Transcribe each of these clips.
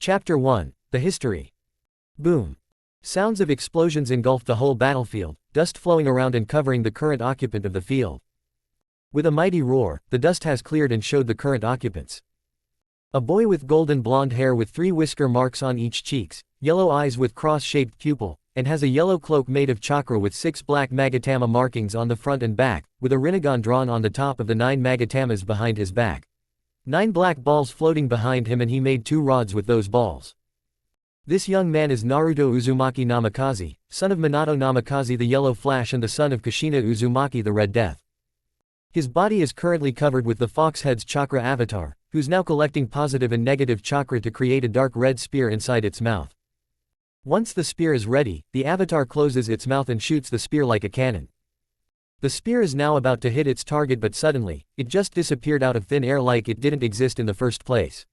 Chapter 1, The History. Boom. Sounds of explosions engulfed the whole battlefield, dust flowing around and covering the current occupant of the field. With a mighty roar, the dust has cleared and showed the current occupants. A boy with golden blonde hair with 3 whisker marks on each cheeks, yellow eyes with cross-shaped pupil, and has a yellow cloak made of chakra with 6 black magatama markings on the front and back, with a rinnegan drawn on the top of the 9 magatamas behind his back. 9 black balls floating behind him, and he made 2 rods with those balls. This young man is Naruto Uzumaki Namikaze, son of Minato Namikaze the Yellow Flash and the son of Kushina Uzumaki the Red Death. His body is currently covered with the fox head's chakra avatar, who's now collecting positive and negative chakra to create a dark red spear inside its mouth. Once the spear is ready, the avatar closes its mouth and shoots the spear like a cannon. The spear is now about to hit its target, but suddenly, it just disappeared out of thin air like it didn't exist in the first place.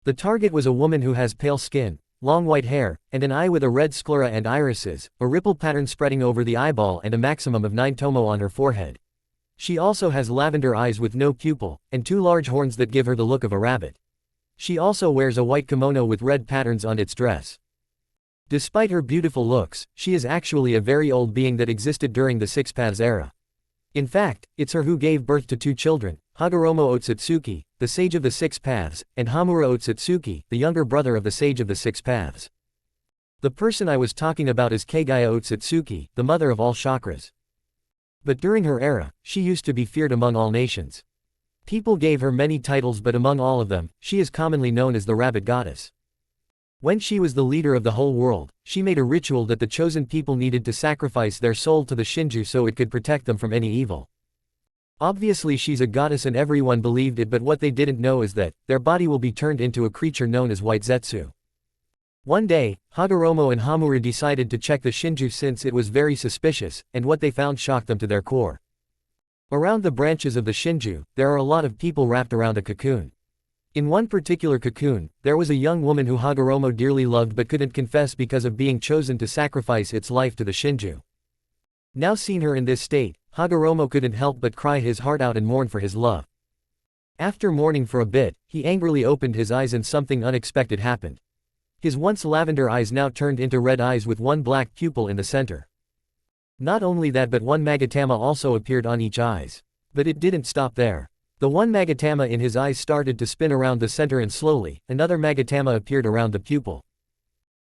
The target was a woman who has pale skin, long white hair, and an eye with a red sclera and irises, a ripple pattern spreading over the eyeball and a maximum of 9 tomo on her forehead. She also has lavender eyes with no pupil, and 2 large horns that give her the look of a rabbit. She also wears a white kimono with red patterns on its dress. Despite her beautiful looks, she is actually a very old being that existed during the Six Paths era. In fact, it's her who gave birth to 2 children, Hagoromo Otsutsuki, the Sage of the Six Paths, and Hamura Otsutsuki, the younger brother of the Sage of the Six Paths. The person I was talking about is Kagaya Otsutsuki, the mother of all chakras. But during her era, she used to be feared among all nations. People gave her many titles, but among all of them, she is commonly known as the Rabbit Goddess. When she was the leader of the whole world, she made a ritual that the chosen people needed to sacrifice their soul to the Shinju so it could protect them from any evil. Obviously she's a goddess and everyone believed it, but what they didn't know is that their body will be turned into a creature known as White Zetsu. One day, Hagoromo and Hamura decided to check the Shinju since it was very suspicious, and what they found shocked them to their core. Around the branches of the Shinju, there are a lot of people wrapped around a cocoon. In one particular cocoon, there was a young woman who Hagoromo dearly loved but couldn't confess because of being chosen to sacrifice its life to the Shinju. Now seeing her in this state, Hagoromo couldn't help but cry his heart out and mourn for his love. After mourning for a bit, he angrily opened his eyes and something unexpected happened. His once lavender eyes now turned into red eyes with 1 black pupil in the center. Not only that, but 1 magatama also appeared on each eyes. But it didn't stop there. The 1 magatama in his eyes started to spin around the center, and slowly, another magatama appeared around the pupil.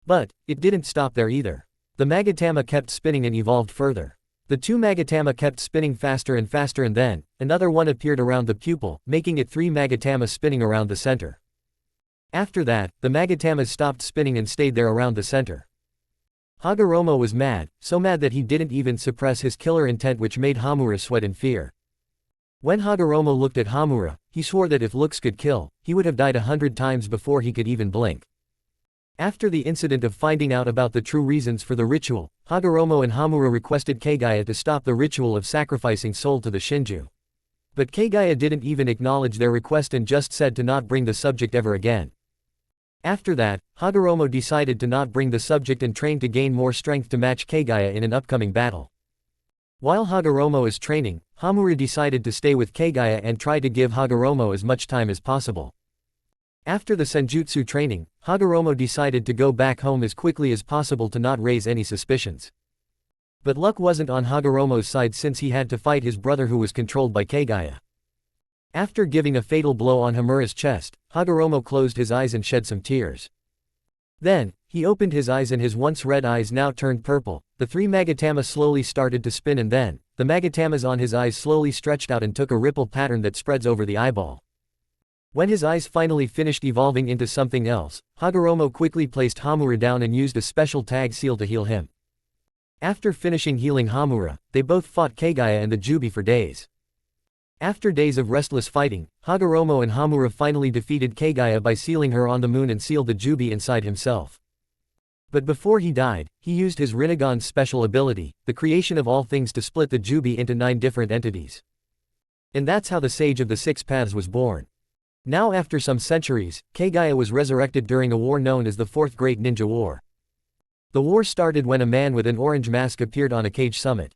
But it didn't stop there either. The magatama kept spinning and evolved further. The 2 magatama kept spinning faster and faster, and then, another one appeared around the pupil, making it 3 magatama spinning around the center. After that, the magatamas stopped spinning and stayed there around the center. Hagoromo was mad, so mad that he didn't even suppress his killer intent, which made Hamura sweat in fear. When Hagoromo looked at Hamura, he swore that if looks could kill, he would have died 100 times before he could even blink. After the incident of finding out about the true reasons for the ritual, Hagoromo and Hamura requested Kagaya to stop the ritual of sacrificing soul to the Shinju. But Kagaya didn't even acknowledge their request and just said to not bring the subject ever again. After that, Hagoromo decided to not bring the subject and trained to gain more strength to match Kagaya in an upcoming battle. While Hagoromo is training, Hamura decided to stay with Kagaya and try to give Hagoromo as much time as possible. After the senjutsu training, Hagoromo decided to go back home as quickly as possible to not raise any suspicions. But luck wasn't on Hagoromo's side since he had to fight his brother who was controlled by Kagaya. After giving a fatal blow on Hamura's chest, Hagoromo closed his eyes and shed some tears. Then, he opened his eyes and his once red eyes now turned purple. The 3 magatama slowly started to spin, and then, the magatamas on his eyes slowly stretched out and took a ripple pattern that spreads over the eyeball. When his eyes finally finished evolving into something else, Hagoromo quickly placed Hamura down and used a special tag seal to heal him. After finishing healing Hamura, they both fought Kagaya and the Jubi for days. After days of restless fighting, Hagoromo and Hamura finally defeated Kagaya by sealing her on the moon and sealed the Jubi inside himself. But before he died, he used his Rinnegan's special ability, the creation of all things, to split the Jubi into 9 different entities. And that's how the Sage of the Six Paths was born. Now after some centuries, Kagaya was resurrected during a war known as the Fourth Great Ninja War. The war started when a man with an orange mask appeared on a cage summit.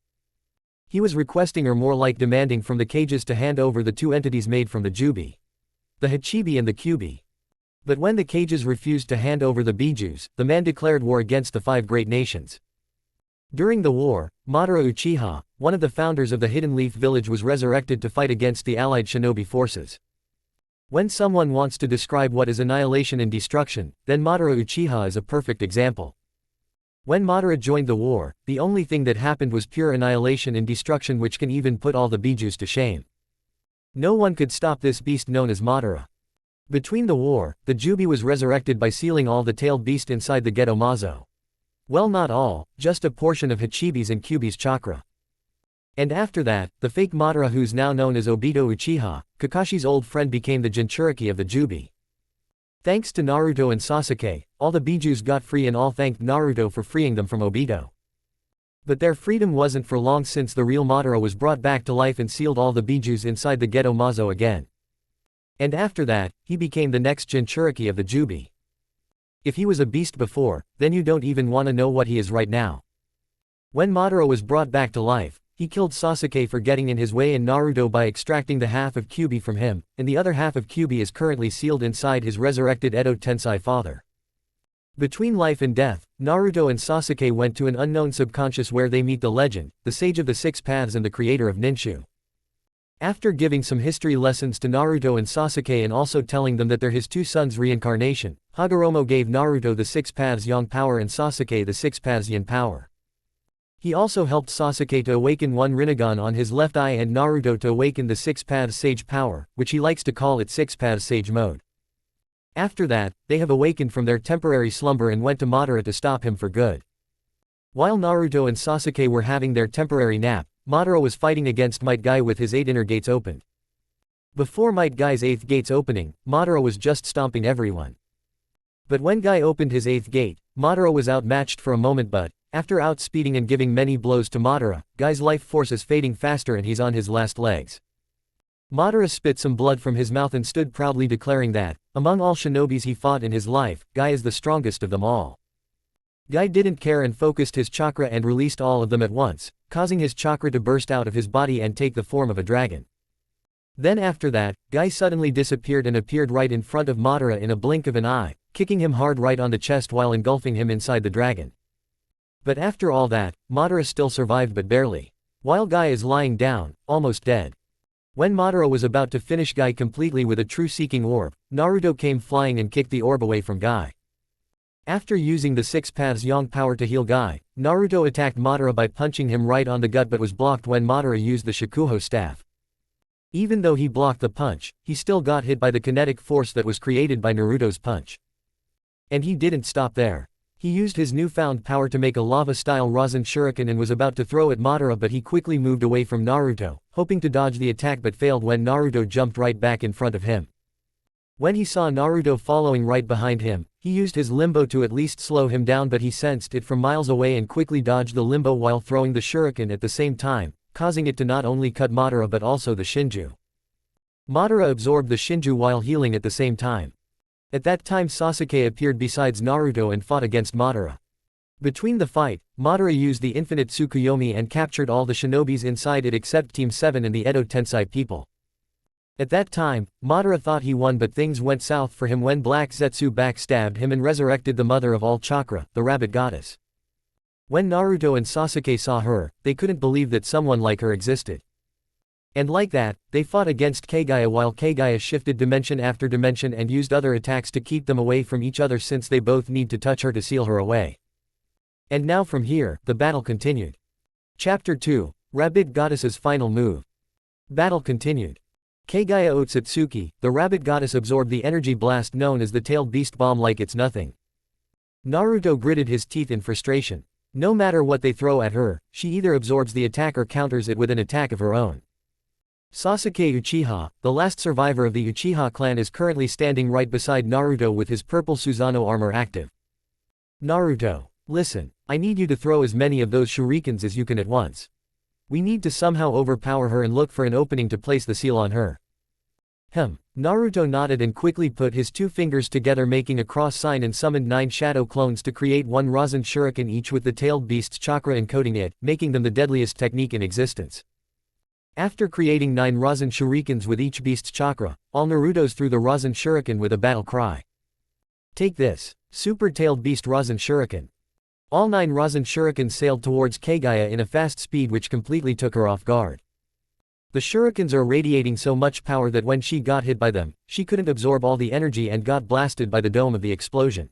He was requesting, or more like demanding, from the cages to hand over the 2 entities made from the Jubi. The Hachibi and the Kyubi. But when the Kages refused to hand over the bijus, the man declared war against the 5 great nations. During the war, Madara Uchiha, one of the founders of the Hidden Leaf Village, was resurrected to fight against the allied shinobi forces. When someone wants to describe what is annihilation and destruction, then Madara Uchiha is a perfect example. When Madara joined the war, the only thing that happened was pure annihilation and destruction, which can even put all the bijus to shame. No one could stop this beast known as Madara. Between the war, the Jubi was resurrected by sealing all the tailed beast inside the Geto Mazo. Well, not all, just a portion of Hachibi's and Kyubi's chakra. And after that, the fake Madara, who's now known as Obito Uchiha, Kakashi's old friend, became the Jinchuriki of the Jubi. Thanks to Naruto and Sasuke, all the bijus got free, and all thanked Naruto for freeing them from Obito. But their freedom wasn't for long, since the real Madara was brought back to life and sealed all the bijus inside the Geto Mazo again. And after that, he became the next Jinchuriki of the Jubi. If he was a beast before, then you don't even want to know what he is right now. When Madara was brought back to life, he killed Sasuke for getting in his way and Naruto by extracting the half of Kyubi from him, and the other half of Kyubi is currently sealed inside his resurrected Edo Tensei father. Between life and death, Naruto and Sasuke went to an unknown subconscious where they meet the legend, the Sage of the Six Paths and the creator of Ninshu. After giving some history lessons to Naruto and Sasuke and also telling them that they're his 2 sons' reincarnation, Hagoromo gave Naruto the 6 Paths Yang power and Sasuke the 6 Paths Yin power. He also helped Sasuke to awaken 1 Rinnegan on his left eye and Naruto to awaken the 6 Paths Sage power, which he likes to call it 6 Paths Sage mode. After that, they have awakened from their temporary slumber and went to Madara to stop him for good. While Naruto and Sasuke were having their temporary nap, Madara was fighting against Might Guy with his 8 inner gates opened. Before Might Guy's 8th gate's opening, Madara was just stomping everyone. But when Guy opened his 8th gate, Madara was outmatched for a moment, but after outspeeding and giving many blows to Madara, Guy's life force is fading faster and he's on his last legs. Madara spit some blood from his mouth and stood proudly declaring that, among all shinobis he fought in his life, Guy is the strongest of them all. Guy didn't care and focused his chakra and released all of them at once, causing his chakra to burst out of his body and take the form of a dragon. Then after that, Guy suddenly disappeared and appeared right in front of Madara in a blink of an eye, kicking him hard right on the chest while engulfing him inside the dragon. But after all that, Madara still survived, but barely. While Guy is lying down, almost dead. When Madara was about to finish Guy completely with a true seeking orb, Naruto came flying and kicked the orb away from Guy. After using the 6 Paths Yang power to heal Guy, Naruto attacked Madara by punching him right on the gut, but was blocked when Madara used the Shikuho staff. Even though he blocked the punch, he still got hit by the kinetic force that was created by Naruto's punch. And he didn't stop there. He used his newfound power to make a lava-style Rasen Shuriken and was about to throw at Madara, but he quickly moved away from Naruto, hoping to dodge the attack, but failed when Naruto jumped right back in front of him. When he saw Naruto following right behind him, he used his limbo to at least slow him down, but he sensed it from miles away and quickly dodged the limbo while throwing the shuriken at the same time, causing it to not only cut Madara but also the Shinju. Madara absorbed the Shinju while healing at the same time. At that time Sasuke appeared besides Naruto and fought against Madara. Between the fight, Madara used the infinite Tsukuyomi and captured all the shinobis inside it except Team 7 and the Edo Tensei people. At that time, Madara thought he won, but things went south for him when Black Zetsu backstabbed him and resurrected the mother of all chakra, the rabbit goddess. When Naruto and Sasuke saw her, they couldn't believe that someone like her existed. And like that, they fought against Kagaya while Kagaya shifted dimension after dimension and used other attacks to keep them away from each other, since they both need to touch her to seal her away. And now from here, the battle continued. Chapter 2, Rabbit Goddess's Final Move. Battle continued. Kagaya Otsutsuki, the rabbit goddess, absorbed the energy blast known as the tailed beast bomb like it's nothing. Naruto gritted his teeth in frustration. No matter what they throw at her, she either absorbs the attack or counters it with an attack of her own. Sasuke Uchiha, the last survivor of the Uchiha clan, is currently standing right beside Naruto with his purple Susanoo armor active. Naruto, listen, I need you to throw as many of those shurikens as you can at once. We need to somehow overpower her and look for an opening to place the seal on her. Naruto nodded and quickly put his 2 fingers together, making a cross sign, and summoned 9 shadow clones to create 1 Rasen Shuriken each with the tailed beast's chakra encoding it, making them the deadliest technique in existence. After creating 9 Rasen Shurikens with each beast's chakra, all Narutos threw the Rasen Shuriken with a battle cry. Take this. Super-tailed beast Rasen Shuriken. All 9 Rasen Shurikens sailed towards Kagaya in a fast speed which completely took her off guard. The shurikens are radiating so much power that when she got hit by them, she couldn't absorb all the energy and got blasted by the dome of the explosion.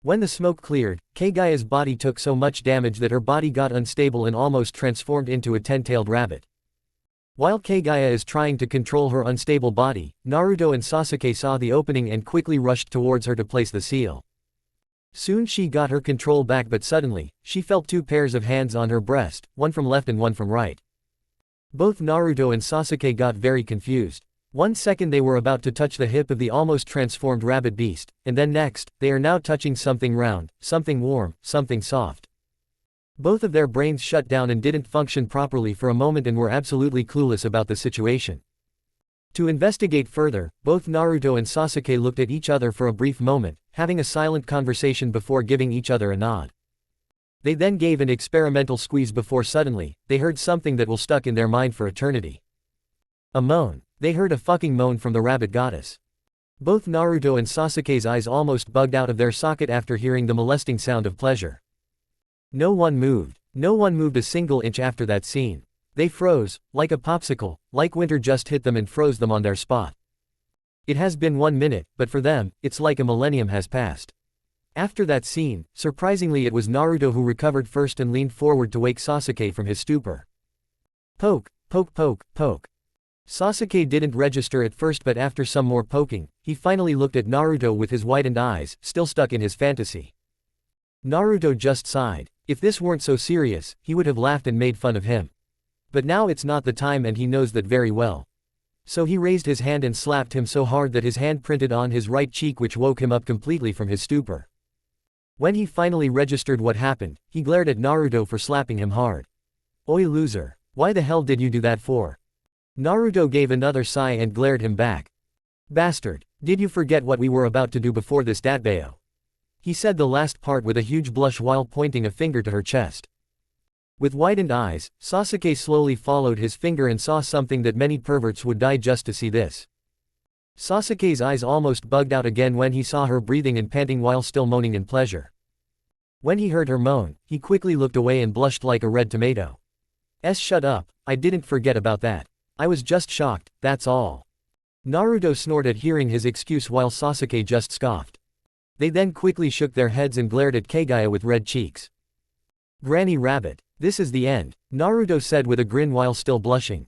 When the smoke cleared, Kagaya's body took so much damage that her body got unstable and almost transformed into a 10-tailed rabbit. While Kagaya is trying to control her unstable body, Naruto and Sasuke saw the opening and quickly rushed towards her to place the seal. Soon she got her control back, but suddenly, she felt 2 pairs of hands on her breast, one from left and one from right. Both Naruto and Sasuke got very confused. 1 second they were about to touch the hip of the almost transformed rabbit beast, and then next, they are now touching something round, something warm, something soft. Both of their brains shut down and didn't function properly for a moment and were absolutely clueless about the situation. To investigate further, both Naruto and Sasuke looked at each other for a brief moment, having a silent conversation before giving each other a nod. They then gave an experimental squeeze before suddenly, they heard something that will stuck in their mind for eternity. A moan. They heard a fucking moan from the rabbit goddess. Both Naruto and Sasuke's eyes almost bugged out of their socket after hearing the molesting sound of pleasure. No one moved. No one moved a single inch after that scene. They froze, like a popsicle, like winter just hit them and froze them on their spot. It has been 1 minute, but for them, it's like a millennium has passed. After that scene, surprisingly it was Naruto who recovered first and leaned forward to wake Sasuke from his stupor. Poke, poke, poke, poke. Sasuke didn't register at first, but after some more poking, he finally looked at Naruto with his widened eyes, still stuck in his fantasy. Naruto just sighed. If this weren't so serious, he would have laughed and made fun of him. But now it's not the time and he knows that very well. So he raised his hand and slapped him so hard that his hand printed on his right cheek, which woke him up completely from his stupor. When he finally registered what happened, he glared at Naruto for slapping him hard. Oi loser, why the hell did you do that for? Naruto gave another sigh and glared him back. Bastard, did you forget what we were about to do before this datbayo? He said the last part with a huge blush while pointing a finger to her chest. With widened eyes, Sasuke slowly followed his finger and saw something that many perverts would die just to see this. Sasuke's eyes almost bugged out again when he saw her breathing and panting while still moaning in pleasure. When he heard her moan, he quickly looked away and blushed like a red tomato. Shut up, I didn't forget about that. I was just shocked, that's all. Naruto snorted hearing his excuse while Sasuke just scoffed. They then quickly shook their heads and glared at Kagaya with red cheeks. Granny Rabbit, this is the end, Naruto said with a grin while still blushing.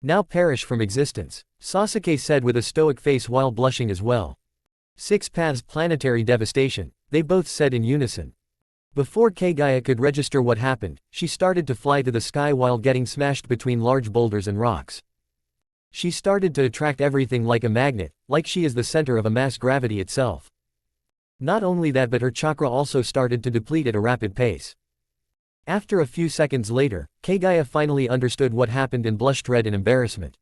Now perish from existence, Sasuke said with a stoic face while blushing as well. 6 paths planetary devastation, they both said in unison. Before Kagaya could register what happened, she started to fly to the sky while getting smashed between large boulders and rocks. She started to attract everything like a magnet, like she is the center of a mass gravity itself. Not only that, but her chakra also started to deplete at a rapid pace. After a few seconds later, Kagaya finally understood what happened and blushed red in embarrassment.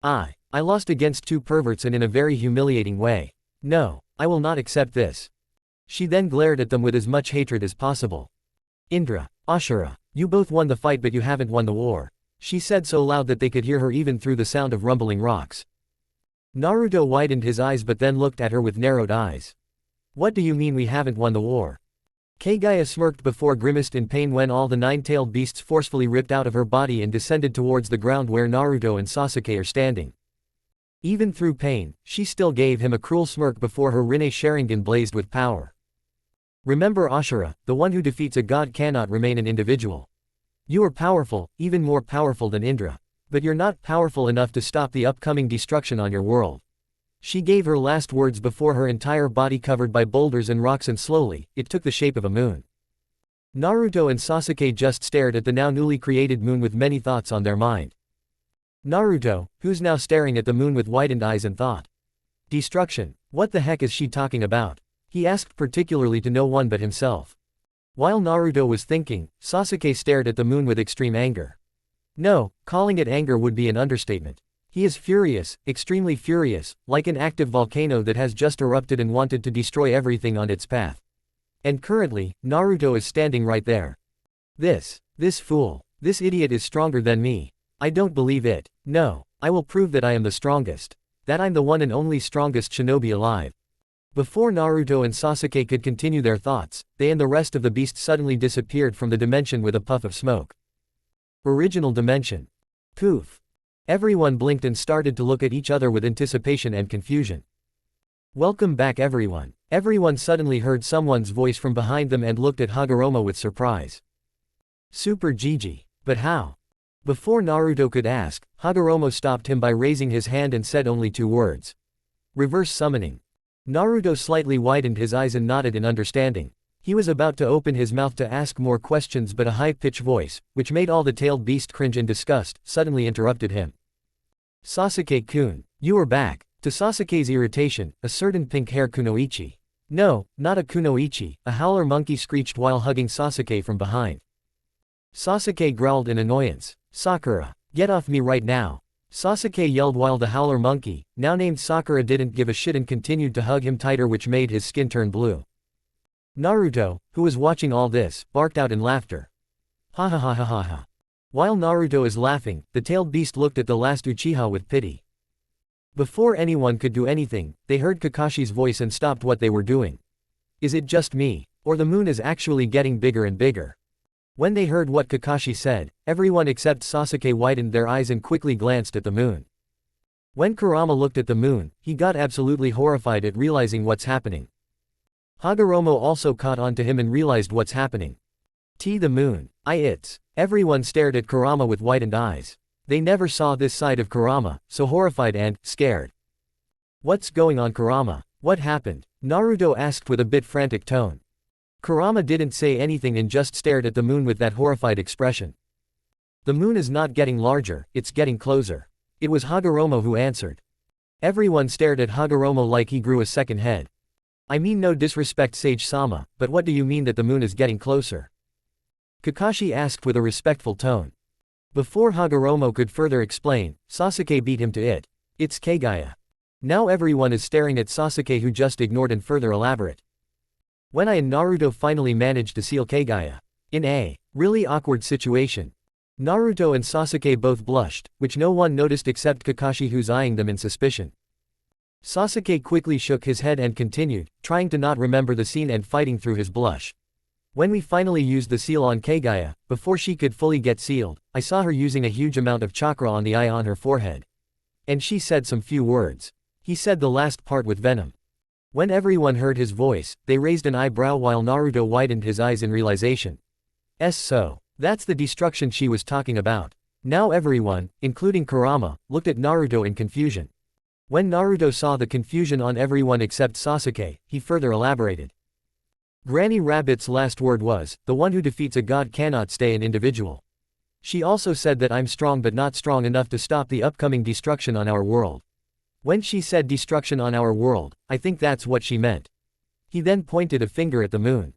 I lost against 2 perverts and in a very humiliating way. No, I will not accept this. She then glared at them with as much hatred as possible. Indra, Ashura, you both won the fight but you haven't won the war, she said so loud that they could hear her even through the sound of rumbling rocks. Naruto widened his eyes but then looked at her with narrowed eyes. What do you mean we haven't won the war? Kagaya smirked before grimaced in pain when all the 9-tailed beasts forcefully ripped out of her body and descended towards the ground where Naruto and Sasuke are standing. Even through pain, she still gave him a cruel smirk before her Rinne Sharingan blazed with power. Remember Ashura, the one who defeats a god cannot remain an individual. You are powerful, even more powerful than Indra. But you're not powerful enough to stop the upcoming destruction on your world. She gave her last words before her entire body covered by boulders and rocks, and slowly, it took the shape of a moon. Naruto and Sasuke just stared at the now newly created moon with many thoughts on their mind. Naruto, who's now staring at the moon with widened eyes and thought. Destruction, what the heck is she talking about? He asked particularly to no one but himself. While Naruto was thinking, Sasuke stared at the moon with extreme anger. No, calling it anger would be an understatement. He is furious, extremely furious, like an active volcano that has just erupted and wanted to destroy everything on its path. And currently, Naruto is standing right there. This fool, this idiot is stronger than me. I don't believe it. No, I will prove that I am the strongest. That I'm the one and only strongest shinobi alive. Before Naruto and Sasuke could continue their thoughts, they and the rest of the beasts suddenly disappeared from the dimension with a puff of smoke. Original dimension. Poof. Everyone blinked and started to look at each other with anticipation and confusion. Welcome back everyone. Everyone suddenly heard someone's voice from behind them and looked at Hagoromo with surprise. Super Gigi. But how? Before Naruto could ask, Hagoromo stopped him by raising his hand and said only 2 words. Reverse summoning. Naruto slightly widened his eyes and nodded in understanding. He was about to open his mouth to ask more questions, but a high-pitched voice, which made all the tailed beast cringe in disgust, suddenly interrupted hhim. Sasuke-kun, you are back. To Sasuke's irritation, a certain pink-haired kunoichi. No, not a kunoichi, a howler monkey screeched while hugging Sasuke from behind. Sasuke growled in annoyance. Sakura, get off me right now. Sasuke yelled while the howler monkey, now named Sakura, didn't give a shit and continued to hug him tighter, which made his skin turn blue. Naruto, who was watching all this, barked out in laughter. Ha ha ha ha ha ha. While Naruto is laughing, the tailed beast looked at the last Uchiha with pity. Before anyone could do anything, they heard Kakashi's voice and stopped what they were doing. Is it just me, or the moon is actually getting bigger and bigger? When they heard what Kakashi said, everyone except Sasuke widened their eyes and quickly glanced at the moon. When Kurama looked at the moon, he got absolutely horrified at realizing what's happening. Hagoromo also caught on to him and realized what's happening. The moon. Everyone stared at Kurama with widened eyes. They never saw this side of Kurama, so horrified and scared. What's going on, Kurama? What happened? Naruto asked with a bit frantic tone. Kurama didn't say anything and just stared at the moon with that horrified expression. The moon is not getting larger, it's getting closer. It was Hagoromo who answered. Everyone stared at Hagoromo like he grew a second head. I mean, no disrespect, Sage-sama, but what do you mean that the moon is getting closer? Kakashi asked with a respectful tone. Before Hagoromo could further explain, Sasuke beat him to it. It's Kagaya. Now everyone is staring at Sasuke, who just ignored and further elaborate. When I and Naruto finally managed to seal Kagaya. In a really awkward situation. Naruto and Sasuke both blushed, which no one noticed except Kakashi, who's eyeing them in suspicion. Sasuke quickly shook his head and continued, trying to not remember the scene and fighting through his blush. When we finally used the seal on Kagaya, before she could fully get sealed, I saw her using a huge amount of chakra on the eye on her forehead. And she said some few words. He said the last part with venom. When everyone heard his voice, they raised an eyebrow while Naruto widened his eyes in realization. So. That's the destruction she was talking about. Now everyone, including Kurama, looked at Naruto in confusion. When Naruto saw the confusion on everyone except Sasuke, he further elaborated. Granny Rabbit's last word was, the one who defeats a god cannot stay an individual. She also said that I'm strong but not strong enough to stop the upcoming destruction on our world. When she said destruction on our world, I think that's what she meant. He then pointed a finger at the moon.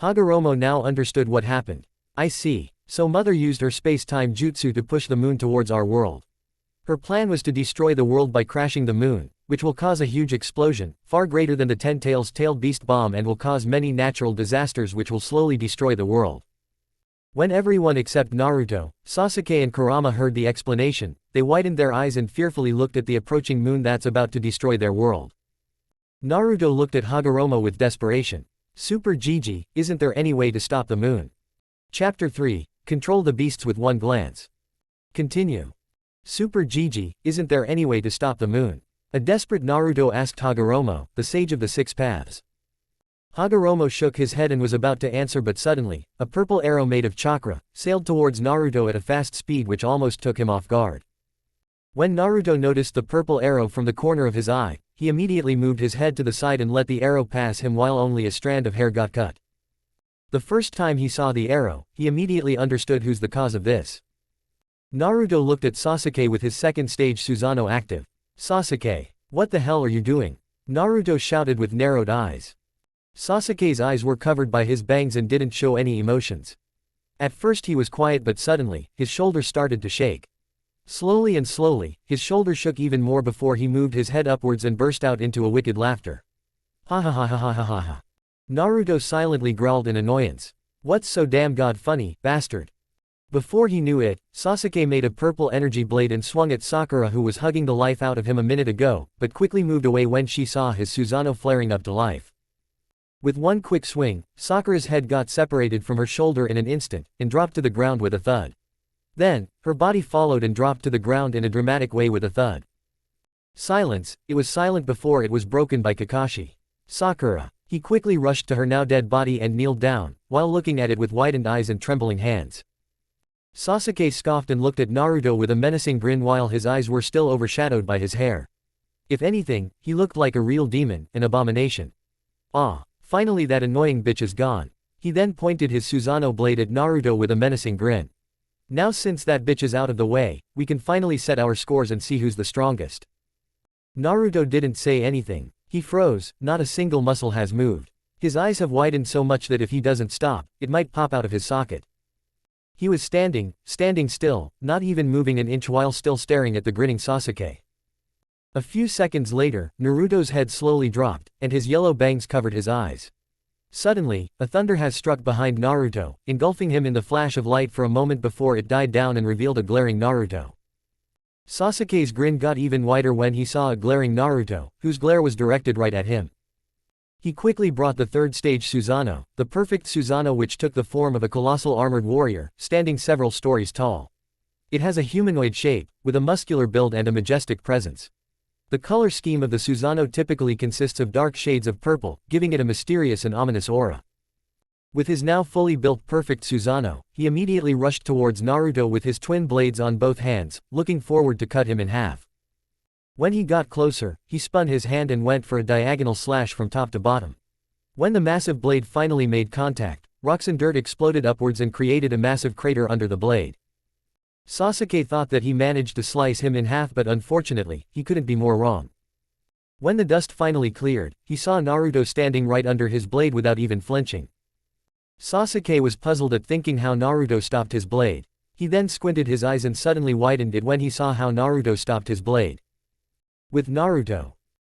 Hagoromo now understood what happened. I see. So Mother used her space-time jutsu to push the moon towards our world. Her plan was to destroy the world by crashing the moon, which will cause a huge explosion, far greater than the Ten-Tails-tailed beast bomb, and will cause many natural disasters which will slowly destroy the world. When everyone except Naruto, Sasuke and Kurama heard the explanation, they widened their eyes and fearfully looked at the approaching moon that's about to destroy their world. Naruto looked at Hagoromo with desperation. Super Gigi, isn't there any way to stop the moon? Chapter 3, Control the Beasts with One Glance. Continue. Super Gigi, isn't there any way to stop the moon? A desperate Naruto asked Hagoromo, the sage of the six paths. Hagoromo shook his head and was about to answer, but suddenly, a purple arrow made of chakra sailed towards Naruto at a fast speed which almost took him off guard. When Naruto noticed the purple arrow from the corner of his eye, he immediately moved his head to the side and let the arrow pass him while only a strand of hair got cut. The first time he saw the arrow, he immediately understood who's the cause of this. Naruto looked at Sasuke with his second stage Susanoo active. Sasuke, what the hell are you doing? Naruto shouted with narrowed eyes. Sasuke's eyes were covered by his bangs and didn't show any emotions. At first he was quiet, but suddenly, his shoulders started to shake. Slowly and slowly, his shoulders shook even more before he moved his head upwards and burst out into a wicked laughter. Ha ha ha ha ha ha ha ha. Naruto silently growled in annoyance. What's so damn god funny, bastard? Before he knew it, Sasuke made a purple energy blade and swung at Sakura, who was hugging the life out of him a minute ago, but quickly moved away when she saw his Susanoo flaring up to life. With one quick swing, Sakura's head got separated from her shoulder in an instant, and dropped to the ground with a thud. Then, her body followed and dropped to the ground in a dramatic way with a thud. Silence. It was silent before it was broken by Kakashi. Sakura. He quickly rushed to her now dead body and kneeled down, while looking at it with widened eyes and trembling hands. Sasuke scoffed and looked at Naruto with a menacing grin while his eyes were still overshadowed by his hair. If anything, he looked like a real demon, an abomination. Ah, finally that annoying bitch is gone. He then pointed his Susanoo blade at Naruto with a menacing grin. Now since that bitch is out of the way, we can finally set our scores and see who's the strongest. Naruto didn't say anything. He froze, not a single muscle has moved. His eyes have widened so much that if he doesn't stop, it might pop out of his socket. He was standing still, not even moving an inch while still staring at the grinning Sasuke. A few seconds later, Naruto's head slowly dropped, and his yellow bangs covered his eyes. Suddenly, a thunder has struck behind Naruto, engulfing him in the flash of light for a moment before it died down and revealed a glaring Naruto. Sasuke's grin got even wider when he saw a glaring Naruto, whose glare was directed right at him. He quickly brought the third stage Susanoo, the perfect Susanoo, which took the form of a colossal armored warrior, standing several stories tall. It has a humanoid shape, with a muscular build and a majestic presence. The color scheme of the Susanoo typically consists of dark shades of purple, giving it a mysterious and ominous aura. With his now fully built perfect Susanoo, he immediately rushed towards Naruto with his twin blades on both hands, looking forward to cut him in half. When he got closer, he spun his hand and went for a diagonal slash from top to bottom. When the massive blade finally made contact, rocks and dirt exploded upwards and created a massive crater under the blade. Sasuke thought that he managed to slice him in half, but unfortunately, he couldn't be more wrong. When the dust finally cleared, he saw Naruto standing right under his blade without even flinching. Sasuke was puzzled at thinking how Naruto stopped his blade. He then squinted his eyes and suddenly widened it when he saw how Naruto stopped his blade. With Naruto.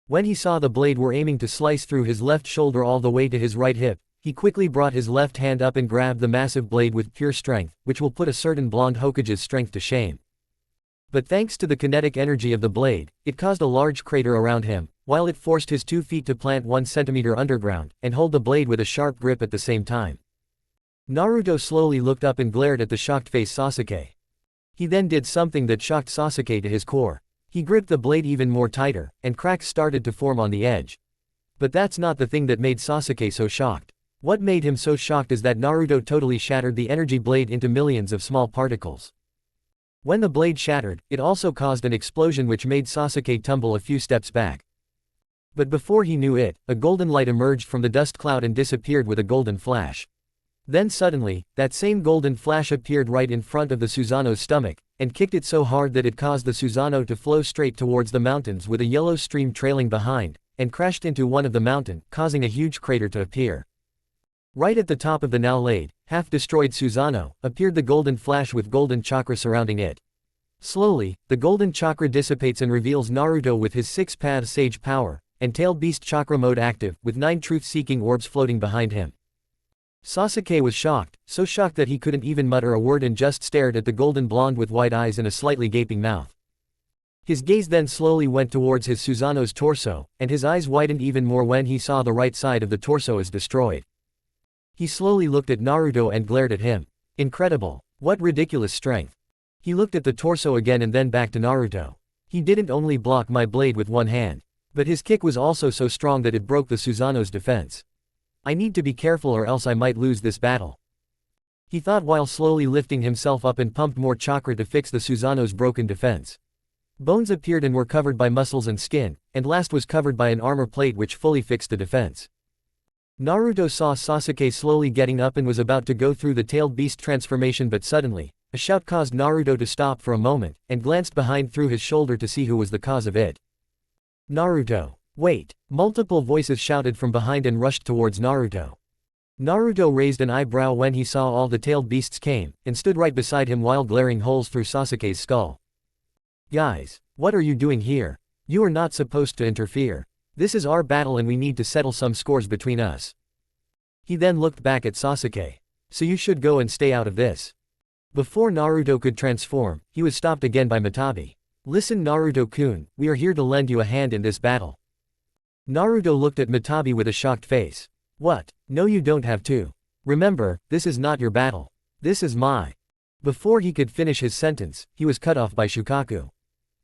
When he saw the blade were aiming to slice through his left shoulder all the way to his right hip, he quickly brought his left hand up and grabbed the massive blade with pure strength, which will put a certain blonde Hokage's strength to shame. But thanks to the kinetic energy of the blade, it caused a large crater around him, while it forced his 2 feet to plant 1 centimeter underground, and hold the blade with a sharp grip at the same time. Naruto slowly looked up and glared at the shocked-faced Sasuke. He then did something that shocked Sasuke to his core. He gripped the blade even more tighter, and cracks started to form on the edge. But that's not the thing that made Sasuke so shocked. What made him so shocked is that Naruto totally shattered the energy blade into millions of small particles. When the blade shattered, it also caused an explosion which made Sasuke tumble a few steps back. But before he knew it, a golden light emerged from the dust cloud and disappeared with a golden flash. Then suddenly, that same golden flash appeared right in front of the Susanoo's stomach, and kicked it so hard that it caused the Susanoo to flow straight towards the mountains with a yellow stream trailing behind, and crashed into one of the mountain, causing a huge crater to appear. Right at the top of the now laid, half-destroyed Susanoo, appeared the golden flash with golden chakra surrounding it. Slowly, the golden chakra dissipates and reveals Naruto with his 6-path sage power, and tailed beast chakra mode active, with 9 truth-seeking orbs floating behind him. Sasuke was shocked, so shocked that he couldn't even mutter a word and just stared at the golden blonde with wide eyes and a slightly gaping mouth. His gaze then slowly went towards his Susanoo's torso, and his eyes widened even more when he saw the right side of the torso is destroyed. He slowly looked at Naruto and glared at him. Incredible. What ridiculous strength. He looked at the torso again and then back to Naruto. He didn't only block my blade with one hand, but his kick was also so strong that it broke the Susanoo's defense. I need to be careful or else I might lose this battle. He thought while slowly lifting himself up and pumped more chakra to fix the Susanoo's broken defense. Bones appeared and were covered by muscles and skin, and last was covered by an armor plate which fully fixed the defense. Naruto saw Sasuke slowly getting up and was about to go through the tailed beast transformation, but suddenly, a shout caused Naruto to stop for a moment, and glanced behind through his shoulder to see who was the cause of it. Naruto. Wait! Multiple voices shouted from behind and rushed towards Naruto. Naruto raised an eyebrow when he saw all the tailed beasts came, and stood right beside him while glaring holes through Sasuke's skull. Guys, what are you doing here? You are not supposed to interfere. This is our battle and we need to settle some scores between us. He then looked back at Sasuke. So you should go and stay out of this. Before Naruto could transform, he was stopped again by Matabi. "Listen Naruto-kun, we are here to lend you a hand in this battle." Naruto looked at Matabi with a shocked face. "What? No, you don't have to. Remember, this is not your battle. This is my." Before he could finish his sentence, he was cut off by Shukaku.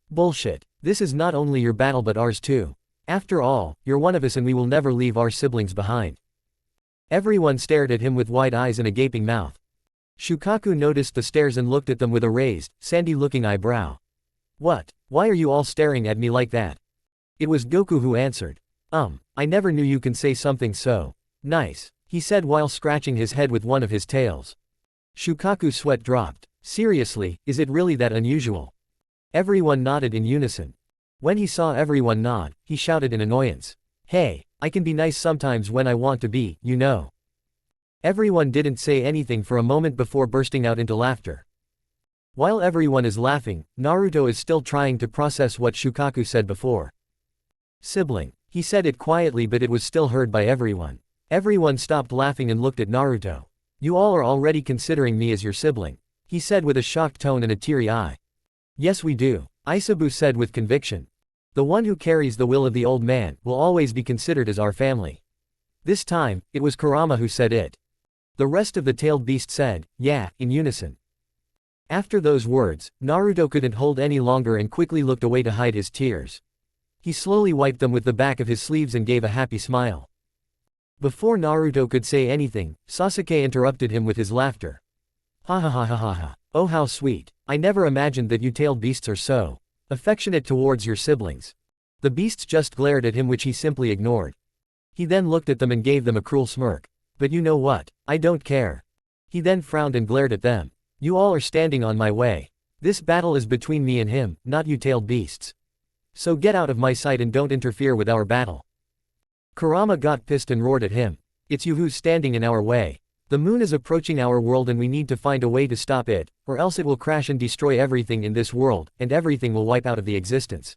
"Bullshit. This is not only your battle but ours too. After all, you're one of us and we will never leave our siblings behind." Everyone stared at him with wide eyes and a gaping mouth. Shukaku noticed the stares and looked at them with a raised, sandy-looking eyebrow. "What? Why are you all staring at me like that?" It was Goku who answered. I never knew you can say something so nice," he said while scratching his head with one of his tails. Shukaku's sweat dropped. "Seriously, is it really that unusual?" Everyone nodded in unison. When he saw everyone nod, he shouted in annoyance. "Hey, I can be nice sometimes when I want to be, you know." Everyone didn't say anything for a moment before bursting out into laughter. While everyone is laughing, Naruto is still trying to process what Shukaku said before. "Sibling." He said it quietly but it was still heard by everyone. Everyone stopped laughing and looked at Naruto. "You all are already considering me as your sibling," he said with a shocked tone and a teary eye. "Yes we do," Isabu said with conviction. "The one who carries the will of the old man will always be considered as our family." This time, it was Kurama who said it. The rest of the tailed beast said, "Yeah," in unison. After those words, Naruto couldn't hold any longer and quickly looked away to hide his tears. He slowly wiped them with the back of his sleeves and gave a happy smile. Before Naruto could say anything, Sasuke interrupted him with his laughter. "Ha ha ha ha ha ha. Oh how sweet. I never imagined that you tailed beasts are so affectionate towards your siblings." The beasts just glared at him which he simply ignored. He then looked at them and gave them a cruel smirk. "But you know what? I don't care." He then frowned and glared at them. "You all are standing on my way. This battle is between me and him, not you tailed beasts. So get out of my sight and don't interfere with our battle." Kurama got pissed and roared at him. "It's you who's standing in our way. The moon is approaching our world and we need to find a way to stop it, or else it will crash and destroy everything in this world, and everything will wipe out of the existence."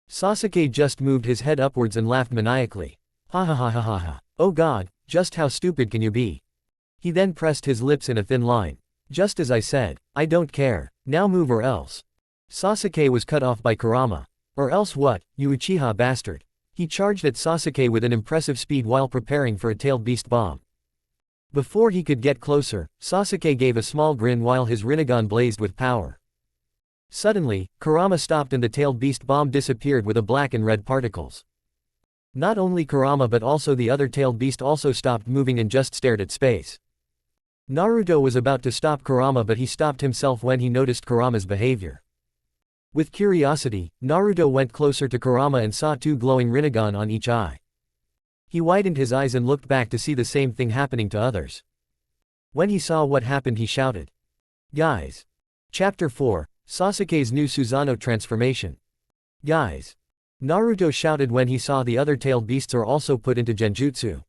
Sasuke just moved his head upwards and laughed maniacally. "Ha ha ha ha ha ha. Oh god, just how stupid can you be?" He then pressed his lips in a thin line. "Just as I said, I don't care. Now move or else." Sasuke was cut off by Kurama. "Or else what, you Uchiha bastard?" He charged at Sasuke with an impressive speed while preparing for a tailed beast bomb. Before he could get closer, Sasuke gave a small grin while his Rinnegan blazed with power. Suddenly, Kurama stopped and the tailed beast bomb disappeared with a black and red particles. Not only Kurama but also the other tailed beast also stopped moving and just stared at space. Naruto was about to stop Kurama but he stopped himself when he noticed Kurama's behavior. With curiosity, Naruto went closer to Kurama and saw two glowing Rinnegan on each eye. He widened his eyes and looked back to see the same thing happening to others. When he saw what happened he shouted. "Guys!" Chapter 4, Sasuke's new Susanoo transformation. "Guys!" Naruto shouted when he saw the other tailed beasts are also put into genjutsu.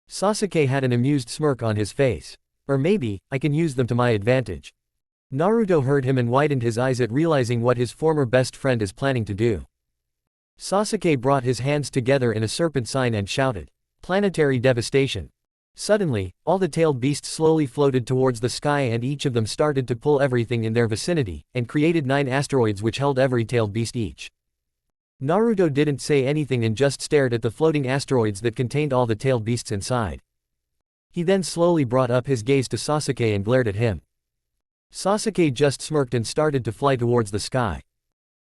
Sasuke had an amused smirk on his face. "Or maybe, I can use them to my advantage." Naruto heard him and widened his eyes at realizing what his former best friend is planning to do. Sasuke brought his hands together in a serpent sign and shouted, "Planetary devastation." Suddenly, all the tailed beasts slowly floated towards the sky and each of them started to pull everything in their vicinity, and created 9 asteroids which held every tailed beast each. Naruto didn't say anything and just stared at the floating asteroids that contained all the tailed beasts inside. He then slowly brought up his gaze to Sasuke and glared at him. Sasuke just smirked and started to fly towards the sky.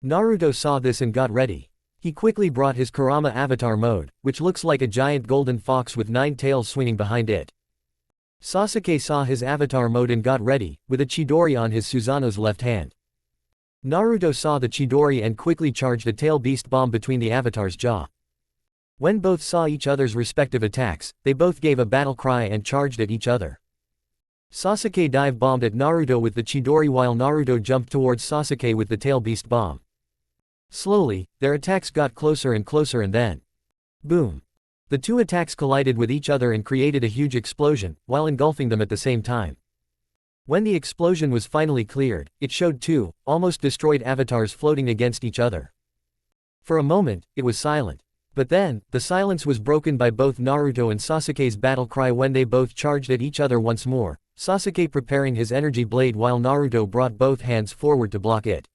Naruto saw this and got ready. He quickly brought his Kurama avatar mode, which looks like a giant golden fox with 9 tails swinging behind it. Sasuke saw his avatar mode and got ready, with a Chidori on his Susanoo's left hand. Naruto saw the Chidori and quickly charged a tail beast bomb between the avatar's jaw. When both saw each other's respective attacks, they both gave a battle cry and charged at each other. Sasuke dive bombed at Naruto with the Chidori while Naruto jumped towards Sasuke with the tail beast bomb. Slowly, their attacks got closer and closer and then, boom! The two attacks collided with each other and created a huge explosion, while engulfing them at the same time. When the explosion was finally cleared, it showed 2, almost destroyed avatars floating against each other. For a moment, it was silent. But then, the silence was broken by both Naruto and Sasuke's battle cry when they both charged at each other once more, Sasuke preparing his energy blade while Naruto brought both hands forward to block it.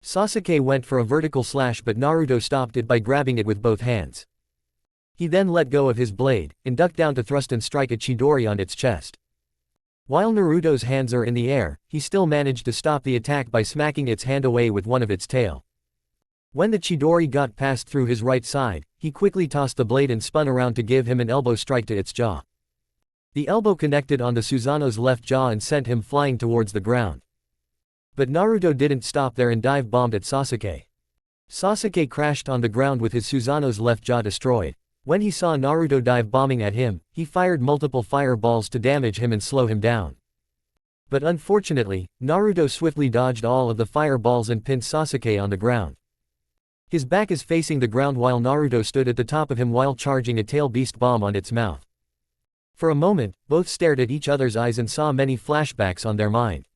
Sasuke went for a vertical slash but Naruto stopped it by grabbing it with both hands. He then let go of his blade, and ducked down to thrust and strike a Chidori on its chest. While Naruto's hands are in the air, he still managed to stop the attack by smacking its hand away with one of its tail. When the Chidori got passed through his right side, he quickly tossed the blade and spun around to give him an elbow strike to its jaw. The elbow connected onto Susanoo's left jaw and sent him flying towards the ground. But Naruto didn't stop there and dive-bombed at Sasuke. Sasuke crashed on the ground with his Susanoo's left jaw destroyed. When he saw Naruto dive-bombing at him, he fired multiple fireballs to damage him and slow him down. But unfortunately, Naruto swiftly dodged all of the fireballs and pinned Sasuke on the ground. His back is facing the ground while Naruto stood at the top of him while charging a tail beast bomb on its mouth. For a moment, both stared at each other's eyes and saw many flashbacks on their mind.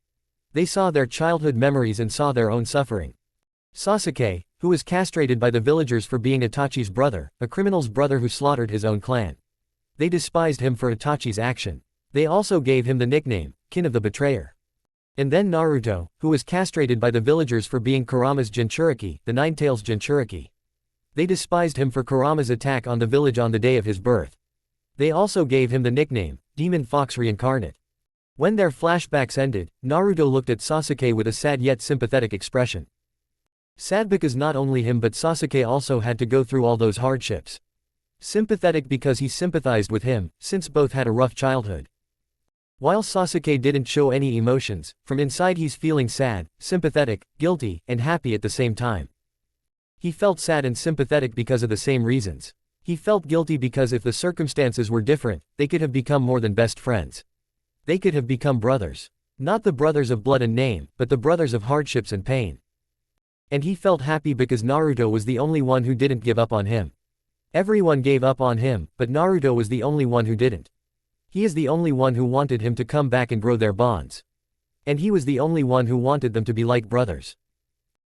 They saw their childhood memories and saw their own suffering. Sasuke, who was castrated by the villagers for being Itachi's brother, a criminal's brother who slaughtered his own clan. They despised him for Itachi's action. They also gave him the nickname, Kin of the Betrayer. And then Naruto, who was castrated by the villagers for being Kurama's Jinchuriki, the Nine-Tails Jinchuriki. They despised him for Kurama's attack on the village on the day of his birth. They also gave him the nickname, Demon Fox Reincarnate. When their flashbacks ended, Naruto looked at Sasuke with a sad yet sympathetic expression. Sad because not only him but Sasuke also had to go through all those hardships. Sympathetic because he sympathized with him, since both had a rough childhood. While Sasuke didn't show any emotions, from inside he's feeling sad, sympathetic, guilty, and happy at the same time. He felt sad and sympathetic because of the same reasons. He felt guilty because if the circumstances were different, they could have become more than best friends. They could have become brothers. Not the brothers of blood and name, but the brothers of hardships and pain. And he felt happy because Naruto was the only one who didn't give up on him. Everyone gave up on him, but Naruto was the only one who didn't. He is the only one who wanted him to come back and grow their bonds. And he was the only one who wanted them to be like brothers.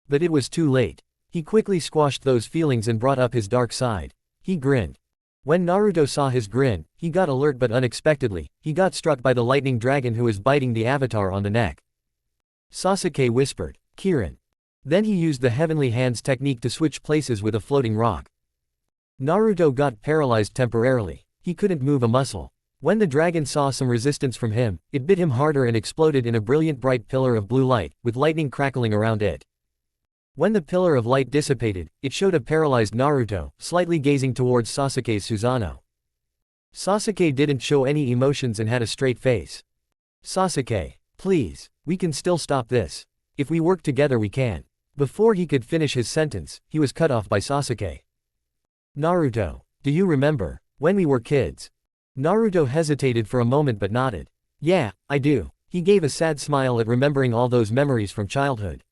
But it was too late. He quickly squashed those feelings and brought up his dark side. He grinned. When Naruto saw his grin, he got alert but unexpectedly, he got struck by the lightning dragon who was biting the avatar on the neck. Sasuke whispered, "Kirin." Then he used the heavenly hands technique to switch places with a floating rock. Naruto got paralyzed temporarily. He couldn't move a muscle. When the dragon saw some resistance from him, it bit him harder and exploded in a brilliant bright pillar of blue light, with lightning crackling around it. When the pillar of light dissipated, it showed a paralyzed Naruto, slightly gazing towards Sasuke's Susanoo. Sasuke didn't show any emotions and had a straight face. "Sasuke, please, we can still stop this. If we work together we can." Before he could finish his sentence, he was cut off by Sasuke. "Naruto, do you remember, when we were kids?" Naruto hesitated for a moment but nodded. "Yeah, I do." He gave a sad smile at remembering all those memories from childhood.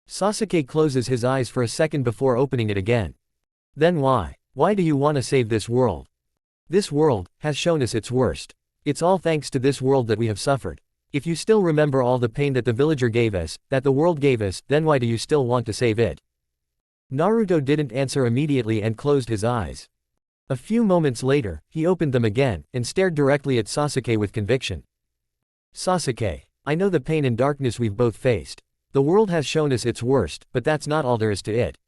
Sasuke closes his eyes for a second before opening it again. "Then why? Why do you want to save this world? This world has shown us its worst. It's all thanks to this world that we have suffered. If you still remember all the pain that the villager gave us, that the world gave us, then why do you still want to save it?" Naruto didn't answer immediately and closed his eyes. A few moments later, he opened them again, and stared directly at Sasuke with conviction. "Sasuke, I know the pain and darkness we've both faced. The world has shown us its worst, but that's not all there is to it."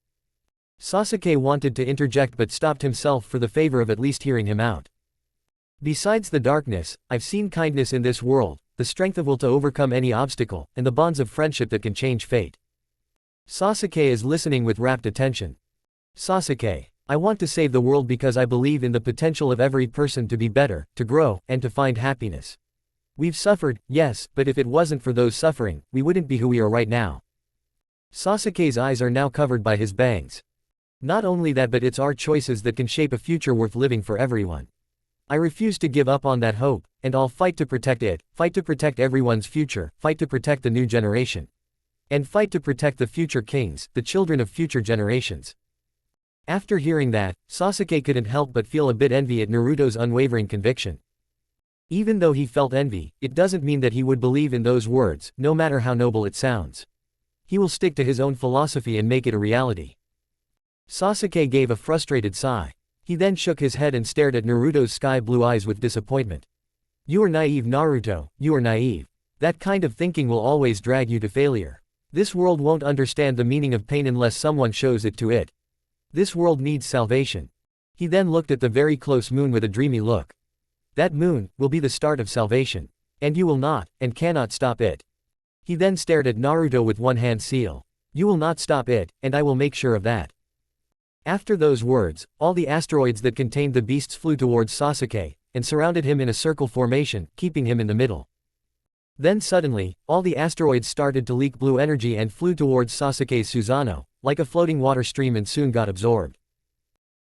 Sasuke wanted to interject but stopped himself for the favor of at least hearing him out. "Besides the darkness, I've seen kindness in this world, the strength of will to overcome any obstacle, and the bonds of friendship that can change fate." Sasuke is listening with rapt attention. "Sasuke, I want to save the world because I believe in the potential of every person to be better, to grow, and to find happiness. We've suffered, yes, but if it wasn't for those suffering, we wouldn't be who we are right now." Sasuke's eyes are now covered by his bangs. "Not only that, but it's our choices that can shape a future worth living for everyone. I refuse to give up on that hope, and I'll fight to protect it, fight to protect everyone's future, fight to protect the new generation. And fight to protect the future kings, the children of future generations." After hearing that, Sasuke couldn't help but feel a bit envy at Naruto's unwavering conviction. Even though he felt envy, it doesn't mean that he would believe in those words, no matter how noble it sounds. He will stick to his own philosophy and make it a reality. Sasuke gave a frustrated sigh. He then shook his head and stared at Naruto's sky-blue eyes with disappointment. You are naive, Naruto, you are naive. That kind of thinking will always drag you to failure. This world won't understand the meaning of pain unless someone shows it to it. This world needs salvation. He then looked at the very close moon with a dreamy look. That moon will be the start of salvation. And you will not, and cannot stop it. He then stared at Naruto with one hand seal. You will not stop it, and I will make sure of that. After those words, all the asteroids that contained the beasts flew towards Sasuke, and surrounded him in a circle formation, keeping him in the middle. Then suddenly, all the asteroids started to leak blue energy and flew towards Sasuke's Susanoo, like a floating water stream, and soon got absorbed.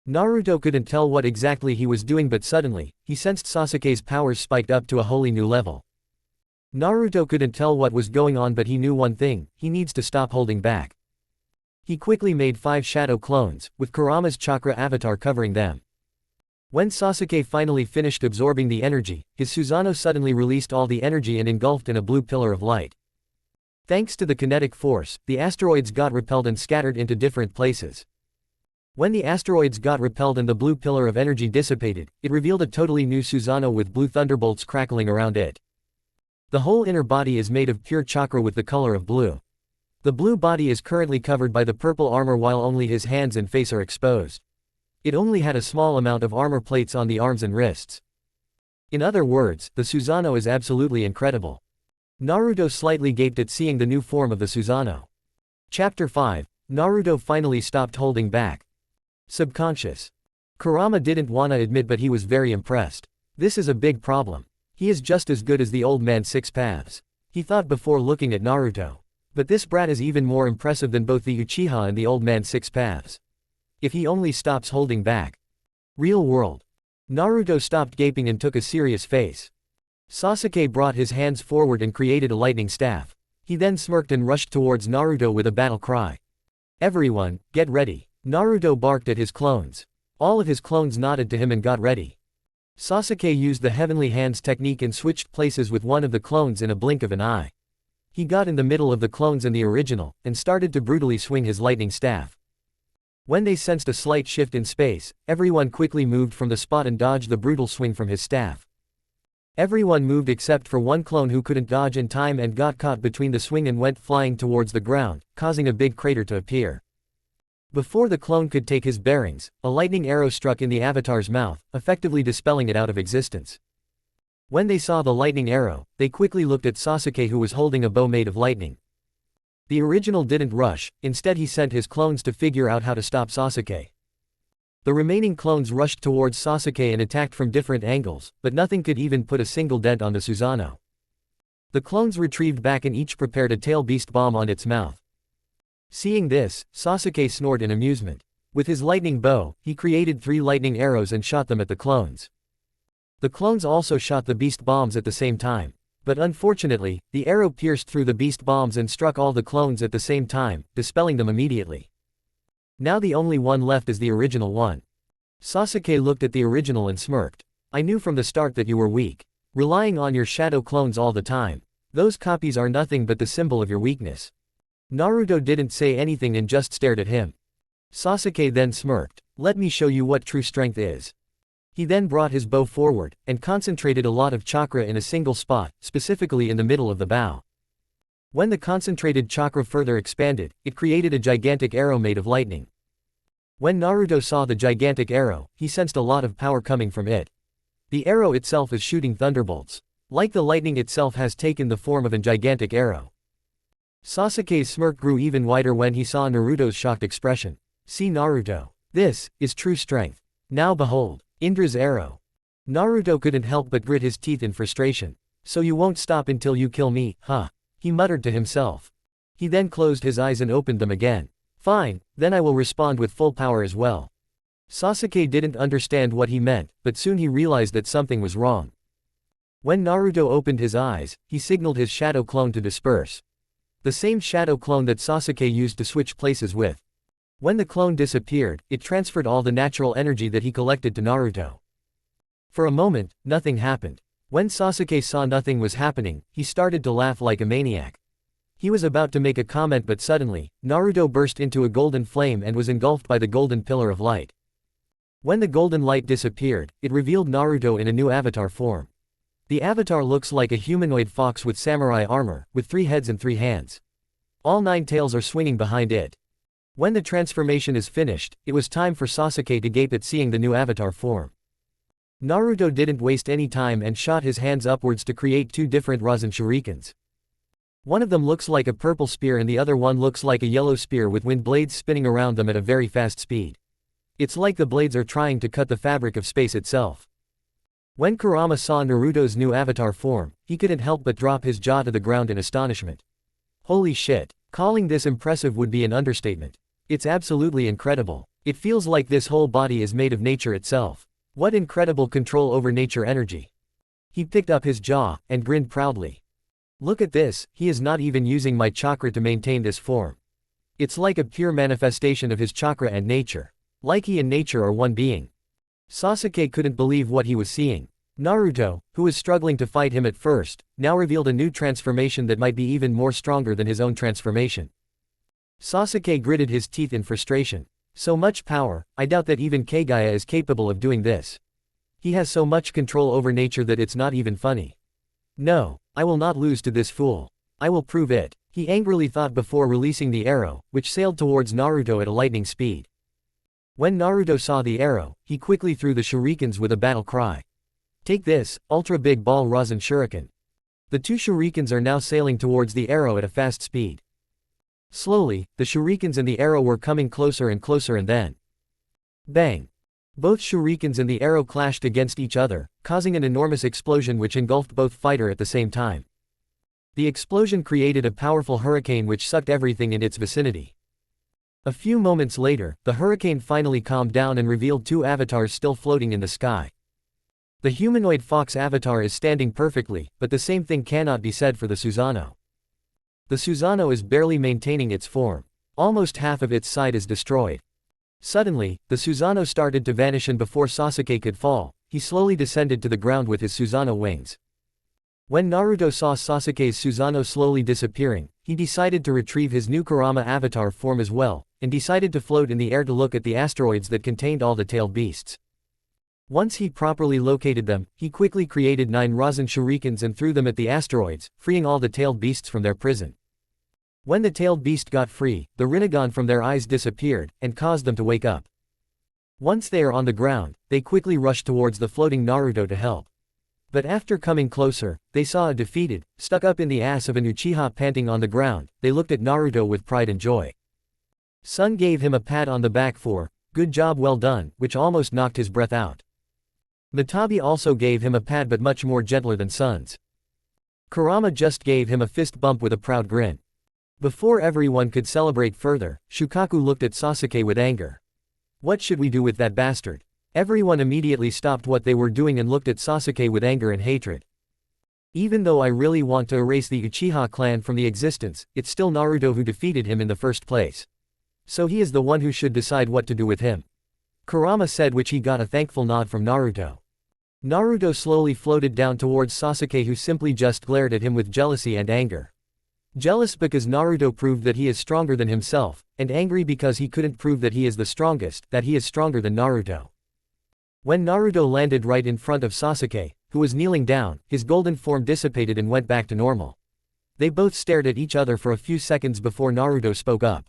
Naruto couldn't tell what exactly he was doing, but suddenly, he sensed Sasuke's powers spiked up to a wholly new level. Naruto couldn't tell what was going on, but he knew one thing: he needs to stop holding back. He quickly made 5 shadow clones, with Kurama's chakra avatar covering them. When Sasuke finally finished absorbing the energy, his Susanoo suddenly released all the energy and engulfed in a blue pillar of light. Thanks to the kinetic force, the asteroids got repelled and scattered into different places. When the asteroids got repelled and the blue pillar of energy dissipated, it revealed a totally new Susanoo with blue thunderbolts crackling around it. The whole inner body is made of pure chakra with the color of blue. The blue body is currently covered by the purple armor while only his hands and face are exposed. It only had a small amount of armor plates on the arms and wrists. In other words, the Susanoo is absolutely incredible. Naruto slightly gaped at seeing the new form of the Susanoo. Chapter 5. Naruto finally stopped holding back. Subconscious. Kurama didn't wanna admit, but he was very impressed. This is a big problem. He is just as good as the old man Six Paths. He thought before looking at Naruto. But this brat is even more impressive than both the Uchiha and the old man Six Paths. If he only stops holding back. Real world. Naruto stopped gaping and took a serious face. Sasuke brought his hands forward and created a lightning staff. He then smirked and rushed towards Naruto with a battle cry. Everyone, get ready. Naruto barked at his clones. All of his clones nodded to him and got ready. Sasuke used the Heavenly Hands technique and switched places with one of the clones in a blink of an eye. He got in the middle of the clones and the original, and started to brutally swing his lightning staff. When they sensed a slight shift in space, everyone quickly moved from the spot and dodged the brutal swing from his staff. Everyone moved except for one clone who couldn't dodge in time and got caught between the swing and went flying towards the ground, causing a big crater to appear. Before the clone could take his bearings, a lightning arrow struck in the avatar's mouth, effectively dispelling it out of existence. When they saw the lightning arrow, they quickly looked at Sasuke, who was holding a bow made of lightning. The original didn't rush, instead he sent his clones to figure out how to stop Sasuke. The remaining clones rushed towards Sasuke and attacked from different angles, but nothing could even put a single dent on the Susanoo. The clones retrieved back and each prepared a tail beast bomb on its mouth. Seeing this, Sasuke snorted in amusement. With his lightning bow, he created 3 lightning arrows and shot them at the clones. The clones also shot the beast bombs at the same time. But unfortunately, the arrow pierced through the beast bombs and struck all the clones at the same time, dispelling them immediately. Now the only one left is the original one. Sasuke looked at the original and smirked. I knew from the start that you were weak. Relying on your shadow clones all the time. Those copies are nothing but the symbol of your weakness. Naruto didn't say anything and just stared at him. Sasuke then smirked. Let me show you what true strength is. He then brought his bow forward, and concentrated a lot of chakra in a single spot, specifically in the middle of the bow. When the concentrated chakra further expanded, it created a gigantic arrow made of lightning. When Naruto saw the gigantic arrow, he sensed a lot of power coming from it. The arrow itself is shooting thunderbolts. Like the lightning itself has taken the form of a gigantic arrow. Sasuke's smirk grew even wider when he saw Naruto's shocked expression. See Naruto. This is true strength. Now behold. Indra's arrow. Naruto couldn't help but grit his teeth in frustration. So you won't stop until you kill me, huh? He muttered to himself. He then closed his eyes and opened them again. Fine, then I will respond with full power as well. Sasuke didn't understand what he meant, but soon he realized that something was wrong. When Naruto opened his eyes, he signaled his shadow clone to disperse. The same shadow clone that Sasuke used to switch places with. When the clone disappeared, it transferred all the natural energy that he collected to Naruto. For a moment, nothing happened. When Sasuke saw nothing was happening, he started to laugh like a maniac. He was about to make a comment but suddenly, Naruto burst into a golden flame and was engulfed by the golden pillar of light. When the golden light disappeared, it revealed Naruto in a new avatar form. The avatar looks like a humanoid fox with samurai armor, with 3 heads and 3 hands. All 9 tails are swinging behind it. When the transformation is finished, it was time for Sasuke to gape at seeing the new avatar form. Naruto didn't waste any time and shot his hands upwards to create 2 different Rasen shurikens. One of them looks like a purple spear and the other one looks like a yellow spear with wind blades spinning around them at a very fast speed. It's like the blades are trying to cut the fabric of space itself. When Kurama saw Naruto's new avatar form, he couldn't help but drop his jaw to the ground in astonishment. Holy shit, calling this impressive would be an understatement. It's absolutely incredible. It feels like this whole body is made of nature itself. What incredible control over nature energy. He picked up his jaw, and grinned proudly. Look at this, he is not even using my chakra to maintain this form. It's like a pure manifestation of his chakra and nature. Like he and nature are one being. Sasuke couldn't believe what he was seeing. Naruto, who was struggling to fight him at first, now revealed a new transformation that might be even more stronger than his own transformation. Sasuke gritted his teeth in frustration. So much power, I doubt that even Kagaya is capable of doing this. He has so much control over nature that it's not even funny. No, I will not lose to this fool. I will prove it, he angrily thought before releasing the arrow, which sailed towards Naruto at a lightning speed. When Naruto saw the arrow, he quickly threw the shurikens with a battle cry. Take this, ultra big ball Rasen shuriken. The 2 shurikens are now sailing towards the arrow at a fast speed. Slowly, the shurikens and the arrow were coming closer and closer and then... bang! Both shurikens and the arrow clashed against each other, causing an enormous explosion which engulfed both fighters at the same time. The explosion created a powerful hurricane which sucked everything in its vicinity. A few moments later, the hurricane finally calmed down and revealed 2 avatars still floating in the sky. The humanoid fox avatar is standing perfectly, but the same thing cannot be said for the Susanoo. The Susanoo is barely maintaining its form. Almost half of its side is destroyed. Suddenly, the Susanoo started to vanish and before Sasuke could fall, he slowly descended to the ground with his Susanoo wings. When Naruto saw Sasuke's Susanoo slowly disappearing, he decided to retrieve his new Kurama avatar form as well, and decided to float in the air to look at the asteroids that contained all the tailed beasts. Once he properly located them, he quickly created 9 Rasen shurikens and threw them at the asteroids, freeing all the tailed beasts from their prison. When the tailed beast got free, the rinnegan from their eyes disappeared, and caused them to wake up. Once they are on the ground, they quickly rushed towards the floating Naruto to help. But after coming closer, they saw a defeated, stuck up in the ass of an Uchiha panting on the ground. They looked at Naruto with pride and joy. Sun gave him a pat on the back for, good job well done, which almost knocked his breath out. Matabi also gave him a pat but much more gentler than Sun's. Kurama just gave him a fist bump with a proud grin. Before everyone could celebrate further, Shukaku looked at Sasuke with anger. What should we do with that bastard? Everyone immediately stopped what they were doing and looked at Sasuke with anger and hatred. Even though I really want to erase the Uchiha clan from the existence, it's still Naruto who defeated him in the first place. So he is the one who should decide what to do with him. Kurama said, which he got a thankful nod from Naruto. Naruto slowly floated down towards Sasuke, who simply just glared at him with jealousy and anger. Jealous because Naruto proved that he is stronger than himself, and angry because he couldn't prove that he is the strongest, that he is stronger than Naruto. When Naruto landed right in front of Sasuke, who was kneeling down, his golden form dissipated and went back to normal. They both stared at each other for a few seconds before Naruto spoke up.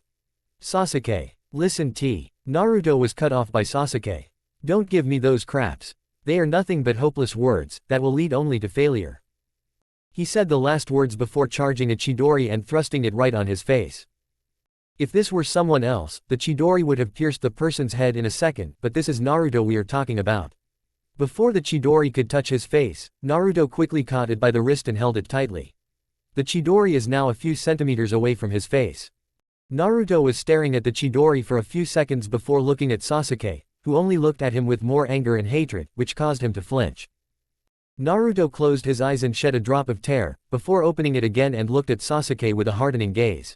Sasuke, listen T. Naruto was cut off by Sasuke. Don't give me those craps. They are nothing but hopeless words, that will lead only to failure. He said the last words before charging a Chidori and thrusting it right on his face. If this were someone else, the Chidori would have pierced the person's head in a second, but this is Naruto we are talking about. Before the Chidori could touch his face, Naruto quickly caught it by the wrist and held it tightly. The Chidori is now a few centimeters away from his face. Naruto was staring at the Chidori for a few seconds before looking at Sasuke, who only looked at him with more anger and hatred, which caused him to flinch. Naruto closed his eyes and shed a drop of tear, before opening it again and looked at Sasuke with a hardening gaze.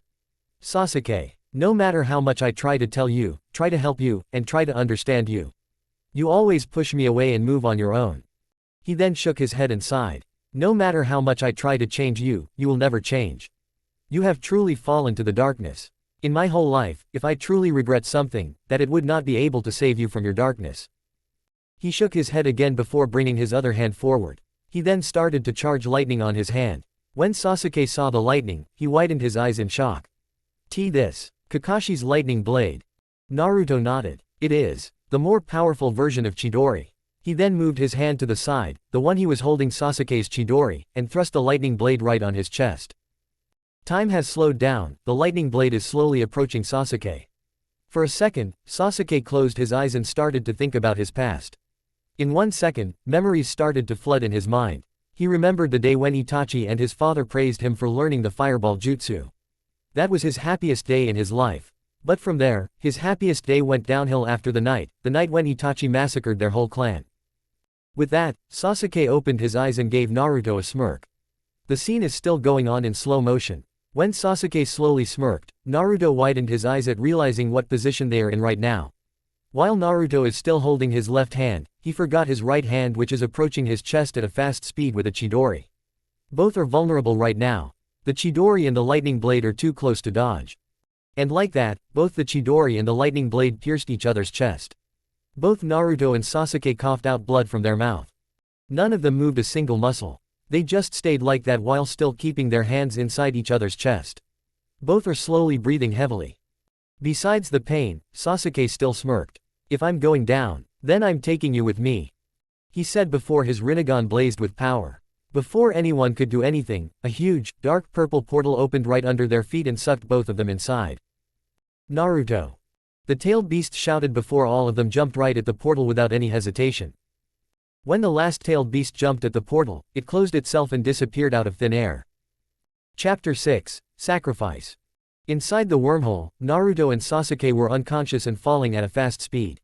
Sasuke, no matter how much I try to tell you, try to help you, and try to understand you, you always push me away and move on your own. He then shook his head and sighed. No matter how much I try to change you, you will never change. You have truly fallen to the darkness. In my whole life, if I truly regret something, that it would not be able to save you from your darkness. He shook his head again before bringing his other hand forward. He then started to charge lightning on his hand. When Sasuke saw the lightning, he widened his eyes in shock. This. Kakashi's lightning blade. Naruto nodded. It is. The more powerful version of Chidori. He then moved his hand to the side, the one he was holding Sasuke's Chidori, and thrust the lightning blade right on his chest. Time has slowed down, the lightning blade is slowly approaching Sasuke. For a second, Sasuke closed his eyes and started to think about his past. In 1 second, memories started to flood in his mind. He remembered the day when Itachi and his father praised him for learning the fireball jutsu. That was his happiest day in his life. But from there, his happiest day went downhill after the night when Itachi massacred their whole clan. With that, Sasuke opened his eyes and gave Naruto a smirk. The scene is still going on in slow motion. When Sasuke slowly smirked, Naruto widened his eyes at realizing what position they are in right now. While Naruto is still holding his left hand, he forgot his right hand, which is approaching his chest at a fast speed with a Chidori. Both are vulnerable right now. The Chidori and the lightning blade are too close to dodge. And like that, both the Chidori and the lightning blade pierced each other's chest. Both Naruto and Sasuke coughed out blood from their mouth. None of them moved a single muscle. They just stayed like that while still keeping their hands inside each other's chest. Both are slowly breathing heavily. Besides the pain, Sasuke still smirked. If I'm going down, then I'm taking you with me, he said before his Rinnegan blazed with power. Before anyone could do anything, a huge, dark purple portal opened right under their feet and sucked both of them inside. Naruto. The tailed beast shouted before all of them jumped right at the portal without any hesitation. When the last tailed beast jumped at the portal, it closed itself and disappeared out of thin air. Chapter 6, Sacrifice. Inside the wormhole, Naruto and Sasuke were unconscious and falling at a fast speed.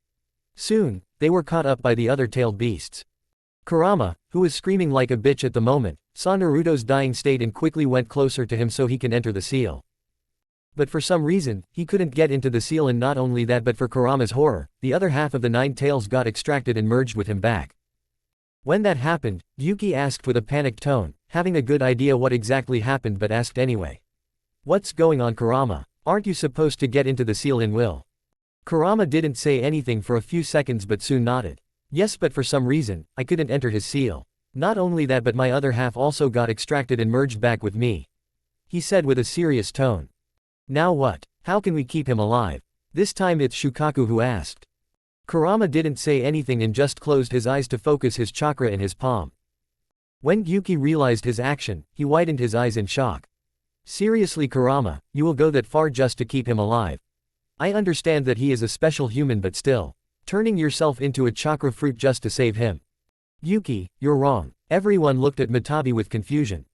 Soon, they were caught up by the other tailed beasts. Kurama, who was screaming like a bitch at the moment, saw Naruto's dying state and quickly went closer to him so he can enter the seal. But for some reason, he couldn't get into the seal, and not only that, but for Kurama's horror, the other half of the 9 tails got extracted and merged with him back. When that happened, Yuki asked with a panicked tone, having a good idea what exactly happened but asked anyway. What's going on, Kurama? Aren't you supposed to get into the seal in will? Kurama didn't say anything for a few seconds but soon nodded. Yes, but for some reason, I couldn't enter his seal. Not only that, but my other half also got extracted and merged back with me, he said with a serious tone. Now what? How can we keep him alive? This time it's Shukaku who asked. Kurama didn't say anything and just closed his eyes to focus his chakra in his palm. When Yuki realized his action, he widened his eyes in shock. Seriously, Kurama, you will go that far just to keep him alive? I understand that he is a special human, but still. Turning yourself into a chakra fruit just to save him? Yuki, you're wrong. Everyone looked at Matabi with confusion.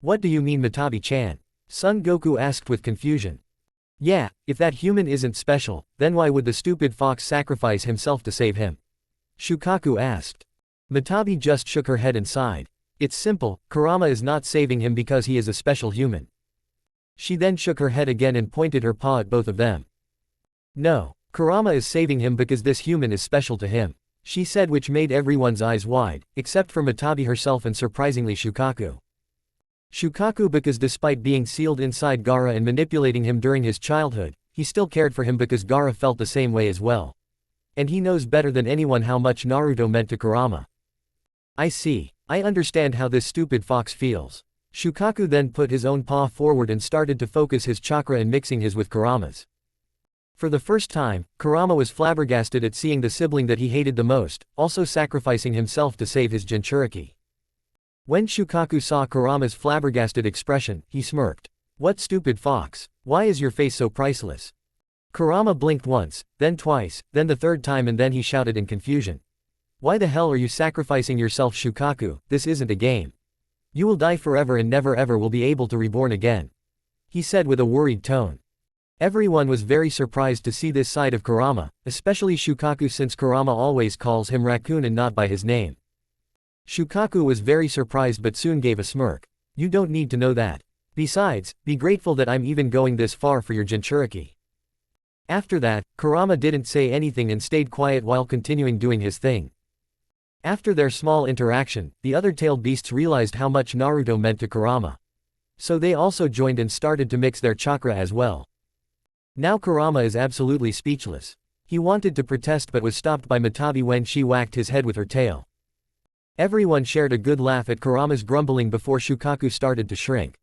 What do you mean, Matabi-chan? Son Goku asked with confusion. Yeah, if that human isn't special, then why would the stupid fox sacrifice himself to save him? Shukaku asked. Matabi just shook her head and sighed. It's simple, Kurama is not saving him because he is a special human. She then shook her head again and pointed her paw at both of them. No, Kurama is saving him because this human is special to him, she said, which made everyone's eyes wide, except for Matabi herself and surprisingly Shukaku. Shukaku, because despite being sealed inside Gaara and manipulating him during his childhood, he still cared for him because Gaara felt the same way as well. And he knows better than anyone how much Naruto meant to Kurama. I see. I understand how this stupid fox feels. Shukaku then put his own paw forward and started to focus his chakra and mixing his with Kurama's. For the first time, Kurama was flabbergasted at seeing the sibling that he hated the most, also sacrificing himself to save his Jinchuriki. When Shukaku saw Kurama's flabbergasted expression, he smirked. What stupid fox? Why is your face so priceless? Kurama blinked once, then twice, then the third time, and then he shouted in confusion. Why the hell are you sacrificing yourself, Shukaku? This isn't a game. You will die forever and never ever will be able to reborn again, he said with a worried tone. Everyone was very surprised to see this side of Kurama, especially Shukaku, since Kurama always calls him Raccoon and not by his name. Shukaku was very surprised but soon gave a smirk. You don't need to know that. Besides, be grateful that I'm even going this far for your Jinchuriki. After that, Kurama didn't say anything and stayed quiet while continuing doing his thing. After their small interaction, the other tailed beasts realized how much Naruto meant to Kurama. So they also joined and started to mix their chakra as well. Now Kurama is absolutely speechless. He wanted to protest but was stopped by Matabi when she whacked his head with her tail. Everyone shared a good laugh at Kurama's grumbling before Shukaku started to shrink.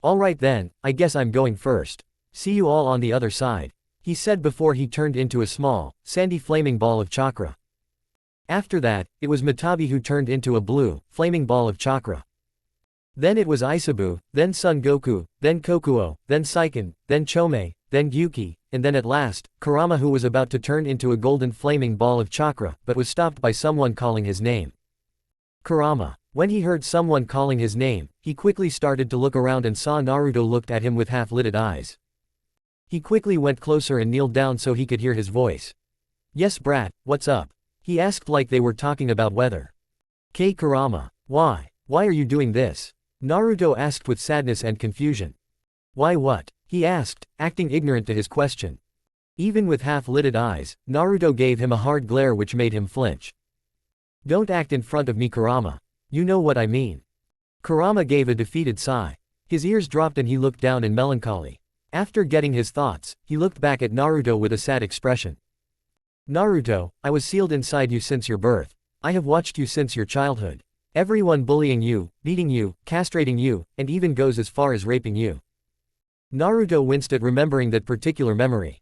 Alright then, I guess I'm going first. See you all on the other side, he said before he turned into a small, sandy flaming ball of chakra. After that, it was Matabi who turned into a blue, flaming ball of chakra. Then it was Isabu, then Son Goku, then Kokuo, then Seiken, then Chome, then Gyuki, and then at last, Kurama, who was about to turn into a golden flaming ball of chakra but was stopped by someone calling his name. Kurama. When he heard someone calling his name, he quickly started to look around and saw Naruto looked at him with half-lidded eyes. He quickly went closer and kneeled down so he could hear his voice. Yes brat, what's up? He asked like they were talking about weather. Kurama. Why are you doing this? Naruto asked with sadness and confusion. Why what? He asked, acting ignorant to his question. Even with half-lidded eyes, Naruto gave him a hard glare which made him flinch. Don't act in front of me Kurama. You know what I mean. Kurama gave a defeated sigh. His ears dropped and he looked down in melancholy. After getting his thoughts, he looked back at Naruto with a sad expression. Naruto, I was sealed inside you since your birth. I have watched you since your childhood. Everyone bullying you, beating you, castrating you, and even goes as far as raping you. Naruto winced at remembering that particular memory.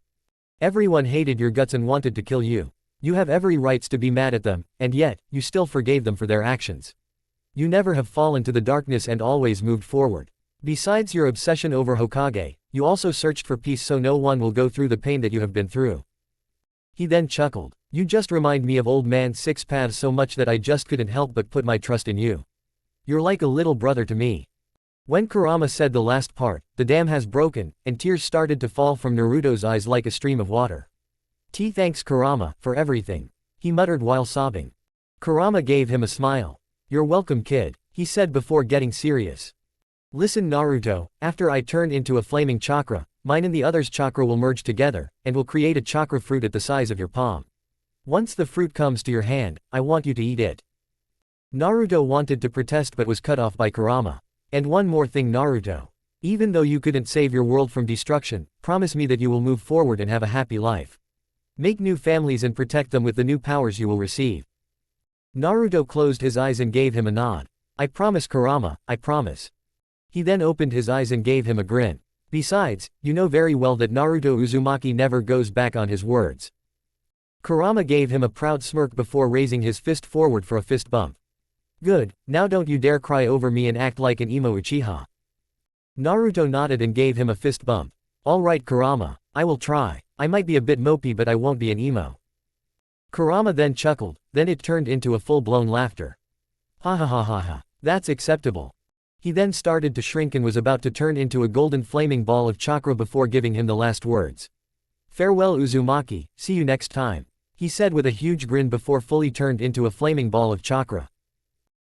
Everyone hated your guts and wanted to kill you. You have every rights to be mad at them, and yet, you still forgave them for their actions. You never have fallen to the darkness and always moved forward. Besides your obsession over Hokage, you also searched for peace so no one will go through the pain that you have been through. He then chuckled. You just remind me of old man Six Paths so much that I just couldn't help but put my trust in you. You're like a little brother to me. When Kurama said the last part, the dam has broken, and tears started to fall from Naruto's eyes like a stream of water. Thanks Kurama, for everything, he muttered while sobbing. Kurama gave him a smile. You're welcome kid, he said before getting serious. Listen Naruto, after I turn into a flaming chakra, mine and the other's chakra will merge together, and will create a chakra fruit at the size of your palm. Once the fruit comes to your hand, I want you to eat it. Naruto wanted to protest but was cut off by Kurama. And one more thing Naruto. Even though you couldn't save your world from destruction, promise me that you will move forward and have a happy life. Make new families and protect them with the new powers you will receive. Naruto closed his eyes and gave him a nod. I promise Kurama, I promise. He then opened his eyes and gave him a grin. Besides, you know very well that Naruto Uzumaki never goes back on his words. Kurama gave him a proud smirk before raising his fist forward for a fist bump. Good, now don't you dare cry over me and act like an emo Uchiha. Naruto nodded and gave him a fist bump. Alright Kurama, I will try. I might be a bit mopey but I won't be an emo. Kurama then chuckled, then it turned into a full-blown laughter. Ha ha ha ha ha, that's acceptable. He then started to shrink and was about to turn into a golden flaming ball of chakra before giving him the last words. Farewell Uzumaki, see you next time, he said with a huge grin before fully turned into a flaming ball of chakra.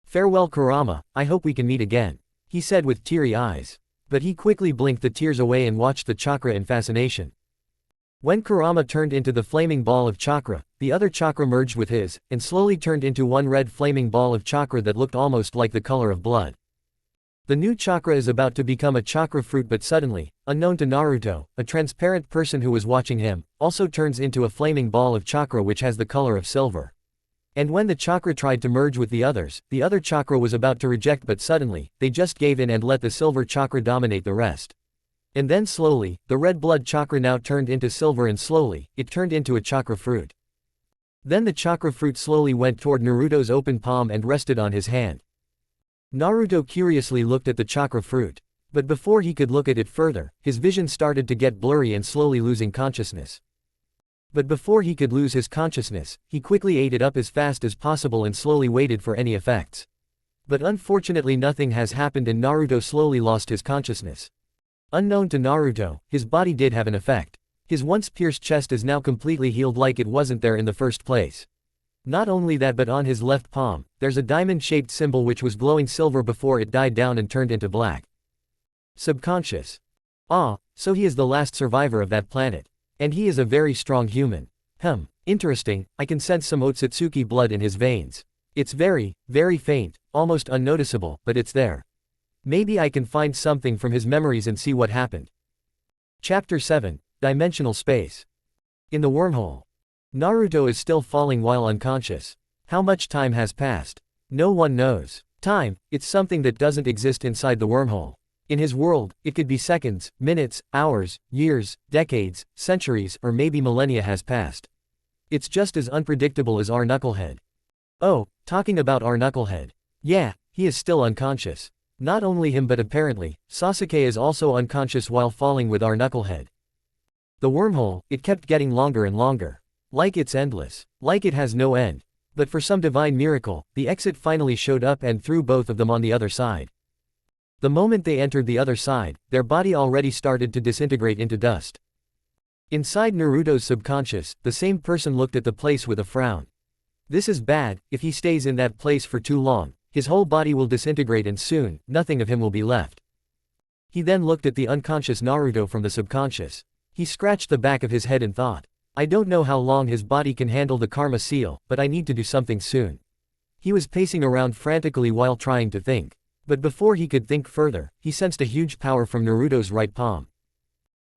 Farewell Kurama, I hope we can meet again, he said with teary eyes. But he quickly blinked the tears away and watched the chakra in fascination. When Kurama turned into the flaming ball of chakra, the other chakra merged with his, and slowly turned into one red flaming ball of chakra that looked almost like the color of blood. The new chakra is about to become a chakra fruit but suddenly, unknown to Naruto, a transparent person who was watching him, also turns into a flaming ball of chakra which has the color of silver. And when the chakra tried to merge with the other chakra was about to reject but suddenly, they just gave in and let the silver chakra dominate the rest. And then slowly, the red blood chakra now turned into silver and slowly, it turned into a chakra fruit. Then the chakra fruit slowly went toward Naruto's open palm and rested on his hand. Naruto curiously looked at the chakra fruit. But before he could look at it further, his vision started to get blurry and slowly losing consciousness. But before he could lose his consciousness, he quickly ate it up as fast as possible and slowly waited for any effects. But unfortunately nothing has happened and Naruto slowly lost his consciousness. Unknown to Naruto, his body did have an effect. His once pierced chest is now completely healed like it wasn't there in the first place. Not only that but on his left palm, there's a diamond-shaped symbol which was glowing silver before it died down and turned into black. Subconscious. Ah, so he is the last survivor of that planet. And he is a very strong human. Interesting, I can sense some Otsutsuki blood in his veins. It's very, very faint, almost unnoticeable, but it's there. Maybe I can find something from his memories and see what happened. Chapter 7, Dimensional Space. In the wormhole. Naruto is still falling while unconscious. How much time has passed? No one knows. Time, it's something that doesn't exist inside the wormhole. In his world, it could be seconds, minutes, hours, years, decades, centuries, or maybe millennia has passed. It's just as unpredictable as our knucklehead. Oh, talking about our knucklehead. Yeah, he is still unconscious. Not only him but apparently, Sasuke is also unconscious while falling with our knucklehead. The wormhole, it kept getting longer and longer. Like it's endless. Like it has no end. But for some divine miracle, the exit finally showed up and threw both of them on the other side. The moment they entered the other side, their body already started to disintegrate into dust. Inside Naruto's subconscious, the same person looked at the place with a frown. This is bad. If he stays in that place for too long, his whole body will disintegrate and soon, nothing of him will be left. He then looked at the unconscious Naruto from the subconscious. He scratched the back of his head and thought, I don't know how long his body can handle the karma seal, but I need to do something soon. He was pacing around frantically while trying to think. But before he could think further, he sensed a huge power from Naruto's right palm.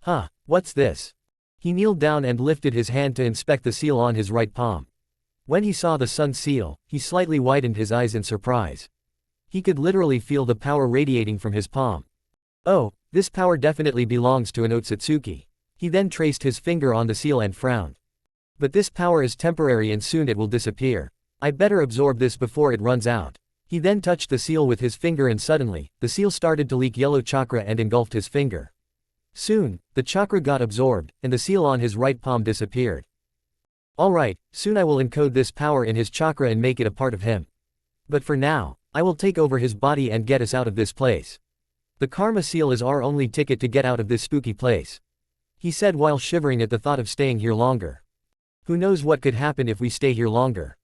Huh, what's this? He kneeled down and lifted his hand to inspect the seal on his right palm. When he saw the sun seal, he slightly widened his eyes in surprise. He could literally feel the power radiating from his palm. Oh, this power definitely belongs to an Otsutsuki. He then traced his finger on the seal and frowned. But this power is temporary and soon it will disappear. I better absorb this before it runs out. He then touched the seal with his finger and suddenly, the seal started to leak yellow chakra and engulfed his finger. Soon, the chakra got absorbed, and the seal on his right palm disappeared. Alright, soon I will encode this power in his chakra and make it a part of him. But for now, I will take over his body and get us out of this place. The karma seal is our only ticket to get out of this spooky place. He said while shivering at the thought of staying here longer. Who knows what could happen if we stay here longer.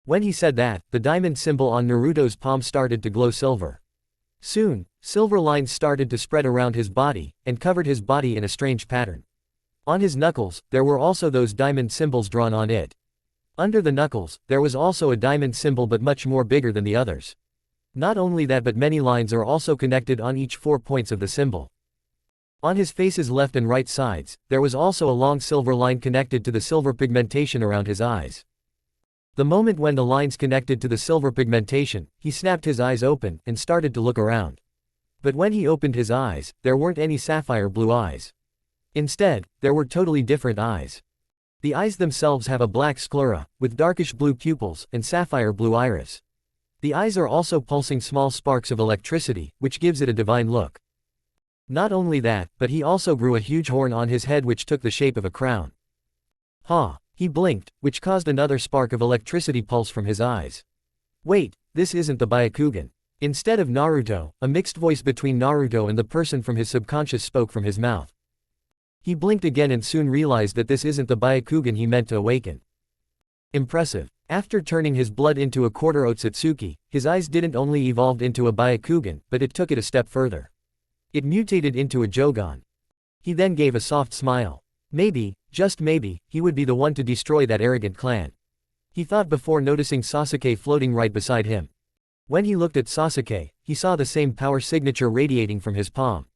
When he said that, the diamond symbol on Naruto's palm started to glow silver. Soon, silver lines started to spread around his body, and covered his body in a strange pattern. On his knuckles, there were also those diamond symbols drawn on it. Under the knuckles, there was also a diamond symbol but much more bigger than the others. Not only that but many lines are also connected on each 4 points of the symbol. On his face's left and right sides, there was also a long silver line connected to the silver pigmentation around his eyes. The moment when the lines connected to the silver pigmentation, he snapped his eyes open and started to look around. But when he opened his eyes, there weren't any sapphire blue eyes. Instead, there were totally different eyes. The eyes themselves have a black sclera, with darkish blue pupils, and sapphire blue iris. The eyes are also pulsing small sparks of electricity, which gives it a divine look. Not only that, but he also grew a huge horn on his head which took the shape of a crown. Ha! He blinked, which caused another spark of electricity pulse from his eyes. Wait, this isn't the Byakugan. Instead of Naruto, a mixed voice between Naruto and the person from his subconscious spoke from his mouth. He blinked again and soon realized that this isn't the Byakugan he meant to awaken. Impressive. After turning his blood into a quarter Otsutsuki, his eyes didn't only evolve into a Byakugan, but it took it a step further. It mutated into a Jogan. He then gave a soft smile. Maybe, just maybe, he would be the one to destroy that arrogant clan. He thought before noticing Sasuke floating right beside him. When he looked at Sasuke, he saw the same power signature radiating from his palm.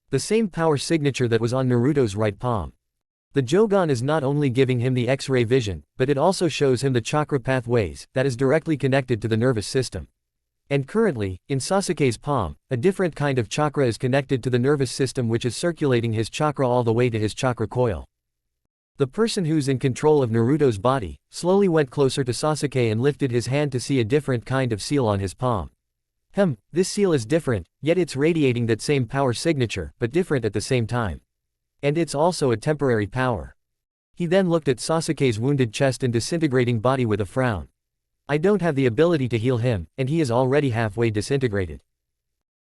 The same power signature that was on Naruto's right palm. The Jogan is not only giving him the X-ray vision, but it also shows him the chakra pathways, that is directly connected to the nervous system. And currently, in Sasuke's palm, a different kind of chakra is connected to the nervous system which is circulating his chakra all the way to his chakra coil. The person who's in control of Naruto's body, slowly went closer to Sasuke and lifted his hand to see a different kind of seal on his palm. This seal is different, yet it's radiating that same power signature, but different at the same time. And it's also a temporary power. He then looked at Sasuke's wounded chest and disintegrating body with a frown. I don't have the ability to heal him, and he is already halfway disintegrated.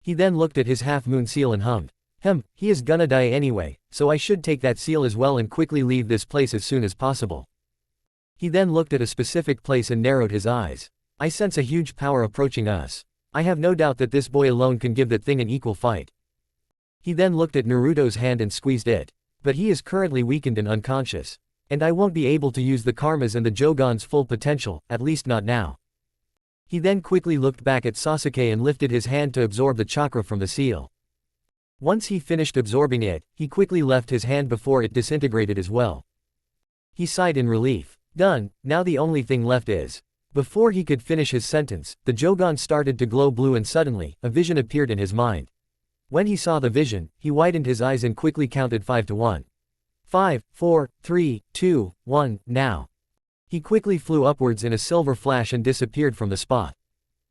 He then looked at his half-moon seal and hummed. He is gonna die anyway, so I should take that seal as well and quickly leave this place as soon as possible. He then looked at a specific place and narrowed his eyes. I sense a huge power approaching us. I have no doubt that this boy alone can give that thing an equal fight. He then looked at Naruto's hand and squeezed it. But he is currently weakened and unconscious. And I won't be able to use the karmas and the Jogan's full potential, at least not now. He then quickly looked back at Sasuke and lifted his hand to absorb the chakra from the seal. Once he finished absorbing it, he quickly left his hand before it disintegrated as well. He sighed in relief. Done, now the only thing left is. Before he could finish his sentence, the Jogan started to glow blue and suddenly, a vision appeared in his mind. When he saw the vision, he widened his eyes and quickly counted 5 to 1. 5, 4, 3, 2, 1, now. He quickly flew upwards in a silver flash and disappeared from the spot.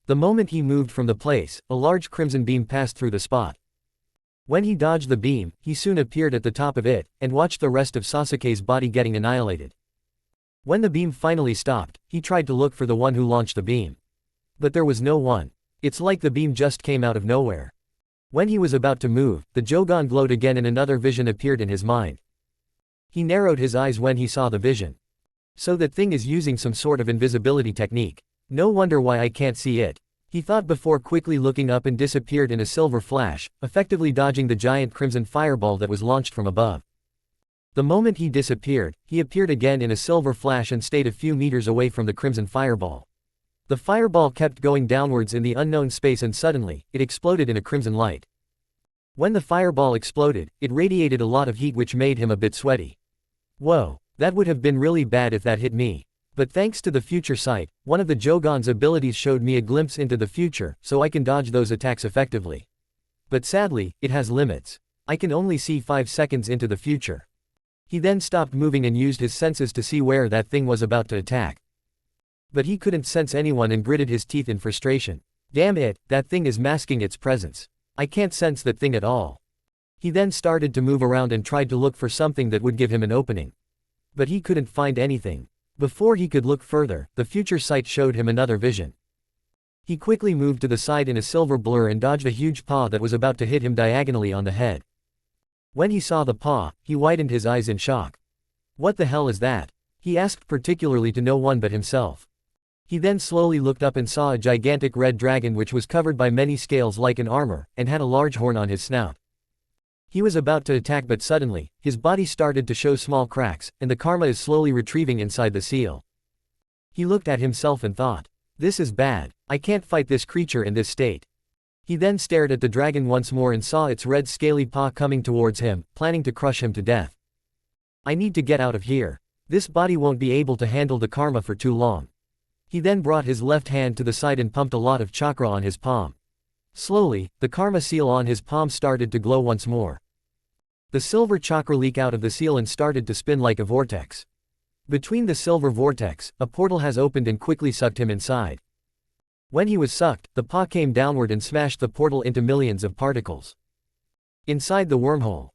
The moment he moved from the place, a large crimson beam passed through the spot. When he dodged the beam, he soon appeared at the top of it, and watched the rest of Sasuke's body getting annihilated. When the beam finally stopped, he tried to look for the one who launched the beam. But there was no one. It's like the beam just came out of nowhere. When he was about to move, the Jogan glowed again and another vision appeared in his mind. He narrowed his eyes when he saw the vision. So that thing is using some sort of invisibility technique. No wonder why I can't see it, he thought before quickly looking up and disappeared in a silver flash, effectively dodging the giant crimson fireball that was launched from above. The moment he disappeared, he appeared again in a silver flash and stayed a few meters away from the crimson fireball. The fireball kept going downwards in the unknown space and suddenly, it exploded in a crimson light. When the fireball exploded, it radiated a lot of heat which made him a bit sweaty. Whoa, that would have been really bad if that hit me. But thanks to the future sight, one of the Jogan's abilities showed me a glimpse into the future, so I can dodge those attacks effectively. But sadly, it has limits. I can only see 5 seconds into the future. He then stopped moving and used his senses to see where that thing was about to attack. But he couldn't sense anyone and gritted his teeth in frustration. Damn it, that thing is masking its presence. I can't sense that thing at all. He then started to move around and tried to look for something that would give him an opening. But he couldn't find anything. Before he could look further, the future sight showed him another vision. He quickly moved to the side in a silver blur and dodged a huge paw that was about to hit him diagonally on the head. When he saw the paw, he widened his eyes in shock. What the hell is that? He asked particularly to no one but himself. He then slowly looked up and saw a gigantic red dragon which was covered by many scales like an armor, and had a large horn on his snout. He was about to attack but suddenly, his body started to show small cracks, and the karma is slowly retrieving inside the seal. He looked at himself and thought, this is bad, I can't fight this creature in this state. He then stared at the dragon once more and saw its red scaly paw coming towards him, planning to crush him to death. I need to get out of here. This body won't be able to handle the karma for too long. He then brought his left hand to the side and pumped a lot of chakra on his palm. Slowly, the karma seal on his palm started to glow once more. The silver chakra leaked out of the seal and started to spin like a vortex. Between the silver vortex, a portal has opened and quickly sucked him inside. When he was sucked, the paw came downward and smashed the portal into millions of particles. Inside the wormhole.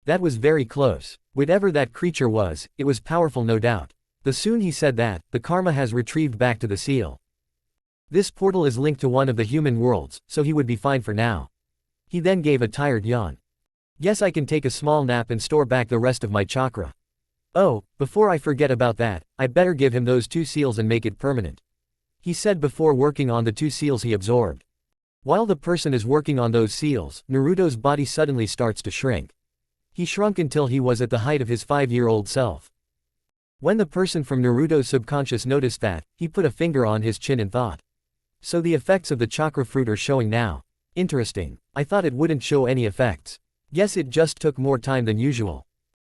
That was very close. Whatever that creature was, it was powerful no doubt. The soon he said that, the karma has retrieved back to the seal. This portal is linked to one of the human worlds, so he would be fine for now. He then gave a tired yawn. Yes, I can take a small nap and store back the rest of my chakra. Oh, before I forget about that, I better give him those 2 seals and make it permanent. He said before working on the 2 seals he absorbed. While the person is working on those seals, Naruto's body suddenly starts to shrink. He shrunk until he was at the height of his 5-year-old self. When the person from Naruto's subconscious noticed that, he put a finger on his chin and thought. So the effects of the chakra fruit are showing now. Interesting. I thought it wouldn't show any effects. Guess it just took more time than usual.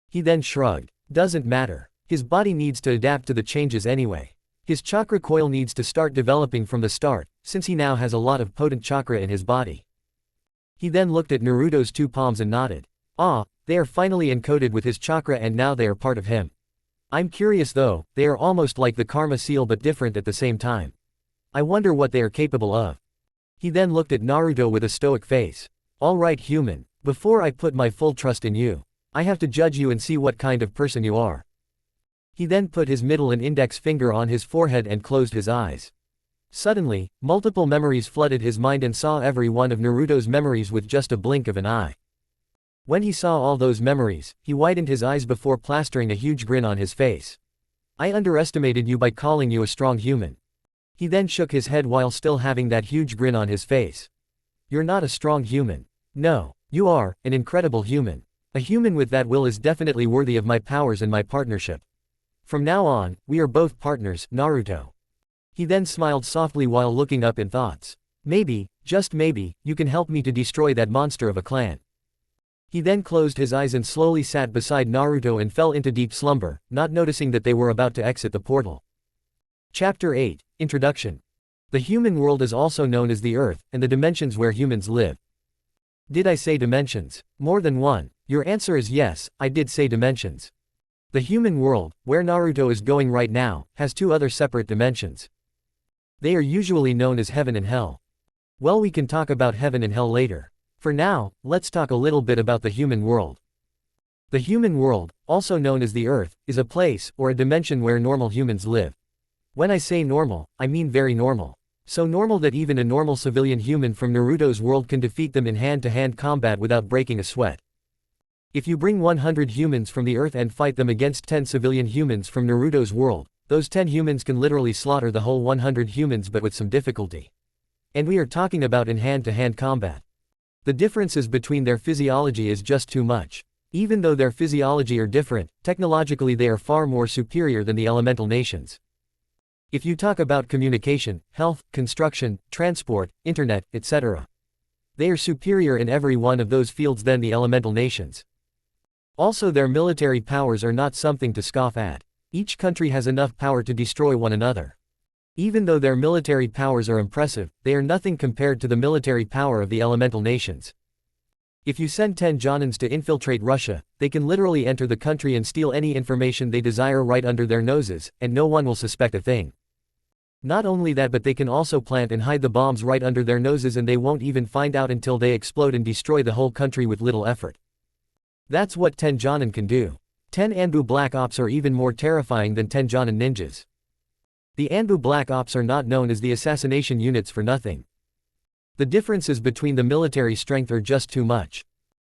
He then shrugged. Doesn't matter. His body needs to adapt to the changes anyway. His chakra coil needs to start developing from the start, since he now has a lot of potent chakra in his body. He then looked at Naruto's 2 palms and nodded. Ah, they are finally encoded with his chakra and now they are part of him. I'm curious though, they are almost like the karma seal but different at the same time. I wonder what they are capable of. He then looked at Naruto with a stoic face. Alright human. Before I put my full trust in you, I have to judge you and see what kind of person you are. He then put his middle and index finger on his forehead and closed his eyes. Suddenly, multiple memories flooded his mind and saw every one of Naruto's memories with just a blink of an eye. When he saw all those memories, he widened his eyes before plastering a huge grin on his face. I underestimated you by calling you a strong human. He then shook his head while still having that huge grin on his face. You're not a strong human. No. You are, an incredible human. A human with that will is definitely worthy of my powers and my partnership. From now on, we are both partners, Naruto. He then smiled softly while looking up in thoughts. Maybe, just maybe, you can help me to destroy that monster of a clan. He then closed his eyes and slowly sat beside Naruto and fell into deep slumber, not noticing that they were about to exit the portal. Chapter 8, Introduction. The human world is also known as the Earth, and the dimensions where humans live. Did I say dimensions? More than one. Your answer is yes, I did say dimensions. The human world, where Naruto is going right now, has two other separate dimensions. They are usually known as heaven and hell. Well, we can talk about heaven and hell later. For now, let's talk a little bit about the human world. The human world, also known as the Earth, is a place, or a dimension where normal humans live. When I say normal, I mean very normal. So normal that even a normal civilian human from Naruto's world can defeat them in hand-to-hand combat without breaking a sweat. If you bring 100 humans from the Earth and fight them against 10 civilian humans from Naruto's world, those 10 humans can literally slaughter the whole 100 humans but with some difficulty. And we are talking about in hand-to-hand combat. The differences between their physiology is just too much. Even though their physiology are different, technologically they are far more superior than the elemental nations. If you talk about communication, health, construction, transport, internet, etc. They are superior in every one of those fields than the elemental nations. Also, their military powers are not something to scoff at. Each country has enough power to destroy one another. Even though their military powers are impressive, they are nothing compared to the military power of the elemental nations. If you send 10 Jonins to infiltrate Russia, they can literally enter the country and steal any information they desire right under their noses, and no one will suspect a thing. Not only that, but they can also plant and hide the bombs right under their noses and they won't even find out until they explode and destroy the whole country with little effort. That's what 10 Jonin can do. 10 Anbu Black Ops are even more terrifying than 10 Jonin ninjas. The Anbu Black Ops are not known as the assassination units for nothing. The differences between the military strength are just too much.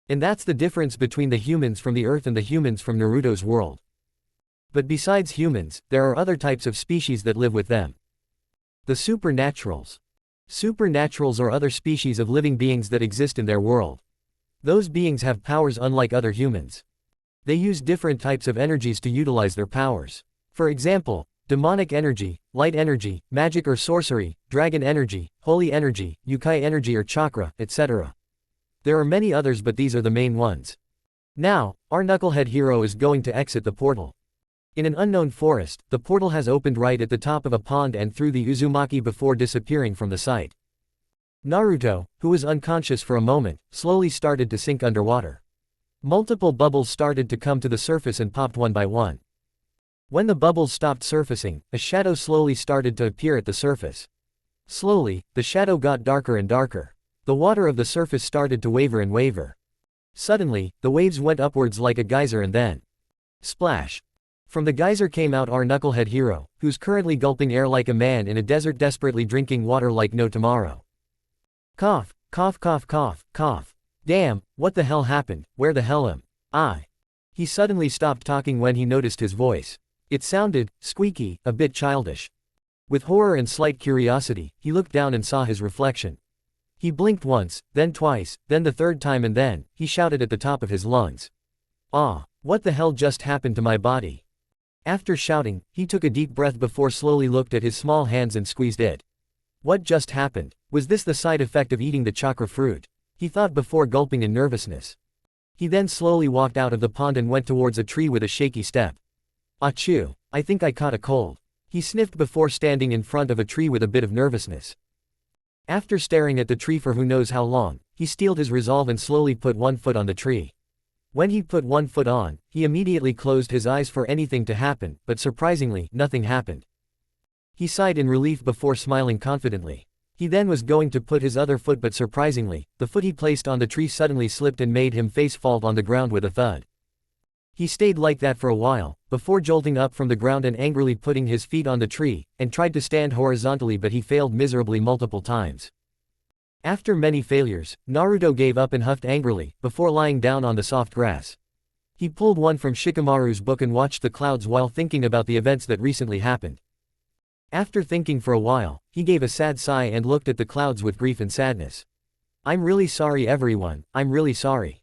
And that's the difference between the humans from the Earth and the humans from Naruto's world. But besides humans, there are other types of species that live with them. The supernaturals. Supernaturals are other species of living beings that exist in their world. Those beings have powers unlike other humans. They use different types of energies to utilize their powers. For example, demonic energy, light energy, magic or sorcery, dragon energy, holy energy, yukai energy or chakra, etc. There are many others, but these are the main ones. Now, our knucklehead hero is going to exit the portal. In an unknown forest, the portal has opened right at the top of a pond and through the Uzumaki before disappearing from the sight. Naruto, who was unconscious for a moment, slowly started to sink underwater. Multiple bubbles started to come to the surface and popped one by one. When the bubbles stopped surfacing, a shadow slowly started to appear at the surface. Slowly, the shadow got darker and darker. The water of the surface started to waver and waver. Suddenly, the waves went upwards like a geyser and then splash. From the geyser came out our knucklehead hero, who's currently gulping air like a man in a desert, desperately drinking water like no tomorrow. Cough, cough, cough, cough, cough. Damn, what the hell happened? Where the hell am I? He suddenly stopped talking when he noticed his voice. It sounded squeaky, a bit childish. With horror and slight curiosity, he looked down and saw his reflection. He blinked once, then twice, then the third time, and then he shouted at the top of his lungs. Ah, what the hell just happened to my body? After shouting, he took a deep breath before slowly looked at his small hands and squeezed it. What just happened? Was this the side effect of eating the chakra fruit? He thought before gulping in nervousness. He then slowly walked out of the pond and went towards a tree with a shaky step. Achoo, I think I caught a cold. He sniffed before standing in front of a tree with a bit of nervousness. After staring at the tree for who knows how long, he steeled his resolve and slowly put one foot on the tree. When he put one foot on, he immediately closed his eyes for anything to happen, but surprisingly, nothing happened. He sighed in relief before smiling confidently. He then was going to put his other foot, but surprisingly, the foot he placed on the tree suddenly slipped and made him face fall on the ground with a thud. He stayed like that for a while, before jolting up from the ground and angrily putting his feet on the tree, and tried to stand horizontally, but he failed miserably multiple times. After many failures, Naruto gave up and huffed angrily, before lying down on the soft grass. He pulled one from Shikamaru's book and watched the clouds while thinking about the events that recently happened. After thinking for a while, he gave a sad sigh and looked at the clouds with grief and sadness. I'm really sorry everyone, I'm really sorry.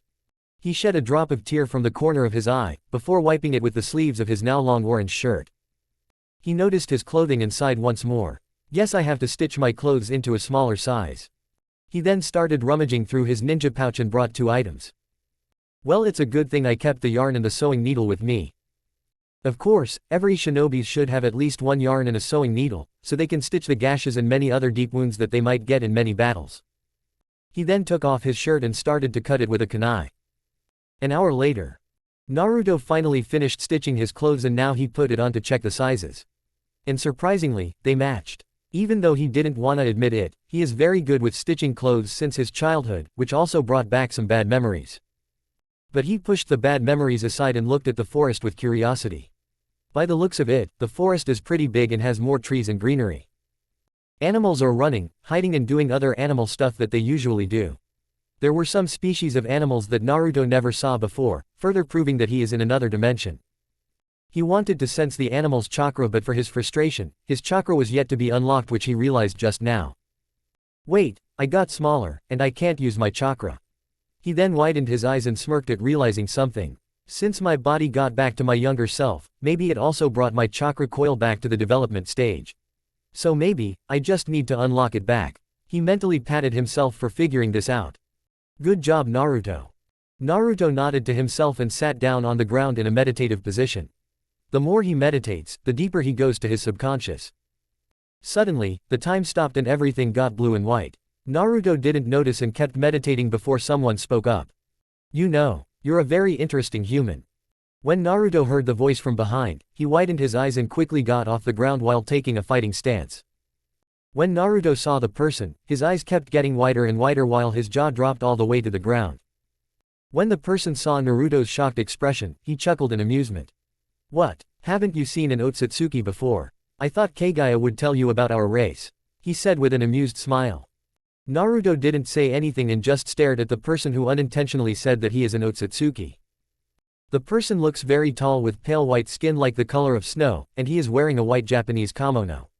He shed a drop of tear from the corner of his eye, before wiping it with the sleeves of his now long orange shirt. He noticed his clothing and sighed once more. Guess I have to stitch my clothes into a smaller size. He then started rummaging through his ninja pouch and brought 2 items. Well, it's a good thing I kept the yarn and the sewing needle with me. Of course, every shinobi should have at least 1 yarn and a sewing needle, so they can stitch the gashes and many other deep wounds that they might get in many battles. He then took off his shirt and started to cut it with a kunai. An hour later, Naruto finally finished stitching his clothes and now he put it on to check the sizes. And surprisingly, they matched. Even though he didn't wanna admit it, he is very good with stitching clothes since his childhood, which also brought back some bad memories. But he pushed the bad memories aside and looked at the forest with curiosity. By the looks of it, the forest is pretty big and has more trees and greenery. Animals are running, hiding and doing other animal stuff that they usually do. There were some species of animals that Naruto never saw before, further proving that he is in another dimension. He wanted to sense the animal's chakra, but for his frustration, his chakra was yet to be unlocked, which he realized just now. Wait, I got smaller, and I can't use my chakra. He then widened his eyes and smirked at realizing something. Since my body got back to my younger self, maybe it also brought my chakra coil back to the development stage. So maybe, I just need to unlock it back. He mentally patted himself for figuring this out. Good job, Naruto. Naruto nodded to himself and sat down on the ground in a meditative position. The more he meditates, the deeper he goes to his subconscious. Suddenly, the time stopped and everything got blue and white. Naruto didn't notice and kept meditating before someone spoke up. You know, you're a very interesting human. When Naruto heard the voice from behind, he widened his eyes and quickly got off the ground while taking a fighting stance. When Naruto saw the person, his eyes kept getting wider and wider while his jaw dropped all the way to the ground. When the person saw Naruto's shocked expression, he chuckled in amusement. What, haven't you seen an Otsutsuki before? I thought Kagaya would tell you about our race, he said with an amused smile. Naruto didn't say anything and just stared at the person who unintentionally said that he is an Otsutsuki. The person looks very tall with pale white skin like the color of snow, and he is wearing a white Japanese kimono.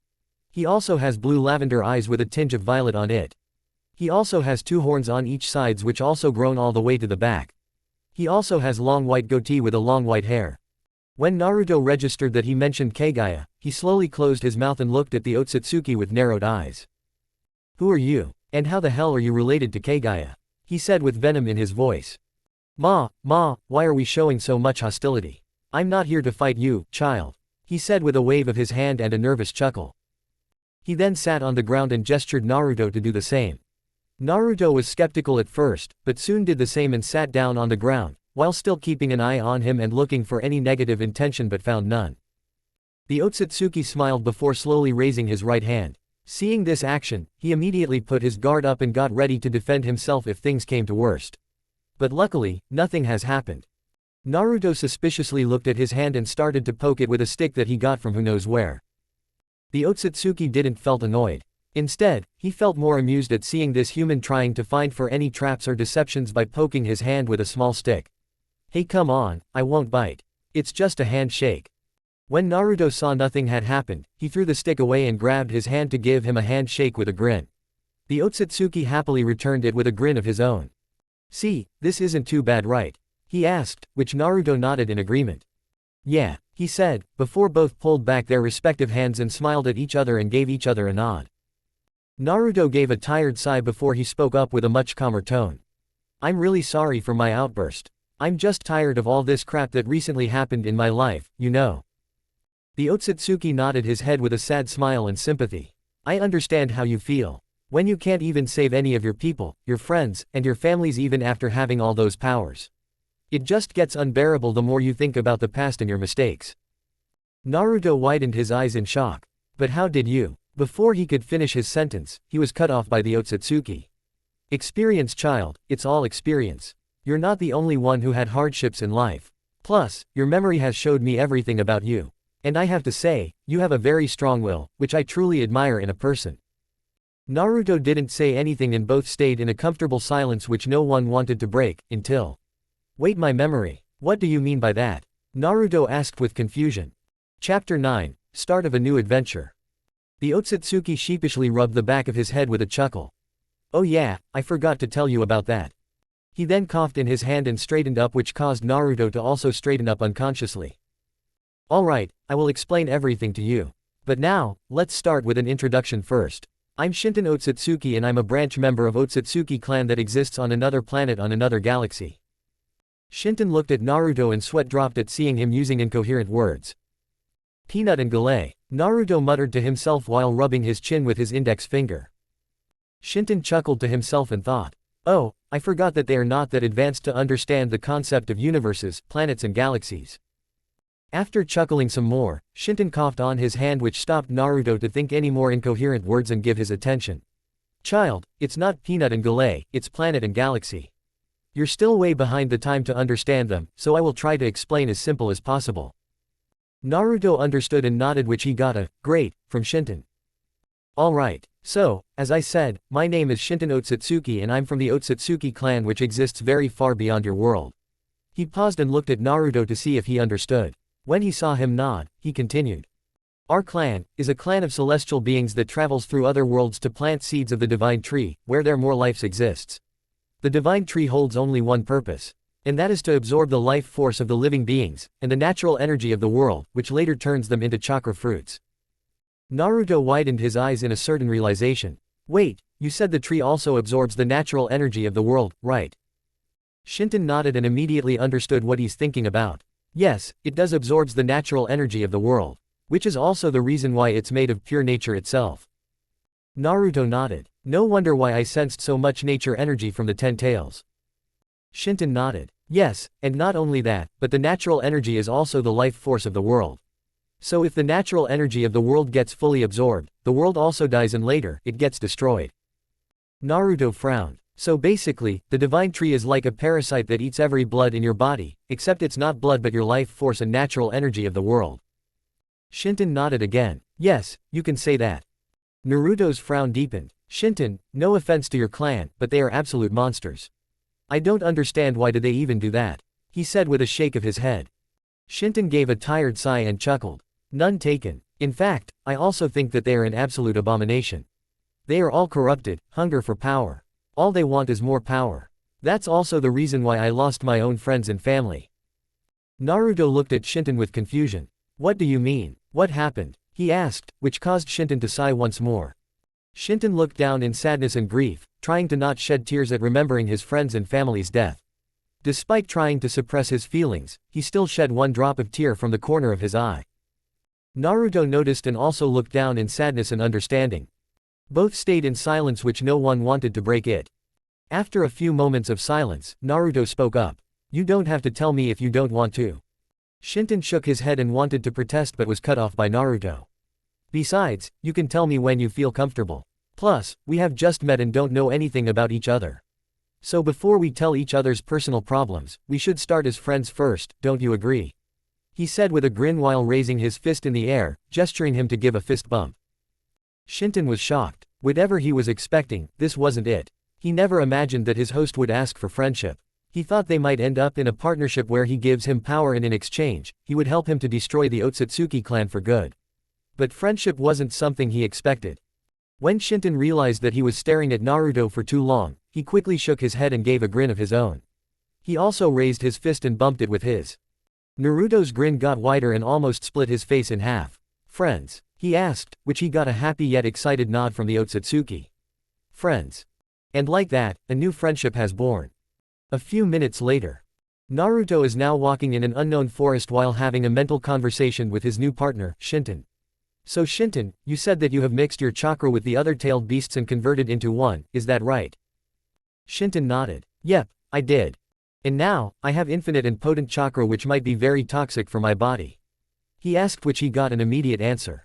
He also has blue lavender eyes with a tinge of violet on it. He also has 2 horns on each sides which also grown all the way to the back. He also has long white goatee with a long white hair. When Naruto registered that he mentioned Kagaya, he slowly closed his mouth and looked at the Otsutsuki with narrowed eyes. Who are you? And how the hell are you related to Kagaya? He said with venom in his voice. Ma, why are we showing so much hostility? I'm not here to fight you, child, he said with a wave of his hand and a nervous chuckle. He then sat on the ground and gestured Naruto to do the same. Naruto was skeptical at first, but soon did the same and sat down on the ground, while still keeping an eye on him and looking for any negative intention but found none. The Otsutsuki smiled before slowly raising his right hand. Seeing this action, he immediately put his guard up and got ready to defend himself if things came to worst. But luckily, nothing has happened. Naruto suspiciously looked at his hand and started to poke it with a stick that he got from who knows where. The Otsutsuki didn't felt annoyed. Instead, he felt more amused at seeing this human trying to find for any traps or deceptions by poking his hand with a small stick. Hey, come on, I won't bite. It's just a handshake. When Naruto saw nothing had happened, he threw the stick away and grabbed his hand to give him a handshake with a grin. The Otsutsuki happily returned it with a grin of his own. See, this isn't too bad, right? He asked, which Naruto nodded in agreement. Yeah, he said, before both pulled back their respective hands and smiled at each other and gave each other a nod. Naruto gave a tired sigh before he spoke up with a much calmer tone. I'm really sorry for my outburst. I'm just tired of all this crap that recently happened in my life, you know. The Otsutsuki nodded his head with a sad smile and sympathy. I understand how you feel. When you can't even save any of your people, your friends, and your families even after having all those powers. It just gets unbearable the more you think about the past and your mistakes. Naruto widened his eyes in shock. But how did you? Before he could finish his sentence, he was cut off by the Otsutsuki. Experience, child, it's all experience. You're not the only one who had hardships in life. Plus, your memory has showed me everything about you. And I have to say, you have a very strong will, which I truly admire in a person. Naruto didn't say anything and both stayed in a comfortable silence which no one wanted to break, until… Wait, my memory. What do you mean by that? Naruto asked with confusion. Chapter 9, Start of a New Adventure. The Otsutsuki sheepishly rubbed the back of his head with a chuckle. Oh yeah, I forgot to tell you about that. He then coughed in his hand and straightened up, which caused Naruto to also straighten up unconsciously. Alright, I will explain everything to you. But now, let's start with an introduction first. I'm Shinton Otsutsuki and I'm a branch member of Otsutsuki clan that exists on another planet on another galaxy. Shinton looked at Naruto and sweat dropped at seeing him using incoherent words. Peanut and Galay, Naruto muttered to himself while rubbing his chin with his index finger. Shinton chuckled to himself and thought, oh, I forgot that they are not that advanced to understand the concept of universes, planets and galaxies. After chuckling some more, Shinton coughed on his hand which stopped Naruto to think any more incoherent words and give his attention. Child, it's not peanut and Galay, it's planet and galaxy. You're still way behind the time to understand them, so I will try to explain as simple as possible. Naruto understood and nodded, which he got a great from Shinton. Alright, so, as I said, my name is Shinton Otsutsuki and I'm from the Otsutsuki clan which exists very far beyond your world. He paused and looked at Naruto to see if he understood. When he saw him nod, he continued. Our clan is a clan of celestial beings that travels through other worlds to plant seeds of the divine tree, where there more life exists. The divine tree holds only one purpose, and that is to absorb the life force of the living beings, and the natural energy of the world, which later turns them into chakra fruits. Naruto widened his eyes in a certain realization. Wait, you said the tree also absorbs the natural energy of the world, right? Shinton nodded and immediately understood what he's thinking about. Yes, it does absorbs the natural energy of the world, which is also the reason why it's made of pure nature itself. Naruto nodded. No wonder why I sensed so much nature energy from the 10 tails. Shinton nodded. Yes, and not only that, but the natural energy is also the life force of the world. So if the natural energy of the world gets fully absorbed, the world also dies and later, it gets destroyed. Naruto frowned. So basically, the divine tree is like a parasite that eats every blood in your body, except it's not blood but your life force and natural energy of the world. Shinton nodded again. Yes, you can say that. Naruto's frown deepened. Shinton, no offense to your clan, but they are absolute monsters. I don't understand why do they even do that, he said with a shake of his head. Shinton gave a tired sigh and chuckled. None taken. In fact, I also think that they are an absolute abomination. They are all corrupted, hunger for power. All they want is more power. That's also the reason why I lost my own friends and family. Naruto looked at Shinton with confusion. What do you mean? What happened? He asked, which caused Shinton to sigh once more. Shinton looked down in sadness and grief, trying to not shed tears at remembering his friends and family's death. Despite trying to suppress his feelings, he still shed one drop of tear from the corner of his eye. Naruto noticed and also looked down in sadness and understanding. Both stayed in silence which no one wanted to break it. After a few moments of silence, Naruto spoke up. You don't have to tell me if you don't want to. Shinton shook his head and wanted to protest but was cut off by Naruto. Besides, you can tell me when you feel comfortable. Plus, we have just met and don't know anything about each other. So before we tell each other's personal problems, we should start as friends first, don't you agree? He said with a grin while raising his fist in the air, gesturing him to give a fist bump. Shinton was shocked. Whatever he was expecting, this wasn't it. He never imagined that his host would ask for friendship. He thought they might end up in a partnership where he gives him power and in exchange, he would help him to destroy the Otsutsuki clan for good. But friendship wasn't something he expected. When Shinton realized that he was staring at Naruto for too long, he quickly shook his head and gave a grin of his own. He also raised his fist and bumped it with his. Naruto's grin got wider and almost split his face in half. Friends? He asked, which he got a happy yet excited nod from the Otsutsuki. Friends. And like that, a new friendship has born. A few minutes later. Naruto is now walking in an unknown forest while having a mental conversation with his new partner, Shinton. So Shinton, you said that you have mixed your chakra with the other tailed beasts and converted into one, is that right? Shinton nodded. Yep, I did. And now, I have infinite and potent chakra which might be very toxic for my body. He asked, which he got an immediate answer.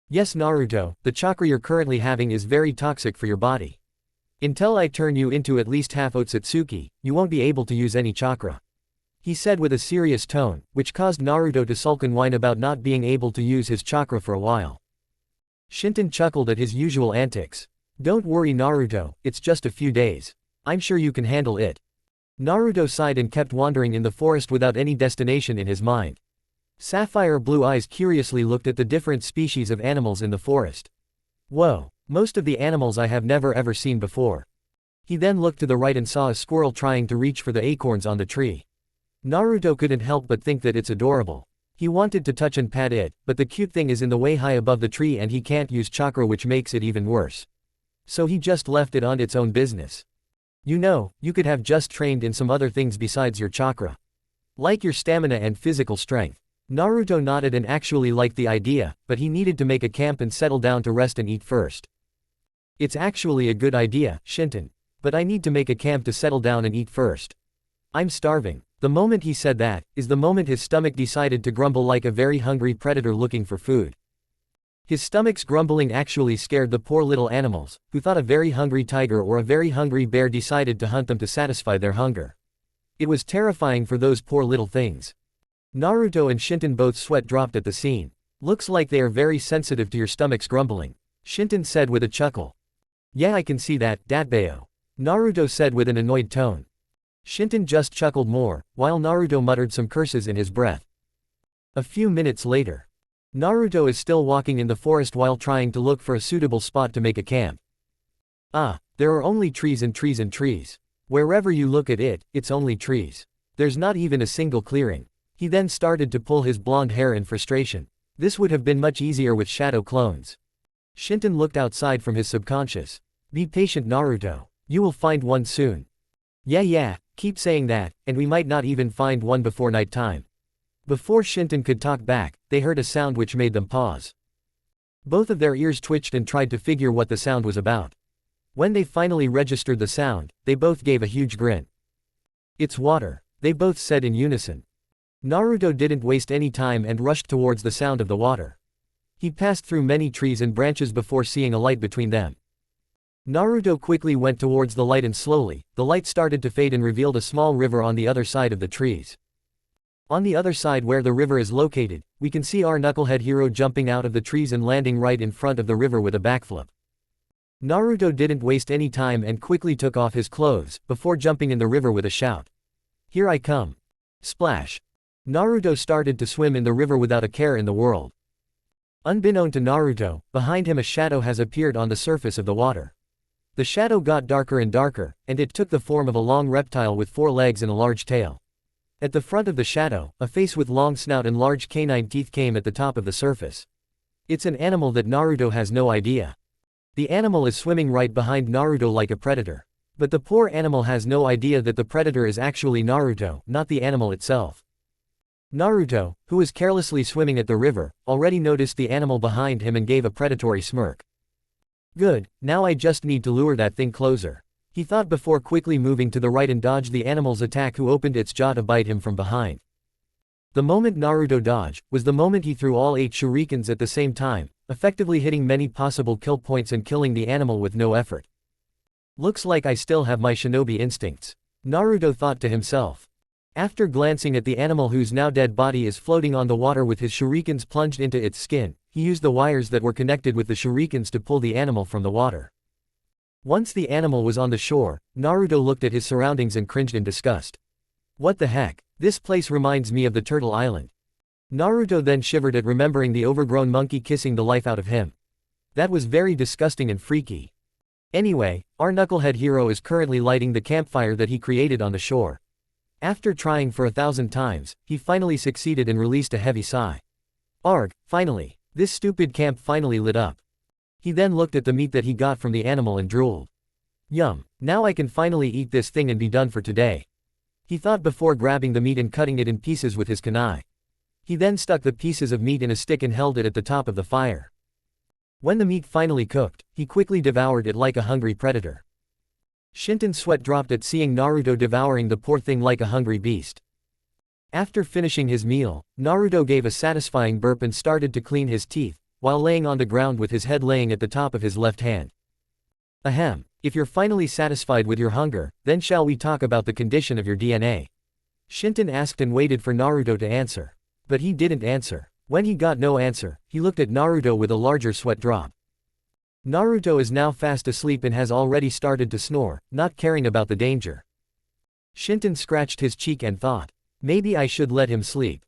Yes Naruto, the chakra you're currently having is very toxic for your body. Until I turn you into at least half Otsutsuki, you won't be able to use any chakra. He said with a serious tone, which caused Naruto to sulk and whine about not being able to use his chakra for a while. Shinton chuckled at his usual antics. Don't worry Naruto, it's just a few days. I'm sure you can handle it. Naruto sighed and kept wandering in the forest without any destination in his mind. Sapphire blue eyes curiously looked at the different species of animals in the forest. Whoa, most of the animals I have never ever seen before. He then looked to the right and saw a squirrel trying to reach for the acorns on the tree. Naruto couldn't help but think that it's adorable. He wanted to touch and pat it, but the cute thing is in the way high above the tree and he can't use chakra, which makes it even worse. So he just left it on its own business. You know, you could have just trained in some other things besides your chakra. Like your stamina and physical strength. Naruto nodded and actually liked the idea, but he needed to make a camp and settle down to rest and eat first. It's actually a good idea, Shinton. But I need to make a camp to settle down and eat first. I'm starving. The moment he said that, is the moment his stomach decided to grumble like a very hungry predator looking for food. His stomach's grumbling actually scared the poor little animals, who thought a very hungry tiger or a very hungry bear decided to hunt them to satisfy their hunger. It was terrifying for those poor little things. Naruto and Shinton both sweat dropped at the scene. Looks like they are very sensitive to your stomach's grumbling, Shinton said with a chuckle. Yeah, I can see that, Datbeo. Naruto said with an annoyed tone. Shinton just chuckled more, while Naruto muttered some curses in his breath. A few minutes later. Naruto is still walking in the forest while trying to look for a suitable spot to make a camp. Ah, there are only trees and trees and trees. Wherever you look at it, it's only trees. There's not even a single clearing. He then started to pull his blonde hair in frustration. This would have been much easier with shadow clones. Shinton looked outside from his subconscious. Be patient, Naruto. You will find one soon. Yeah, keep saying that, and we might not even find one before nighttime. Before Shinton could talk back, they heard a sound which made them pause. Both of their ears twitched and tried to figure what the sound was about. When they finally registered the sound, they both gave a huge grin. It's water, they both said in unison. Naruto didn't waste any time and rushed towards the sound of the water. He passed through many trees and branches before seeing a light between them. Naruto quickly went towards the light and slowly, the light started to fade and revealed a small river on the other side of the trees. On the other side where the river is located, we can see our knucklehead hero jumping out of the trees and landing right in front of the river with a backflip. Naruto didn't waste any time and quickly took off his clothes, before jumping in the river with a shout. Here I come. Splash. Naruto started to swim in the river without a care in the world. Unbeknown to Naruto, behind him a shadow has appeared on the surface of the water. The shadow got darker and darker, and it took the form of a long reptile with 4 legs and a large tail. At the front of the shadow, a face with long snout and large canine teeth came at the top of the surface. It's an animal that Naruto has no idea. The animal is swimming right behind Naruto like a predator. But the poor animal has no idea that the predator is actually Naruto, not the animal itself. Naruto, who was carelessly swimming at the river, already noticed the animal behind him and gave a predatory smirk. Good, now I just need to lure that thing closer. He thought before quickly moving to the right and dodged the animal's attack, who opened its jaw to bite him from behind. The moment Naruto dodged, was the moment he threw all 8 shurikens at the same time, effectively hitting many possible kill points and killing the animal with no effort. Looks like I still have my shinobi instincts. Naruto thought to himself. After glancing at the animal whose now dead body is floating on the water with his shurikens plunged into its skin, he used the wires that were connected with the shurikens to pull the animal from the water. Once the animal was on the shore, Naruto looked at his surroundings and cringed in disgust. What the heck? This place reminds me of the Turtle Island. Naruto then shivered at remembering the overgrown monkey kissing the life out of him. That was very disgusting and freaky. Anyway, our knucklehead hero is currently lighting the campfire that he created on the shore. After trying for 1,000 times, he finally succeeded and released a heavy sigh. Arg, finally. This stupid camp finally lit up. He then looked at the meat that he got from the animal and drooled. Yum, now I can finally eat this thing and be done for today. He thought before grabbing the meat and cutting it in pieces with his kunai. He then stuck the pieces of meat in a stick and held it at the top of the fire. When the meat finally cooked, he quickly devoured it like a hungry predator. Shinton's sweat dropped at seeing Naruto devouring the poor thing like a hungry beast. After finishing his meal, Naruto gave a satisfying burp and started to clean his teeth, while laying on the ground with his head laying at the top of his left hand. Ahem, if you're finally satisfied with your hunger, then shall we talk about the condition of your DNA? Shinton asked and waited for Naruto to answer. But he didn't answer. When he got no answer, he looked at Naruto with a larger sweat drop. Naruto is now fast asleep and has already started to snore, not caring about the danger. Shinton scratched his cheek and thought, maybe I should let him sleep.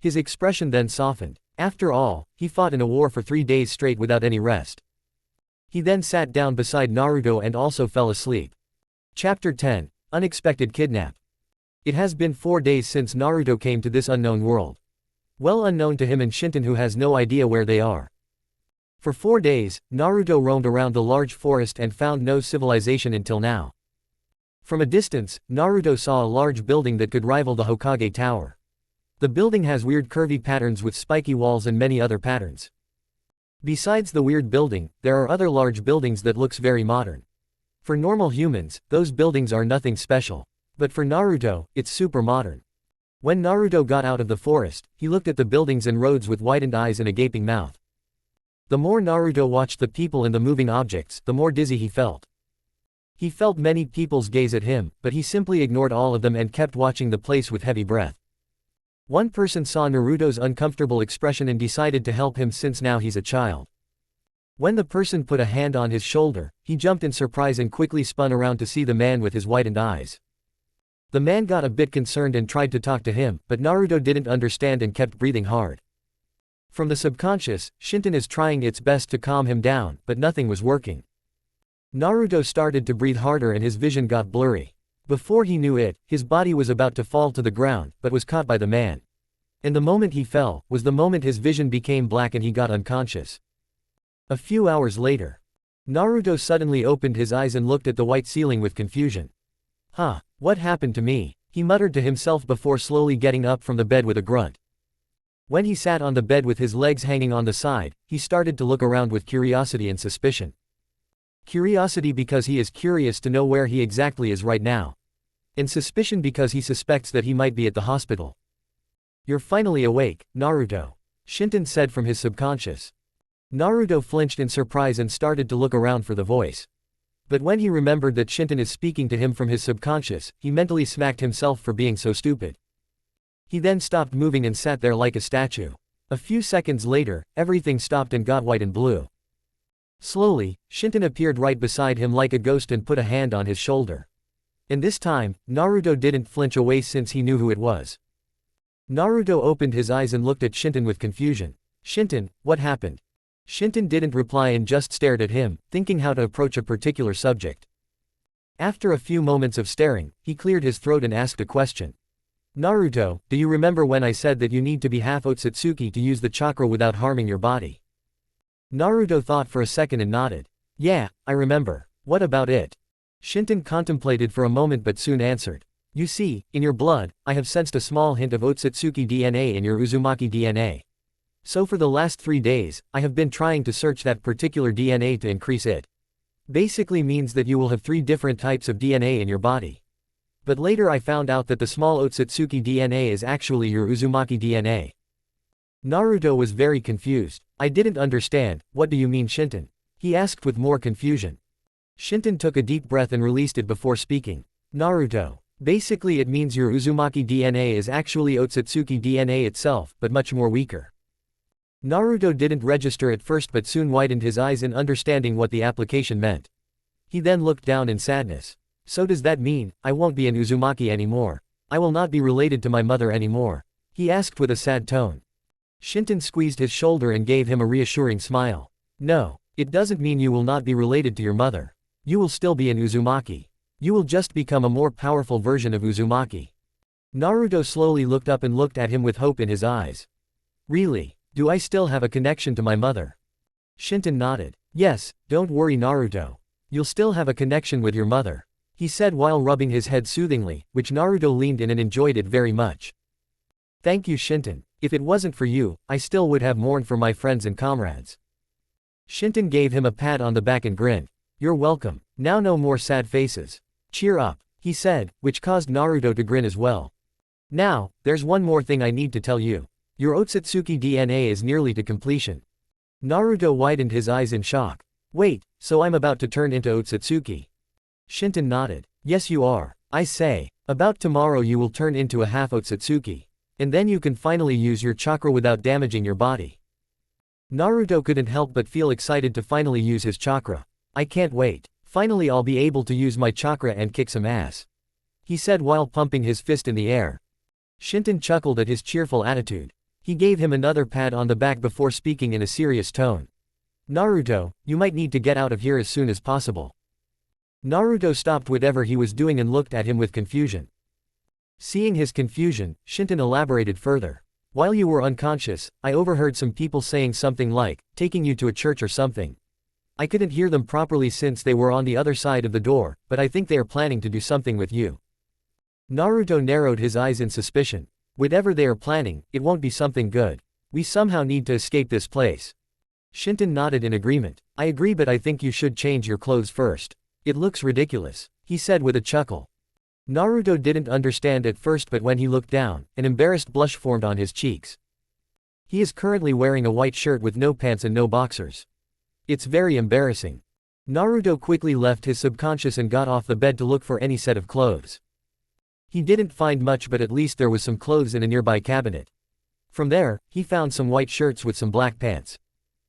His expression then softened. After all, he fought in a war for 3 days straight without any rest. He then sat down beside Naruto and also fell asleep. Chapter 10, Unexpected Kidnap. It has been 4 days since Naruto came to this unknown world. well unknown to him and Shinton, who has no idea where they are. For 4 days, Naruto roamed around the large forest and found no civilization until now. From a distance, Naruto saw a large building that could rival the Hokage Tower. The building has weird curvy patterns with spiky walls and many other patterns. Besides the weird building, there are other large buildings that looks very modern. For normal humans, those buildings are nothing special. But for Naruto, it's super modern. When Naruto got out of the forest, he looked at the buildings and roads with widened eyes and a gaping mouth. The more Naruto watched the people and the moving objects, the more dizzy he felt. He felt many people's gaze at him, but he simply ignored all of them and kept watching the place with heavy breath. One person saw Naruto's uncomfortable expression and decided to help him since now he's a child. When the person put a hand on his shoulder, he jumped in surprise and quickly spun around to see the man with his widened eyes. The man got a bit concerned and tried to talk to him, but Naruto didn't understand and kept breathing hard. From the subconscious, Shinton is trying its best to calm him down, but nothing was working. Naruto started to breathe harder and his vision got blurry. Before he knew it, his body was about to fall to the ground, but was caught by the man. And the moment he fell, was the moment his vision became black and he got unconscious. A few hours later, Naruto suddenly opened his eyes and looked at the white ceiling with confusion. Huh, what happened to me? He muttered to himself before slowly getting up from the bed with a grunt. When he sat on the bed with his legs hanging on the side, he started to look around with curiosity and suspicion. Curiosity because he is curious to know where he exactly is right now. And suspicion because he suspects that he might be at the hospital. You're finally awake, Naruto, Shinton said from his subconscious. Naruto flinched in surprise and started to look around for the voice. But when he remembered that Shinton is speaking to him from his subconscious, he mentally smacked himself for being so stupid. He then stopped moving and sat there like a statue. A few seconds later, everything stopped and got white and blue. Slowly, Shinton appeared right beside him like a ghost and put a hand on his shoulder. And this time, Naruto didn't flinch away since he knew who it was. Naruto opened his eyes and looked at Shinton with confusion. Shinton, what happened? Shinton didn't reply and just stared at him, thinking how to approach a particular subject. After a few moments of staring, he cleared his throat and asked a question. Naruto, do you remember when I said that you need to be half Otsutsuki to use the chakra without harming your body? Naruto thought for a second and nodded. Yeah, I remember. What about it? Shinton contemplated for a moment but soon answered. You see, in your blood, I have sensed a small hint of Otsutsuki DNA in your Uzumaki DNA. So for the last 3 days, I have been trying to search that particular DNA to increase it. Basically means that you will have 3 different types of DNA in your body. But later I found out that the small Otsutsuki DNA is actually your Uzumaki DNA. Naruto was very confused. I didn't understand, what do you mean Shinton? He asked with more confusion. Shinton took a deep breath and released it before speaking. Naruto. Basically it means your Uzumaki DNA is actually Otsutsuki DNA itself, but much more weaker. Naruto didn't register at first but soon widened his eyes in understanding what the application meant. He then looked down in sadness. So does that mean, I won't be an Uzumaki anymore? I will not be related to my mother anymore? He asked with a sad tone. Shinton squeezed his shoulder and gave him a reassuring smile. No, it doesn't mean you will not be related to your mother. You will still be an Uzumaki. You will just become a more powerful version of Uzumaki. Naruto slowly looked up and looked at him with hope in his eyes. Really? Do I still have a connection to my mother? Shinton nodded. Yes, don't worry Naruto. You'll still have a connection with your mother, he said while rubbing his head soothingly, which Naruto leaned in and enjoyed it very much. Thank you Shinton. If it wasn't for you, I still would have mourned for my friends and comrades. Shinton gave him a pat on the back and grinned. You're welcome. Now no more sad faces. Cheer up, he said, which caused Naruto to grin as well. Now, there's one more thing I need to tell you. Your Otsutsuki DNA is nearly to completion. Naruto widened his eyes in shock. Wait, so I'm about to turn into Otsutsuki? Shinton nodded. Yes you are. I say, about tomorrow you will turn into a half Otsutsuki. And then you can finally use your chakra without damaging your body. Naruto couldn't help but feel excited to finally use his chakra. I can't wait. Finally I'll be able to use my chakra and kick some ass, he said while pumping his fist in the air. Shinton chuckled at his cheerful attitude. He gave him another pat on the back before speaking in a serious tone. Naruto, you might need to get out of here as soon as possible. Naruto stopped whatever he was doing and looked at him with confusion. Seeing his confusion, Shinton elaborated further. While you were unconscious, I overheard some people saying something like, taking you to a church or something. I couldn't hear them properly since they were on the other side of the door, but I think they are planning to do something with you. Naruto narrowed his eyes in suspicion. Whatever they are planning, it won't be something good. We somehow need to escape this place. Shinton nodded in agreement. I agree, but I think you should change your clothes first. It looks ridiculous, he said with a chuckle. Naruto didn't understand at first, but when he looked down, an embarrassed blush formed on his cheeks. He is currently wearing a white shirt with no pants and no boxers. It's very embarrassing. Naruto quickly left his subconscious and got off the bed to look for any set of clothes. He didn't find much, but at least there was some clothes in a nearby cabinet. From there, he found some white shirts with some black pants.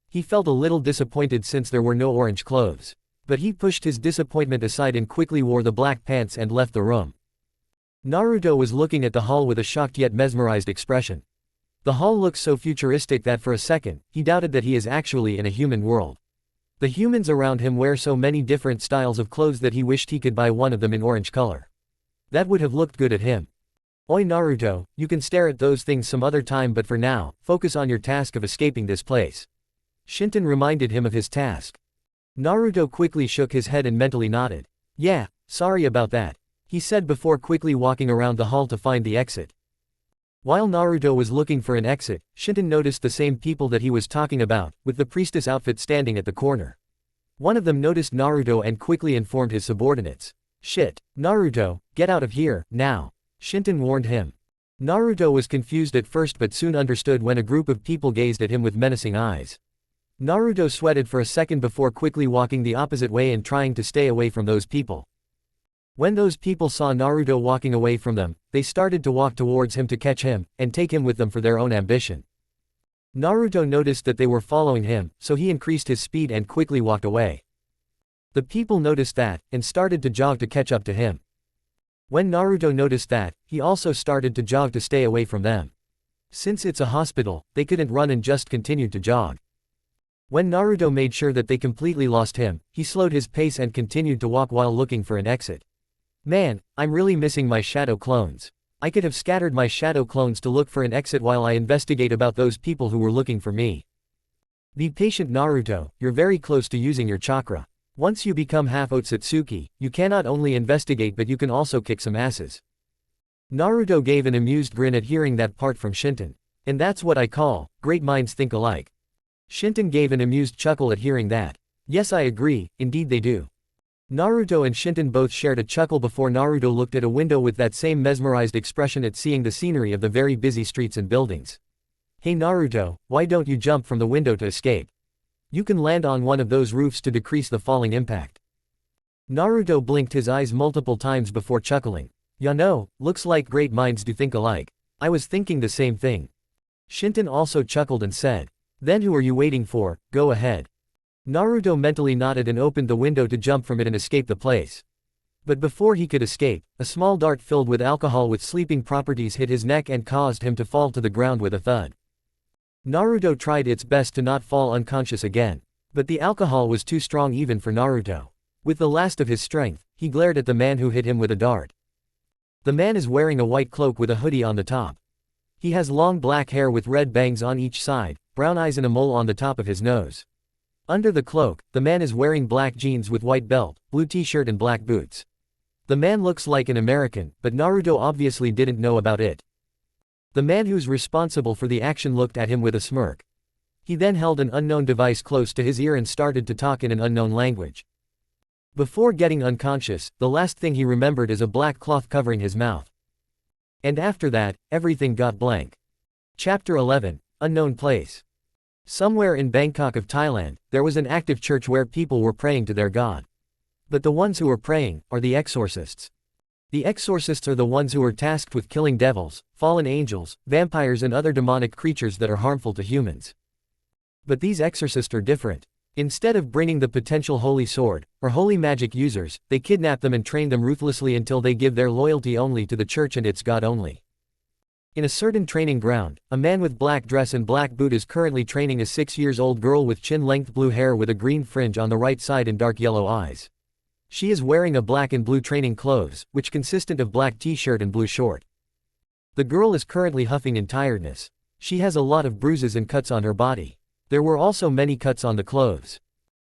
He felt a little disappointed since there were no orange clothes. But he pushed his disappointment aside and quickly wore the black pants and left the room. Naruto was looking at the hall with a shocked yet mesmerized expression. The hall looks so futuristic that for a second, he doubted that he is actually in a human world. The humans around him wear so many different styles of clothes that he wished he could buy one of them in orange color. That would have looked good at him. Oi Naruto, you can stare at those things some other time, but for now, focus on your task of escaping this place. Shinton reminded him of his task. Naruto quickly shook his head and mentally nodded. Yeah, sorry about that, he said before quickly walking around the hall to find the exit. While Naruto was looking for an exit, Shinton noticed the same people that he was talking about, with the priestess outfit standing at the corner. One of them noticed Naruto and quickly informed his subordinates. Shit, Naruto, get out of here, now, Shinton warned him. Naruto was confused at first but soon understood when a group of people gazed at him with menacing eyes. Naruto sweated for a second before quickly walking the opposite way and trying to stay away from those people. When those people saw Naruto walking away from them, they started to walk towards him to catch him, and take him with them for their own ambition. Naruto noticed that they were following him, so he increased his speed and quickly walked away. The people noticed that, and started to jog to catch up to him. When Naruto noticed that, he also started to jog to stay away from them. Since it's a hospital, they couldn't run and just continued to jog. When Naruto made sure that they completely lost him, he slowed his pace and continued to walk while looking for an exit. Man, I'm really missing my shadow clones. I could have scattered my shadow clones to look for an exit while I investigate about those people who were looking for me. Be patient Naruto, you're very close to using your chakra. Once you become half Otsutsuki, you cannot only investigate but you can also kick some asses. Naruto gave an amused grin at hearing that part from Shinton. And that's what I call, great minds think alike. Shinton gave an amused chuckle at hearing that. Yes, I agree, indeed they do. Naruto and Shinton both shared a chuckle before Naruto looked at a window with that same mesmerized expression at seeing the scenery of the very busy streets and buildings. Hey Naruto, why don't you jump from the window to escape? You can land on one of those roofs to decrease the falling impact. Naruto blinked his eyes multiple times before chuckling. Ya know, looks like great minds do think alike. I was thinking the same thing. Shinton also chuckled and said. Then who are you waiting for, go ahead. Naruto mentally nodded and opened the window to jump from it and escape the place. But before he could escape, a small dart filled with alcohol with sleeping properties hit his neck and caused him to fall to the ground with a thud. Naruto tried its best to not fall unconscious again. But the alcohol was too strong even for Naruto. With the last of his strength, he glared at the man who hit him with a dart. The man is wearing a white cloak with a hoodie on the top. He has long black hair with red bangs on each side, brown eyes and a mole on the top of his nose. Under the cloak, the man is wearing black jeans with white belt, blue t-shirt and black boots. The man looks like an American, but Naruto obviously didn't know about it. The man who's responsible for the action looked at him with a smirk. He then held an unknown device close to his ear and started to talk in an unknown language. Before getting unconscious, the last thing he remembered is a black cloth covering his mouth. And after that, everything got blank. Chapter 11, Unknown Place. Somewhere in Bangkok of Thailand, there was an active church where people were praying to their god. But the ones who were praying are the exorcists. The exorcists are the ones who are tasked with killing devils, fallen angels, vampires and other demonic creatures that are harmful to humans. But these exorcists are different. Instead of bringing the potential holy sword, or holy magic users, they kidnap them and train them ruthlessly until they give their loyalty only to the church and its god only. In a certain training ground, a man with black dress and black boot is currently training a 6-year-old girl with chin-length blue hair with a green fringe on the right side and dark yellow eyes. She is wearing a black and blue training clothes, which consistent of black t-shirt and blue short. The girl is currently huffing in tiredness. She has a lot of bruises and cuts on her body. There were also many cuts on the clothes.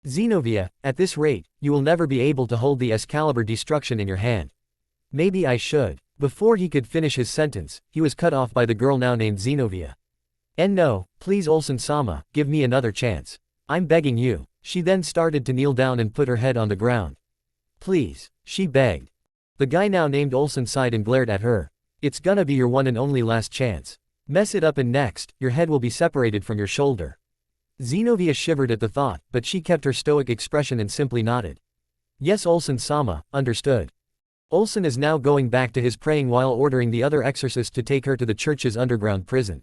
Xenovia, at this rate, you will never be able to hold the Excalibur destruction in your hand. Maybe I should. Before he could finish his sentence, he was cut off by the girl now named Xenovia. And no, please Olsen-sama, give me another chance. I'm begging you. She then started to kneel down and put her head on the ground. Please, she begged. The guy now named Olsen sighed and glared at her. It's gonna be your one and only last chance. Mess it up and next, your head will be separated from your shoulder. Xenovia shivered at the thought, but she kept her stoic expression and simply nodded. Yes Olsen-sama, understood. Olsen is now going back to his praying while ordering the other exorcist to take her to the church's underground prison.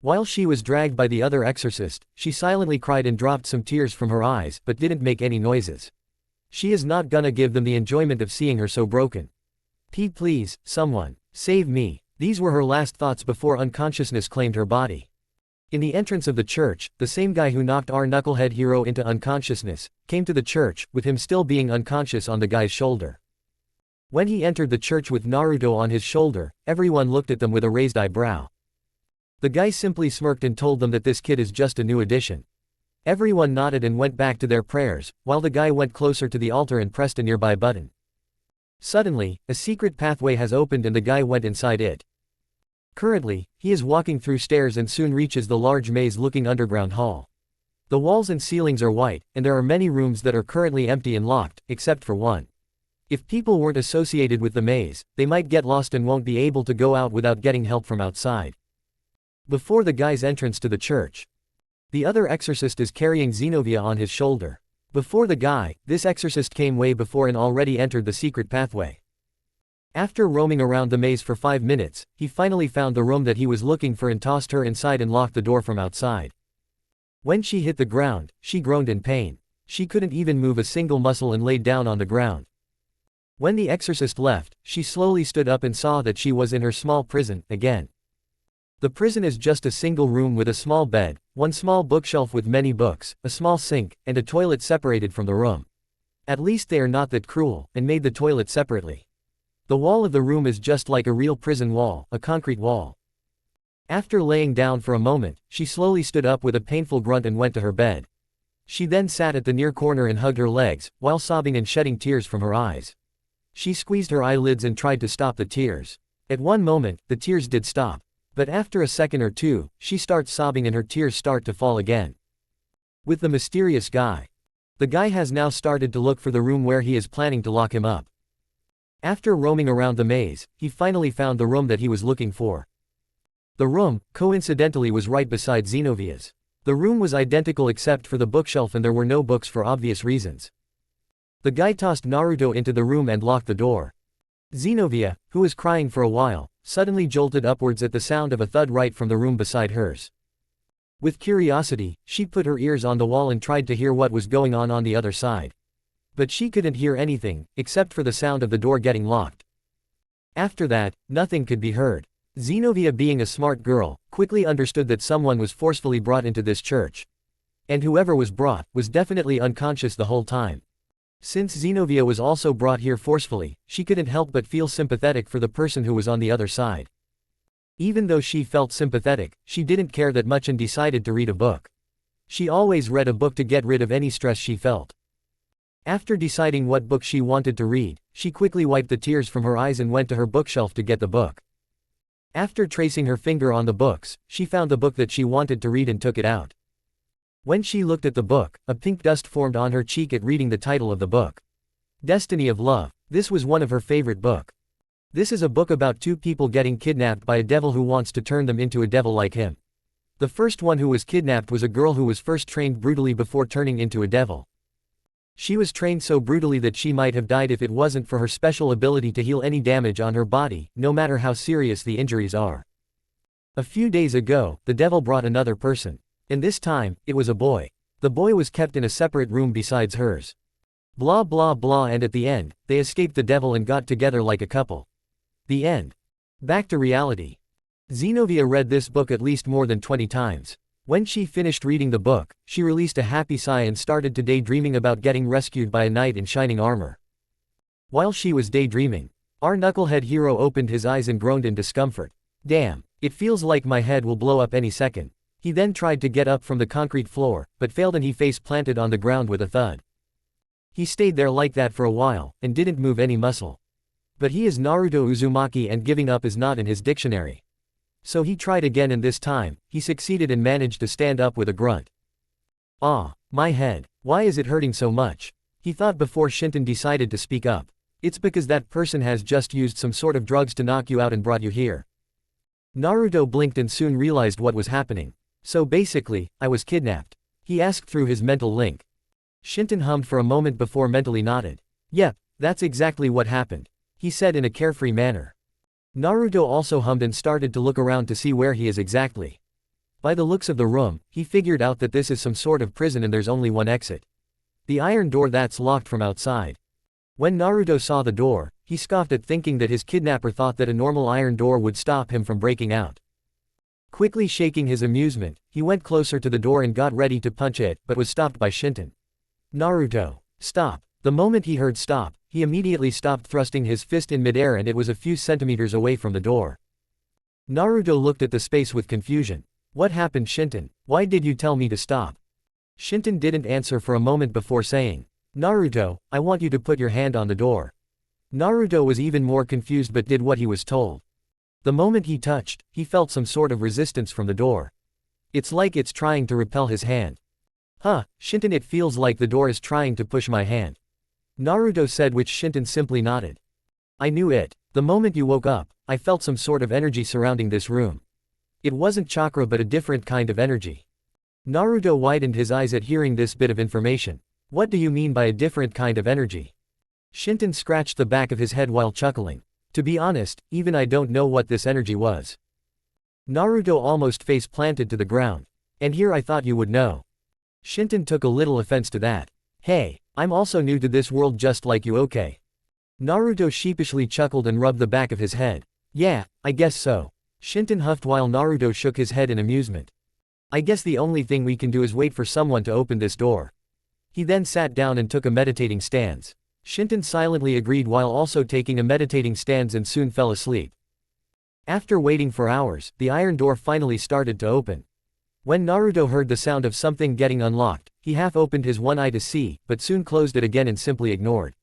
While she was dragged by the other exorcist, she silently cried and dropped some tears from her eyes but didn't make any noises. She is not gonna give them the enjoyment of seeing her so broken. Please, someone, save me. These were her last thoughts before unconsciousness claimed her body. In the entrance of the church, the same guy who knocked our knucklehead hero into unconsciousness, came to the church, with him still being unconscious on the guy's shoulder. When he entered the church with Naruto on his shoulder, everyone looked at them with a raised eyebrow. The guy simply smirked and told them that this kid is just a new addition. Everyone nodded and went back to their prayers, while the guy went closer to the altar and pressed a nearby button. Suddenly, a secret pathway has opened and the guy went inside it. Currently, he is walking through stairs and soon reaches the large maze-looking underground hall. The walls and ceilings are white, and there are many rooms that are currently empty and locked, except for one. If people weren't associated with the maze, they might get lost and won't be able to go out without getting help from outside. Before the guy's entrance to the church, the other exorcist is carrying Xenovia on his shoulder. Before the guy, this exorcist came way before and already entered the secret pathway. After roaming around the maze for 5 minutes, he finally found the room that he was looking for and tossed her inside and locked the door from outside. When she hit the ground, she groaned in pain. She couldn't even move a single muscle and laid down on the ground. When the exorcist left, she slowly stood up and saw that she was in her small prison, again. The prison is just a single room with a small bed, one small bookshelf with many books, a small sink, and a toilet separated from the room. At least they are not that cruel, and made the toilet separately. The wall of the room is just like a real prison wall, a concrete wall. After laying down for a moment, she slowly stood up with a painful grunt and went to her bed. She then sat at the near corner and hugged her legs, while sobbing and shedding tears from her eyes. She squeezed her eyelids and tried to stop the tears. At one moment, the tears did stop. But after a second or two, she starts sobbing and her tears start to fall again. With the mysterious guy. The guy has now started to look for the room where he is planning to lock him up. After roaming around the maze, he finally found the room that he was looking for. The room, coincidentally, was right beside Xenovia's. The room was identical except for the bookshelf and there were no books for obvious reasons. The guy tossed Naruto into the room and locked the door. Xenovia, who was crying for a while, suddenly jolted upwards at the sound of a thud right from the room beside hers. With curiosity, she put her ears on the wall and tried to hear what was going on the other side. But she couldn't hear anything, except for the sound of the door getting locked. After that, nothing could be heard. Xenovia, being a smart girl, quickly understood that someone was forcefully brought into this church. And whoever was brought, was definitely unconscious the whole time. Since Xenovia was also brought here forcefully, she couldn't help but feel sympathetic for the person who was on the other side. Even though she felt sympathetic, she didn't care that much and decided to read a book. She always read a book to get rid of any stress she felt. After deciding what book she wanted to read, she quickly wiped the tears from her eyes and went to her bookshelf to get the book. After tracing her finger on the books, she found the book that she wanted to read and took it out. When she looked at the book, a pink dust formed on her cheek at reading the title of the book. Destiny of Love. This was one of her favorite book. This is a book about two people getting kidnapped by a devil who wants to turn them into a devil like him. The first one who was kidnapped was a girl who was first trained brutally before turning into a devil. She was trained so brutally that she might have died if it wasn't for her special ability to heal any damage on her body, no matter how serious the injuries are. A few days ago, the devil brought another person. And this time, it was a boy. The boy was kept in a separate room besides hers. Blah blah blah, and at the end, they escaped the devil and got together like a couple. The end. Back to reality. Xenovia read this book at least more than 20 times. When she finished reading the book, she released a happy sigh and started to daydreaming about getting rescued by a knight in shining armor. While she was daydreaming, our knucklehead hero opened his eyes and groaned in discomfort. Damn. It feels like my head will blow up any second. He then tried to get up from the concrete floor, but failed and he face planted on the ground with a thud. He stayed there like that for a while, and didn't move any muscle. But he is Naruto Uzumaki and giving up is not in his dictionary. So he tried again and this time, he succeeded and managed to stand up with a grunt. Ah, my head. Why is it hurting so much? He thought before Shinton decided to speak up. It's because that person has just used some sort of drugs to knock you out and brought you here. Naruto blinked and soon realized what was happening. So basically, I was kidnapped. He asked through his mental link. Shinton hummed for a moment before mentally nodded. Yep, that's exactly what happened, he said in a carefree manner. Naruto also hummed and started to look around to see where he is exactly. By the looks of the room, he figured out that this is some sort of prison and there's only one exit. The iron door that's locked from outside. When Naruto saw the door, he scoffed at thinking that his kidnapper thought that a normal iron door would stop him from breaking out. Quickly shaking his amusement, he went closer to the door and got ready to punch it, but was stopped by Shinton. Naruto, stop. The moment he heard stop, he immediately stopped thrusting his fist in midair and it was a few centimeters away from the door. Naruto looked at the space with confusion. What happened, Shinton? Why did you tell me to stop? Shinton didn't answer for a moment before saying, Naruto, I want you to put your hand on the door. Naruto was even more confused but did what he was told. The moment he touched, he felt some sort of resistance from the door. It's like it's trying to repel his hand. Huh, Shinton, it feels like the door is trying to push my hand. Naruto said, which Shinton simply nodded. I knew it. The moment you woke up, I felt some sort of energy surrounding this room. It wasn't chakra but a different kind of energy. Naruto widened his eyes at hearing this bit of information. What do you mean by a different kind of energy? Shinton scratched the back of his head while chuckling. To be honest, even I don't know what this energy was. Naruto almost face planted to the ground. And here I thought you would know. Shinton took a little offense to that. Hey, I'm also new to this world just like you, okay? Naruto sheepishly chuckled and rubbed the back of his head. Yeah, I guess so. Shinton huffed while Naruto shook his head in amusement. I guess the only thing we can do is wait for someone to open this door. He then sat down and took a meditating stance. Shinton silently agreed while also taking a meditating stance and soon fell asleep. After waiting for hours, the iron door finally started to open. When Naruto heard the sound of something getting unlocked, he half opened his one eye to see, but soon closed it again and simply ignored.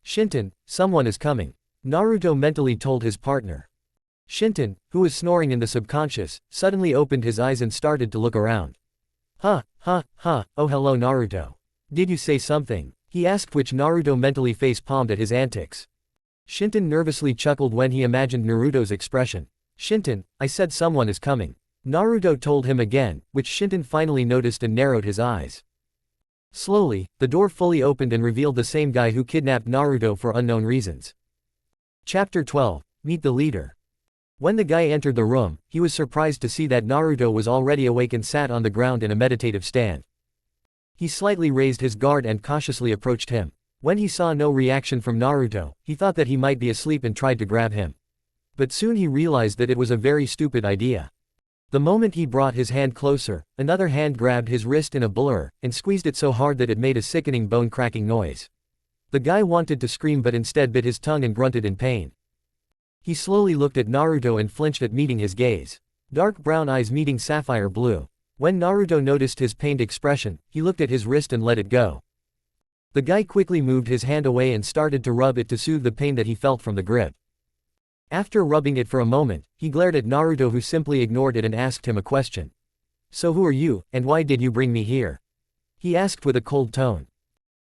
Shinton, someone is coming, Naruto mentally told his partner. Shinton, who was snoring in the subconscious, suddenly opened his eyes and started to look around. Oh hello Naruto. Did you say something? He asked, which Naruto mentally face-palmed at his antics. Shinton nervously chuckled when he imagined Naruto's expression. Shinton, I said someone is coming, Naruto told him again, which Shinton finally noticed and narrowed his eyes. Slowly, the door fully opened and revealed the same guy who kidnapped Naruto for unknown reasons. Chapter 12, Meet the Leader. When the guy entered the room, he was surprised to see that Naruto was already awake and sat on the ground in a meditative stand. He slightly raised his guard and cautiously approached him. When he saw no reaction from Naruto, he thought that he might be asleep and tried to grab him. But soon he realized that it was a very stupid idea. The moment he brought his hand closer, another hand grabbed his wrist in a blur, and squeezed it so hard that it made a sickening bone-cracking noise. The guy wanted to scream but instead bit his tongue and grunted in pain. He slowly looked at Naruto and flinched at meeting his gaze. Dark brown eyes meeting sapphire blue. When Naruto noticed his pained expression, he looked at his wrist and let it go. The guy quickly moved his hand away and started to rub it to soothe the pain that he felt from the grip. After rubbing it for a moment, he glared at Naruto, who simply ignored it and asked him a question. So who are you, and why did you bring me here? He asked with a cold tone.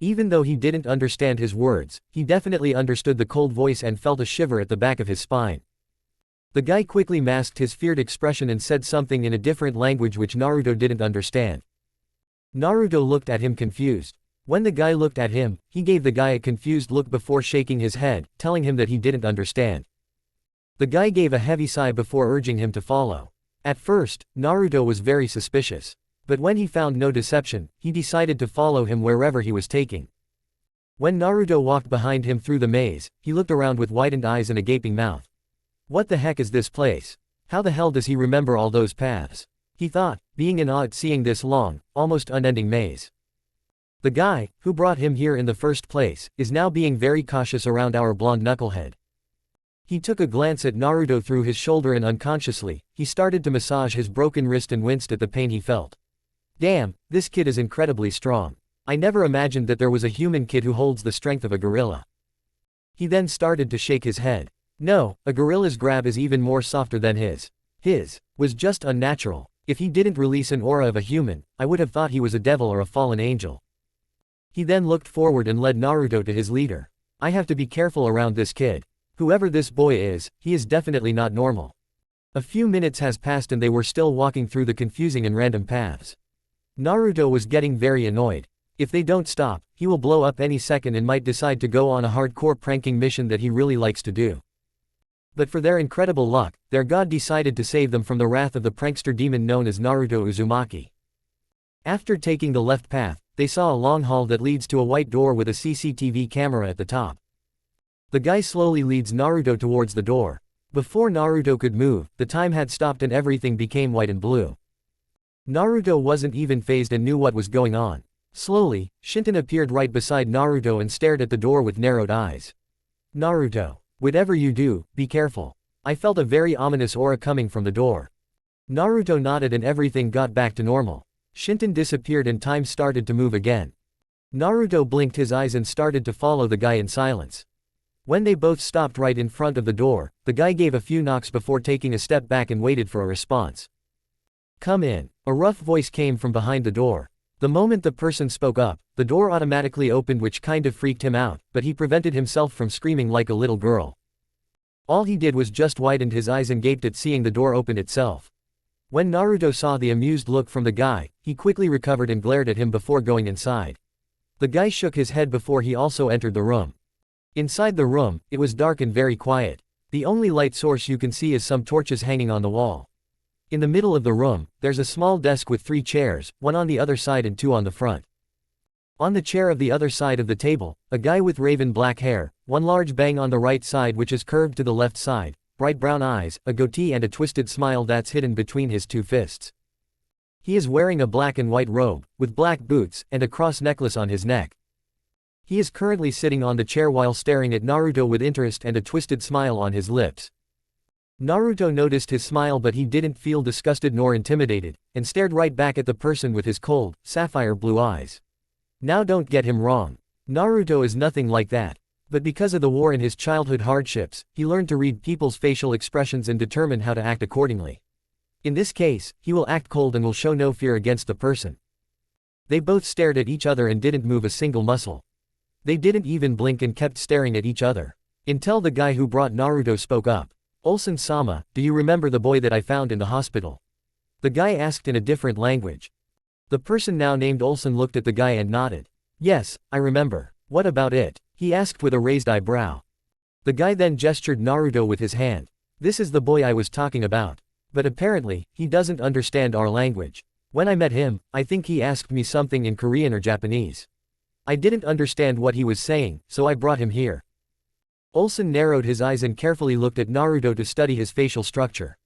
Even though he didn't understand his words, he definitely understood the cold voice and felt a shiver at the back of his spine. The guy quickly masked his feared expression and said something in a different language which Naruto didn't understand. Naruto looked at him confused. When the guy looked at him, he gave the guy a confused look before shaking his head, telling him that he didn't understand. The guy gave a heavy sigh before urging him to follow. At first, Naruto was very suspicious. But when he found no deception, he decided to follow him wherever he was taking. When Naruto walked behind him through the maze, he looked around with widened eyes and a gaping mouth. What the heck is this place? How the hell does he remember all those paths? He thought, being in awe at seeing this long, almost unending maze. The guy, who brought him here in the first place, is now being very cautious around our blonde knucklehead. He took a glance at Naruto through his shoulder and unconsciously, he started to massage his broken wrist and winced at the pain he felt. Damn, this kid is incredibly strong. I never imagined that there was a human kid who holds the strength of a gorilla. He then started to shake his head. No, a gorilla's grab is even more softer than his. His was just unnatural. If he didn't release an aura of a human, I would have thought he was a devil or a fallen angel. He then looked forward and led Naruto to his leader. I have to be careful around this kid. Whoever this boy is, he is definitely not normal. A few minutes has passed and they were still walking through the confusing and random paths. Naruto was getting very annoyed. If they don't stop, he will blow up any second and might decide to go on a hardcore pranking mission that he really likes to do. But for their incredible luck, their god decided to save them from the wrath of the prankster demon known as Naruto Uzumaki. After taking the left path, they saw a long hall that leads to a white door with a CCTV camera at the top. The guy slowly leads Naruto towards the door. Before Naruto could move, the time had stopped and everything became white and blue. Naruto wasn't even fazed and knew what was going on. Slowly, Shinton appeared right beside Naruto and stared at the door with narrowed eyes. Naruto, whatever you do, be careful. I felt a very ominous aura coming from the door. Naruto nodded and everything got back to normal. Shinton disappeared and time started to move again. Naruto blinked his eyes and started to follow the guy in silence. When they both stopped right in front of the door, the guy gave a few knocks before taking a step back and waited for a response. Come in. A rough voice came from behind the door. The moment the person spoke up, the door automatically opened, which kind of freaked him out, but he prevented himself from screaming like a little girl. All he did was just widened his eyes and gaped at seeing the door open itself. When Naruto saw the amused look from the guy, he quickly recovered and glared at him before going inside. The guy shook his head before he also entered the room. Inside the room, it was dark and very quiet. The only light source you can see is some torches hanging on the wall. In the middle of the room, there's a small desk with 3 chairs, one on the other side and 2 on the front. On the chair of the other side of the table, a guy with raven black hair, one large bang on the right side which is curved to the left side, bright brown eyes, a goatee and a twisted smile that's hidden between his 2 fists. He is wearing a black and white robe, with black boots, and a cross necklace on his neck. He is currently sitting on the chair while staring at Naruto with interest and a twisted smile on his lips. Naruto noticed his smile, but he didn't feel disgusted nor intimidated, and stared right back at the person with his cold, sapphire blue eyes. Now don't get him wrong. Naruto is nothing like that. But because of the war and his childhood hardships, he learned to read people's facial expressions and determine how to act accordingly. In this case, he will act cold and will show no fear against the person. They both stared at each other and didn't move a single muscle. They didn't even blink and kept staring at each other. Until the guy who brought Naruto spoke up. Olsen-sama, do you remember the boy that I found in the hospital? The guy asked in a different language. The person now named Olsen looked at the guy and nodded. Yes, I remember. What about it? He asked with a raised eyebrow. The guy then gestured Naruto with his hand. This is the boy I was talking about. But apparently, he doesn't understand our language. When I met him, I think he asked me something in Korean or Japanese. I didn't understand what he was saying, so I brought him here. Olsen narrowed his eyes and carefully looked at Naruto to study his facial structure.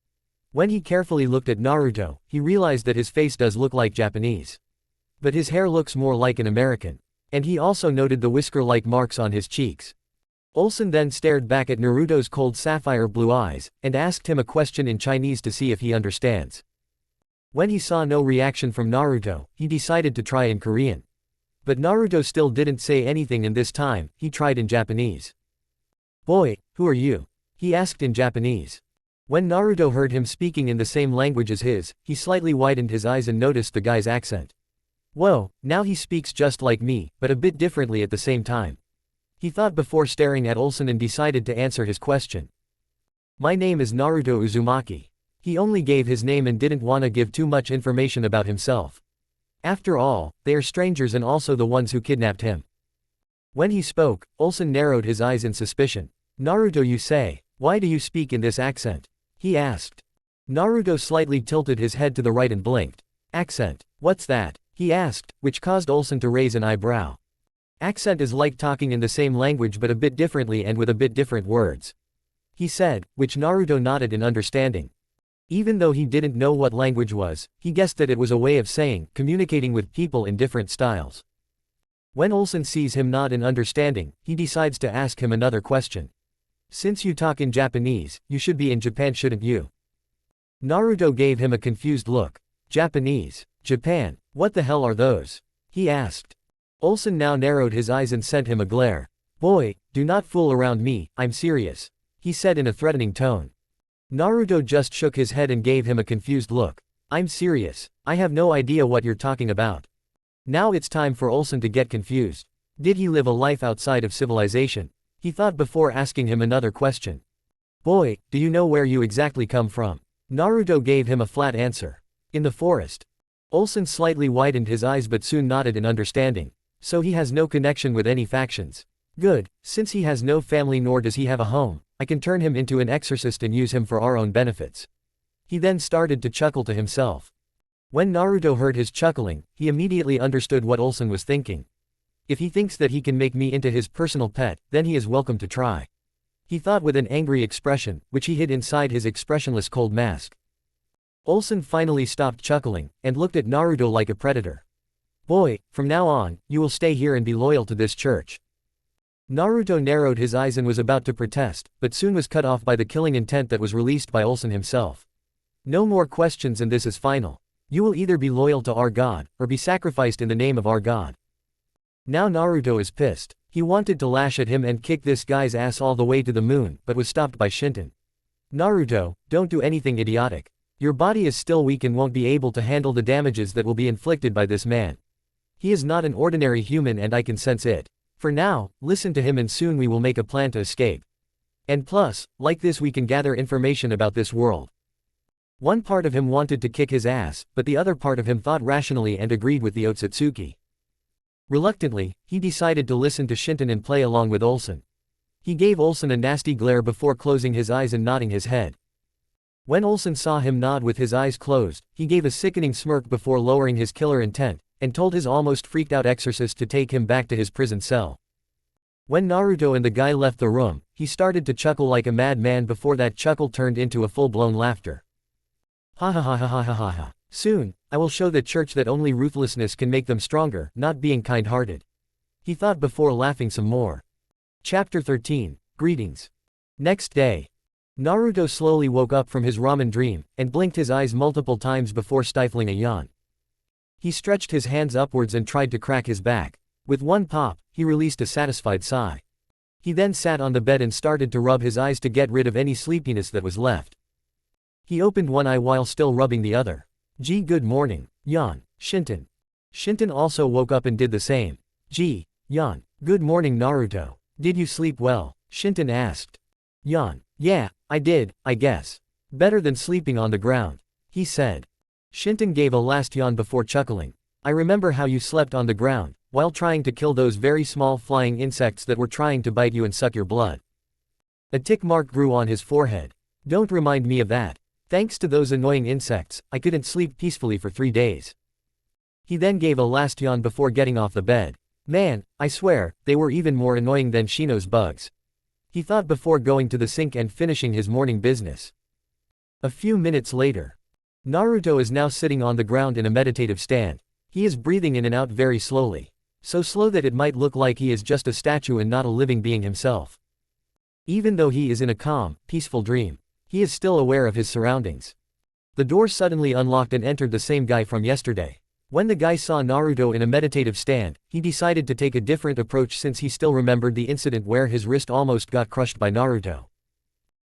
When he carefully looked at Naruto, he realized that his face does look like Japanese. But his hair looks more like an American. And he also noted the whisker-like marks on his cheeks. Olsen then stared back at Naruto's cold sapphire blue eyes, and asked him a question in Chinese to see if he understands. When he saw no reaction from Naruto, he decided to try in Korean. But Naruto still didn't say anything, and this time, he tried in Japanese. Boy, who are you? He asked in Japanese. When Naruto heard him speaking in the same language as his, he slightly widened his eyes and noticed the guy's accent. Whoa, now he speaks just like me, but a bit differently at the same time. He thought before staring at Olsen and decided to answer his question. My name is Naruto Uzumaki. He only gave his name and didn't want to give too much information about himself. After all, they are strangers and also the ones who kidnapped him. When he spoke, Olsen narrowed his eyes in suspicion. Naruto, you say, why do you speak in this accent? He asked. Naruto slightly tilted his head to the right and blinked. Accent, what's that? He asked, which caused Olsen to raise an eyebrow. Accent is like talking in the same language but a bit differently and with a bit different words. He said, which Naruto nodded in understanding. Even though he didn't know what language was, he guessed that it was a way of saying, communicating with people in different styles. When Olsen sees him nod in understanding, he decides to ask him another question. Since you talk in Japanese, you should be in Japan, shouldn't you? Naruto gave him a confused look. Japanese? Japan? What the hell are those? He asked. Olsen now narrowed his eyes and sent him a glare. Boy, do not fool around me, I'm serious, he said in a threatening tone. Naruto just shook his head and gave him a confused look. I'm serious, I have no idea what you're talking about. Now it's time for Olsen to get confused. Did he live a life outside of civilization? He thought before asking him another question. Boy, do you know where you exactly come from? Naruto gave him a flat answer. In the forest. Olsen slightly widened his eyes but soon nodded in understanding. So he has no connection with any factions. Good, since he has no family nor does he have a home, I can turn him into an exorcist and use him for our own benefits. He then started to chuckle to himself. When Naruto heard his chuckling, he immediately understood what Olsen was thinking. If he thinks that he can make me into his personal pet, then he is welcome to try. He thought with an angry expression, which he hid inside his expressionless cold mask. Olsen finally stopped chuckling, and looked at Naruto like a predator. Boy, from now on, you will stay here and be loyal to this church. Naruto narrowed his eyes and was about to protest, but soon was cut off by the killing intent that was released by Olsen himself. No more questions and this is final. You will either be loyal to our god, or be sacrificed in the name of our god. Now Naruto is pissed. He wanted to lash at him and kick this guy's ass all the way to the moon, but was stopped by Shinton. Naruto, don't do anything idiotic. Your body is still weak and won't be able to handle the damages that will be inflicted by this man. He is not an ordinary human and I can sense it. For now, listen to him and soon we will make a plan to escape. And plus, like this we can gather information about this world. One part of him wanted to kick his ass, but the other part of him thought rationally and agreed with the Otsutsuki. Reluctantly, he decided to listen to Shinton and play along with Olsen. He gave Olsen a nasty glare before closing his eyes and nodding his head. When Olsen saw him nod with his eyes closed, he gave a sickening smirk before lowering his killer intent, and told his almost freaked out exorcist to take him back to his prison cell. When Naruto and the guy left the room, he started to chuckle like a madman before that chuckle turned into a full-blown laughter. Ha ha ha ha ha ha ha ha. Soon, I will show the church that only ruthlessness can make them stronger, not being kind-hearted. He thought before laughing some more. Chapter 13, Greetings. Next day. Naruto slowly woke up from his ramen dream, and blinked his eyes multiple times before stifling a yawn. He stretched his hands upwards and tried to crack his back. With one pop, he released a satisfied sigh. He then sat on the bed and started to rub his eyes to get rid of any sleepiness that was left. He opened one eye while still rubbing the other. Gee, good morning. Yawn. Shinton. Shinton also woke up and did the same. Gee. Yawn. Good morning Naruto. Did you sleep well? Shinton asked. Yawn. Yeah, I did, I guess. Better than sleeping on the ground. He said. Shinton gave a last yawn before chuckling. I remember how you slept on the ground, while trying to kill those very small flying insects that were trying to bite you and suck your blood. A tick mark grew on his forehead. Don't remind me of that. Thanks to those annoying insects, I couldn't sleep peacefully for 3 days. He then gave a last yawn before getting off the bed. Man, I swear, they were even more annoying than Shino's bugs. He thought before going to the sink and finishing his morning business. A few minutes later. Naruto is now sitting on the ground in a meditative stand. He is breathing in and out very slowly. So slow that it might look like he is just a statue and not a living being himself. Even though he is in a calm, peaceful dream, he is still aware of his surroundings. The door suddenly unlocked and entered the same guy from yesterday. When the guy saw Naruto in a meditative stand, he decided to take a different approach since he still remembered the incident where his wrist almost got crushed by Naruto.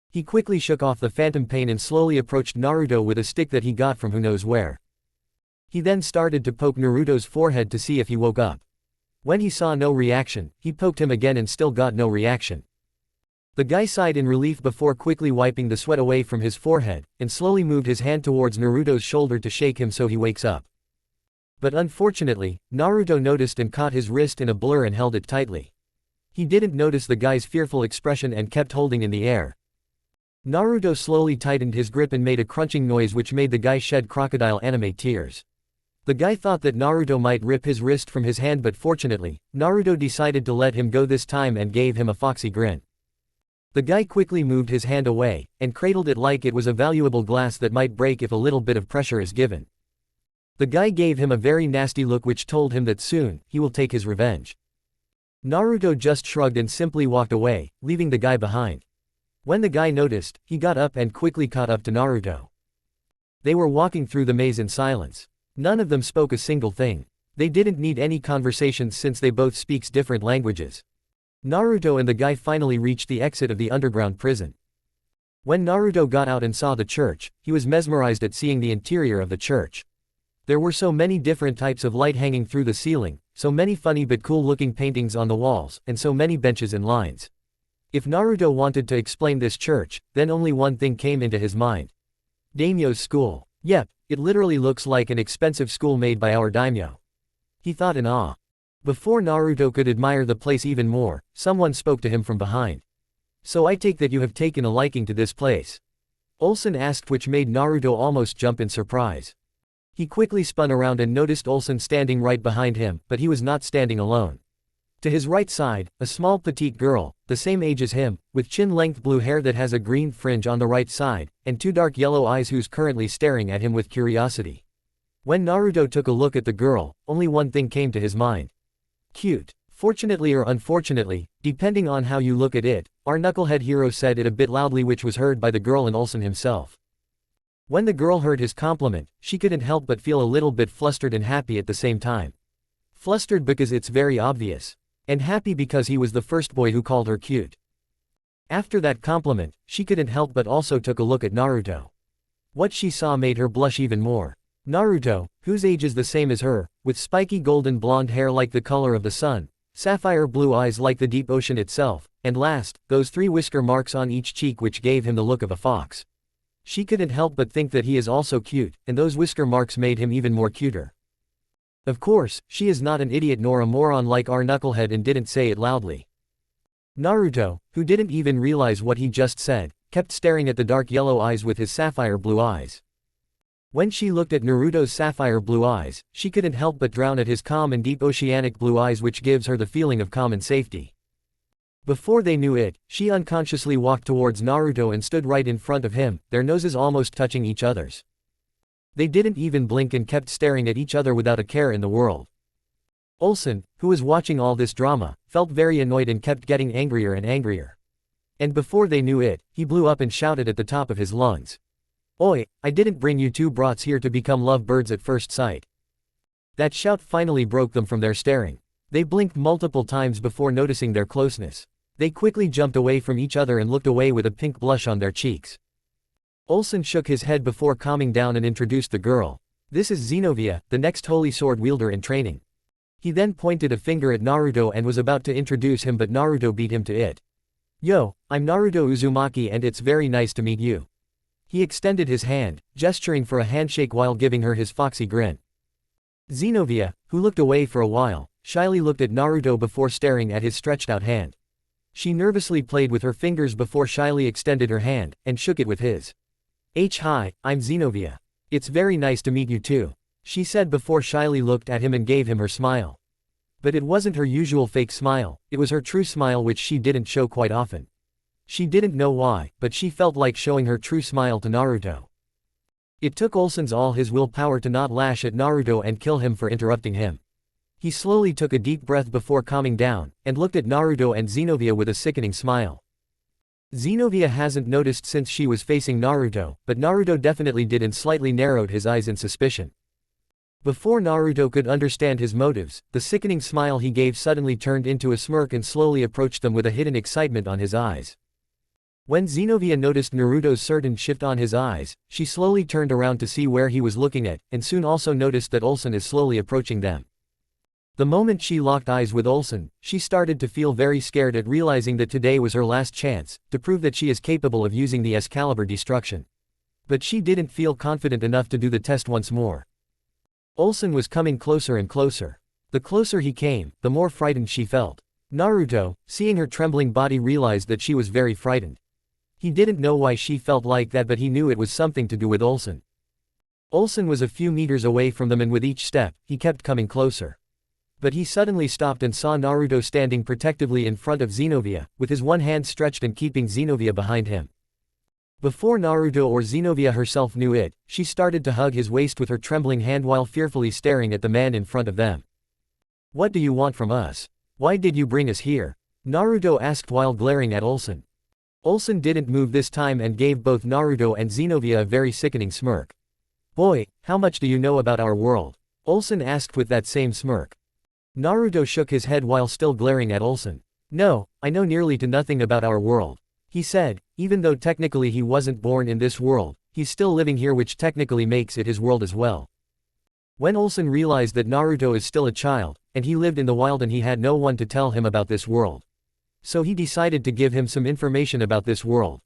He quickly shook off the phantom pain and slowly approached Naruto with a stick that he got from who knows where. He then started to poke Naruto's forehead to see if he woke up. When he saw no reaction, he poked him again and still got no reaction. The guy sighed in relief before quickly wiping the sweat away from his forehead, and slowly moved his hand towards Naruto's shoulder to shake him so he wakes up. But unfortunately, Naruto noticed and caught his wrist in a blur and held it tightly. He didn't notice the guy's fearful expression and kept holding in the air. Naruto slowly tightened his grip and made a crunching noise which made the guy shed crocodile anime tears. The guy thought that Naruto might rip his wrist from his hand, but fortunately, Naruto decided to let him go this time and gave him a foxy grin. The guy quickly moved his hand away, and cradled it like it was a valuable glass that might break if a little bit of pressure is given. The guy gave him a very nasty look which told him that soon, he will take his revenge. Naruto just shrugged and simply walked away, leaving the guy behind. When the guy noticed, he got up and quickly caught up to Naruto. They were walking through the maze in silence. None of them spoke a single thing. They didn't need any conversations since they both speaks different languages. Naruto and the guy finally reached the exit of the underground prison. When Naruto got out and saw the church, he was mesmerized at seeing the interior of the church. There were so many different types of light hanging through the ceiling, so many funny but cool-looking paintings on the walls, and so many benches and lines. If Naruto wanted to explain this church, then only one thing came into his mind. Daimyo's school. Yep, it literally looks like an expensive school made by our daimyo. He thought in awe. Before Naruto could admire the place even more, someone spoke to him from behind. So I take that you have taken a liking to this place. Olsen asked, which made Naruto almost jump in surprise. He quickly spun around and noticed Olsen standing right behind him, but he was not standing alone. To his right side, a small petite girl, the same age as him, with chin-length blue hair that has a green fringe on the right side, and two dark yellow eyes who's currently staring at him with curiosity. When Naruto took a look at the girl, only one thing came to his mind. Cute. Fortunately or unfortunately, depending on how you look at it, our knucklehead hero said it a bit loudly, which was heard by the girl and Olsen himself. When the girl heard his compliment, she couldn't help but feel a little bit flustered and happy at the same time. Flustered because it's very obvious. And happy because he was the first boy who called her cute. After that compliment, she couldn't help but also took a look at Naruto. What she saw made her blush even more. Naruto, whose age is the same as her, with spiky golden blonde hair like the color of the sun, sapphire blue eyes like the deep ocean itself, and last, those 3 whisker marks on each cheek which gave him the look of a fox. She couldn't help but think that he is also cute, and those whisker marks made him even more cuter. Of course, she is not an idiot nor a moron like our knucklehead and didn't say it loudly. Naruto, who didn't even realize what he just said, kept staring at the dark yellow eyes with his sapphire blue eyes. When she looked at Naruto's sapphire blue eyes, she couldn't help but drown at his calm and deep oceanic blue eyes, which gives her the feeling of calm and safety. Before they knew it, she unconsciously walked towards Naruto and stood right in front of him, their noses almost touching each other's. They didn't even blink and kept staring at each other without a care in the world. Olsen, who was watching all this drama, felt very annoyed and kept getting angrier and angrier. And before they knew it, he blew up and shouted at the top of his lungs. "Oi, I didn't bring you 2 brats here to become lovebirds at first sight." That shout finally broke them from their staring. They blinked multiple times before noticing their closeness. They quickly jumped away from each other and looked away with a pink blush on their cheeks. Olsen shook his head before calming down and introduced the girl. "This is Xenovia, the next holy sword wielder in training." He then pointed a finger at Naruto and was about to introduce him, but Naruto beat him to it. "Yo, I'm Naruto Uzumaki and it's very nice to meet you." He extended his hand, gesturing for a handshake while giving her his foxy grin. Xenovia, who looked away for a while, shyly looked at Naruto before staring at his stretched out hand. She nervously played with her fingers before shyly extended her hand, and shook it with his. Hi, I'm Xenovia. It's very nice to meet you too," she said before shyly looked at him and gave him her smile. But it wasn't her usual fake smile, it was her true smile, which she didn't show quite often. She didn't know why, but she felt like showing her true smile to Naruto. It took Olsen's all his willpower to not lash at Naruto and kill him for interrupting him. He slowly took a deep breath before calming down, and looked at Naruto and Xenovia with a sickening smile. Xenovia hasn't noticed since she was facing Naruto, but Naruto definitely did and slightly narrowed his eyes in suspicion. Before Naruto could understand his motives, the sickening smile he gave suddenly turned into a smirk and slowly approached them with a hidden excitement on his eyes. When Xenovia noticed Naruto's certain shift on his eyes, she slowly turned around to see where he was looking at, and soon also noticed that Olsen is slowly approaching them. The moment she locked eyes with Olsen, she started to feel very scared at realizing that today was her last chance to prove that she is capable of using the S-caliber destruction. But she didn't feel confident enough to do the test once more. Olsen was coming closer and closer. The closer he came, the more frightened she felt. Naruto, seeing her trembling body, realized that she was very frightened. He didn't know why she felt like that, but he knew it was something to do with Olsen. Olsen was a few meters away from them, and with each step, he kept coming closer. But he suddenly stopped and saw Naruto standing protectively in front of Xenovia, with his one hand stretched and keeping Xenovia behind him. Before Naruto or Xenovia herself knew it, she started to hug his waist with her trembling hand while fearfully staring at the man in front of them. "What do you want from us? Why did you bring us here?" Naruto asked while glaring at Olsen. Olsen didn't move this time and gave both Naruto and Xenovia a very sickening smirk. Boy, how much do you know about our world? Olsen asked with that same smirk. Naruto shook his head while still glaring at Olsen. No, I know nearly to nothing about our world. He said, even though technically he wasn't born in this world, he's still living here, which technically makes it his world as well. When Olsen realized that Naruto is still a child, and he lived in the wild and he had no one to tell him about this world. So he decided to give him some information about this world.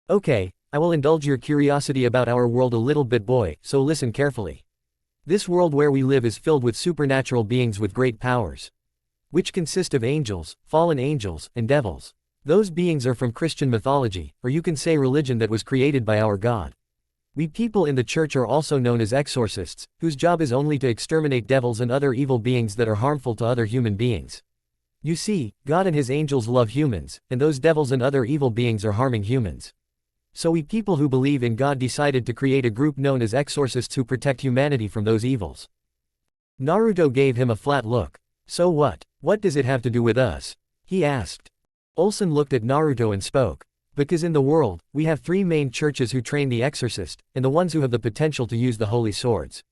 Okay, I will indulge your curiosity about our world a little bit, boy, so listen carefully. This world where we live is filled with supernatural beings with great powers, which consist of angels, fallen angels, and devils. Those beings are from Christian mythology, or you can say religion that was created by our God. We people in the church are also known as exorcists, whose job is only to exterminate devils and other evil beings that are harmful to other human beings. You see, God and his angels love humans, and those devils and other evil beings are harming humans. So we people who believe in God decided to create a group known as exorcists who protect humanity from those evils. Naruto gave him a flat look. So what? What does it have to do with us? He asked. Olsen looked at Naruto and spoke. Because in the world, we have three main churches who train the exorcist, and the ones who have the potential to use the holy swords.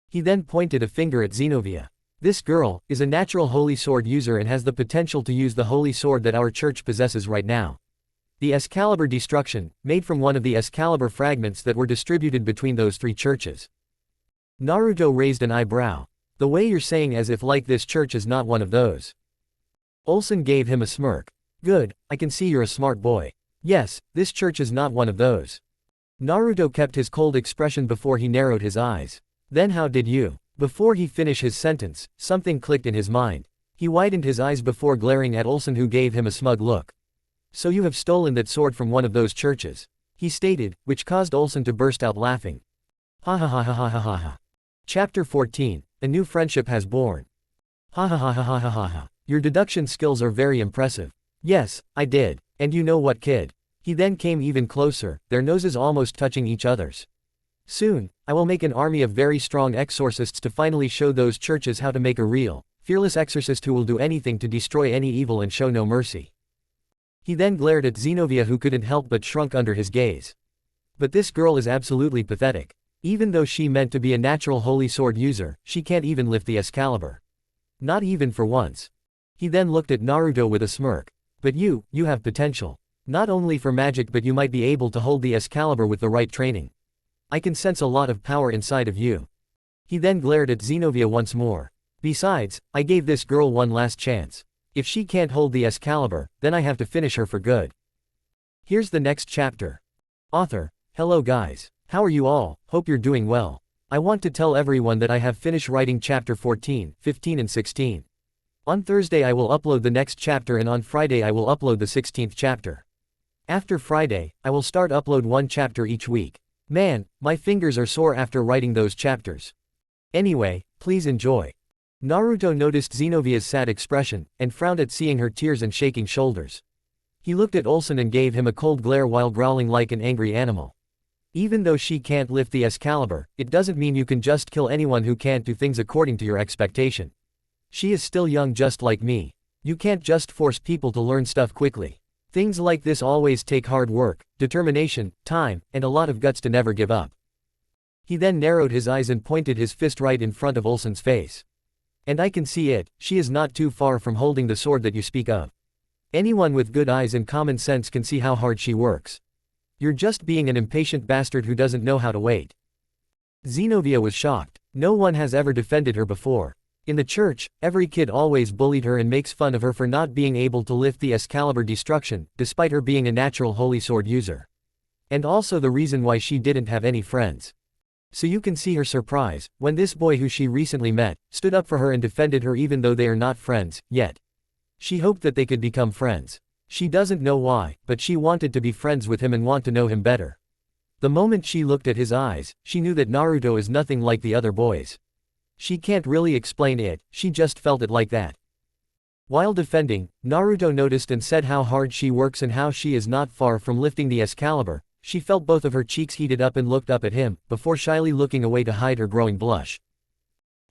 He then pointed a finger at Xenovia. This girl is a natural holy sword user and has the potential to use the holy sword that our church possesses right now. The Excalibur destruction, made from one of the Excalibur fragments that were distributed between those three churches. Naruto raised an eyebrow. The way you're saying as if like this church is not one of those. Olsen gave him a smirk. Good, I can see you're a smart boy. Yes, this church is not one of those. Naruto kept his cold expression before he narrowed his eyes. Then how did you? Before he finished his sentence, something clicked in his mind. He widened his eyes before glaring at Olsen, who gave him a smug look. So you have stolen that sword from one of those churches, he stated, which caused Olsen to burst out laughing. Ha ha ha ha ha ha ha ha. Chapter 14, A New Friendship Has Born. Ha ha ha ha ha ha ha ha. Your deduction skills are very impressive. Yes, I did. And you know what, kid? He then came even closer, their noses almost touching each other's. Soon, I will make an army of very strong exorcists to finally show those churches how to make a real, fearless exorcist who will do anything to destroy any evil and show no mercy. He then glared at Xenovia, who couldn't help but shrunk under his gaze. But this girl is absolutely pathetic. Even though she meant to be a natural holy sword user, she can't even lift the Excalibur. Not even for once. He then looked at Naruto with a smirk. But you have potential. Not only for magic, but you might be able to hold the Excalibur with the right training. I can sense a lot of power inside of you. He then glared at Xenovia once more. Besides, I gave this girl one last chance. If she can't hold the Excalibur, then I have to finish her for good. Here's the next chapter. Author, hello guys. How are you all? Hope you're doing well. I want to tell everyone that I have finished writing chapter 14, 15 and 16. On Thursday I will upload the next chapter, and on Friday I will upload the 16th chapter. After Friday, I will start upload one chapter each week. Man, my fingers are sore after writing those chapters. Anyway, please enjoy. Naruto noticed Xenovia's sad expression, and frowned at seeing her tears and shaking shoulders. He looked at Olsen and gave him a cold glare while growling like an angry animal. Even though she can't lift the Excalibur, it doesn't mean you can just kill anyone who can't do things according to your expectation. She is still young just like me. You can't just force people to learn stuff quickly. Things like this always take hard work, determination, time, and a lot of guts to never give up. He then narrowed his eyes and pointed his fist right in front of Olsen's face. And I can see it, she is not too far from holding the sword that you speak of. Anyone with good eyes and common sense can see how hard she works. You're just being an impatient bastard who doesn't know how to wait. Xenovia was shocked. No one has ever defended her before. In the church, every kid always bullied her and makes fun of her for not being able to lift the Excalibur destruction, despite her being a natural holy sword user. And also the reason why she didn't have any friends. So you can see her surprise, when this boy who she recently met, stood up for her and defended her even though they are not friends, yet. She hoped that they could become friends. She doesn't know why, but she wanted to be friends with him and want to know him better. The moment she looked at his eyes, she knew that Naruto is nothing like the other boys. She can't really explain it, she just felt it like that. While defending, Naruto noticed and said how hard she works and how she is not far from lifting the Excalibur. She felt both of her cheeks heated up and looked up at him, before shyly looking away to hide her growing blush.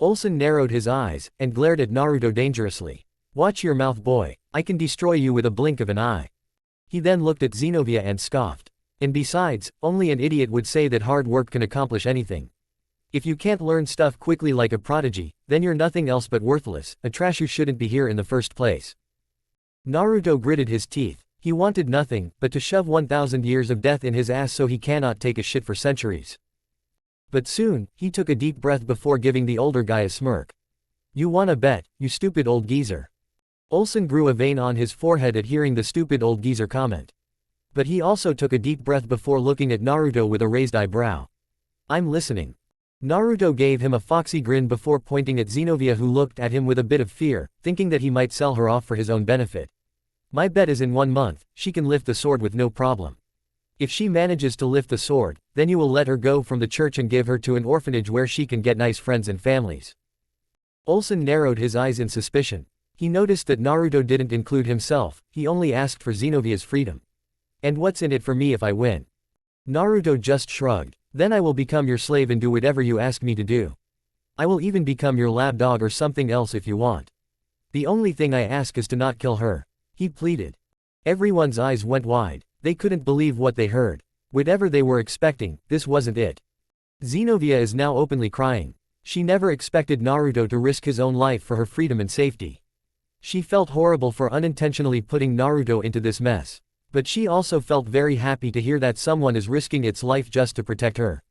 Olsen narrowed his eyes, and glared at Naruto dangerously. Watch your mouth, boy, I can destroy you with a blink of an eye. He then looked at Xenovia and scoffed. And besides, only an idiot would say that hard work can accomplish anything. If you can't learn stuff quickly like a prodigy, then you're nothing else but worthless, a trash who shouldn't be here in the first place. Naruto gritted his teeth. He wanted nothing but to shove 1,000 years of death in his ass so he cannot take a shit for centuries. But soon, he took a deep breath before giving the older guy a smirk. You wanna bet, you stupid old geezer. Olsen grew a vein on his forehead at hearing the stupid old geezer comment. But he also took a deep breath before looking at Naruto with a raised eyebrow. I'm listening. Naruto gave him a foxy grin before pointing at Xenovia, who looked at him with a bit of fear, thinking that he might sell her off for his own benefit. My bet is in 1 month, she can lift the sword with no problem. If she manages to lift the sword, then you will let her go from the church and give her to an orphanage where she can get nice friends and families. Olsen narrowed his eyes in suspicion. He noticed that Naruto didn't include himself, he only asked for Xenovia's freedom. And what's in it for me if I win? Naruto just shrugged. Then I will become your slave and do whatever you ask me to do. I will even become your lab dog or something else if you want. The only thing I ask is to not kill her, he pleaded. Everyone's eyes went wide. They couldn't believe what they heard. Whatever they were expecting, this wasn't it. Xenovia is now openly crying. She never expected Naruto to risk his own life for her freedom and safety. She felt horrible for unintentionally putting Naruto into this mess. But she also felt very happy to hear that someone is risking its life just to protect her.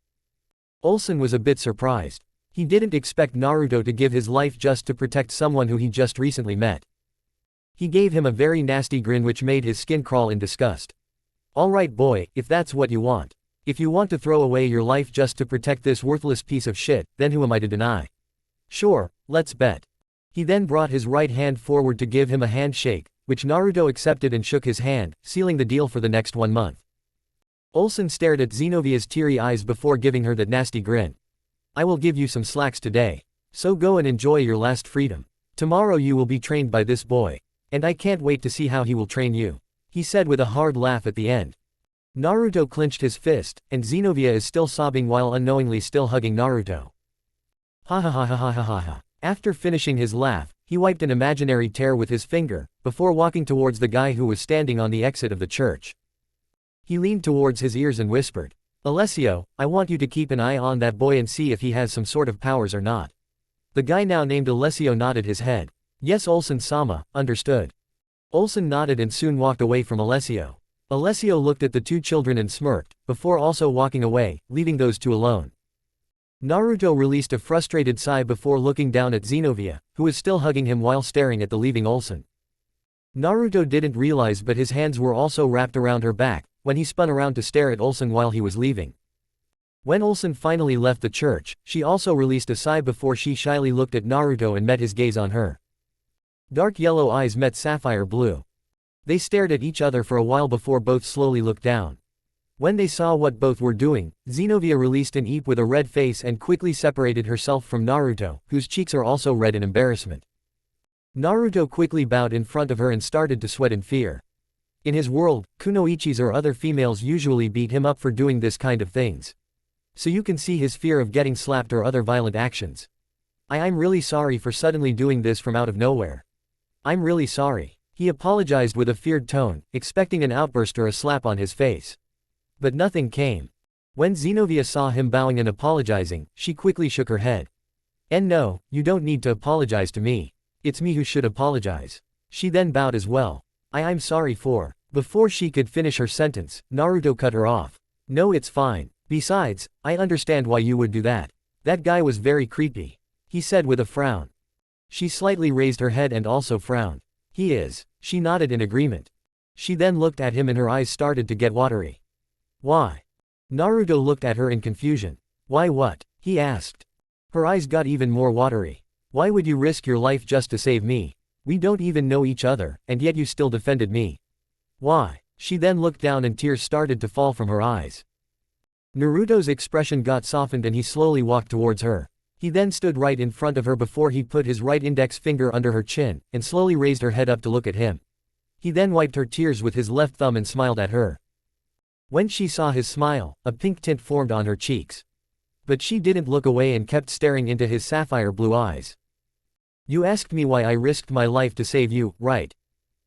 Olsen was a bit surprised. He didn't expect Naruto to give his life just to protect someone who he just recently met. He gave him a very nasty grin which made his skin crawl in disgust. Alright boy, if that's what you want. If you want to throw away your life just to protect this worthless piece of shit, then who am I to deny? Sure, let's bet. He then brought his right hand forward to give him a handshake, which Naruto accepted and shook his hand, sealing the deal for the next 1 month. Olsen stared at Xenovia's teary eyes before giving her that nasty grin. I will give you some slacks today. So go and enjoy your last freedom. Tomorrow you will be trained by this boy. And I can't wait to see how he will train you, he said with a hard laugh at the end. Naruto clenched his fist, and Xenovia is still sobbing while unknowingly still hugging Naruto. Ha ha ha ha ha ha ha ha. After finishing his laugh, he wiped an imaginary tear with his finger, before walking towards the guy who was standing on the exit of the church. He leaned towards his ears and whispered, Alessio, I want you to keep an eye on that boy and see if he has some sort of powers or not. The guy now named Alessio nodded his head. Yes, Olsen-sama, understood. Olsen nodded and soon walked away from Alessio. Alessio looked at the two children and smirked, before also walking away, leaving those two alone. Naruto released a frustrated sigh before looking down at Xenovia, who was still hugging him while staring at the leaving Olsen. Naruto didn't realize but his hands were also wrapped around her back, when he spun around to stare at Olsen while he was leaving. When Olsen finally left the church, she also released a sigh before she shyly looked at Naruto and met his gaze on her. Dark yellow eyes met sapphire blue. They stared at each other for a while before both slowly looked down. When they saw what both were doing, Xenovia released an eep with a red face and quickly separated herself from Naruto, whose cheeks are also red in embarrassment. Naruto quickly bowed in front of her and started to sweat in fear. In his world, kunoichis or other females usually beat him up for doing this kind of things. So you can see his fear of getting slapped or other violent actions. I'm really sorry for suddenly doing this from out of nowhere. I'm really sorry. He apologized with a feared tone, expecting an outburst or a slap on his face. But nothing came. When Xenovia saw him bowing and apologizing, she quickly shook her head. And no, you don't need to apologize to me. It's me who should apologize. She then bowed as well. I'm sorry for. Before she could finish her sentence, Naruto cut her off. No, it's fine. Besides, I understand why you would do that. That guy was very creepy, he said with a frown. She slightly raised her head and also frowned. He is. She nodded in agreement. She then looked at him and her eyes started to get watery. Why? Naruto looked at her in confusion. Why what? He asked. Her eyes got even more watery. Why would you risk your life just to save me? We don't even know each other, and yet you still defended me. Why? She then looked down and tears started to fall from her eyes. Naruto's expression got softened and he slowly walked towards her. He then stood right in front of her before he put his right index finger under her chin, and slowly raised her head up to look at him. He then wiped her tears with his left thumb and smiled at her. When she saw his smile, a pink tint formed on her cheeks. But she didn't look away and kept staring into his sapphire blue eyes. You asked me why I risked my life to save you, right?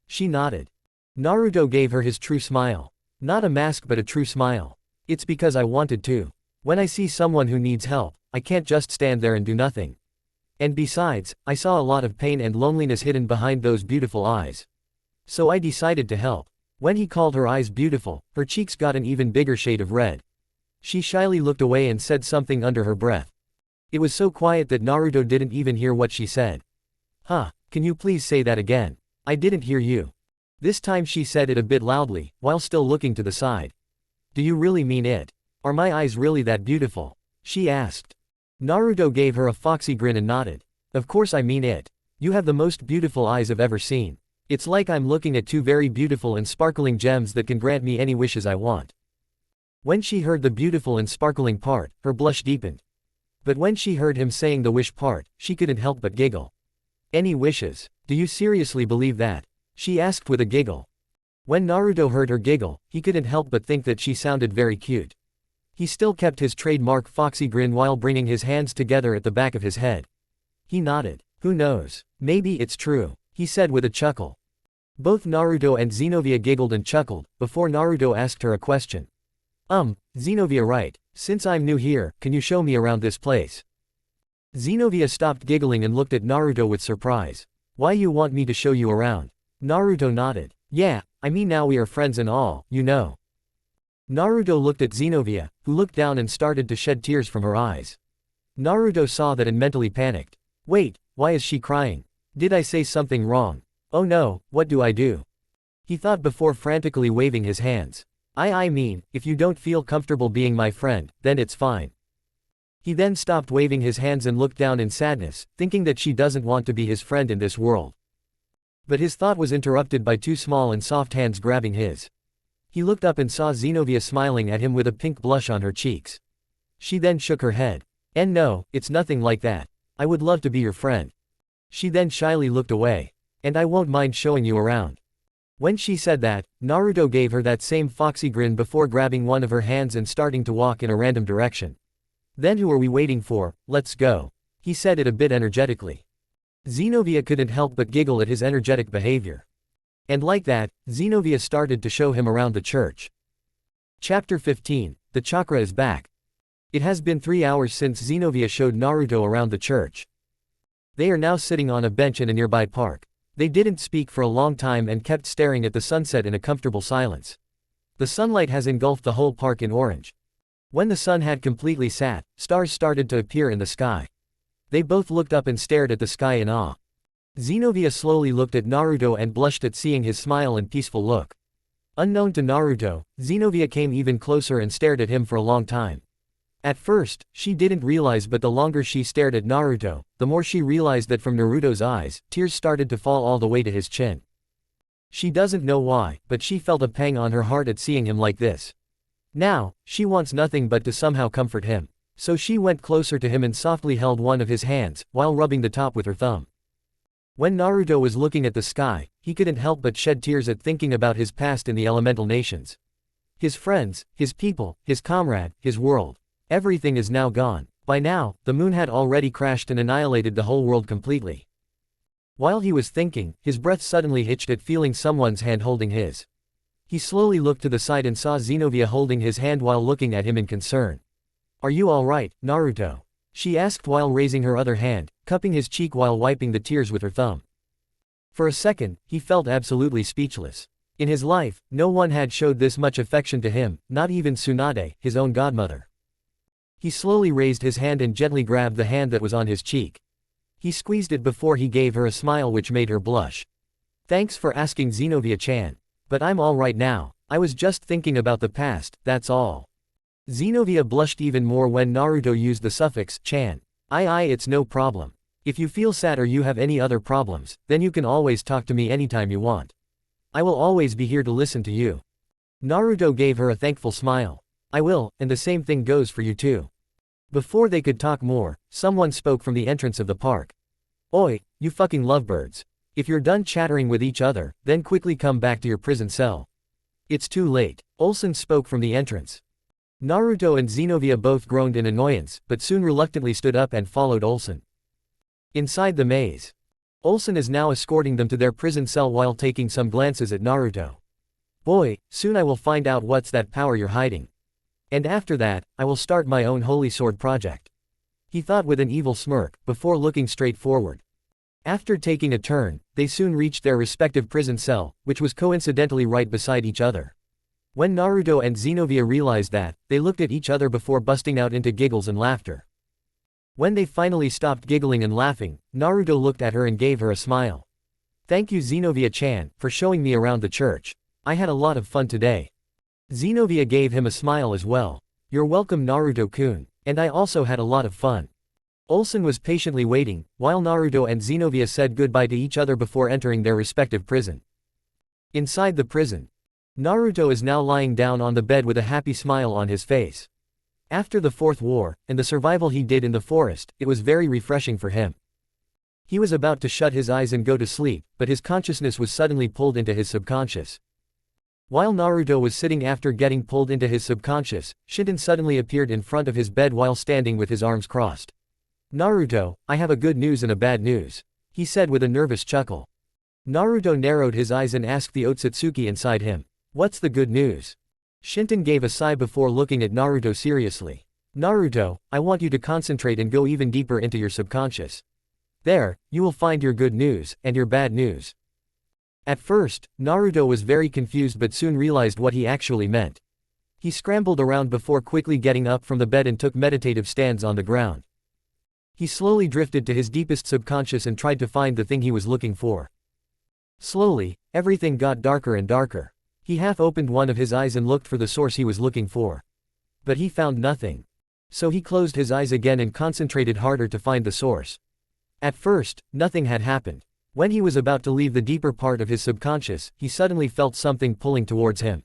She nodded. Naruto gave her his true smile. Not a mask but a true smile. It's because I wanted to. When I see someone who needs help, I can't just stand there and do nothing. And besides, I saw a lot of pain and loneliness hidden behind those beautiful eyes. So I decided to help. When he called her eyes beautiful, her cheeks got an even bigger shade of red. She shyly looked away and said something under her breath. It was so quiet that Naruto didn't even hear what she said. Huh, can you please say that again? I didn't hear you. This time she said it a bit loudly, while still looking to the side. Do you really mean it? Are my eyes really that beautiful? She asked. Naruto gave her a foxy grin and nodded. Of course I mean it. You have the most beautiful eyes I've ever seen. It's like I'm looking at two very beautiful and sparkling gems that can grant me any wishes I want. When she heard the beautiful and sparkling part, her blush deepened. But when she heard him saying the wish part, she couldn't help but giggle. Any wishes? Do you seriously believe that? She asked with a giggle. When Naruto heard her giggle, he couldn't help but think that she sounded very cute. He still kept his trademark foxy grin while bringing his hands together at the back of his head. He nodded. Who knows? Maybe it's true, he said with a chuckle. Both Naruto and Xenovia giggled and chuckled, before Naruto asked her a question. Xenovia, right, since I'm new here, can you show me around this place? Xenovia stopped giggling and looked at Naruto with surprise. Why you want me to show you around? Naruto nodded. Yeah, I mean now we are friends and all, you know. Naruto looked at Xenovia, who looked down and started to shed tears from her eyes. Naruto saw that and mentally panicked. Wait, why is she crying? Did I say something wrong? Oh no, what do I do? He thought before frantically waving his hands. I mean, if you don't feel comfortable being my friend, then it's fine. He then stopped waving his hands and looked down in sadness, thinking that she doesn't want to be his friend in this world. But his thought was interrupted by two small and soft hands grabbing his. He looked up and saw Xenovia smiling at him with a pink blush on her cheeks. She then shook her head. And no, it's nothing like that. I would love to be your friend. She then shyly looked away. And I won't mind showing you around. When she said that, Naruto gave her that same foxy grin before grabbing one of her hands and starting to walk in a random direction. Then who are we waiting for? Let's go. He said it a bit energetically. Xenovia couldn't help but giggle at his energetic behavior. And like that, Xenovia started to show him around the church. Chapter 15, The Chakra is Back. It has been 3 hours since Xenovia showed Naruto around the church. They are now sitting on a bench in a nearby park. They didn't speak for a long time and kept staring at the sunset in a comfortable silence. The sunlight has engulfed the whole park in orange. When the sun had completely set, stars started to appear in the sky. They both looked up and stared at the sky in awe. Xenovia slowly looked at Naruto and blushed at seeing his smile and peaceful look. Unknown to Naruto, Xenovia came even closer and stared at him for a long time. At first, she didn't realize, but the longer she stared at Naruto, the more she realized that from Naruto's eyes, tears started to fall all the way to his chin. She doesn't know why, but she felt a pang on her heart at seeing him like this. Now, she wants nothing but to somehow comfort him. So she went closer to him and softly held one of his hands, while rubbing the top with her thumb. When Naruto was looking at the sky, he couldn't help but shed tears at thinking about his past in the elemental nations. His friends, his people, his comrade, his world. Everything is now gone. By now, the moon had already crashed and annihilated the whole world completely. While he was thinking, his breath suddenly hitched at feeling someone's hand holding his. He slowly looked to the side and saw Xenovia holding his hand while looking at him in concern. Are you alright, Naruto? She asked while raising her other hand, cupping his cheek while wiping the tears with her thumb. For a second, he felt absolutely speechless. In his life, no one had showed this much affection to him, not even Tsunade, his own godmother. He slowly raised his hand and gently grabbed the hand that was on his cheek. He squeezed it before he gave her a smile which made her blush. Thanks for asking, Xenovia-chan. But I'm alright now. I was just thinking about the past, that's all. Xenovia blushed even more when Naruto used the suffix chan. It's no problem. If you feel sad or you have any other problems, then you can always talk to me anytime you want. I will always be here to listen to you. Naruto gave her a thankful smile. I will, and the same thing goes for you too. Before they could talk more, someone spoke from the entrance of the park. Oi, you fucking lovebirds. If you're done chattering with each other, then quickly come back to your prison cell. It's too late. Olsen spoke from the entrance. Naruto and Xenovia both groaned in annoyance, but soon reluctantly stood up and followed Olsen. Inside the maze. Olsen is now escorting them to their prison cell while taking some glances at Naruto. Boy, soon I will find out what's that power you're hiding. And after that, I will start my own holy sword project. He thought with an evil smirk, before looking straight forward. After taking a turn, they soon reached their respective prison cell, which was coincidentally right beside each other. When Naruto and Xenovia realized that, they looked at each other before busting out into giggles and laughter. When they finally stopped giggling and laughing, Naruto looked at her and gave her a smile. Thank you Xenovia-chan, for showing me around the church. I had a lot of fun today. Xenovia gave him a smile as well. You're welcome Naruto-kun, and I also had a lot of fun. Olsen was patiently waiting, while Naruto and Xenovia said goodbye to each other before entering their respective prison. Inside the prison, Naruto is now lying down on the bed with a happy smile on his face. After the fourth war, and the survival he did in the forest, it was very refreshing for him. He was about to shut his eyes and go to sleep, but his consciousness was suddenly pulled into his subconscious. While Naruto was sitting after getting pulled into his subconscious, Shinten suddenly appeared in front of his bed while standing with his arms crossed. Naruto, I have a good news and a bad news, he said with a nervous chuckle. Naruto narrowed his eyes and asked the Otsutsuki inside him, what's the good news? Shinten gave a sigh before looking at Naruto seriously. Naruto, I want you to concentrate and go even deeper into your subconscious. There, you will find your good news, and your bad news. At first, Naruto was very confused but soon realized what he actually meant. He scrambled around before quickly getting up from the bed and took meditative stands on the ground. He slowly drifted to his deepest subconscious and tried to find the thing he was looking for. Slowly, everything got darker and darker. He half opened one of his eyes and looked for the source he was looking for. But he found nothing. So he closed his eyes again and concentrated harder to find the source. At first, nothing had happened. When he was about to leave the deeper part of his subconscious, he suddenly felt something pulling towards him.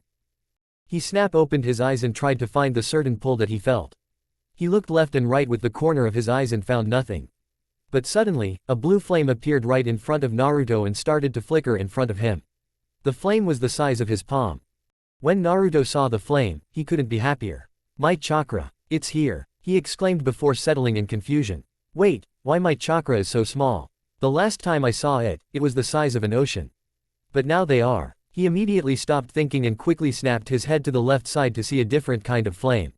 He opened his eyes and tried to find the certain pull that he felt. He looked left and right with the corner of his eyes and found nothing. But suddenly, a blue flame appeared right in front of Naruto and started to flicker in front of him. The flame was the size of his palm. When Naruto saw the flame, he couldn't be happier. My chakra, it's here, he exclaimed before settling in confusion. Wait, why my chakra is so small? The last time I saw it, it was the size of an ocean. But now they are. He immediately stopped thinking and quickly snapped his head to the left side to see a different kind of flame.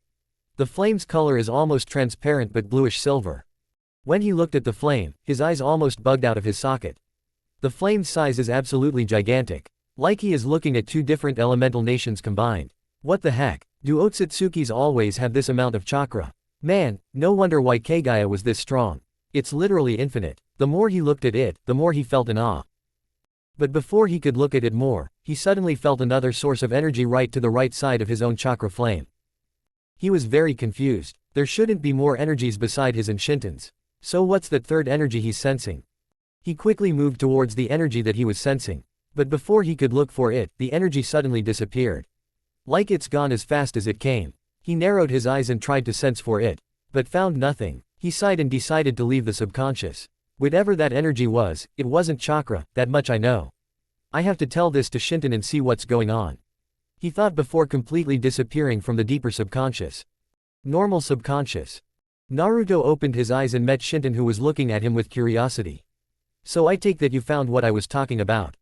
The flame's color is almost transparent but bluish silver. When he looked at the flame, his eyes almost bugged out of his socket. The flame's size is absolutely gigantic. Like he is looking at two different elemental nations combined. What the heck? Do Otsutsukis always have this amount of chakra? Man, no wonder why Kagaya was this strong. It's literally infinite. The more he looked at it, the more he felt in awe. But before he could look at it more, he suddenly felt another source of energy right to the right side of his own chakra flame. He was very confused. There shouldn't be more energies beside his and Shinten's. So what's that third energy he's sensing? He quickly moved towards the energy that he was sensing. But before he could look for it, the energy suddenly disappeared. Like it's gone as fast as it came. He narrowed his eyes and tried to sense for it, but found nothing. He sighed and decided to leave the subconscious. Whatever that energy was, it wasn't chakra, that much I know. I have to tell this to Shinten and see what's going on. He thought before completely disappearing from the deeper subconscious. Normal subconscious. Naruto opened his eyes and met Shinten, who was looking at him with curiosity. So I take that you found what I was talking about.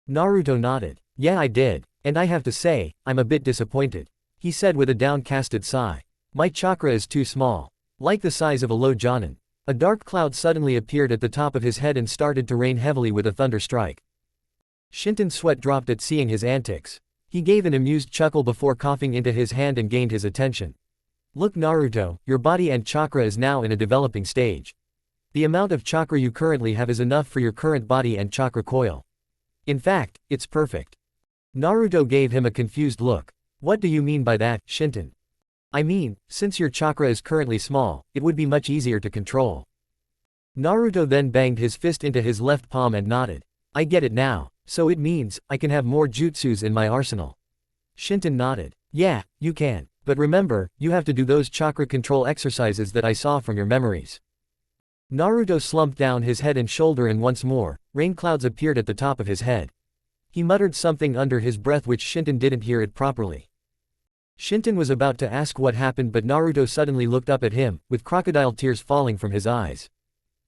Naruto nodded. Yeah, I did, and I have to say, I'm a bit disappointed, he said with a downcasted sigh. My chakra is too small. Like the size of a low jonin. A dark cloud suddenly appeared at the top of his head and started to rain heavily with a thunder strike. Shinten's sweat dropped at seeing his antics. He gave an amused chuckle before coughing into his hand and gained his attention. Look Naruto, your body and chakra is now in a developing stage. The amount of chakra you currently have is enough for your current body and chakra coil. In fact, it's perfect. Naruto gave him a confused look. What do you mean by that, Shinten? I mean, since your chakra is currently small, it would be much easier to control. Naruto then banged his fist into his left palm and nodded. I get it now. So it means, I can have more jutsus in my arsenal. Shinten nodded. Yeah, you can. But remember, you have to do those chakra control exercises that I saw from your memories. Naruto slumped down his head and shoulder and once more, rain clouds appeared at the top of his head. He muttered something under his breath which Shinten didn't hear it properly. Shinten was about to ask what happened but Naruto suddenly looked up at him, with crocodile tears falling from his eyes.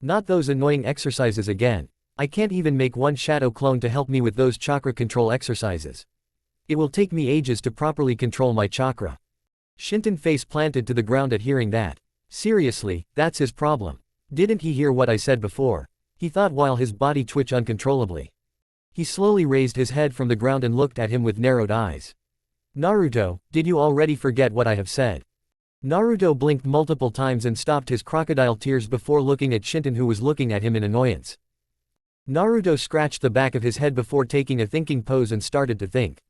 Not those annoying exercises again. I can't even make one shadow clone to help me with those chakra control exercises. It will take me ages to properly control my chakra. Shinton face planted to the ground at hearing that. Seriously, that's his problem. Didn't he hear what I said before? He thought while his body twitched uncontrollably. He slowly raised his head from the ground and looked at him with narrowed eyes. Naruto, did you already forget what I have said? Naruto blinked multiple times and stopped his crocodile tears before looking at Shinton, who was looking at him in annoyance. Naruto scratched the back of his head before taking a thinking pose and started to think.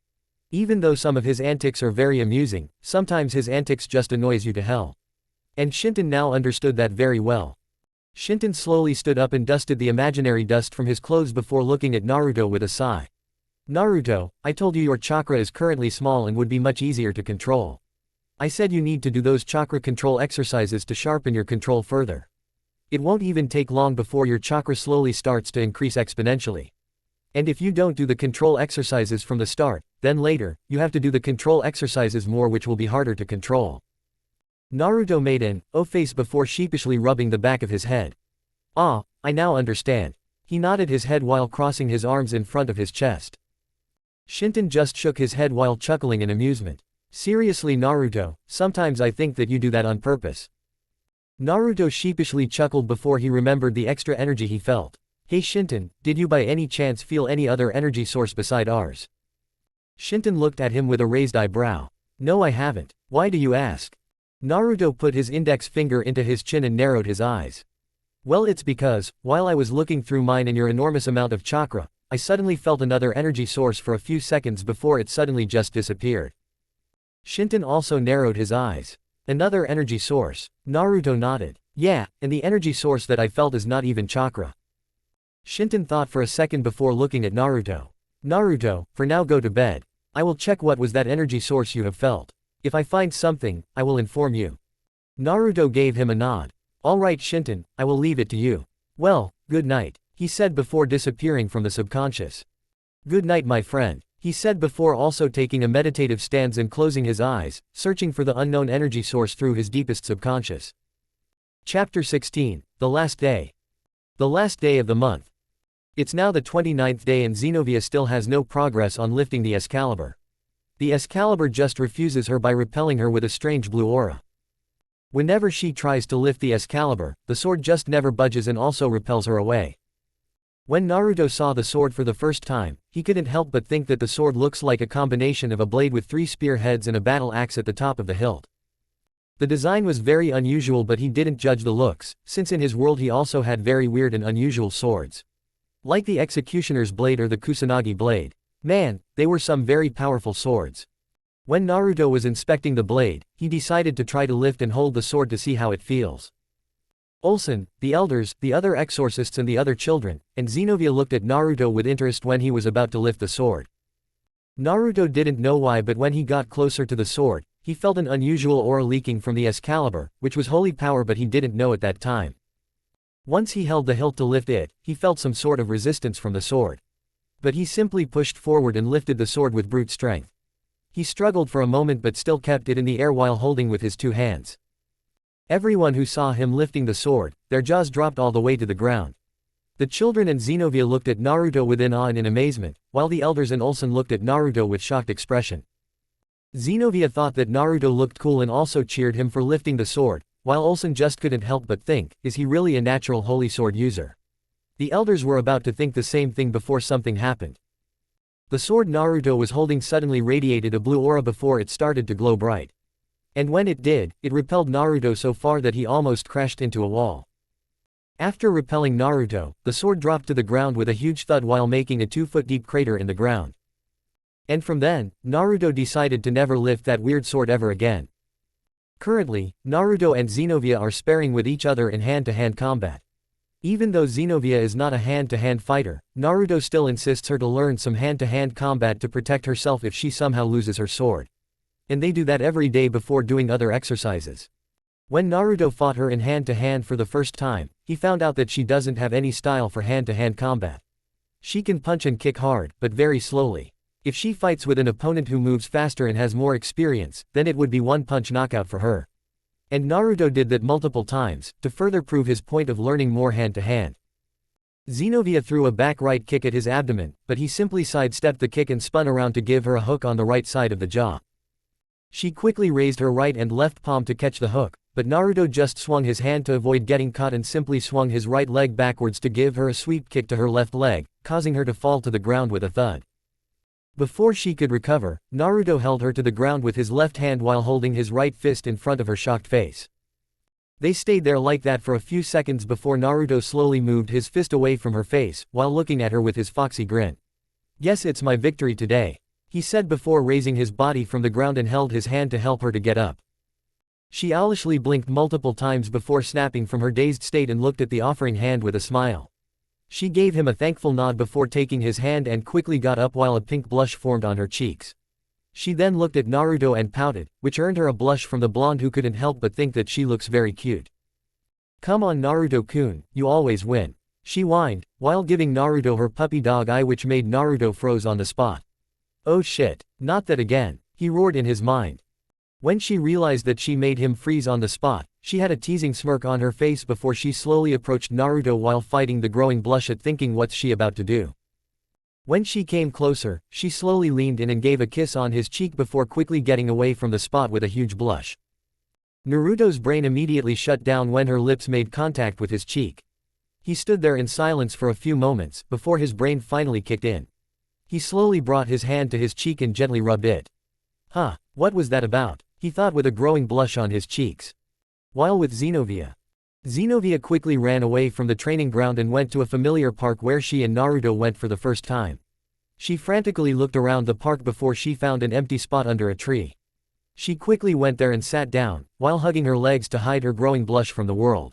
Even though some of his antics are very amusing, sometimes his antics just annoys you to hell. And Shinton now understood that very well. Shinton slowly stood up and dusted the imaginary dust from his clothes before looking at Naruto with a sigh. Naruto, I told you your chakra is currently small and would be much easier to control. I said you need to do those chakra control exercises to sharpen your control further. It won't even take long before your chakra slowly starts to increase exponentially. And if you don't do the control exercises from the start, then later, you have to do the control exercises more, which will be harder to control. Naruto made an face before sheepishly rubbing the back of his head. Ah, I now understand. He nodded his head while crossing his arms in front of his chest. Shinton just shook his head while chuckling in amusement. Seriously Naruto, sometimes I think that you do that on purpose. Naruto sheepishly chuckled before he remembered the extra energy he felt. Hey Shinton, did you by any chance feel any other energy source beside ours? Shinton looked at him with a raised eyebrow. No, I haven't. Why do you ask? Naruto put his index finger into his chin and narrowed his eyes. Well, it's because, while I was looking through mine and your enormous amount of chakra, I suddenly felt another energy source for a few seconds before it suddenly just disappeared. Shinton also narrowed his eyes. Another energy source. Naruto nodded. Yeah, and the energy source that I felt is not even chakra. Shinton thought for a second before looking at Naruto. Naruto, for now go to bed. I will check what was that energy source you have felt. If I find something, I will inform you. Naruto gave him a nod. All right Shinton, I will leave it to you. Well, good night, he said before disappearing from the subconscious. Good night my friend, he said before also taking a meditative stance and closing his eyes, searching for the unknown energy source through his deepest subconscious. Chapter 16, The Last Day. The last day of the month. It's now the 29th day and Xenovia still has no progress on lifting the Excalibur. The Excalibur just refuses her by repelling her with a strange blue aura. Whenever she tries to lift the Excalibur, the sword just never budges and also repels her away. When Naruto saw the sword for the first time, he couldn't help but think that the sword looks like a combination of a blade with 3 spear heads and a battle axe at the top of the hilt. The design was very unusual, but he didn't judge the looks, since in his world he also had very weird and unusual swords. Like the Executioner's blade or the Kusanagi blade. Man, they were some very powerful swords. When Naruto was inspecting the blade, he decided to try to lift and hold the sword to see how it feels. Olsen, the elders, the other exorcists and the other children, and Xenovia looked at Naruto with interest when he was about to lift the sword. Naruto didn't know why, but when he got closer to the sword, he felt an unusual aura leaking from the Excalibur, which was holy power, but he didn't know at that time. Once he held the hilt to lift it, he felt some sort of resistance from the sword. But he simply pushed forward and lifted the sword with brute strength. He struggled for a moment but still kept it in the air while holding with his 2 hands. Everyone who saw him lifting the sword, their jaws dropped all the way to the ground. The children and Xenovia looked at Naruto with awe and in amazement, while the elders and Olsen looked at Naruto with shocked expression. Xenovia thought that Naruto looked cool and also cheered him for lifting the sword, while Olsen just couldn't help but think, is he really a natural holy sword user? The elders were about to think the same thing before something happened. The sword Naruto was holding suddenly radiated a blue aura before it started to glow bright. And when it did, it repelled Naruto so far that he almost crashed into a wall. After repelling Naruto, the sword dropped to the ground with a huge thud while making a 2-foot-deep crater in the ground. And from then, Naruto decided to never lift that weird sword ever again. Currently, Naruto and Xenovia are sparring with each other in hand-to-hand combat. Even though Xenovia is not a hand-to-hand fighter, Naruto still insists her to learn some hand-to-hand combat to protect herself if she somehow loses her sword. And they do that every day before doing other exercises. When Naruto fought her in hand-to-hand for the first time, he found out that she doesn't have any style for hand-to-hand combat. She can punch and kick hard, but very slowly. If she fights with an opponent who moves faster and has more experience, then it would be one-punch knockout for her. And Naruto did that multiple times, to further prove his point of learning more hand-to-hand. Zenobia threw a back right kick at his abdomen, but he simply sidestepped the kick and spun around to give her a hook on the right side of the jaw. She quickly raised her right and left palm to catch the hook, but Naruto just swung his hand to avoid getting caught and simply swung his right leg backwards to give her a sweep kick to her left leg, causing her to fall to the ground with a thud. Before she could recover, Naruto held her to the ground with his left hand while holding his right fist in front of her shocked face. They stayed there like that for a few seconds before Naruto slowly moved his fist away from her face, while looking at her with his foxy grin. "Yes, it's my victory today," he said before raising his body from the ground and held his hand to help her to get up. She owlishly blinked multiple times before snapping from her dazed state and looked at the offering hand with a smile. She gave him a thankful nod before taking his hand and quickly got up while a pink blush formed on her cheeks. She then looked at Naruto and pouted, which earned her a blush from the blonde who couldn't help but think that she looks very cute. "Come on Naruto-kun, you always win," she whined, while giving Naruto her puppy dog eye, which made Naruto froze on the spot. "Oh shit, not that again," he roared in his mind. When she realized that she made him freeze on the spot, she had a teasing smirk on her face before she slowly approached Naruto while fighting the growing blush at thinking what's she about to do. When she came closer, she slowly leaned in and gave a kiss on his cheek before quickly getting away from the spot with a huge blush. Naruto's brain immediately shut down when her lips made contact with his cheek. He stood there in silence for a few moments before his brain finally kicked in. He slowly brought his hand to his cheek and gently rubbed it. "Huh, what was that about?" he thought with a growing blush on his cheeks. While with Zenobia quickly ran away from the training ground and went to a familiar park where she and Naruto went for the first time. She frantically looked around the park before she found an empty spot under a tree. She quickly went there and sat down, while hugging her legs to hide her growing blush from the world.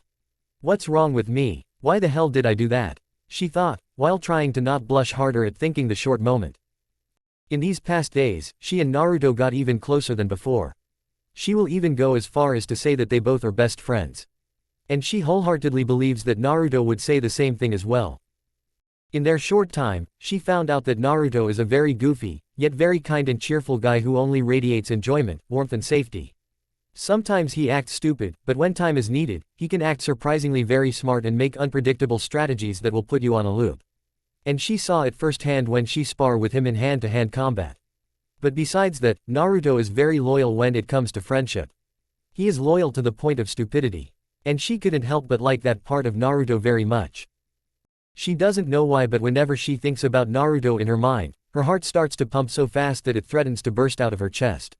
"What's wrong with me? Why the hell did I do that?" she thought, while trying to not blush harder at thinking the short moment. In these past days, she and Naruto got even closer than before. She will even go as far as to say that they both are best friends. And she wholeheartedly believes that Naruto would say the same thing as well. In their short time, she found out that Naruto is a very goofy, yet very kind and cheerful guy who only radiates enjoyment, warmth and safety. Sometimes he acts stupid, but when time is needed, he can act surprisingly very smart and make unpredictable strategies that will put you on a loop. And she saw it firsthand when she sparred with him in hand-to-hand combat. But besides that, Naruto is very loyal when it comes to friendship. He is loyal to the point of stupidity. And she couldn't help but like that part of Naruto very much. She doesn't know why, but whenever she thinks about Naruto in her mind, her heart starts to pump so fast that it threatens to burst out of her chest.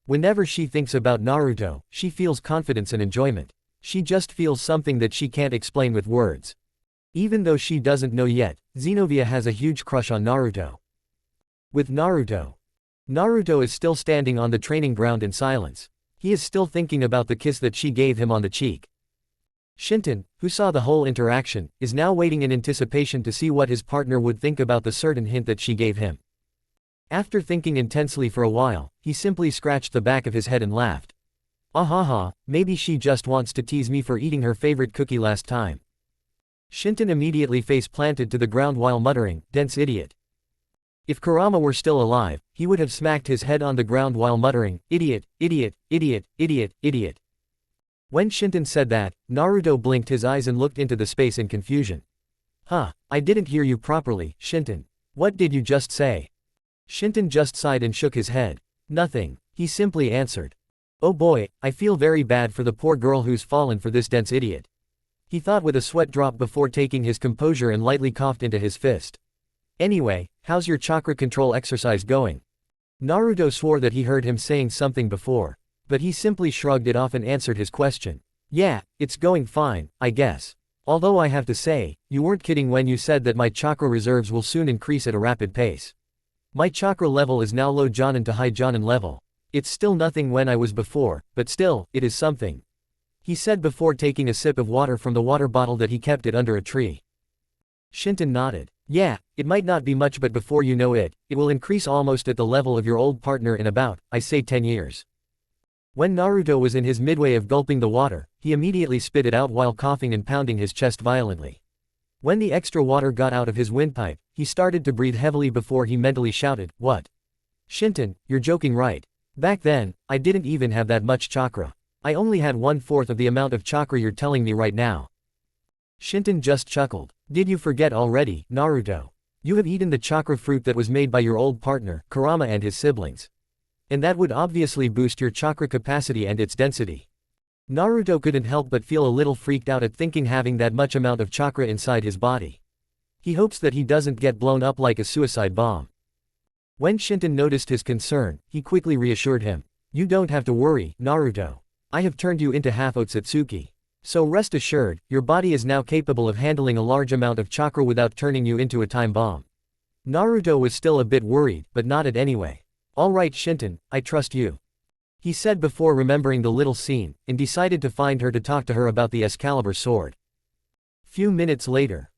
Whenever she thinks about Naruto, she feels confidence and enjoyment. She just feels something that she can't explain with words. Even though she doesn't know yet, Zenobia has a huge crush on Naruto. With Naruto is still standing on the training ground in silence. He is still thinking about the kiss that she gave him on the cheek. Shinton, who saw the whole interaction, is now waiting in anticipation to see what his partner would think about the certain hint that she gave him. After thinking intensely for a while, he simply scratched the back of his head and laughed. "Ahaha, maybe she just wants to tease me for eating her favorite cookie last time." Shinton immediately face planted to the ground while muttering, "Dense idiot." If Kurama were still alive, he would have smacked his head on the ground while muttering, "Idiot, idiot, idiot, idiot, idiot." When Shinton said that, Naruto blinked his eyes and looked into the space in confusion. "Huh, I didn't hear you properly, Shinton. What did you just say?" Shinton just sighed and shook his head. "Nothing," he simply answered. "Oh boy, I feel very bad for the poor girl who's fallen for this dense idiot," he thought with a sweat drop before taking his composure and lightly coughed into his fist. "Anyway, how's your chakra control exercise going?" Naruto swore that he heard him saying something before. But he simply shrugged it off and answered his question. "Yeah, it's going fine, I guess. Although I have to say, you weren't kidding when you said that my chakra reserves will soon increase at a rapid pace. My chakra level is now low Jonin to high Jonin level. It's still nothing when I was before, but still, it is something," he said before taking a sip of water from the water bottle that he kept it under a tree. Shinton nodded. "Yeah, it might not be much, but before you know it, it will increase almost at the level of your old partner in about, I say 10 years. When Naruto was in his midway of gulping the water, he immediately spit it out while coughing and pounding his chest violently. When the extra water got out of his windpipe, he started to breathe heavily before he mentally shouted, "What? Shinton, you're joking, right? Back then, I didn't even have that much chakra. I only had 1/4 of the amount of chakra you're telling me right now." Shinton just chuckled. Did you forget already, Naruto? You have eaten the chakra fruit that was made by your old partner, Kurama and his siblings. And that would obviously boost your chakra capacity and its density. Naruto couldn't help but feel a little freaked out at thinking having that much amount of chakra inside his body. He hopes that he doesn't get blown up like a suicide bomb. When Shinton noticed his concern, he quickly reassured him. You don't have to worry, Naruto. I have turned you into half Otsutsuki. So rest assured, your body is now capable of handling a large amount of chakra without turning you into a time bomb. Naruto was still a bit worried, but nodded anyway. Alright Shinton, I trust you. He said before remembering the little scene, and decided to find her to talk to her about the Excalibur sword. Few minutes later.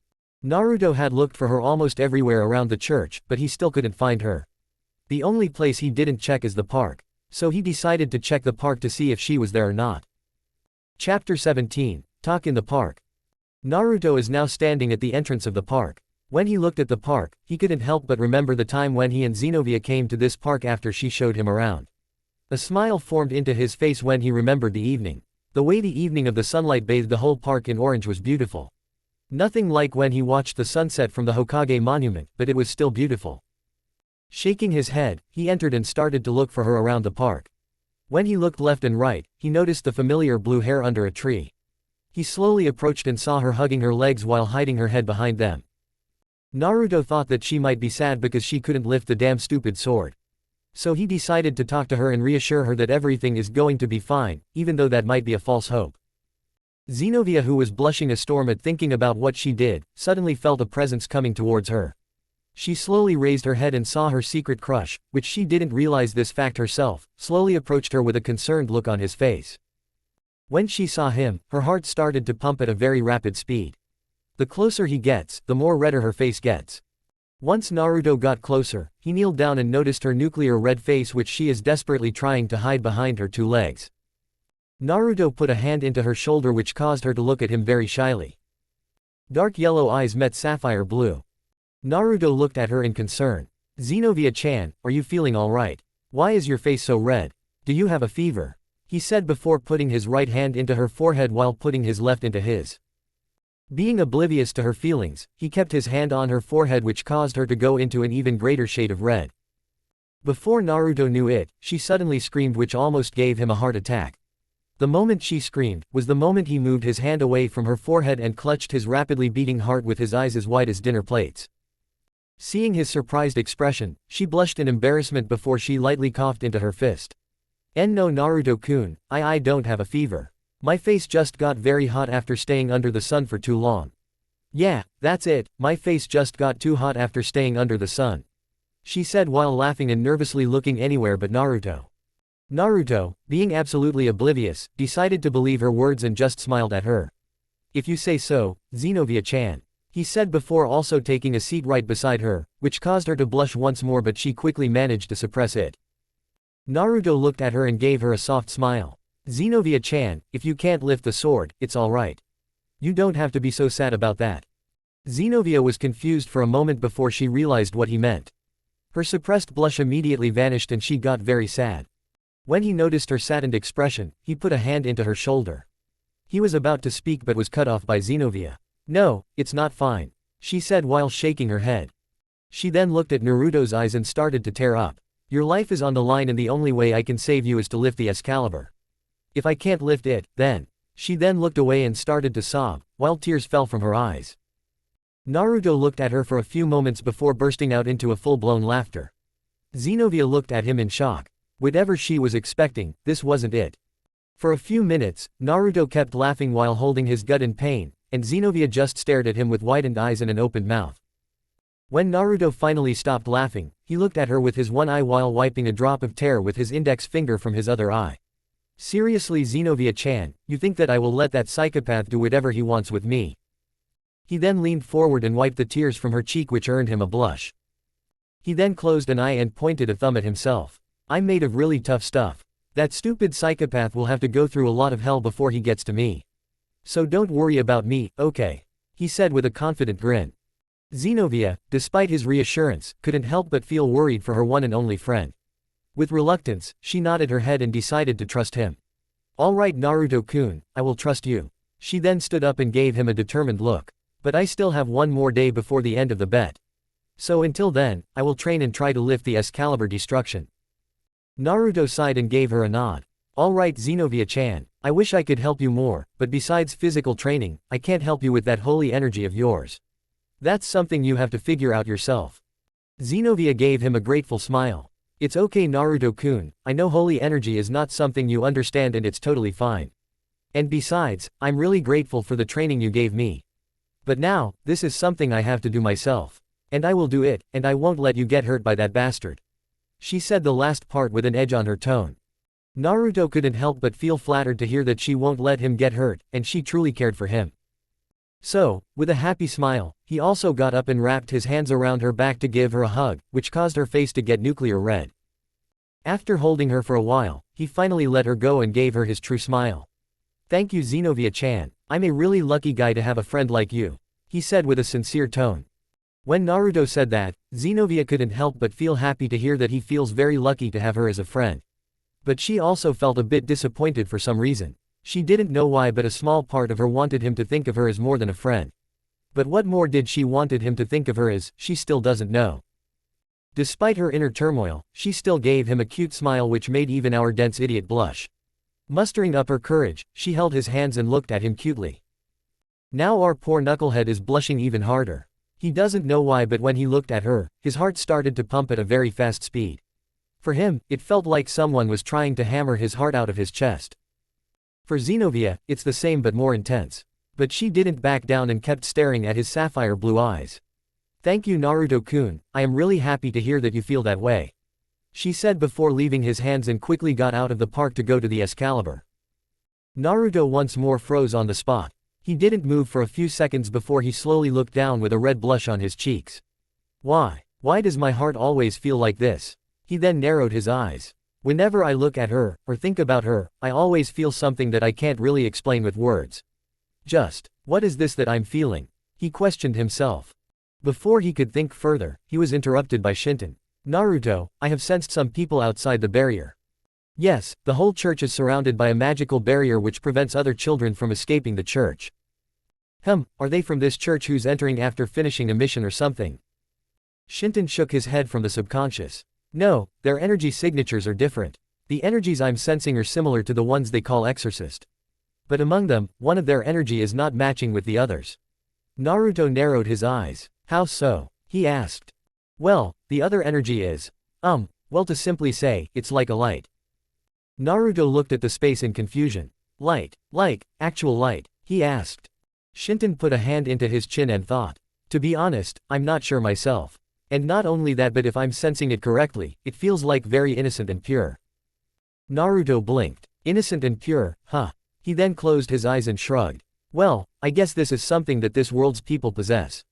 Naruto had looked for her almost everywhere around the church, but he still couldn't find her. The only place he didn't check is the park, so he decided to check the park to see if she was there or not. Chapter 17, Talk in the Park. Naruto is now standing at the entrance of the park. When he looked at the park, he couldn't help but remember the time when he and Xenovia came to this park after she showed him around. A smile formed into his face when he remembered the evening. The way the evening of the sunlight bathed the whole park in orange was beautiful. Nothing like when he watched the sunset from the Hokage monument, but it was still beautiful. Shaking his head, he entered and started to look for her around the park. When he looked left and right, he noticed the familiar blue hair under a tree. He slowly approached and saw her hugging her legs while hiding her head behind them. Naruto thought that she might be sad because she couldn't lift the damn stupid sword. So he decided to talk to her and reassure her that everything is going to be fine, even though that might be a false hope. Xenovia, who was blushing a storm at thinking about what she did, suddenly felt a presence coming towards her. She slowly raised her head and saw her secret crush, which she didn't realize this fact herself, slowly approached her with a concerned look on his face. When she saw him, her heart started to pump at a very rapid speed. The closer he gets, the more redder her face gets. Once Naruto got closer, he kneeled down and noticed her nuclear red face, which she is desperately trying to hide behind her two legs. Naruto put a hand into her shoulder, which caused her to look at him very shyly. Dark yellow eyes met sapphire blue. Naruto looked at her in concern. Xenovia-chan, are you feeling alright? Why is your face so red? Do you have a fever? He said before putting his right hand into her forehead while putting his left into his. Being oblivious to her feelings, he kept his hand on her forehead, which caused her to go into an even greater shade of red. Before Naruto knew it, she suddenly screamed, which almost gave him a heart attack. The moment she screamed, was the moment he moved his hand away from her forehead and clutched his rapidly beating heart with his eyes as wide as dinner plates. Seeing his surprised expression, she blushed in embarrassment before she lightly coughed into her fist. No Naruto-kun, I don't have a fever. My face just got very hot after staying under the sun for too long. Yeah, that's it, my face just got too hot after staying under the sun. She said while laughing and nervously looking anywhere but Naruto. Naruto, being absolutely oblivious, decided to believe her words and just smiled at her. If you say so, Xenovia-chan. He said before also taking a seat right beside her, which caused her to blush once more, but she quickly managed to suppress it. Naruto looked at her and gave her a soft smile. Xenovia-chan, if you can't lift the sword, it's alright. You don't have to be so sad about that. Xenovia was confused for a moment before she realized what he meant. Her suppressed blush immediately vanished and she got very sad. When he noticed her saddened expression, he put a hand into her shoulder. He was about to speak but was cut off by Xenovia. No, it's not fine, she said while shaking her head. She then looked at Naruto's eyes and started to tear up. Your life is on the line and the only way I can save you is to lift the Excalibur. If I can't lift it, then. She then looked away and started to sob, while tears fell from her eyes. Naruto looked at her for a few moments before bursting out into a full-blown laughter. Xenovia looked at him in shock. Whatever she was expecting, this wasn't it. For a few minutes, Naruto kept laughing while holding his gut in pain, and Xenovia just stared at him with widened eyes and an opened mouth. When Naruto finally stopped laughing, he looked at her with his one eye while wiping a drop of tear with his index finger from his other eye. Seriously, Xenovia-chan, you think that I will let that psychopath do whatever he wants with me? He then leaned forward and wiped the tears from her cheek, which earned him a blush. He then closed an eye and pointed a thumb at himself. I'm made of really tough stuff. That stupid psychopath will have to go through a lot of hell before he gets to me. So don't worry about me, okay? He said with a confident grin. Xenovia, despite his reassurance, couldn't help but feel worried for her one and only friend. With reluctance, she nodded her head and decided to trust him. Alright Naruto-kun, I will trust you. She then stood up and gave him a determined look. But I still have one more day before the end of the bet. So until then, I will train and try to lift the Excalibur destruction. Naruto sighed and gave her a nod. Alright Xenovia-chan, I wish I could help you more, but besides physical training, I can't help you with that holy energy of yours. That's something you have to figure out yourself. Xenovia gave him a grateful smile. It's okay Naruto-kun, I know holy energy is not something you understand and it's totally fine. And besides, I'm really grateful for the training you gave me. But now, this is something I have to do myself. And I will do it, and I won't let you get hurt by that bastard. She said the last part with an edge on her tone. Naruto couldn't help but feel flattered to hear that she won't let him get hurt, and she truly cared for him. So, with a happy smile, he also got up and wrapped his hands around her back to give her a hug, which caused her face to get nuclear red. After holding her for a while, he finally let her go and gave her his true smile. Thank you Xenovia-chan, I'm a really lucky guy to have a friend like you, he said with a sincere tone. When Naruto said that, Xenovia couldn't help but feel happy to hear that he feels very lucky to have her as a friend. But she also felt a bit disappointed for some reason. She didn't know why, but a small part of her wanted him to think of her as more than a friend. But what more did she wanted him to think of her as, she still doesn't know. Despite her inner turmoil, she still gave him a cute smile which made even our dense idiot blush. Mustering up her courage, she held his hands and looked at him cutely. Now our poor knucklehead is blushing even harder. He doesn't know why, but when he looked at her, his heart started to pump at a very fast speed. For him, it felt like someone was trying to hammer his heart out of his chest. For Xenovia, it's the same but more intense. But she didn't back down and kept staring at his sapphire blue eyes. Thank you Naruto-kun, I am really happy to hear that you feel that way. She said before leaving his hands and quickly got out of the park to go to the Excalibur. Naruto once more froze on the spot. He didn't move for a few seconds before he slowly looked down with a red blush on his cheeks. Why does my heart always feel like this? He then narrowed his eyes. Whenever I look at her, or think about her, I always feel something that I can't really explain with words. What is this that I'm feeling? He questioned himself. Before he could think further, he was interrupted by Shinton. Naruto, I have sensed some people outside the barrier. Yes, the whole church is surrounded by a magical barrier which prevents other children from escaping the church. Are they from this church who's entering after finishing a mission or something? Shinton shook his head from the subconscious. No, their energy signatures are different. The energies I'm sensing are similar to the ones they call exorcist. But among them, one of their energy is not matching with the others. Naruto narrowed his eyes. How so? He asked. Well, the other energy is, well to simply say, it's like a light. Naruto looked at the space in confusion. Light, like, actual light, he asked. Shinton put a hand into his chin and thought. To be honest, I'm not sure myself. And not only that, but if I'm sensing it correctly, it feels like very innocent and pure. Naruto blinked. Innocent and pure, huh? He then closed his eyes and shrugged. Well, I guess this is something that this world's people possess.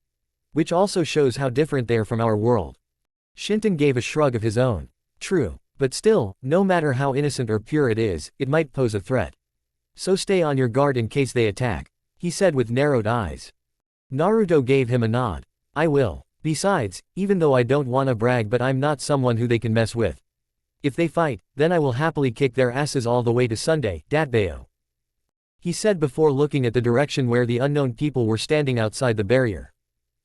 Which also shows how different they are from our world. Shinton gave a shrug of his own. True. But still, no matter how innocent or pure it is, it might pose a threat. So stay on your guard in case they attack, he said with narrowed eyes. Naruto gave him a nod. I will. Besides, even though I don't wanna brag, but I'm not someone who they can mess with. If they fight, then I will happily kick their asses all the way to Sunday, Datbeo. He said before looking at the direction where the unknown people were standing outside the barrier.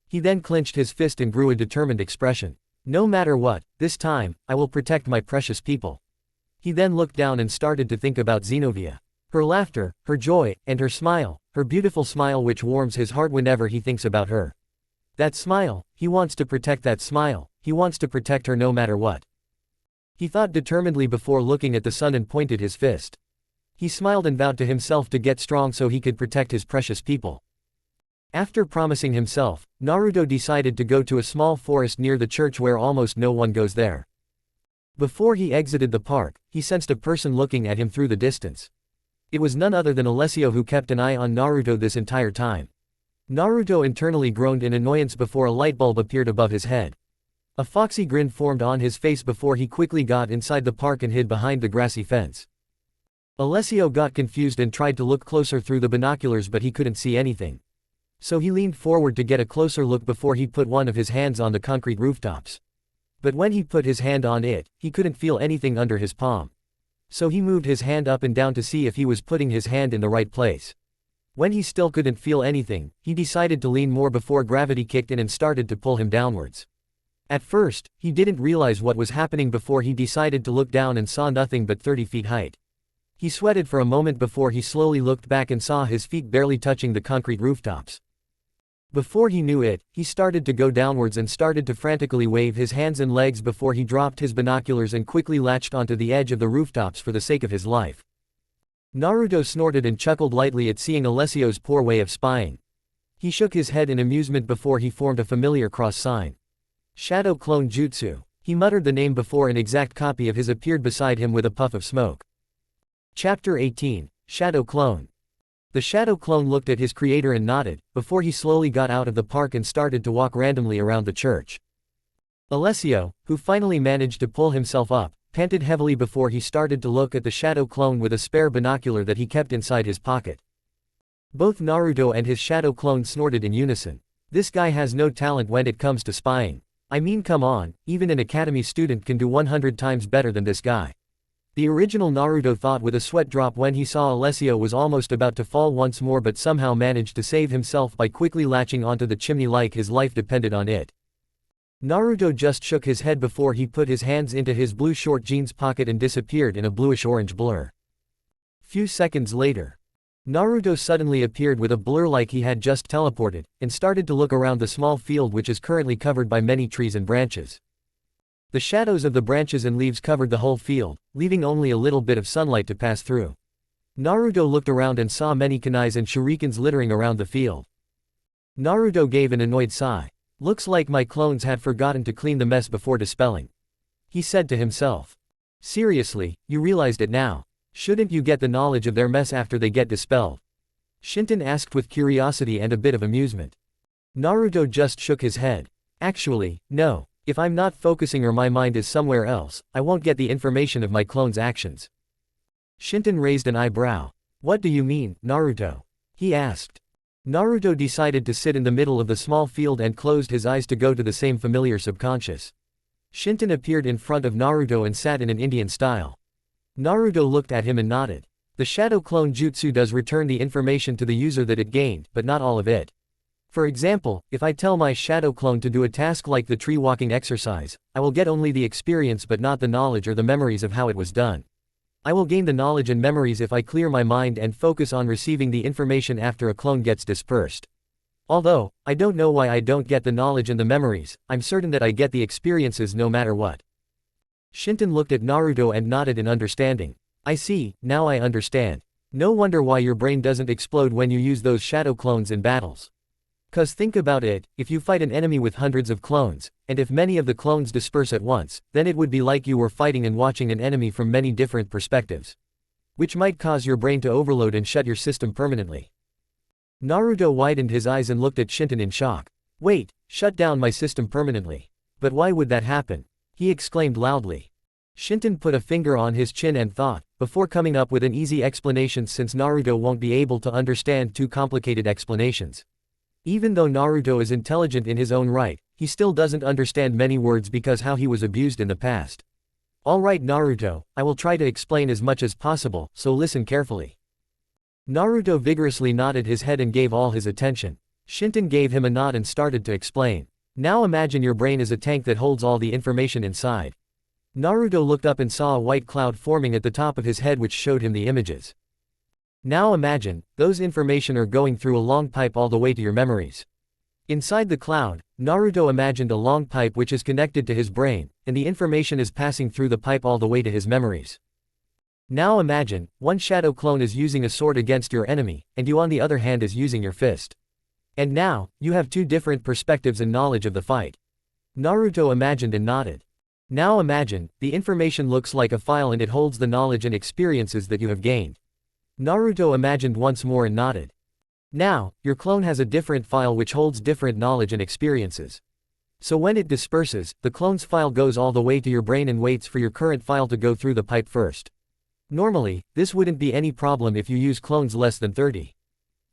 He then clenched his fist and grew a determined expression. No matter what, this time, I will protect my precious people. He then looked down and started to think about Xenovia. Her laughter, her joy, and her smile, her beautiful smile which warms his heart whenever he thinks about her. That smile, he wants to protect that smile, he wants to protect her no matter what. He thought determinedly before looking at the sun and pointed his fist. He smiled and vowed to himself to get strong so he could protect his precious people. After promising himself, Naruto decided to go to a small forest near the church where almost no one goes there. Before he exited the park, he sensed a person looking at him through the distance. It was none other than Alessio, who kept an eye on Naruto this entire time. Naruto internally groaned in annoyance before a light bulb appeared above his head. A foxy grin formed on his face before he quickly got inside the park and hid behind the grassy fence. Alessio got confused and tried to look closer through the binoculars, but he couldn't see anything. So he leaned forward to get a closer look before he put one of his hands on the concrete rooftops. But when he put his hand on it, he couldn't feel anything under his palm. So he moved his hand up and down to see if he was putting his hand in the right place. When he still couldn't feel anything, he decided to lean more before gravity kicked in and started to pull him downwards. At first, he didn't realize what was happening before he decided to look down and saw nothing but 30 feet height. He sweated for a moment before he slowly looked back and saw his feet barely touching the concrete rooftops. Before he knew it, he started to go downwards and started to frantically wave his hands and legs before he dropped his binoculars and quickly latched onto the edge of the rooftops for the sake of his life. Naruto snorted and chuckled lightly at seeing Alessio's poor way of spying. He shook his head in amusement before he formed a familiar cross sign. Shadow Clone Jutsu. He muttered the name before an exact copy of his appeared beside him with a puff of smoke. Chapter 18. Shadow Clone. The Shadow Clone looked at his creator and nodded, before he slowly got out of the park and started to walk randomly around the church. Alessio, who finally managed to pull himself up, panted heavily before he started to look at the Shadow Clone with a spare binocular that he kept inside his pocket. Both Naruto and his Shadow Clone snorted in unison. This guy has no talent when it comes to spying. I mean, come on, even an academy student can do 100 times better than this guy. The original Naruto thought with a sweat drop when he saw Alessio was almost about to fall once more but somehow managed to save himself by quickly latching onto the chimney like his life depended on it. Naruto just shook his head before he put his hands into his blue short jeans pocket and disappeared in a bluish-orange blur. Few seconds later, Naruto suddenly appeared with a blur like he had just teleported, and started to look around the small field which is currently covered by many trees and branches. The shadows of the branches and leaves covered the whole field, leaving only a little bit of sunlight to pass through. Naruto looked around and saw many kunais and shurikens littering around the field. Naruto gave an annoyed sigh. Looks like my clones had forgotten to clean the mess before dispelling, he said to himself. Seriously, you realized it now? Shouldn't you get the knowledge of their mess after they get dispelled? Shinton asked with curiosity and a bit of amusement. Naruto just shook his head. Actually, no. If I'm not focusing or my mind is somewhere else, I won't get the information of my clone's actions. Shinton raised an eyebrow. What do you mean, Naruto? He asked. Naruto decided to sit in the middle of the small field and closed his eyes to go to the same familiar subconscious. Shinton appeared in front of Naruto and sat in an Indian style. Naruto looked at him and nodded. The Shadow Clone Jutsu does return the information to the user that it gained, but not all of it. For example, if I tell my Shadow Clone to do a task like the tree walking exercise, I will get only the experience but not the knowledge or the memories of how it was done. I will gain the knowledge and memories if I clear my mind and focus on receiving the information after a clone gets dispersed. Although, I don't know why I don't get the knowledge and the memories, I'm certain that I get the experiences no matter what. Shinton looked at Naruto and nodded in understanding. I see, now I understand. No wonder why your brain doesn't explode when you use those shadow clones in battles. 'Cause think about it, if you fight an enemy with hundreds of clones, and if many of the clones disperse at once, then it would be like you were fighting and watching an enemy from many different perspectives. Which might cause your brain to overload and shut your system permanently. Naruto widened his eyes and looked at Shinton in shock. Wait, shut down my system permanently. But why would that happen? He exclaimed loudly. Shinton put a finger on his chin and thought, before coming up with an easy explanation since Naruto won't be able to understand too complicated explanations. Even though Naruto is intelligent in his own right, he still doesn't understand many words because how he was abused in the past. Alright Naruto, I will try to explain as much as possible, so listen carefully. Naruto vigorously nodded his head and gave all his attention. Shinton gave him a nod and started to explain. Now imagine your brain is a tank that holds all the information inside. Naruto looked up and saw a white cloud forming at the top of his head which showed him the images. Now imagine, those information are going through a long pipe all the way to your memories. Inside the cloud, Naruto imagined a long pipe which is connected to his brain, and the information is passing through the pipe all the way to his memories. Now imagine, one shadow clone is using a sword against your enemy, and you on the other hand is using your fist. And now, you have two different perspectives and knowledge of the fight. Naruto imagined and nodded. Now imagine, the information looks like a file and it holds the knowledge and experiences that you have gained. Naruto imagined once more and nodded. Now, your clone has a different file which holds different knowledge and experiences. So when it disperses, the clone's file goes all the way to your brain and waits for your current file to go through the pipe first. Normally, this wouldn't be any problem if you use clones less than 30.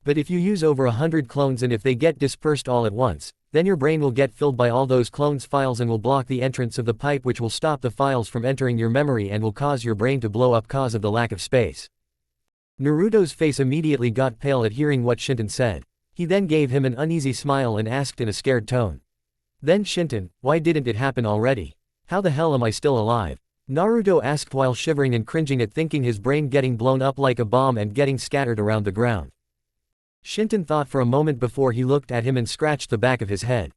But if you use over 100 clones and if they get dispersed all at once, then your brain will get filled by all those clones' files and will block the entrance of the pipe which will stop the files from entering your memory and will cause your brain to blow up cause of the lack of space. Naruto's face immediately got pale at hearing what Shinton said. He then gave him an uneasy smile and asked in a scared tone. Then Shinton, why didn't it happen already? How the hell am I still alive? Naruto asked while shivering and cringing at thinking his brain getting blown up like a bomb and getting scattered around the ground. Shinton thought for a moment before he looked at him and scratched the back of his head.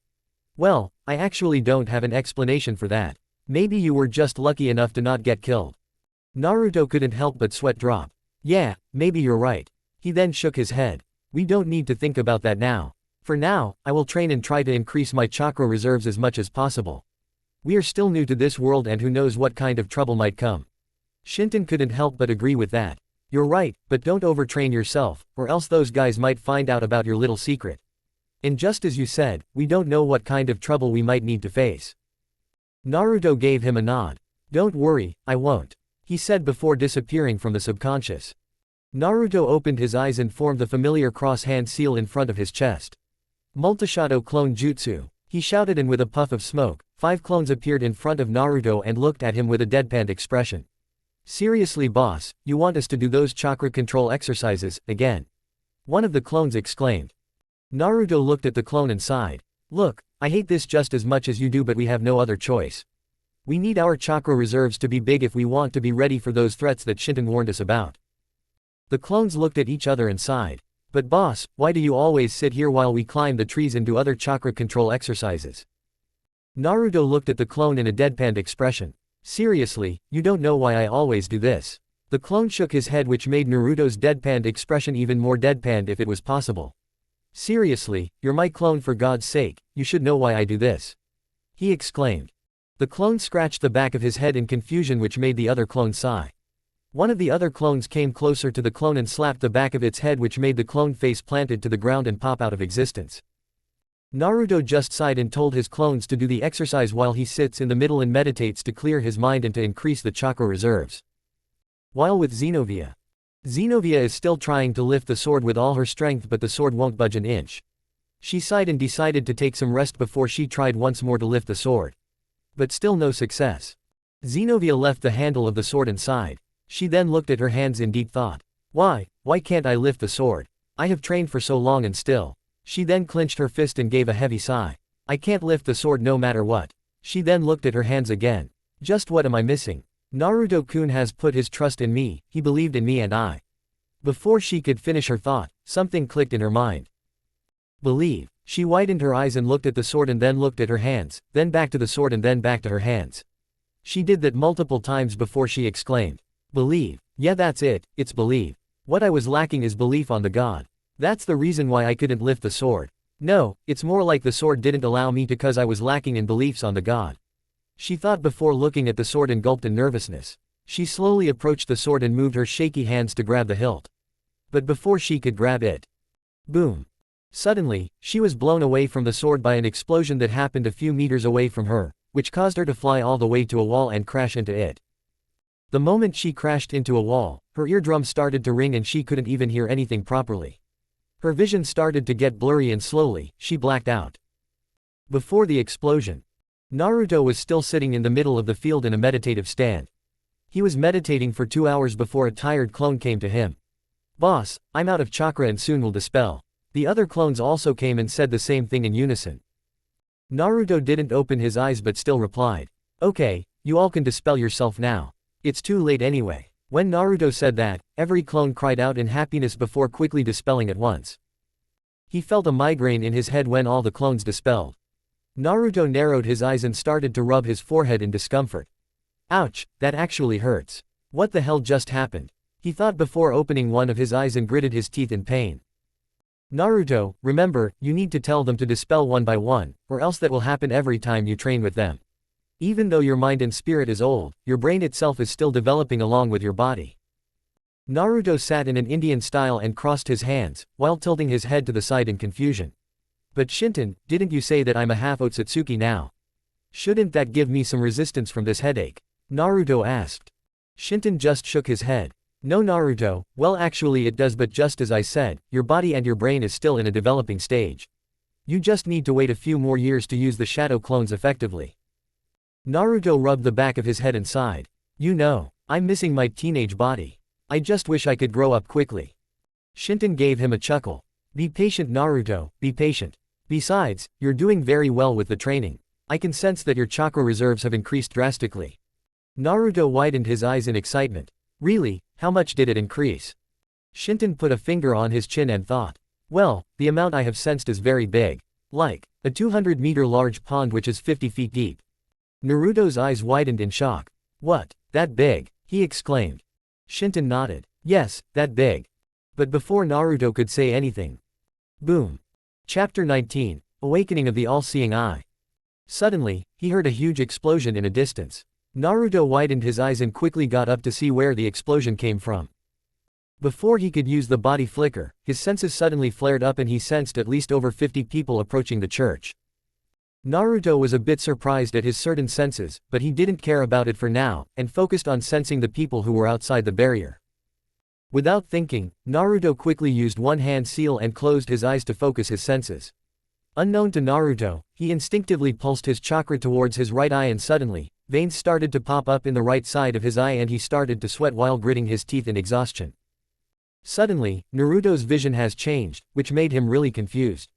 Well, I actually don't have an explanation for that. Maybe you were just lucky enough to not get killed. Naruto couldn't help but sweat drop. Yeah, maybe you're right. He then shook his head. We don't need to think about that now. For now, I will train and try to increase my chakra reserves as much as possible. We are still new to this world and who knows what kind of trouble might come. Shinton couldn't help but agree with that. You're right, but don't overtrain yourself, or else those guys might find out about your little secret. And just as you said, we don't know what kind of trouble we might need to face. Naruto gave him a nod. Don't worry, I won't, he said before disappearing from the subconscious. Naruto opened his eyes and formed the familiar cross-hand seal in front of his chest. Multishadow Clone Jutsu, he shouted, and with a puff of smoke, 5 clones appeared in front of Naruto and looked at him with a deadpan expression. Seriously boss, you want us to do those chakra control exercises, again? One of the clones exclaimed. Naruto looked at the clone and sighed. Look, I hate this just as much as you do, but we have no other choice. We need our chakra reserves to be big if we want to be ready for those threats that Shinton warned us about. The clones looked at each other and sighed. But boss, why do you always sit here while we climb the trees and do other chakra control exercises? Naruto looked at the clone in a deadpan expression. Seriously, you don't know why I always do this. The clone shook his head, which made Naruto's deadpanned expression even more deadpanned if it was possible. Seriously, you're my clone, for God's sake, you should know why I do this, he exclaimed. The clone scratched the back of his head in confusion, which made the other clone sigh. One of the other clones came closer to the clone and slapped the back of its head, which made the clone face planted to the ground and pop out of existence. Naruto just sighed and told his clones to do the exercise while he sits in the middle and meditates to clear his mind and to increase the chakra reserves. While with Xenovia. Xenovia is still trying to lift the sword with all her strength, but the sword won't budge an inch. She sighed and decided to take some rest before she tried once more to lift the sword. But still no success. Xenovia left the handle of the sword and sighed. She then looked at her hands in deep thought. Why can't I lift the sword? I have trained for so long and still. She then clenched her fist and gave a heavy sigh. I can't lift the sword no matter what. She then looked at her hands again. Just what am I missing? Naruto-kun has put his trust in me, he believed in me and I. Before she could finish her thought, something clicked in her mind. Believe. She widened her eyes and looked at the sword and then looked at her hands, then back to the sword and then back to her hands. She did that multiple times before she exclaimed. Believe. Yeah, that's it, it's believe. What I was lacking is belief on the god. That's the reason why I couldn't lift the sword. No, it's more like the sword didn't allow me because I was lacking in beliefs on the god. She thought before looking at the sword and gulped in nervousness. She slowly approached the sword and moved her shaky hands to grab the hilt. But before she could grab it. Boom. Suddenly, she was blown away from the sword by an explosion that happened a few meters away from her, which caused her to fly all the way to a wall and crash into it. The moment she crashed into a wall, her eardrum started to ring and she couldn't even hear anything properly. Her vision started to get blurry and slowly, she blacked out. Before the explosion, Naruto was still sitting in the middle of the field in a meditative stand. He was meditating for 2 hours before a tired clone came to him. Boss, I'm out of chakra and soon will dispel. The other clones also came and said the same thing in unison. Naruto didn't open his eyes but still replied. Okay, you all can dispel yourself now. It's too late anyway. When Naruto said that, every clone cried out in happiness before quickly dispelling at once. He felt a migraine in his head when all the clones dispelled. Naruto narrowed his eyes and started to rub his forehead in discomfort. Ouch, that actually hurts. What the hell just happened? He thought before opening one of his eyes and gritted his teeth in pain. Naruto, remember, you need to tell them to dispel one by one, or else that will happen every time you train with them. Even though your mind and spirit is old, your brain itself is still developing along with your body. Naruto sat in an Indian style and crossed his hands, while tilting his head to the side in confusion. But Shinton, didn't you say that I'm a half Otsutsuki now? Shouldn't that give me some resistance from this headache? Naruto asked. Shinton just shook his head. No Naruto, well actually it does, but just as I said, your body and your brain is still in a developing stage. You just need to wait a few more years to use the shadow clones effectively. Naruto rubbed the back of his head and sighed. You know, I'm missing my teenage body. I just wish I could grow up quickly. Shinton gave him a chuckle. Be patient Naruto, be patient. Besides, you're doing very well with the training. I can sense that your chakra reserves have increased drastically. Naruto widened his eyes in excitement. Really, how much did it increase? Shinton put a finger on his chin and thought. Well, the amount I have sensed is very big. Like a 200-meter large pond which is 50 feet deep. Naruto's eyes widened in shock. What, that big? He exclaimed. Shinton nodded. Yes, that big. But before Naruto could say anything. Boom. Chapter 19, Awakening of the All-Seeing Eye. Suddenly, he heard a huge explosion in a distance. Naruto widened his eyes and quickly got up to see where the explosion came from. Before he could use the body flicker, his senses suddenly flared up and he sensed at least over 50 people approaching the church. Naruto was a bit surprised at his certain senses, but he didn't care about it for now, and focused on sensing the people who were outside the barrier. Without thinking, Naruto quickly used one hand seal and closed his eyes to focus his senses. Unknown to Naruto, he instinctively pulsed his chakra towards his right eye and suddenly, veins started to pop up in the right side of his eye and he started to sweat while gritting his teeth in exhaustion. Suddenly, Naruto's vision has changed, which made him really confused.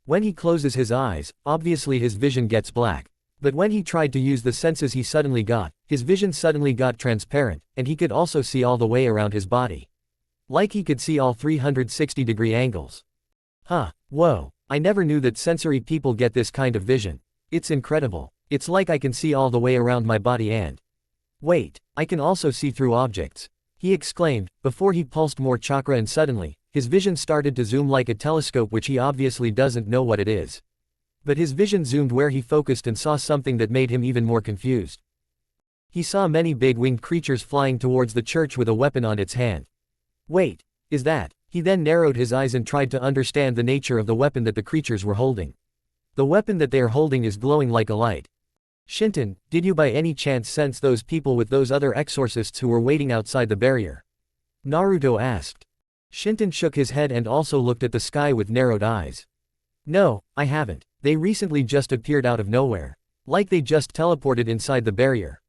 When he closes his eyes, obviously his vision gets black. But when he tried to use the senses his vision suddenly got transparent, and he could also see all the way around his body. Like he could see all 360-degree angles. Huh, whoa, I never knew that sensory people get this kind of vision. It's incredible. It's like I can see all the way around my body and… Wait, I can also see through objects. He exclaimed, before he pulsed more chakra and suddenly, his vision started to zoom like a telescope which he obviously doesn't know what it is. But his vision zoomed where he focused and saw something that made him even more confused. He saw many big winged creatures flying towards the church with a weapon on its hand. Wait, is that… He then narrowed his eyes and tried to understand the nature of the weapon that the creatures were holding. The weapon that they are holding is glowing like a light. Shinton, did you by any chance sense those people with those other exorcists who were waiting outside the barrier? Naruto asked. Shinton shook his head and also looked at the sky with narrowed eyes. No, I haven't. They recently just appeared out of nowhere. Like they just teleported inside the barrier.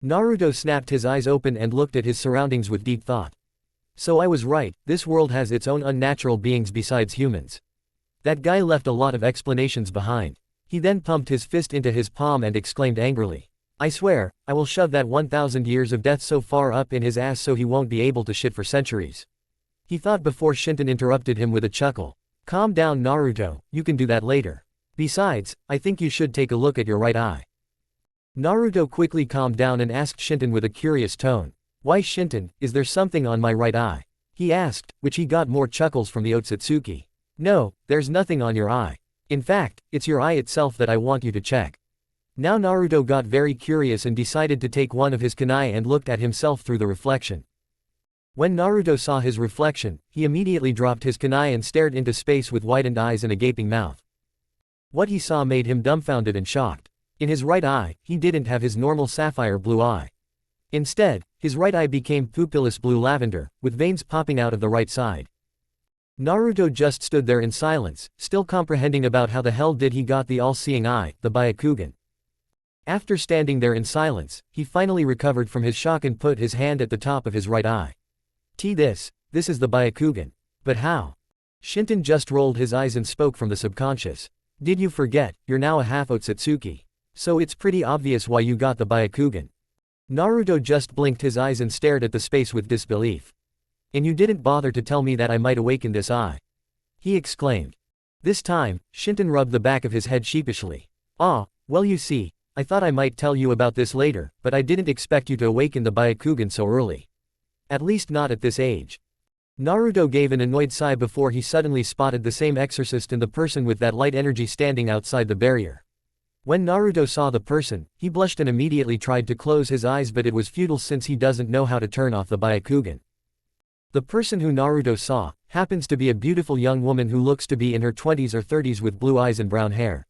Naruto snapped his eyes open and looked at his surroundings with deep thought. So I was right, this world has its own unnatural beings besides humans. That guy left a lot of explanations behind. He then pumped his fist into his palm and exclaimed angrily. I swear, I will shove that 1,000 years of death so far up in his ass so he won't be able to shit for centuries. He thought before Shinton interrupted him with a chuckle. Calm down Naruto, you can do that later. Besides, I think you should take a look at your right eye. Naruto quickly calmed down and asked Shinton with a curious tone. Why Shinton, is there something on my right eye? He asked, which he got more chuckles from the Otsutsuki. No, there's nothing on your eye. In fact, it's your eye itself that I want you to check. Now Naruto got very curious and decided to take one of his kunai and looked at himself through the reflection. When Naruto saw his reflection, he immediately dropped his kunai and stared into space with widened eyes and a gaping mouth. What he saw made him dumbfounded and shocked. In his right eye, he didn't have his normal sapphire blue eye. Instead, his right eye became pupilless blue lavender, with veins popping out of the right side. Naruto just stood there in silence, still comprehending about how the hell did he got the all-seeing eye, the Byakugan. After standing there in silence, he finally recovered from his shock and put his hand at the top of his right eye. This is the Byakugan. But how? Shinton just rolled his eyes and spoke from the subconscious. Did you forget, you're now a half Otsutsuki. So it's pretty obvious why you got the Byakugan. Naruto just blinked his eyes and stared at the space with disbelief. And you didn't bother to tell me that I might awaken this eye. He exclaimed. This time, Shinton rubbed the back of his head sheepishly. Ah, well you see, I thought I might tell you about this later, but I didn't expect you to awaken the Byakugan so early. At least not at this age. Naruto gave an annoyed sigh before he suddenly spotted the same exorcist and the person with that light energy standing outside the barrier. When Naruto saw the person, he blushed and immediately tried to close his eyes, but it was futile since he doesn't know how to turn off the Byakugan. The person who Naruto saw happens to be a beautiful young woman who looks to be in her 20s or 30s with blue eyes and brown hair.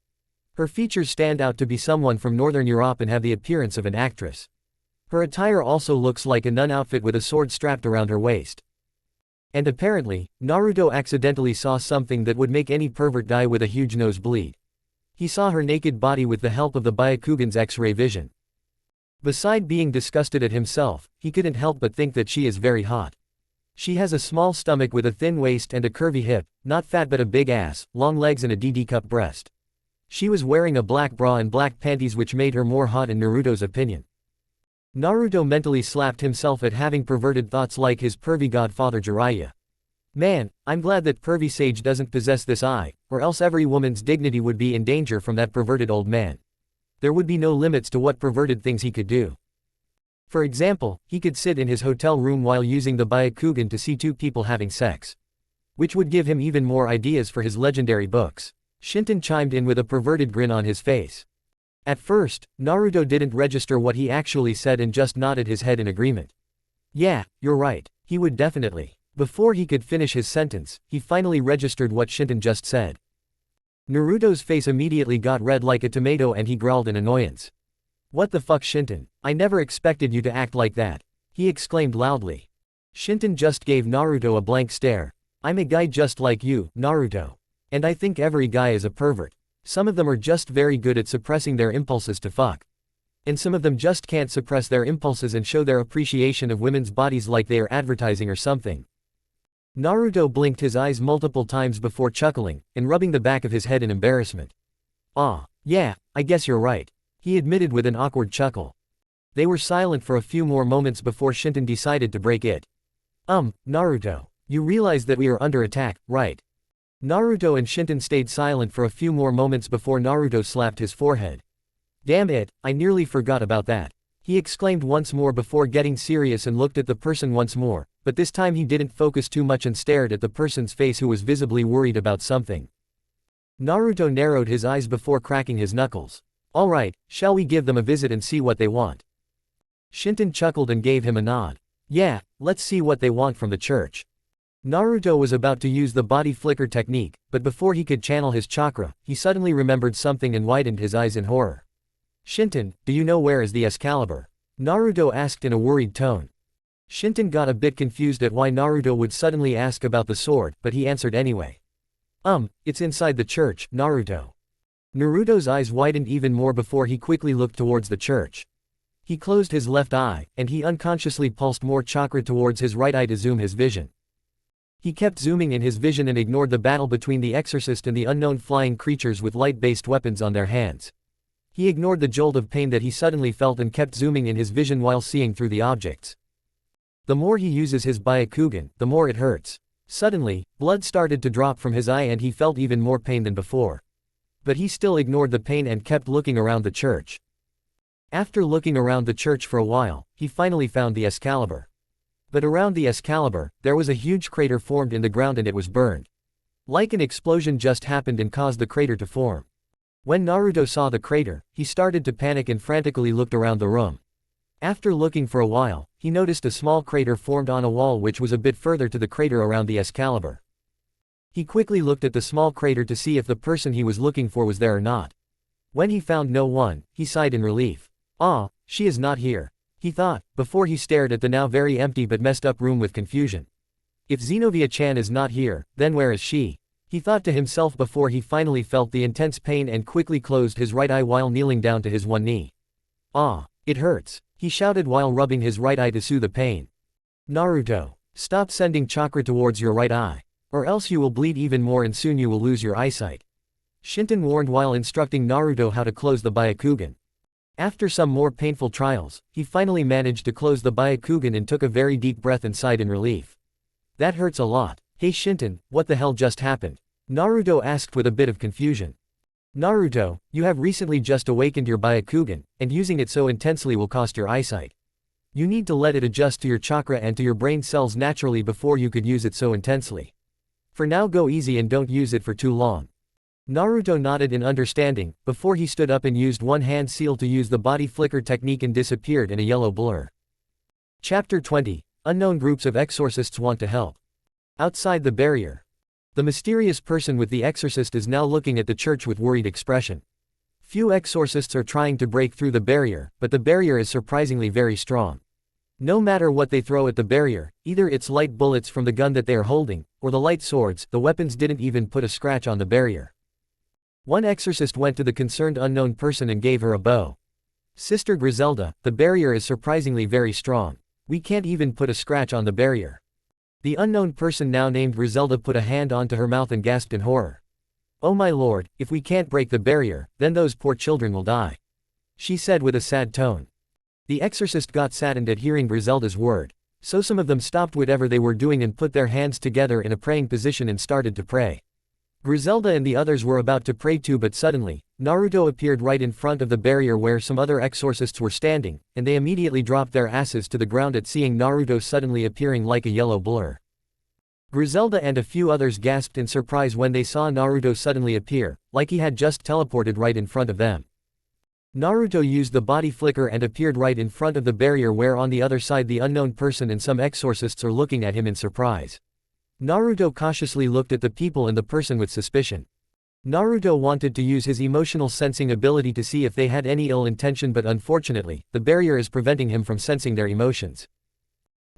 Her features stand out to be someone from Northern Europe and have the appearance of an actress. Her attire also looks like a nun outfit with a sword strapped around her waist. And apparently, Naruto accidentally saw something that would make any pervert die with a huge nosebleed. He saw her naked body with the help of the Byakugan's X-ray vision. Beside being disgusted at himself, he couldn't help but think that she is very hot. She has a small stomach with a thin waist and a curvy hip, not fat but a big ass, long legs and a DD-cup breast. She was wearing a black bra and black panties which made her more hot in Naruto's opinion. Naruto mentally slapped himself at having perverted thoughts like his pervy godfather Jiraiya. Man, I'm glad that pervy sage doesn't possess this eye, or else every woman's dignity would be in danger from that perverted old man. There would be no limits to what perverted things he could do. For example, he could sit in his hotel room while using the Byakugan to see two people having sex. Which would give him even more ideas for his legendary books. Shinton chimed in with a perverted grin on his face. At first, Naruto didn't register what he actually said and just nodded his head in agreement. Yeah, you're right, he would definitely. Before he could finish his sentence, he finally registered what Shinton just said. Naruto's face immediately got red like a tomato and he growled in annoyance. What the fuck Shinton, I never expected you to act like that, he exclaimed loudly. Shinton just gave Naruto a blank stare. I'm a guy just like you, Naruto. And I think every guy is a pervert. Some of them are just very good at suppressing their impulses to fuck. And some of them just can't suppress their impulses and show their appreciation of women's bodies like they are advertising or something. Naruto blinked his eyes multiple times before chuckling, and rubbing the back of his head in embarrassment. Yeah, I guess you're right, he admitted with an awkward chuckle. They were silent for a few more moments before Shinton decided to break it. Naruto, you realize that we are under attack, right? Naruto and Shinton stayed silent for a few more moments before Naruto slapped his forehead. Damn it, I nearly forgot about that, he exclaimed once more before getting serious and looked at the person once more, but this time he didn't focus too much and stared at the person's face who was visibly worried about something. Naruto narrowed his eyes before cracking his knuckles. Alright, shall we give them a visit and see what they want? Shinton chuckled and gave him a nod. Yeah, let's see what they want from the church. Naruto was about to use the body flicker technique, but before he could channel his chakra, he suddenly remembered something and widened his eyes in horror. Shinton, do you know where is the Excalibur? Naruto asked in a worried tone. Shinton got a bit confused at why Naruto would suddenly ask about the sword, but he answered anyway. It's inside the church, Naruto. Naruto's eyes widened even more before he quickly looked towards the church. He closed his left eye, and he unconsciously pulsed more chakra towards his right eye to zoom his vision. He kept zooming in his vision and ignored the battle between the exorcist and the unknown flying creatures with light-based weapons on their hands. He ignored the jolt of pain that he suddenly felt and kept zooming in his vision while seeing through the objects. The more he uses his Byakugan, the more it hurts. Suddenly, blood started to drop from his eye and he felt even more pain than before. But he still ignored the pain and kept looking around the church. After looking around the church for a while, he finally found the Excalibur. But around the Excalibur, there was a huge crater formed in the ground and it was burned. Like an explosion just happened and caused the crater to form. When Naruto saw the crater, he started to panic and frantically looked around the room. After looking for a while, he noticed a small crater formed on a wall which was a bit further to the crater around the Excalibur. He quickly looked at the small crater to see if the person he was looking for was there or not. When he found no one, he sighed in relief. She is not here, he thought, before he stared at the now very empty but messed up room with confusion. If Zenobia-chan is not here, then where is she? He thought to himself before he finally felt the intense pain and quickly closed his right eye while kneeling down to his one knee. It hurts, he shouted while rubbing his right eye to soothe the pain. Naruto, stop sending chakra towards your right eye, or else you will bleed even more and soon you will lose your eyesight. Shinton warned while instructing Naruto how to close the Byakugan. After some more painful trials, he finally managed to close the Byakugan and took a very deep breath and sighed in relief. That hurts a lot. Hey Shinton, what the hell just happened? Naruto asked with a bit of confusion. Naruto, you have recently just awakened your Byakugan, and using it so intensely will cost your eyesight. You need to let it adjust to your chakra and to your brain cells naturally before you could use it so intensely. For now go easy and don't use it for too long. Naruto nodded in understanding, before he stood up and used one hand seal to use the body flicker technique and disappeared in a yellow blur. Chapter 20. Unknown groups of exorcists want to help. Outside the barrier. The mysterious person with the exorcist is now looking at the church with worried expression. Few exorcists are trying to break through the barrier, but the barrier is surprisingly very strong. No matter what they throw at the barrier, either it's light bullets from the gun that they are holding, or the light swords, the weapons didn't even put a scratch on the barrier. One exorcist went to the concerned unknown person and gave her a bow. Sister Griselda, the barrier is surprisingly very strong. We can't even put a scratch on the barrier. The unknown person now named Griselda put a hand onto her mouth and gasped in horror. "Oh my lord, if we can't break the barrier, then those poor children will die," she said with a sad tone. The exorcist got saddened at hearing Griselda's word, so some of them stopped whatever they were doing and put their hands together in a praying position and started to pray. Griselda and the others were about to pray too, but suddenly, Naruto appeared right in front of the barrier where some other exorcists were standing, and they immediately dropped their asses to the ground at seeing Naruto suddenly appearing like a yellow blur. Griselda and a few others gasped in surprise when they saw Naruto suddenly appear, like he had just teleported right in front of them. Naruto used the body flicker and appeared right in front of the barrier where on the other side the unknown person and some exorcists are looking at him in surprise. Naruto cautiously looked at the people and the person with suspicion. Naruto wanted to use his emotional sensing ability to see if they had any ill intention, but unfortunately, the barrier is preventing him from sensing their emotions.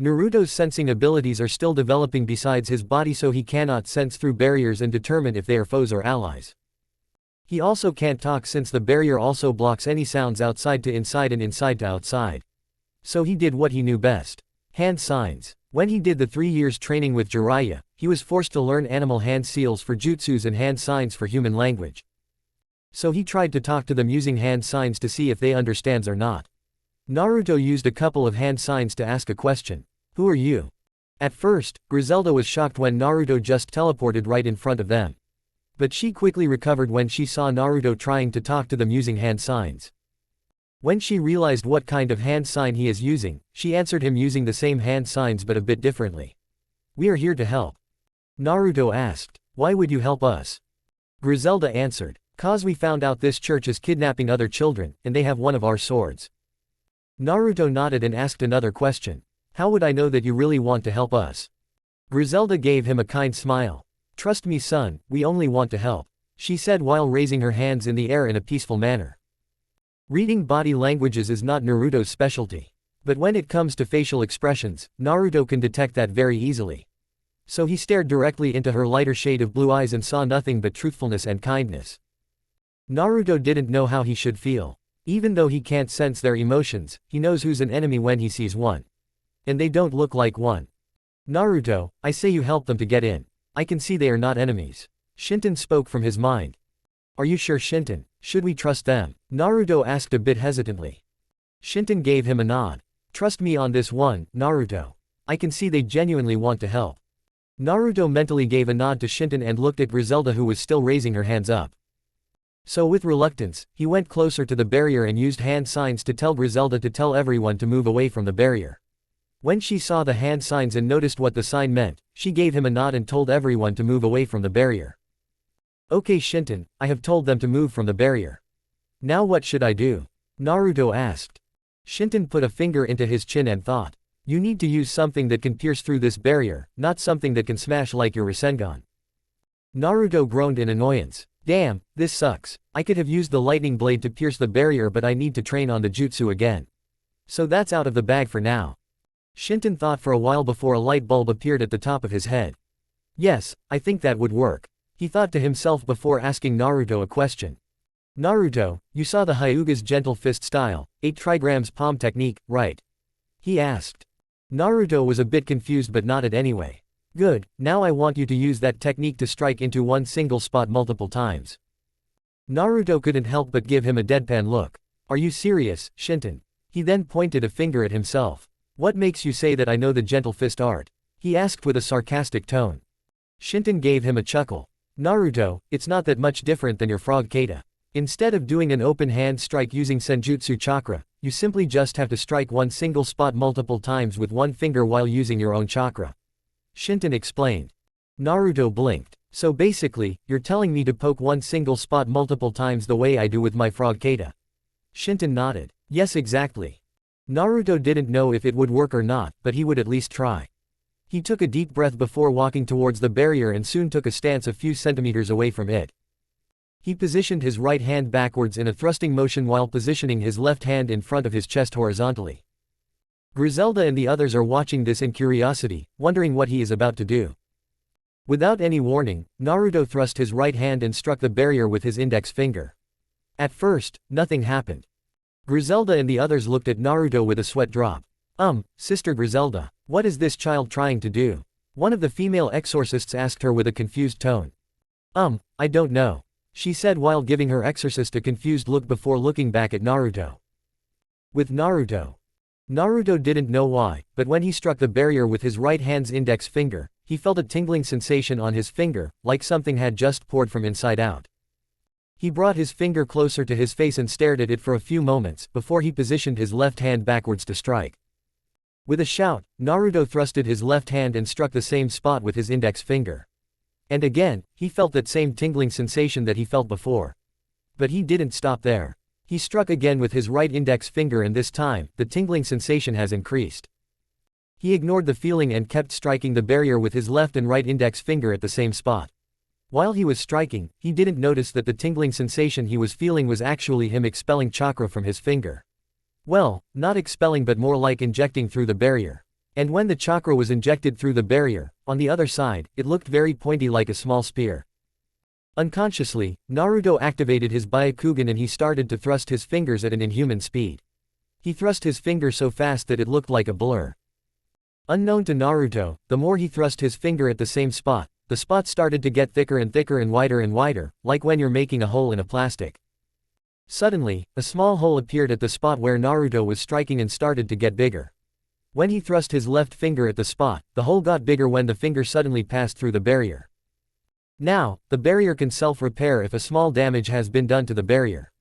Naruto's sensing abilities are still developing besides his body, so he cannot sense through barriers and determine if they are foes or allies. He also can't talk since the barrier also blocks any sounds outside to inside and inside to outside. So he did what he knew best. Hand signs. When he did the 3 years training with Jiraiya, he was forced to learn animal hand seals for jutsus and hand signs for human language. So he tried to talk to them using hand signs to see if they understands or not. Naruto used a couple of hand signs to ask a question. "Who are you?" At first, Griselda was shocked when Naruto just teleported right in front of them. But she quickly recovered when she saw Naruto trying to talk to them using hand signs. When she realized what kind of hand sign he is using, she answered him using the same hand signs but a bit differently. "We are here to help." Naruto asked, "Why would you help us?" Griselda answered, "'Cause we found out this church is kidnapping other children, and they have one of our swords." Naruto nodded and asked another question. "How would I know that you really want to help us?" Griselda gave him a kind smile. "Trust me son, we only want to help," she said while raising her hands in the air in a peaceful manner. Reading body languages is not Naruto's specialty. But when it comes to facial expressions, Naruto can detect that very easily. So he stared directly into her lighter shade of blue eyes and saw nothing but truthfulness and kindness. Naruto didn't know how he should feel. Even though he can't sense their emotions, he knows who's an enemy when he sees one. And they don't look like one. "Naruto, I say you help them to get in. I can see they are not enemies." Shinton spoke from his mind. "Are you sure, Shinton? Should we trust them?" Naruto asked a bit hesitantly. Shinton gave him a nod. "Trust me on this one, Naruto. I can see they genuinely want to help." Naruto mentally gave a nod to Shinton and looked at Griselda, who was still raising her hands up. So with reluctance, he went closer to the barrier and used hand signs to tell Griselda to tell everyone to move away from the barrier. When she saw the hand signs and noticed what the sign meant, she gave him a nod and told everyone to move away from the barrier. "Okay Shinton, I have told them to move from the barrier. Now what should I do?" Naruto asked. Shinton put a finger into his chin and thought. "You need to use something that can pierce through this barrier, not something that can smash like your rasengan." Naruto groaned in annoyance. "Damn, this sucks. I could have used the lightning blade to pierce the barrier, but I need to train on the jutsu again. So that's out of the bag for now." Shinton thought for a while before a light bulb appeared at the top of his head. "Yes, I think that would work," he thought to himself before asking Naruto a question. "Naruto, you saw the Hyuga's gentle fist style, 8 trigrams palm technique, right?" he asked. Naruto was a bit confused but nodded anyway. "Good, now I want you to use that technique to strike into one single spot multiple times." Naruto couldn't help but give him a deadpan look. "Are you serious, Shinton?" He then pointed a finger at himself. "What makes you say that I know the gentle fist art?" he asked with a sarcastic tone. Shinton gave him a chuckle. "Naruto, it's not that much different than your frog kata. Instead of doing an open hand strike using senjutsu chakra, you simply just have to strike one single spot multiple times with one finger while using your own chakra," Shinton explained. Naruto blinked. "So basically, you're telling me to poke one single spot multiple times the way I do with my frog kata?" Shinton nodded. "Yes, exactly." Naruto didn't know if it would work or not, but he would at least try. He took a deep breath before walking towards the barrier and soon took a stance a few centimeters away from it. He positioned his right hand backwards in a thrusting motion while positioning his left hand in front of his chest horizontally. Griselda and the others are watching this in curiosity, wondering what he is about to do. Without any warning, Naruto thrust his right hand and struck the barrier with his index finger. At first, nothing happened. Griselda and the others looked at Naruto with a sweat drop. Sister Griselda, what is this child trying to do? One of the female exorcists asked her with a confused tone. I don't know, she said while giving her exorcist a confused look before looking back at Naruto. With Naruto. Naruto didn't know why, but when he struck the barrier with his right hand's index finger, he felt a tingling sensation on his finger, like something had just poured from inside out. He brought his finger closer to his face and stared at it for a few moments before he positioned his left hand backwards to strike. With a shout, Naruto thrusted his left hand and struck the same spot with his index finger. And again, he felt that same tingling sensation that he felt before. But he didn't stop there. He struck again with his right index finger, and this time, the tingling sensation has increased. He ignored the feeling and kept striking the barrier with his left and right index finger at the same spot. While he was striking, he didn't notice that the tingling sensation he was feeling was actually him expelling chakra from his finger. Well, not expelling but more like injecting through the barrier. And when the chakra was injected through the barrier, on the other side, it looked very pointy like a small spear. Unconsciously, Naruto activated his Byakugan and he started to thrust his fingers at an inhuman speed. He thrust his finger so fast that it looked like a blur. Unknown to Naruto, the more he thrust his finger at the same spot, the spot started to get thicker and thicker and wider, like when you're making a hole in a plastic. Suddenly, a small hole appeared at the spot where Naruto was striking and started to get bigger. When he thrust his left finger at the spot, the hole got bigger when the finger suddenly passed through the barrier. Now, the barrier can self-repair if a small damage has been done to the barrier.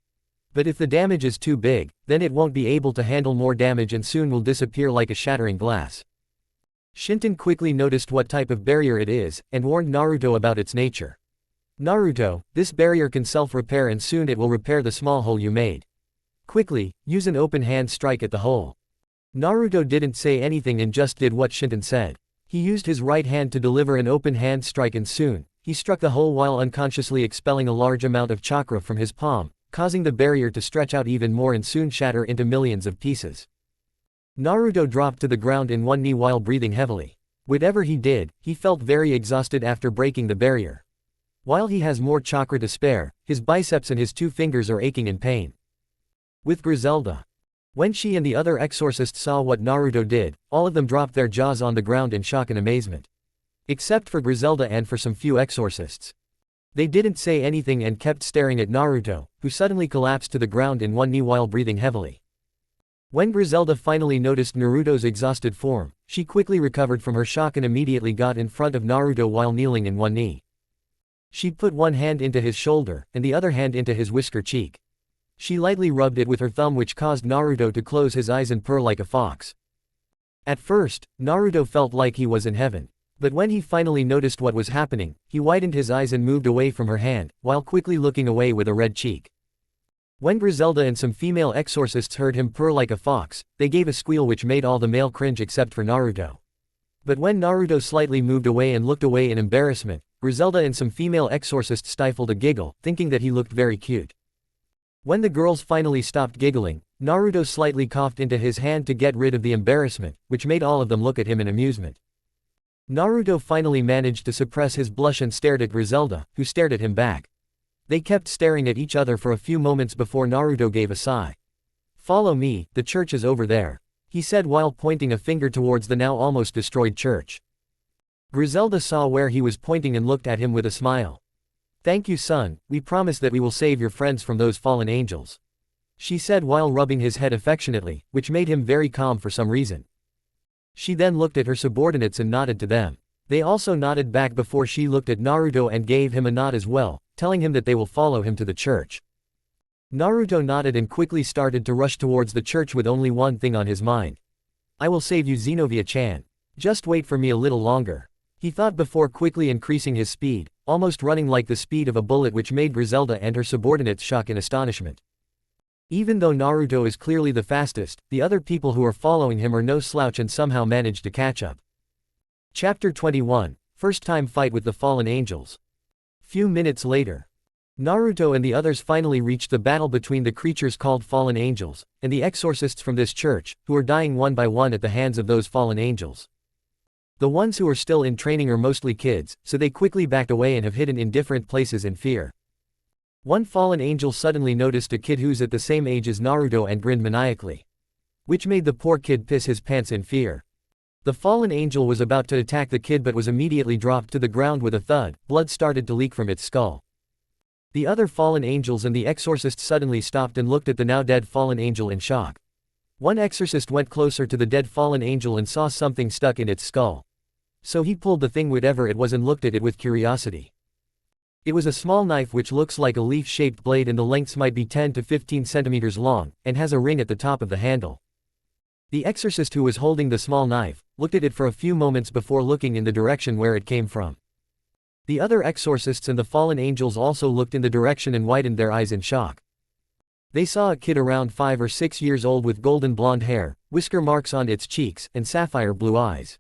But if the damage is too big, then it won't be able to handle more damage and soon will disappear like a shattering glass. Shinton quickly noticed what type of barrier it is, and warned Naruto about its nature. Naruto, this barrier can self-repair and soon it will repair the small hole you made. Quickly, use an open hand strike at the hole. Naruto didn't say anything and just did what Shinton said. He used his right hand to deliver an open hand strike and soon, he struck the hole while unconsciously expelling a large amount of chakra from his palm, causing the barrier to stretch out even more and soon shatter into millions of pieces. Naruto dropped to the ground in one knee while breathing heavily. Whatever he did, he felt very exhausted after breaking the barrier. While he has more chakra to spare, his biceps and his 2 fingers are aching in pain. With Griselda. When she and the other exorcists saw what Naruto did, all of them dropped their jaws on the ground in shock and amazement. Except for Griselda and for some few exorcists. They didn't say anything and kept staring at Naruto, who suddenly collapsed to the ground in one knee while breathing heavily. When Griselda finally noticed Naruto's exhausted form, she quickly recovered from her shock and immediately got in front of Naruto while kneeling in one knee. She put one hand into his shoulder, and the other hand into his whisker cheek. She lightly rubbed it with her thumb, which caused Naruto to close his eyes and purr like a fox. At first, Naruto felt like he was in heaven. But when he finally noticed what was happening, he widened his eyes and moved away from her hand, while quickly looking away with a red cheek. When Griselda and some female exorcists heard him purr like a fox, they gave a squeal which made all the male cringe except for Naruto. But when Naruto slightly moved away and looked away in embarrassment, Griselda and some female exorcists stifled a giggle, thinking that he looked very cute. When the girls finally stopped giggling, Naruto slightly coughed into his hand to get rid of the embarrassment, which made all of them look at him in amusement. Naruto finally managed to suppress his blush and stared at Griselda, who stared at him back. They kept staring at each other for a few moments before Naruto gave a sigh. "Follow me, the church is over there," he said while pointing a finger towards the now almost destroyed church. Griselda saw where he was pointing and looked at him with a smile. "Thank you, son, we promise that we will save your friends from those fallen angels," she said while rubbing his head affectionately, which made him very calm for some reason. She then looked at her subordinates and nodded to them. They also nodded back before she looked at Naruto and gave him a nod as well, telling him that they will follow him to the church. Naruto nodded and quickly started to rush towards the church with only one thing on his mind. "I will save you, Zenobia-chan. Just wait for me a little longer," he thought before quickly increasing his speed, almost running like the speed of a bullet, which made Griselda and her subordinates shock in astonishment. Even though Naruto is clearly the fastest, the other people who are following him are no slouch and somehow managed to catch up. Chapter 21, First Time Fight with the Fallen Angels. Few minutes later, Naruto and the others finally reached the battle between the creatures called Fallen Angels, and the exorcists from this church, who are dying one by one at the hands of those fallen angels. The ones who are still in training are mostly kids, so they quickly backed away and have hidden in different places in fear. One fallen angel suddenly noticed a kid who's at the same age as Naruto and grinned maniacally. Which made the poor kid piss his pants in fear. The fallen angel was about to attack the kid but was immediately dropped to the ground with a thud. Blood started to leak from its skull. The other fallen angels and the exorcist suddenly stopped and looked at the now dead fallen angel in shock. One exorcist went closer to the dead fallen angel and saw something stuck in its skull. So he pulled the thing whatever it was and looked at it with curiosity. It was a small knife which looks like a leaf-shaped blade and the lengths might be 10 to 15 centimeters long, and has a ring at the top of the handle. The exorcist who was holding the small knife, looked at it for a few moments before looking in the direction where it came from. The other exorcists and the fallen angels also looked in the direction and widened their eyes in shock. They saw a kid around 5 or 6 years old with golden blonde hair, whisker marks on its cheeks, and sapphire blue eyes.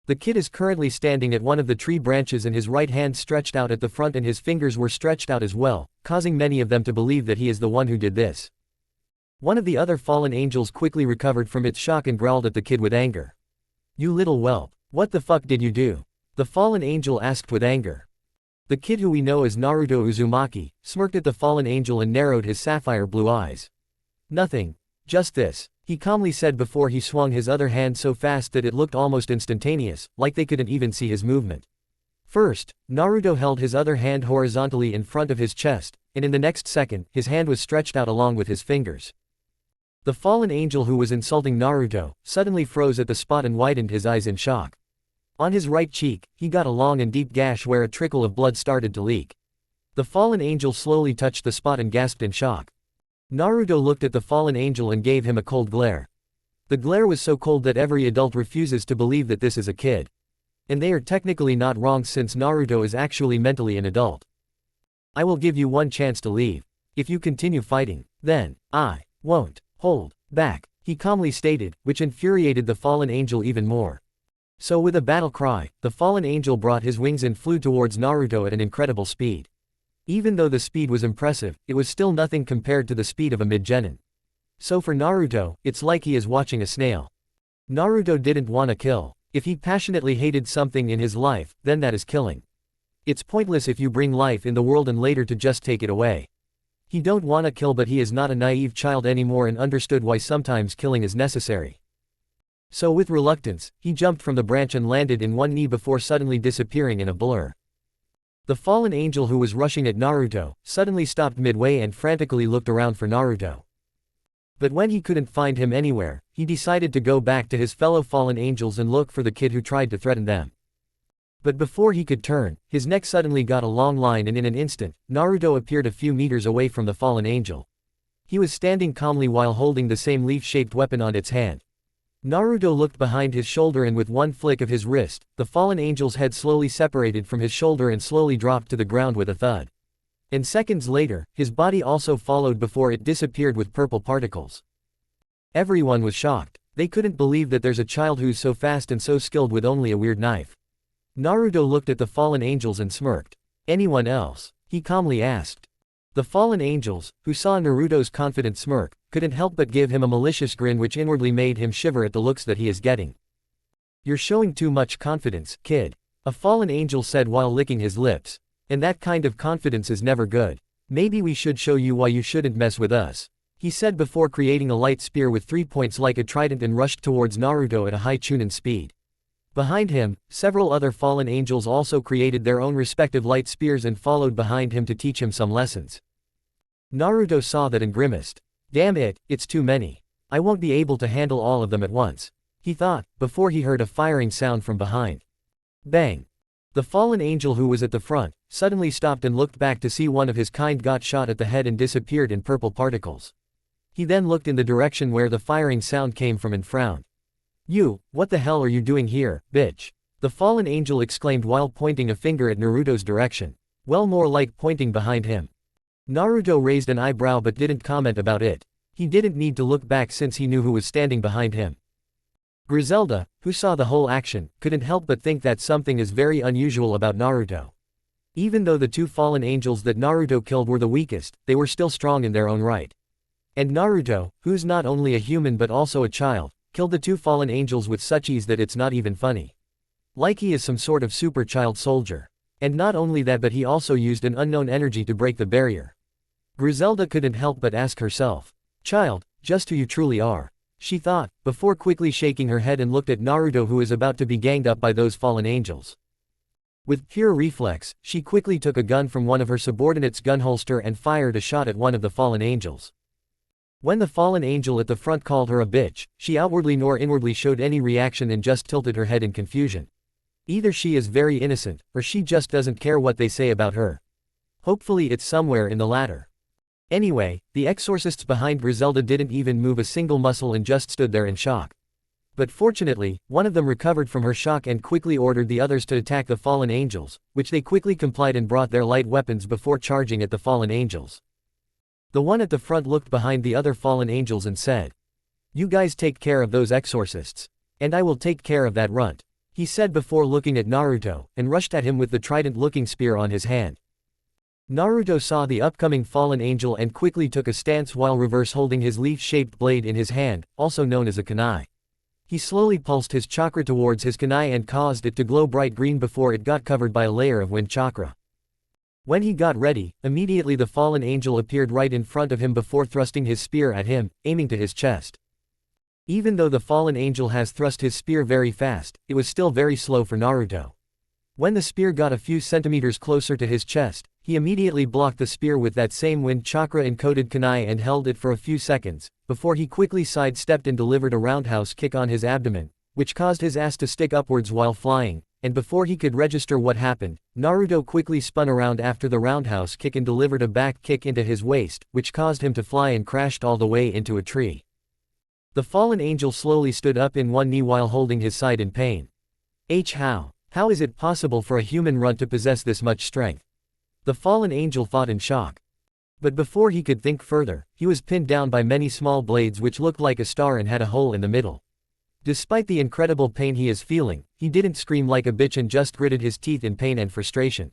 The kid is currently standing at one of the tree branches and his right hand stretched out at the front and his fingers were stretched out as well, causing many of them to believe that he is the one who did this. One of the other fallen angels quickly recovered from its shock and growled at the kid with anger. "You little whelp, what the fuck did you do?" the fallen angel asked with anger. The kid who we know as Naruto Uzumaki, smirked at the fallen angel and narrowed his sapphire blue eyes. "Nothing. Just this," he calmly said before he swung his other hand so fast that it looked almost instantaneous, like they couldn't even see his movement. First, Naruto held his other hand horizontally in front of his chest, and in the next second, his hand was stretched out along with his fingers. The fallen angel who was insulting Naruto, suddenly froze at the spot and widened his eyes in shock. On his right cheek, he got a long and deep gash where a trickle of blood started to leak. The fallen angel slowly touched the spot and gasped in shock. Naruto looked at the fallen angel and gave him a cold glare. The glare was so cold that every adult refuses to believe that this is a kid. And they are technically not wrong since Naruto is actually mentally an adult. "I will give you one chance to leave. If you continue fighting, then, I won't hold back," he calmly stated, which infuriated the fallen angel even more. So with a battle cry, the fallen angel brought his wings and flew towards Naruto at an incredible speed. Even though the speed was impressive, it was still nothing compared to the speed of a mid-genin. So for Naruto, it's like he is watching a snail. Naruto didn't wanna kill. If he passionately hated something in his life, then that is killing. It's pointless if you bring life in the world and later to just take it away. He don't wanna kill but he is not a naive child anymore and understood why sometimes killing is necessary. So with reluctance, he jumped from the branch and landed in one knee before suddenly disappearing in a blur. The fallen angel who was rushing at Naruto, suddenly stopped midway and frantically looked around for Naruto. But when he couldn't find him anywhere, he decided to go back to his fellow fallen angels and look for the kid who tried to threaten them. But before he could turn, his neck suddenly got a long line and in an instant, Naruto appeared a few meters away from the fallen angel. He was standing calmly while holding the same leaf-shaped weapon on its hand. Naruto looked behind his shoulder and with one flick of his wrist, the fallen angel's head slowly separated from his shoulder and slowly dropped to the ground with a thud. And seconds later, his body also followed before it disappeared with purple particles. Everyone was shocked. They couldn't believe that there's a child who's so fast and so skilled with only a weird knife. Naruto looked at the fallen angels and smirked. "Anyone else?" he calmly asked. The fallen angels, who saw Naruto's confident smirk, couldn't help but give him a malicious grin which inwardly made him shiver at the looks that he is getting. "You're showing too much confidence, kid," a fallen angel said while licking his lips. "And that kind of confidence is never good. Maybe we should show you why you shouldn't mess with us," he said before creating a light spear with 3 points like a trident and rushed towards Naruto at a high chunin speed. Behind him, several other fallen angels also created their own respective light spears and followed behind him to teach him some lessons. Naruto saw that and grimaced. "Damn it, it's too many. I won't be able to handle all of them at once," he thought, before he heard a firing sound from behind. Bang! The fallen angel who was at the front, suddenly stopped and looked back to see one of his kind got shot at the head and disappeared in purple particles. He then looked in the direction where the firing sound came from and frowned. "You, what the hell are you doing here, bitch?" the fallen angel exclaimed while pointing a finger at Naruto's direction. Well, more like pointing behind him. Naruto raised an eyebrow but didn't comment about it. He didn't need to look back since he knew who was standing behind him. Griselda, who saw the whole action, couldn't help but think that something is very unusual about Naruto. Even though the two fallen angels that Naruto killed were the weakest, they were still strong in their own right. And Naruto, who's not only a human but also a child, killed the two fallen angels with such ease that it's not even funny. Like he is some sort of super child soldier. And not only that but he also used an unknown energy to break the barrier. Griselda couldn't help but ask herself, "Child, just who you truly are. she thought, before quickly shaking her head and looked at Naruto who is about to be ganged up by those fallen angels. With pure reflex, she quickly took a gun from one of her subordinates' gun holster and fired a shot at one of the fallen angels. When the fallen angel at the front called her a bitch, she outwardly nor inwardly showed any reaction and just tilted her head in confusion. Either she is very innocent, or she just doesn't care what they say about her. Hopefully it's somewhere in the latter. Anyway, the exorcists behind Griselda didn't even move a single muscle and just stood there in shock. But fortunately, one of them recovered from her shock and quickly ordered the others to attack the fallen angels, which they quickly complied and brought their light weapons before charging at the fallen angels. The one at the front looked behind the other fallen angels and said, "You guys take care of those exorcists. And I will take care of that runt," he said before looking at Naruto, and rushed at him with the trident-looking spear on his hand. Naruto saw the upcoming fallen angel and quickly took a stance while reverse holding his leaf-shaped blade in his hand, also known as a kunai. He slowly pulsed his chakra towards his kunai and caused it to glow bright green before it got covered by a layer of wind chakra. When he got ready, immediately the fallen angel appeared right in front of him before thrusting his spear at him, aiming to his chest. Even though the fallen angel has thrust his spear very fast, it was still very slow for Naruto. When the spear got a few centimeters closer to his chest, he immediately blocked the spear with that same wind chakra-encoded kunai and held it for a few seconds, before he quickly sidestepped and delivered a roundhouse kick on his abdomen, which caused his ass to stick upwards while flying, and before he could register what happened, Naruto quickly spun around after the roundhouse kick and delivered a back kick into his waist, which caused him to fly and crashed all the way into a tree. The fallen angel slowly stood up in one knee while holding his side in pain. How is it possible for a human runt to possess this much strength? The fallen angel thought in shock. But before he could think further, he was pinned down by many small blades which looked like a star and had a hole in the middle. Despite the incredible pain he is feeling, he didn't scream like a bitch and just gritted his teeth in pain and frustration.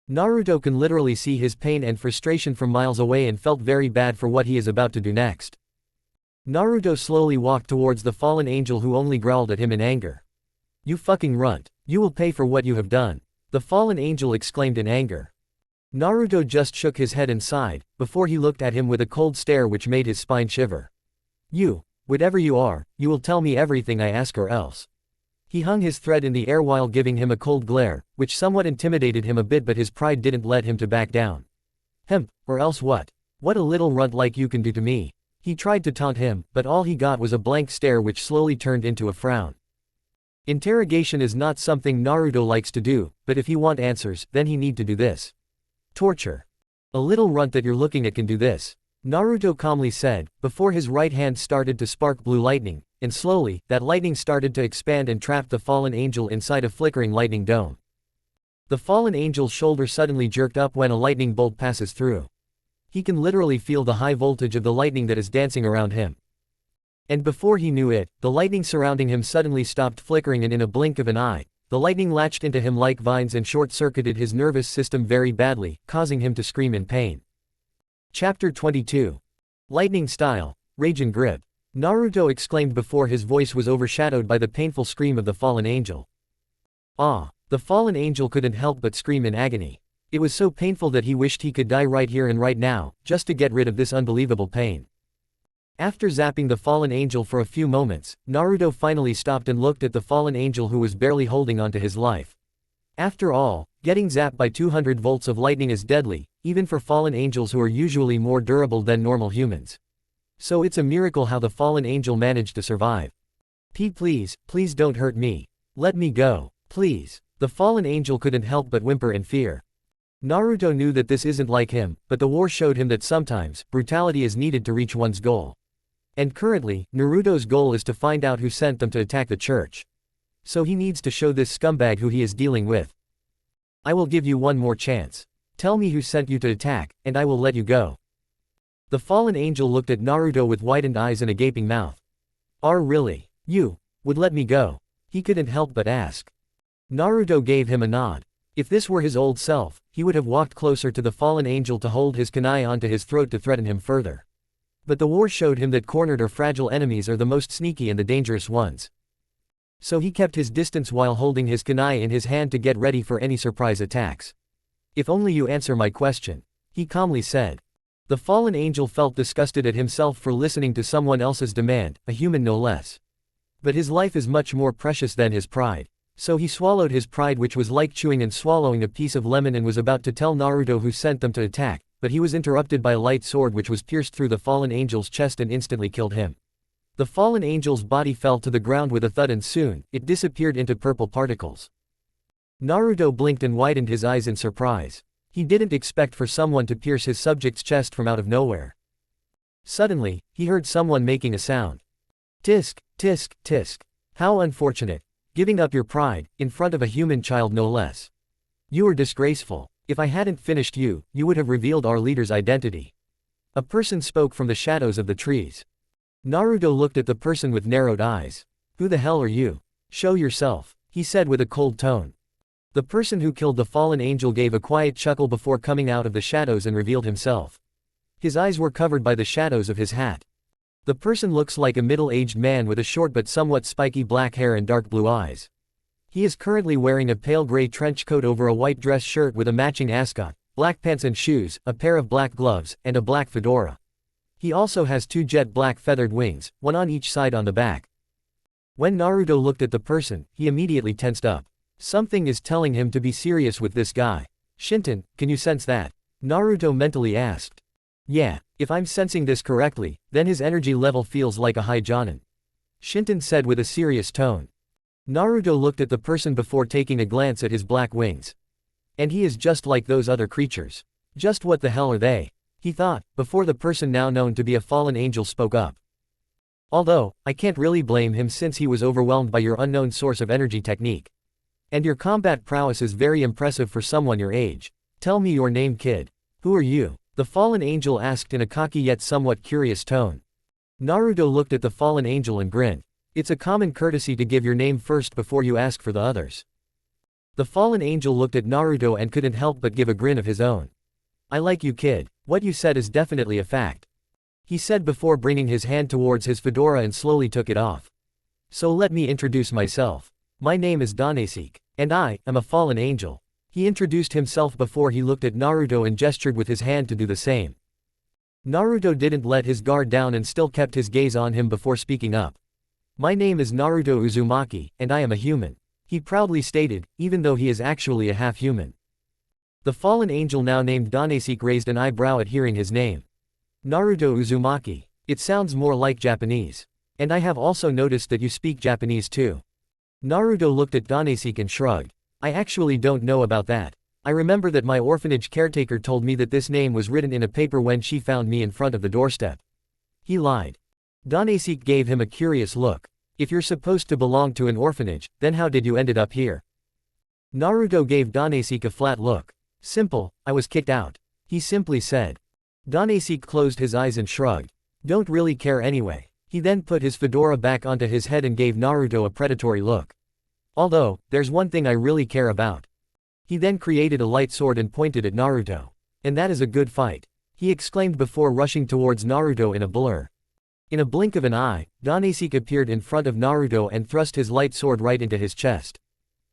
Naruto can literally see his pain and frustration from miles away and felt very bad for what he is about to do next. Naruto slowly walked towards the fallen angel who only growled at him in anger. "You fucking runt. You will pay for what you have done," the fallen angel exclaimed in anger. Naruto just shook his head and sighed, before he looked at him with a cold stare which made his spine shiver. "You, whatever you are, you will tell me everything I ask or else." He hung his thread in the air while giving him a cold glare, which somewhat intimidated him a bit, but his pride didn't let him to back down. Or else what? What a little runt like you can do to me." He tried to taunt him, but all he got was a blank stare which slowly turned into a frown. Interrogation is not something Naruto likes to do, but if he want answers, then he need to do this. Torture. "A little runt that you're looking at can do this," Naruto calmly said, before his right hand started to spark blue lightning, and slowly, that lightning started to expand and trapped the fallen angel inside a flickering lightning dome. The fallen angel's shoulder suddenly jerked up when a lightning bolt passes through. He can literally feel the high voltage of the lightning that is dancing around him. And before he knew it, the lightning surrounding him suddenly stopped flickering and in a blink of an eye, the lightning latched into him like vines and short-circuited his nervous system very badly, causing him to scream in pain. Chapter 22. Lightning Style, Rage and Grip. Naruto exclaimed before his voice was overshadowed by the painful scream of the fallen angel. Ah! The fallen angel couldn't help but scream in agony. It was so painful that he wished he could die right here and right now, just to get rid of this unbelievable pain. After zapping the fallen angel for a few moments, Naruto finally stopped and looked at the fallen angel who was barely holding on to his life. After all, getting zapped by 200 volts of lightning is deadly, even for fallen angels who are usually more durable than normal humans. So it's a miracle how the fallen angel managed to survive. Please don't hurt me. Let me go, please." The fallen angel couldn't help but whimper in fear. Naruto knew that this isn't like him, but the war showed him that sometimes, brutality is needed to reach one's goal. And currently, Naruto's goal is to find out who sent them to attack the church. So he needs to show this scumbag who he is dealing with. "I will give you one more chance. Tell me who sent you to attack, and I will let you go." The fallen angel looked at Naruto with widened eyes and a gaping mouth. Really? You would let me go?" he couldn't help but ask. Naruto gave him a nod. If this were his old self, he would have walked closer to the fallen angel to hold his kunai onto his throat to threaten him further. But the war showed him that cornered or fragile enemies are the most sneaky and the dangerous ones. So he kept his distance while holding his kunai in his hand to get ready for any surprise attacks. "If only you answer my question," he calmly said. The fallen angel felt disgusted at himself for listening to someone else's demand, a human no less. But his life is much more precious than his pride. So he swallowed his pride, which was like chewing and swallowing a piece of lemon, and was about to tell Naruto who sent them to attack, but he was interrupted by a light sword which was pierced through the fallen angel's chest and instantly killed him. The fallen angel's body fell to the ground with a thud, and soon, it disappeared into purple particles. Naruto blinked and widened his eyes in surprise. He didn't expect for someone to pierce his subject's chest from out of nowhere. Suddenly, he heard someone making a sound. Tisk, tisk, tisk. How unfortunate. Giving up your pride, in front of a human child no less. You are disgraceful. If I hadn't finished you, you would have revealed our leader's identity. A person spoke from the shadows of the trees. Naruto looked at the person with narrowed eyes. Who the hell are you? Show yourself, he said with a cold tone. The person who killed the fallen angel gave a quiet chuckle before coming out of the shadows and revealed himself. His eyes were covered by the shadows of his hat. The person looks like a middle-aged man with a short but somewhat spiky black hair and dark blue eyes. He is currently wearing a pale gray trench coat over a white dress shirt with a matching ascot, black pants and shoes, a pair of black gloves, and a black fedora. He also has 2 jet black feathered wings, one on each side on the back. When Naruto looked at the person, he immediately tensed up. Something is telling him to be serious with this guy. Shinten, can you sense that? Naruto mentally asked. Yeah, if I'm sensing this correctly, then his energy level feels like a high jonin. Shinten said with a serious tone. Naruto looked at the person before taking a glance at his black wings. And he is just like those other creatures. Just what the hell are they? He thought, before the person now known to be a fallen angel spoke up. Although, I can't really blame him since he was overwhelmed by your unknown source of energy technique. And your combat prowess is very impressive for someone your age. Tell me your name, kid. Who are you? The fallen angel asked in a cocky yet somewhat curious tone. Naruto looked at the fallen angel and grinned. It's a common courtesy to give your name first before you ask for the others. The fallen angel looked at Naruto and couldn't help but give a grin of his own. I like you, kid. What you said is definitely a fact. He said before bringing his hand towards his fedora and slowly took it off. So let me introduce myself. My name is Danasik, and I am a fallen angel. He introduced himself before he looked at Naruto and gestured with his hand to do the same. Naruto didn't let his guard down and still kept his gaze on him before speaking up. My name is Naruto Uzumaki, and I am a human. He proudly stated, even though he is actually a half-human. The fallen angel now named Danasik raised an eyebrow at hearing his name. Naruto Uzumaki. It sounds more like Japanese. And I have also noticed that you speak Japanese too. Naruto looked at Danasik and shrugged. I actually don't know about that. I remember that my orphanage caretaker told me that this name was written in a paper when she found me in front of the doorstep. He lied. Danasik gave him a curious look. If you're supposed to belong to an orphanage, then how did you ended up here? Naruto gave Danasik a flat look. Simple, I was kicked out. He simply said. Danasik closed his eyes and shrugged. Don't really care anyway. He then put his fedora back onto his head and gave Naruto a predatory look. Although, there's one thing I really care about. He then created a light sword and pointed at Naruto. And that is a good fight. He exclaimed before rushing towards Naruto in a blur. In a blink of an eye, Danasik appeared in front of Naruto and thrust his light sword right into his chest.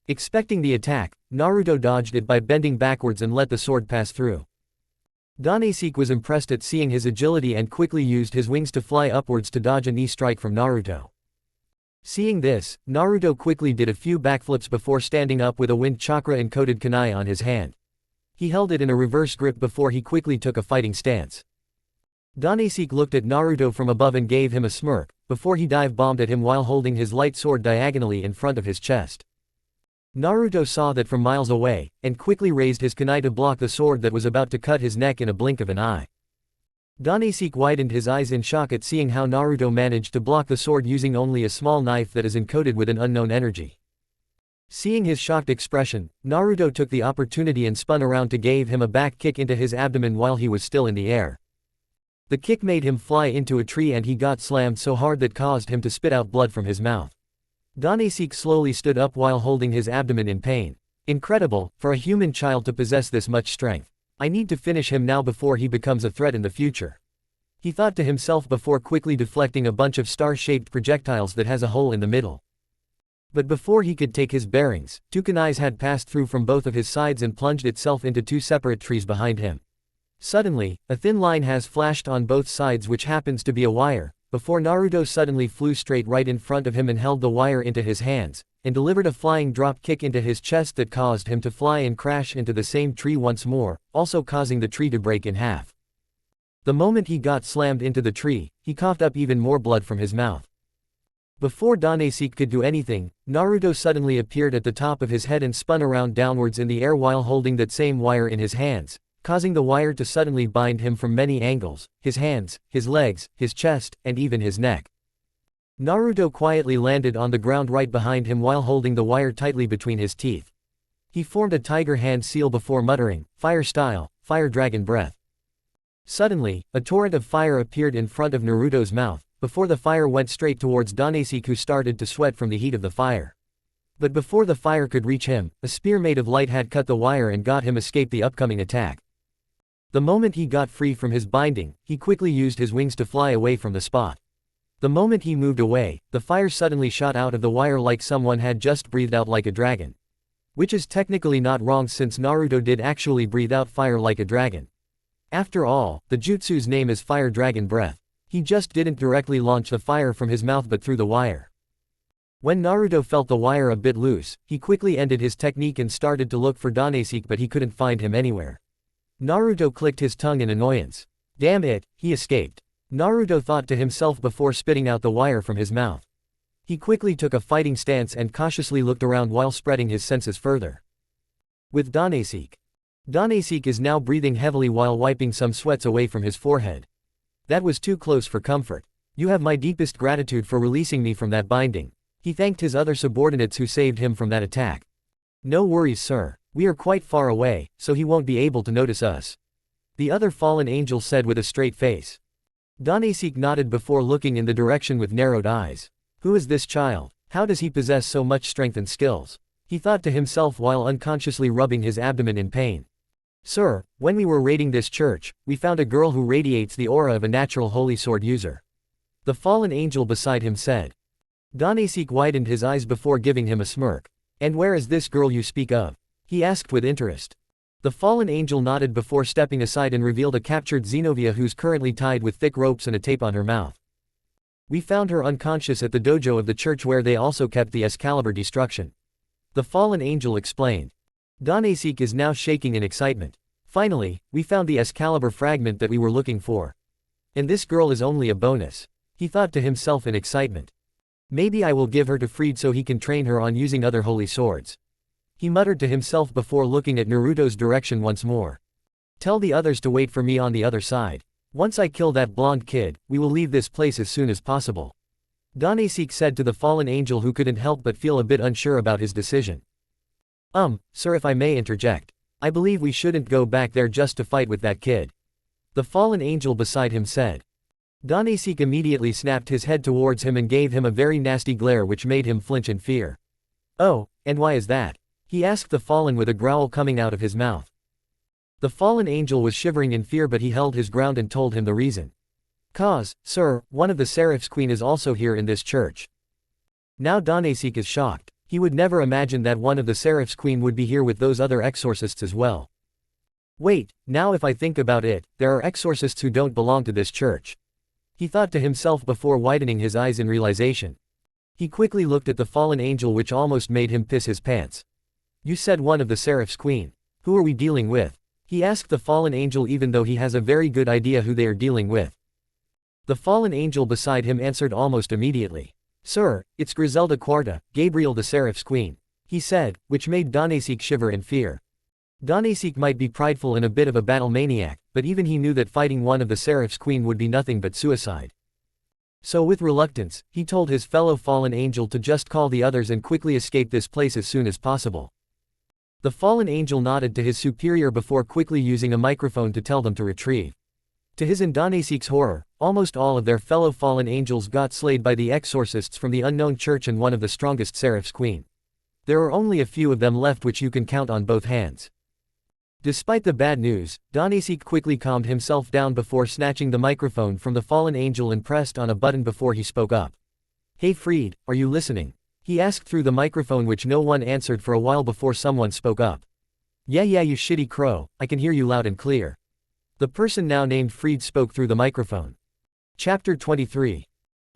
Expecting the attack, Naruto dodged it by bending backwards and let the sword pass through. Danasik was impressed at seeing his agility and quickly used his wings to fly upwards to dodge a knee strike from Naruto. Seeing this, Naruto quickly did a few backflips before standing up with a wind chakra encoded kunai on his hand. He held it in a reverse grip before he quickly took a fighting stance. Danasik looked at Naruto from above and gave him a smirk, before he dive-bombed at him while holding his light sword diagonally in front of his chest. Naruto saw that from miles away, and quickly raised his kunai to block the sword that was about to cut his neck in a blink of an eye. Danasik widened his eyes in shock at seeing how Naruto managed to block the sword using only a small knife that is encoded with an unknown energy. Seeing his shocked expression, Naruto took the opportunity and spun around to give him a back kick into his abdomen while he was still in the air. The kick made him fly into a tree and he got slammed so hard that caused him to spit out blood from his mouth. Danasik slowly stood up while holding his abdomen in pain. Incredible, for a human child to possess this much strength. I need to finish him now before he becomes a threat in the future. He thought to himself before quickly deflecting a bunch of star-shaped projectiles that has a hole in the middle. But before he could take his bearings, 2 kunais had passed through from both of his sides and plunged itself into 2 separate trees behind him. Suddenly, a thin line has flashed on both sides which happens to be a wire, before Naruto suddenly flew straight right in front of him and held the wire into his hands, and delivered a flying drop kick into his chest that caused him to fly and crash into the same tree once more, also causing the tree to break in half. The moment he got slammed into the tree, he coughed up even more blood from his mouth. Before Danesic could do anything, Naruto suddenly appeared at the top of his head and spun around downwards in the air while holding that same wire in his hands, causing the wire to suddenly bind him from many angles, his hands, his legs, his chest, and even his neck. Naruto quietly landed on the ground right behind him while holding the wire tightly between his teeth. He formed a tiger hand seal before muttering, "Fire style, fire dragon breath." Suddenly, a torrent of fire appeared in front of Naruto's mouth, before the fire went straight towards Danesic, who started to sweat from the heat of the fire. But before the fire could reach him, a spear made of light had cut the wire and got him escape the upcoming attack. The moment he got free from his binding, he quickly used his wings to fly away from the spot. The moment he moved away, the fire suddenly shot out of the wire like someone had just breathed out like a dragon. Which is technically not wrong since Naruto did actually breathe out fire like a dragon. After all, the jutsu's name is Fire Dragon Breath. He just didn't directly launch the fire from his mouth but through the wire. When Naruto felt the wire a bit loose, he quickly ended his technique and started to look for Danesic, but he couldn't find him anywhere. Naruto clicked his tongue in annoyance. Damn it, he escaped. Naruto thought to himself before spitting out the wire from his mouth. He quickly took a fighting stance and cautiously looked around while spreading his senses further. With Danesic. Danesic is now breathing heavily while wiping some sweats away from his forehead. That was too close for comfort. You have my deepest gratitude for releasing me from that binding. He thanked his other subordinates who saved him from that attack. No worries, sir. We are quite far away, so he won't be able to notice us. The other fallen angel said with a straight face. Danesic nodded before looking in the direction with narrowed eyes. Who is this child? How does he possess so much strength and skills? He thought to himself while unconsciously rubbing his abdomen in pain. Sir, when we were raiding this church, we found a girl who radiates the aura of a natural holy sword user. The fallen angel beside him said. Danesic widened his eyes before giving him a smirk. And where is this girl you speak of? He asked with interest. The fallen angel nodded before stepping aside and revealed a captured Xenovia who's currently tied with thick ropes and a tape on her mouth. We found her unconscious at the dojo of the church where they also kept the Excalibur destruction. The fallen angel explained. Danesic is now shaking in excitement. Finally, we found the Excalibur fragment that we were looking for. And this girl is only a bonus. He thought to himself in excitement. Maybe I will give her to Freed so he can train her on using other holy swords. He muttered to himself before looking at Naruto's direction once more. Tell the others to wait for me on the other side. Once I kill that blonde kid, we will leave this place as soon as possible. Danesic said to the fallen angel, who couldn't help but feel a bit unsure about his decision. Sir, if I may interject. I believe we shouldn't go back there just to fight with that kid. The fallen angel beside him said. Danesic immediately snapped his head towards him and gave him a very nasty glare which made him flinch in fear. Oh, and why is that? He asked the fallen with a growl coming out of his mouth. The fallen angel was shivering in fear, but he held his ground and told him the reason. Cause, sir, one of the Seraph's queen is also here in this church. Now Danesic is shocked. He would never imagine that one of the Seraph's queen would be here with those other exorcists as well. Wait, now if I think about it, there are exorcists who don't belong to this church. He thought to himself before widening his eyes in realization. He quickly looked at the fallen angel, which almost made him piss his pants. You said one of the Seraph's queen. Who are we dealing with? He asked the fallen angel, even though he has a very good idea who they are dealing with. The fallen angel beside him answered almost immediately. Sir, it's Griselda Quarta, Gabriel the Seraph's queen. He said, which made Danesic shiver in fear. Danesic might be prideful and a bit of a battle maniac, but even he knew that fighting one of the Seraph's queen would be nothing but suicide. So with reluctance, he told his fellow fallen angel to just call the others and quickly escape this place as soon as possible. The fallen angel nodded to his superior before quickly using a microphone to tell them to retrieve. To his and Danesic's horror, almost all of their fellow fallen angels got slayed by the exorcists from the unknown church and one of the strongest Seraph's queen. There are only a few of them left, which you can count on both hands. Despite the bad news, Danesic quickly calmed himself down before snatching the microphone from the fallen angel and pressed on a button before he spoke up. Hey Freed, are you listening? He asked through the microphone, which no one answered for a while before someone spoke up. Yeah, you shitty crow, I can hear you loud and clear. The person now named Freed spoke through the microphone. Chapter 23.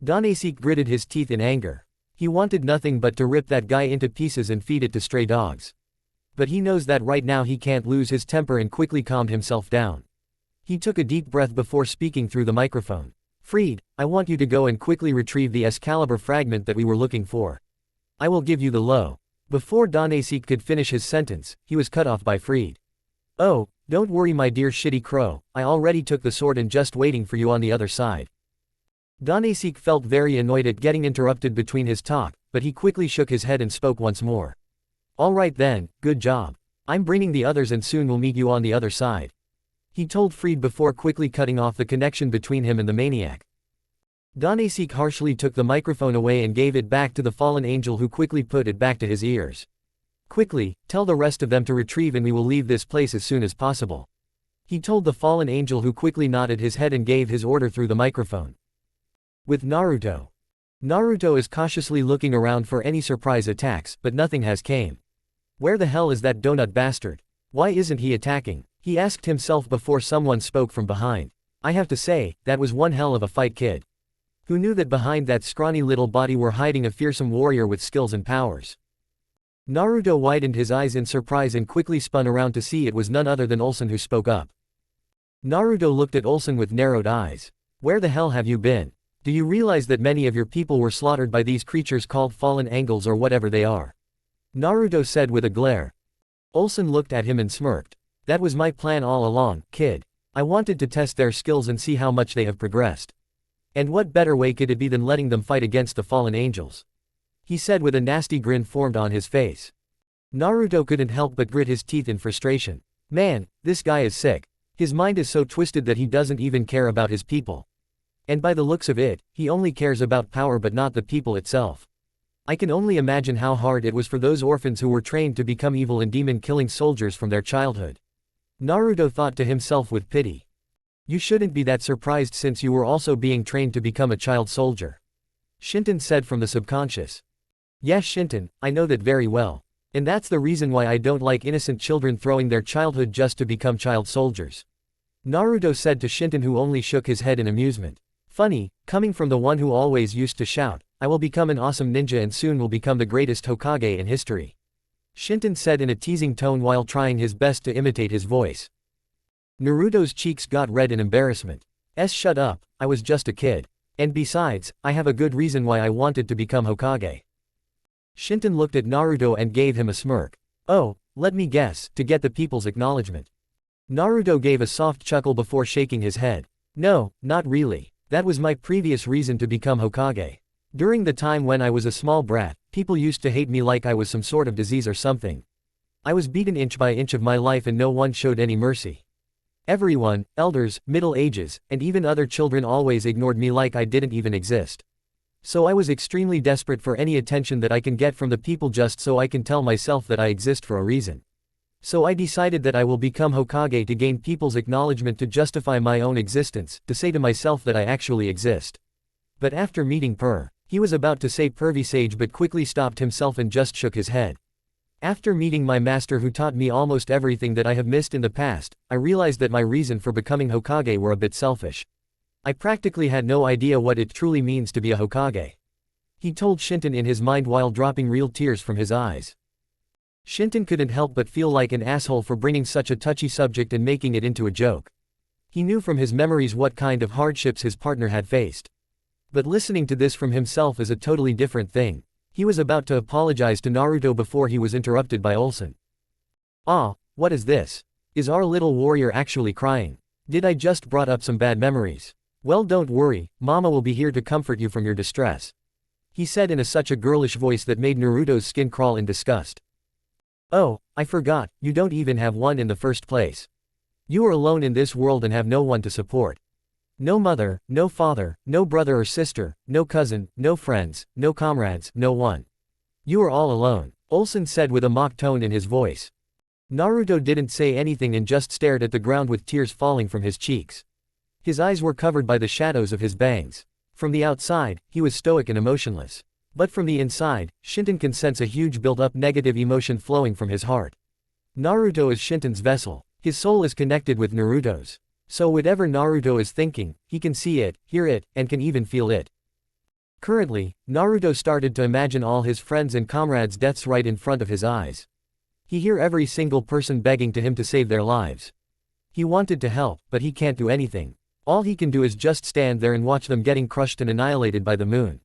Danasik gritted his teeth in anger. He wanted nothing but to rip that guy into pieces and feed it to stray dogs. But he knows that right now he can't lose his temper and quickly calmed himself down. He took a deep breath before speaking through the microphone. Freed, I want you to go and quickly retrieve the Excalibur fragment that we were looking for. I will give you the low. Before Danasik could finish his sentence, he was cut off by Freed. Oh, don't worry my dear shitty crow, I already took the sword and just waiting for you on the other side. Danasik felt very annoyed at getting interrupted between his talk, but he quickly shook his head and spoke once more. Alright then, good job. I'm bringing the others and soon we'll meet you on the other side. He told Freed before quickly cutting off the connection between him and the maniac. Danasik harshly took the microphone away and gave it back to the fallen angel who quickly put it back to his ears. Quickly, tell the rest of them to retrieve and we will leave this place as soon as possible. He told the fallen angel who quickly nodded his head and gave his order through the microphone. With Naruto. Naruto is cautiously looking around for any surprise attacks, but nothing has came. Where the hell is that donut bastard? Why isn't he attacking? He asked himself before someone spoke from behind. I have to say, that was one hell of a fight, kid. Who knew that behind that scrawny little body were hiding a fearsome warrior with skills and powers? Naruto widened his eyes in surprise and quickly spun around to see it was none other than Olsen who spoke up. Naruto looked at Olsen with narrowed eyes. Where the hell have you been? Do you realize that many of your people were slaughtered by these creatures called fallen angels or whatever they are? Naruto said with a glare. Olsen looked at him and smirked. That was my plan all along, kid. I wanted to test their skills and see how much they have progressed. And what better way could it be than letting them fight against the fallen angels? He said with a nasty grin formed on his face. Naruto couldn't help but grit his teeth in frustration. Man, this guy is sick. His mind is so twisted that he doesn't even care about his people. And by the looks of it, he only cares about power but not the people itself. I can only imagine how hard it was for those orphans who were trained to become evil and demon-killing soldiers from their childhood. Naruto thought to himself with pity. You shouldn't be that surprised since you were also being trained to become a child soldier. Shinton said from the subconscious. Yes Shinton, I know that very well. And that's the reason why I don't like innocent children throwing their childhood just to become child soldiers. Naruto said to Shinton who only shook his head in amusement. Funny, coming from the one who always used to shout, I will become an awesome ninja and soon will become the greatest Hokage in history. Shinton said in a teasing tone while trying his best to imitate his voice. Naruto's cheeks got red in embarrassment. Shut up, I was just a kid. And besides, I have a good reason why I wanted to become Hokage. Shinton looked at Naruto and gave him a smirk. Oh, let me guess, to get the people's acknowledgement. Naruto gave a soft chuckle before shaking his head. No, not really. That was my previous reason to become Hokage. During the time when I was a small brat, people used to hate me like I was some sort of disease or something. I was beaten inch by inch of my life and no one showed any mercy. Everyone, elders, Middle Ages, and even other children always ignored me like I didn't even exist. So I was extremely desperate for any attention that I can get from the people just so I can tell myself that I exist for a reason. So I decided that I will become Hokage to gain people's acknowledgement to justify my own existence, to say to myself that I actually exist. But after meeting he was about to say Pervy Sage but quickly stopped himself and just shook his head. After meeting my master who taught me almost everything that I have missed in the past, I realized that my reason for becoming Hokage were a bit selfish. I practically had no idea what it truly means to be a Hokage. He told Shinton in his mind while dropping real tears from his eyes. Shinton couldn't help but feel like an asshole for bringing such a touchy subject and making it into a joke. He knew from his memories what kind of hardships his partner had faced. But listening to this from himself is a totally different thing. He was about to apologize to Naruto before he was interrupted by Olsen. Ah, what is this? Is our little warrior actually crying? Did I just brought up some bad memories? Well don't worry, Mama will be here to comfort you from your distress. He said in such a girlish voice that made Naruto's skin crawl in disgust. Oh, I forgot, you don't even have one in the first place. You are alone in this world and have no one to support. No mother, no father, no brother or sister, no cousin, no friends, no comrades, no one. You are all alone, Olsen said with a mock tone in his voice. Naruto didn't say anything and just stared at the ground with tears falling from his cheeks. His eyes were covered by the shadows of his bangs. From the outside, he was stoic and emotionless. But from the inside, Shinton can sense a huge built-up negative emotion flowing from his heart. Naruto is Shinton's vessel. His soul is connected with Naruto's. So whatever Naruto is thinking, he can see it, hear it, and can even feel it. Currently, Naruto started to imagine all his friends and comrades' deaths right in front of his eyes. He hear every single person begging to him to save their lives. He wanted to help, but he can't do anything. All he can do is just stand there and watch them getting crushed and annihilated by the moon.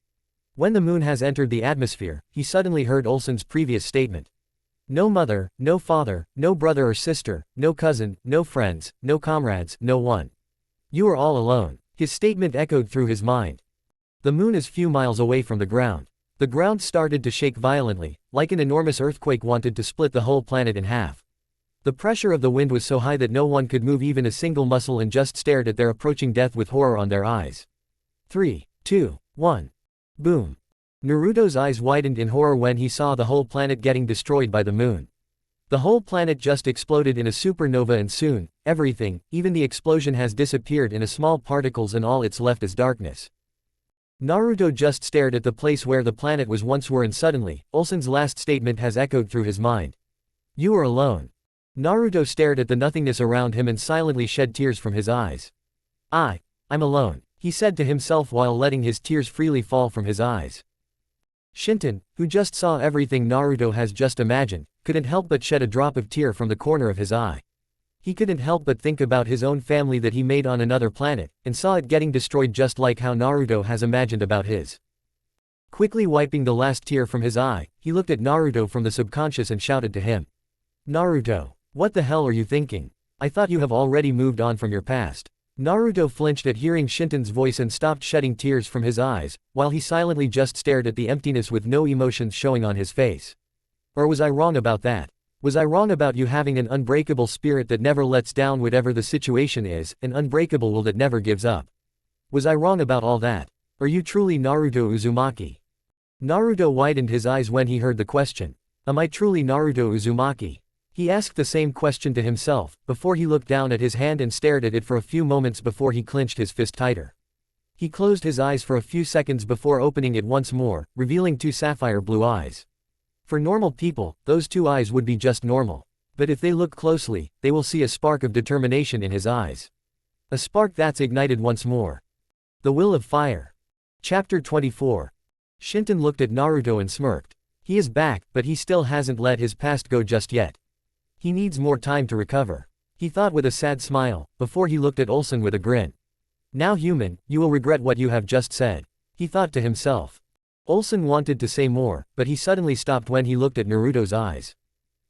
When the moon has entered the atmosphere, he suddenly heard Olsen's previous statement. No mother, no father, no brother or sister, no cousin, no friends, no comrades, no one. You are all alone. His statement echoed through his mind. The moon is few miles away from the ground. The ground started to shake violently, like an enormous earthquake wanted to split the whole planet in half. The pressure of the wind was so high that no one could move even a single muscle and just stared at their approaching death with horror on their eyes. 3, 2, 1. Boom. Naruto's eyes widened in horror when he saw the whole planet getting destroyed by the moon. The whole planet just exploded in a supernova and soon, everything, even the explosion has disappeared in a small particles and all it's left is darkness. Naruto just stared at the place where the planet was once and suddenly, Olsen's last statement has echoed through his mind. You are alone. Naruto stared at the nothingness around him and silently shed tears from his eyes. I'm alone, he said to himself while letting his tears freely fall from his eyes. Shinton, who just saw everything Naruto has just imagined, couldn't help but shed a drop of tear from the corner of his eye. He couldn't help but think about his own family that he made on another planet, and saw it getting destroyed just like how Naruto has imagined about his. Quickly wiping the last tear from his eye, he looked at Naruto from the subconscious and shouted to him. Naruto, what the hell are you thinking? I thought you have already moved on from your past. Naruto flinched at hearing Shinton's voice and stopped shedding tears from his eyes, while he silently just stared at the emptiness with no emotions showing on his face. Or was I wrong about that? Was I wrong about you having an unbreakable spirit that never lets down whatever the situation is, an unbreakable will that never gives up? Was I wrong about all that? Are you truly Naruto Uzumaki? Naruto widened his eyes when he heard the question. Am I truly Naruto Uzumaki? He asked the same question to himself, before he looked down at his hand and stared at it for a few moments before he clenched his fist tighter. He closed his eyes for a few seconds before opening it once more, revealing two sapphire blue eyes. For normal people, those two eyes would be just normal. But if they look closely, they will see a spark of determination in his eyes. A spark that's ignited once more. The will of fire. Chapter 24. Shinton looked at Naruto and smirked. He is back, but he still hasn't let his past go just yet. He needs more time to recover. He thought with a sad smile, before he looked at Olsen with a grin. Now human, you will regret what you have just said. He thought to himself. Olsen wanted to say more, but he suddenly stopped when he looked at Naruto's eyes.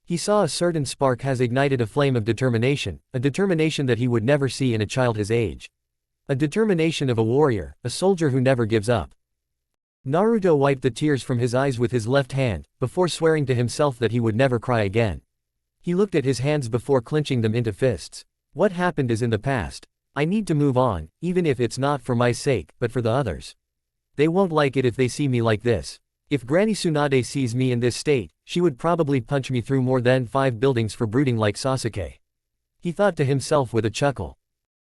He saw a certain spark has ignited a flame of determination, a determination that he would never see in a child his age. A determination of a warrior, a soldier who never gives up. Naruto wiped the tears from his eyes with his left hand, before swearing to himself that he would never cry again. He looked at his hands before clenching them into fists. What happened is in the past. I need to move on, even if it's not for my sake, but for the others. They won't like it if they see me like this. If Granny Tsunade sees me in this state, she would probably punch me through more than 5 buildings for brooding like Sasuke. He thought to himself with a chuckle.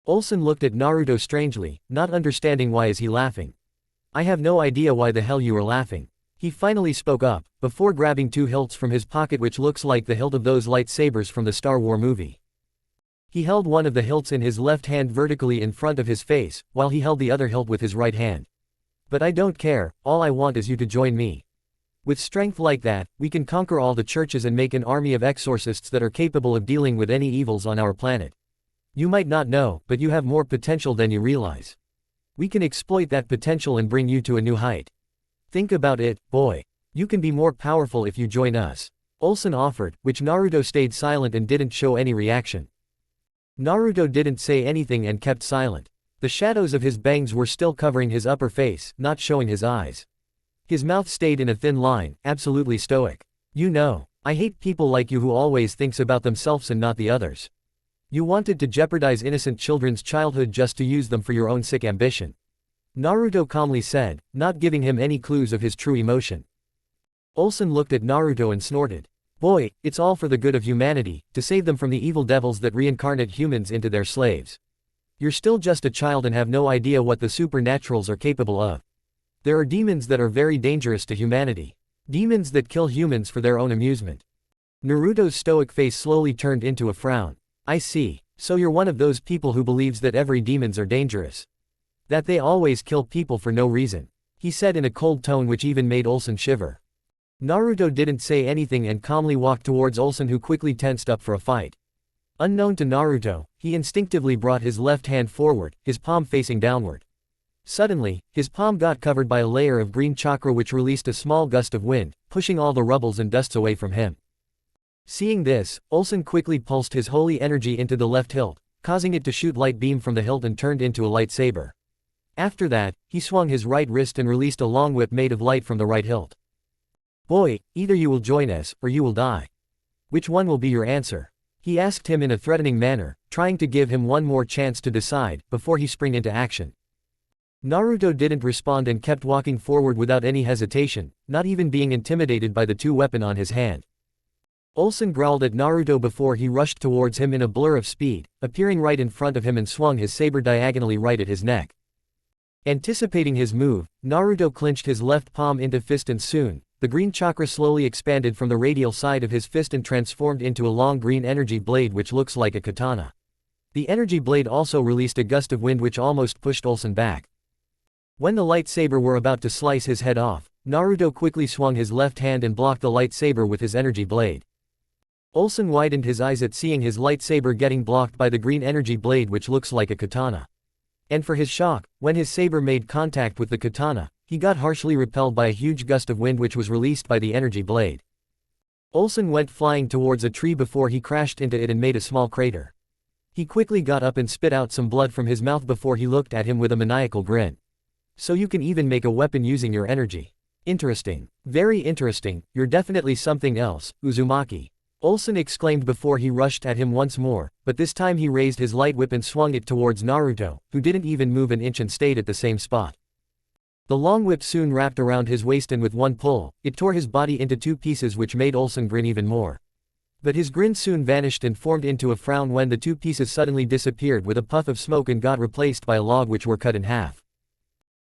Olsen looked at Naruto strangely, not understanding why is he laughing. I have no idea why the hell you are laughing. He finally spoke up, before grabbing 2 hilts from his pocket which looks like the hilt of those lightsabers from the Star Wars movie. He held one of the hilts in his left hand vertically in front of his face, while he held the other hilt with his right hand. But I don't care, all I want is you to join me. With strength like that, we can conquer all the churches and make an army of exorcists that are capable of dealing with any evils on our planet. You might not know, but you have more potential than you realize. We can exploit that potential and bring you to a new height. Think about it, boy. You can be more powerful if you join us. Olsen offered, which Naruto stayed silent and didn't show any reaction. Naruto didn't say anything and kept silent. The shadows of his bangs were still covering his upper face, not showing his eyes. His mouth stayed in a thin line, absolutely stoic. You know, I hate people like you who always thinks about themselves and not the others. You wanted to jeopardize innocent children's childhood just to use them for your own sick ambition. Naruto calmly said, not giving him any clues of his true emotion. Olsen looked at Naruto and snorted. Boy, it's all for the good of humanity, to save them from the evil devils that reincarnate humans into their slaves. You're still just a child and have no idea what the supernaturals are capable of. There are demons that are very dangerous to humanity. Demons that kill humans for their own amusement. Naruto's stoic face slowly turned into a frown. I see. So you're one of those people who believes that every demons are dangerous. That they always kill people for no reason. He said in a cold tone which even made Olsen shiver. Naruto didn't say anything and calmly walked towards Olsen, who quickly tensed up for a fight. Unknown to Naruto, he instinctively brought his left hand forward, his palm facing downward. Suddenly, his palm got covered by a layer of green chakra which released a small gust of wind, pushing all the rubbles and dusts away from him. Seeing this, Olsen quickly pulsed his holy energy into the left hilt, causing it to shoot light beam from the hilt and turned into a lightsaber. After that, he swung his right wrist and released a long whip made of light from the right hilt. Boy, either you will join us, or you will die. Which one will be your answer? He asked him in a threatening manner, trying to give him one more chance to decide, before he sprang into action. Naruto didn't respond and kept walking forward without any hesitation, not even being intimidated by the two weapons on his hand. Olsen growled at Naruto before he rushed towards him in a blur of speed, appearing right in front of him and swung his saber diagonally right at his neck. Anticipating his move, Naruto clenched his left palm into fist and soon, the green chakra slowly expanded from the radial side of his fist and transformed into a long green energy blade which looks like a katana. The energy blade also released a gust of wind which almost pushed Olsen back. When the lightsaber were about to slice his head off, Naruto quickly swung his left hand and blocked the lightsaber with his energy blade. Olsen widened his eyes at seeing his lightsaber getting blocked by the green energy blade which looks like a katana. And for his shock, when his saber made contact with the katana, he got harshly repelled by a huge gust of wind which was released by the energy blade. Olsen went flying towards a tree before he crashed into it and made a small crater. He quickly got up and spit out some blood from his mouth before he looked at him with a maniacal grin. So you can even make a weapon using your energy. Interesting. Very interesting, you're definitely something else, Uzumaki. Olsen exclaimed before he rushed at him once more, but this time he raised his light whip and swung it towards Naruto, who didn't even move an inch and stayed at the same spot. The long whip soon wrapped around his waist and with one pull, it tore his body into two pieces which made Olsen grin even more. But his grin soon vanished and formed into a frown when the two pieces suddenly disappeared with a puff of smoke and got replaced by a log which were cut in half.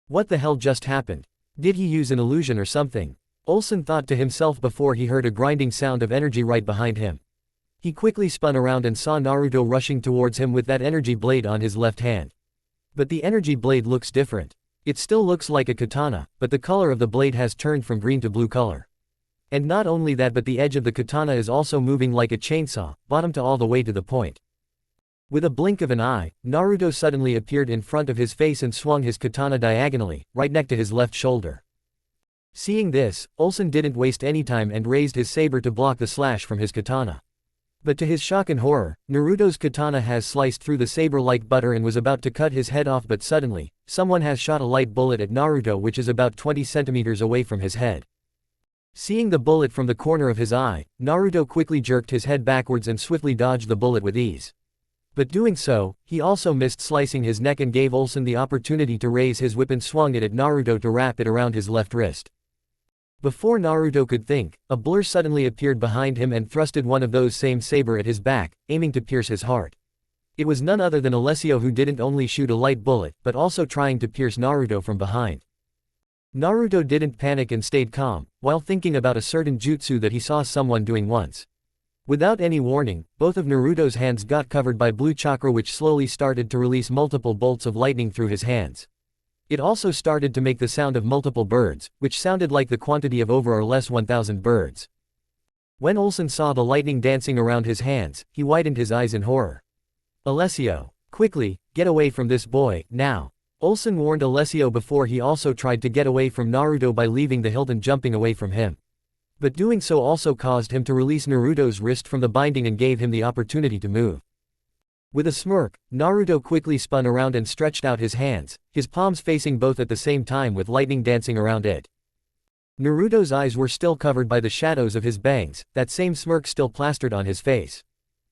What the hell just happened? Did he use an illusion or something? Olsen thought to himself before he heard a grinding sound of energy right behind him. He quickly spun around and saw Naruto rushing towards him with that energy blade on his left hand. But the energy blade looks different. It still looks like a katana, but the color of the blade has turned from green to blue color. And not only that, but the edge of the katana is also moving like a chainsaw, bottom to all the way to the point. With a blink of an eye, Naruto suddenly appeared in front of his face and swung his katana diagonally, right next to his left shoulder. Seeing this, Olsen didn't waste any time and raised his saber to block the slash from his katana. But to his shock and horror, Naruto's katana has sliced through the saber like butter and was about to cut his head off, but suddenly, someone has shot a light bullet at Naruto which is about 20 centimeters away from his head. Seeing the bullet from the corner of his eye, Naruto quickly jerked his head backwards and swiftly dodged the bullet with ease. But doing so, he also missed slicing his neck and gave Olsen the opportunity to raise his whip and swung it at Naruto to wrap it around his left wrist. Before Naruto could think, a blur suddenly appeared behind him and thrusted one of those same saber at his back, aiming to pierce his heart. It was none other than Alessio, who didn't only shoot a light bullet, but also trying to pierce Naruto from behind. Naruto didn't panic and stayed calm, while thinking about a certain jutsu that he saw someone doing once. Without any warning, both of Naruto's hands got covered by blue chakra which slowly started to release multiple bolts of lightning through his hands. It also started to make the sound of multiple birds, which sounded like the quantity of over or less 1,000 birds. When Olsen saw the lightning dancing around his hands, he widened his eyes in horror. Alessio, quickly, get away from this boy, now. Olsen warned Alessio before he also tried to get away from Naruto by leaving the hilt and jumping away from him. But doing so also caused him to release Naruto's wrist from the binding and gave him the opportunity to move. With a smirk, Naruto quickly spun around and stretched out his hands, his palms facing both at the same time with lightning dancing around it. Naruto's eyes were still covered by the shadows of his bangs, that same smirk still plastered on his face.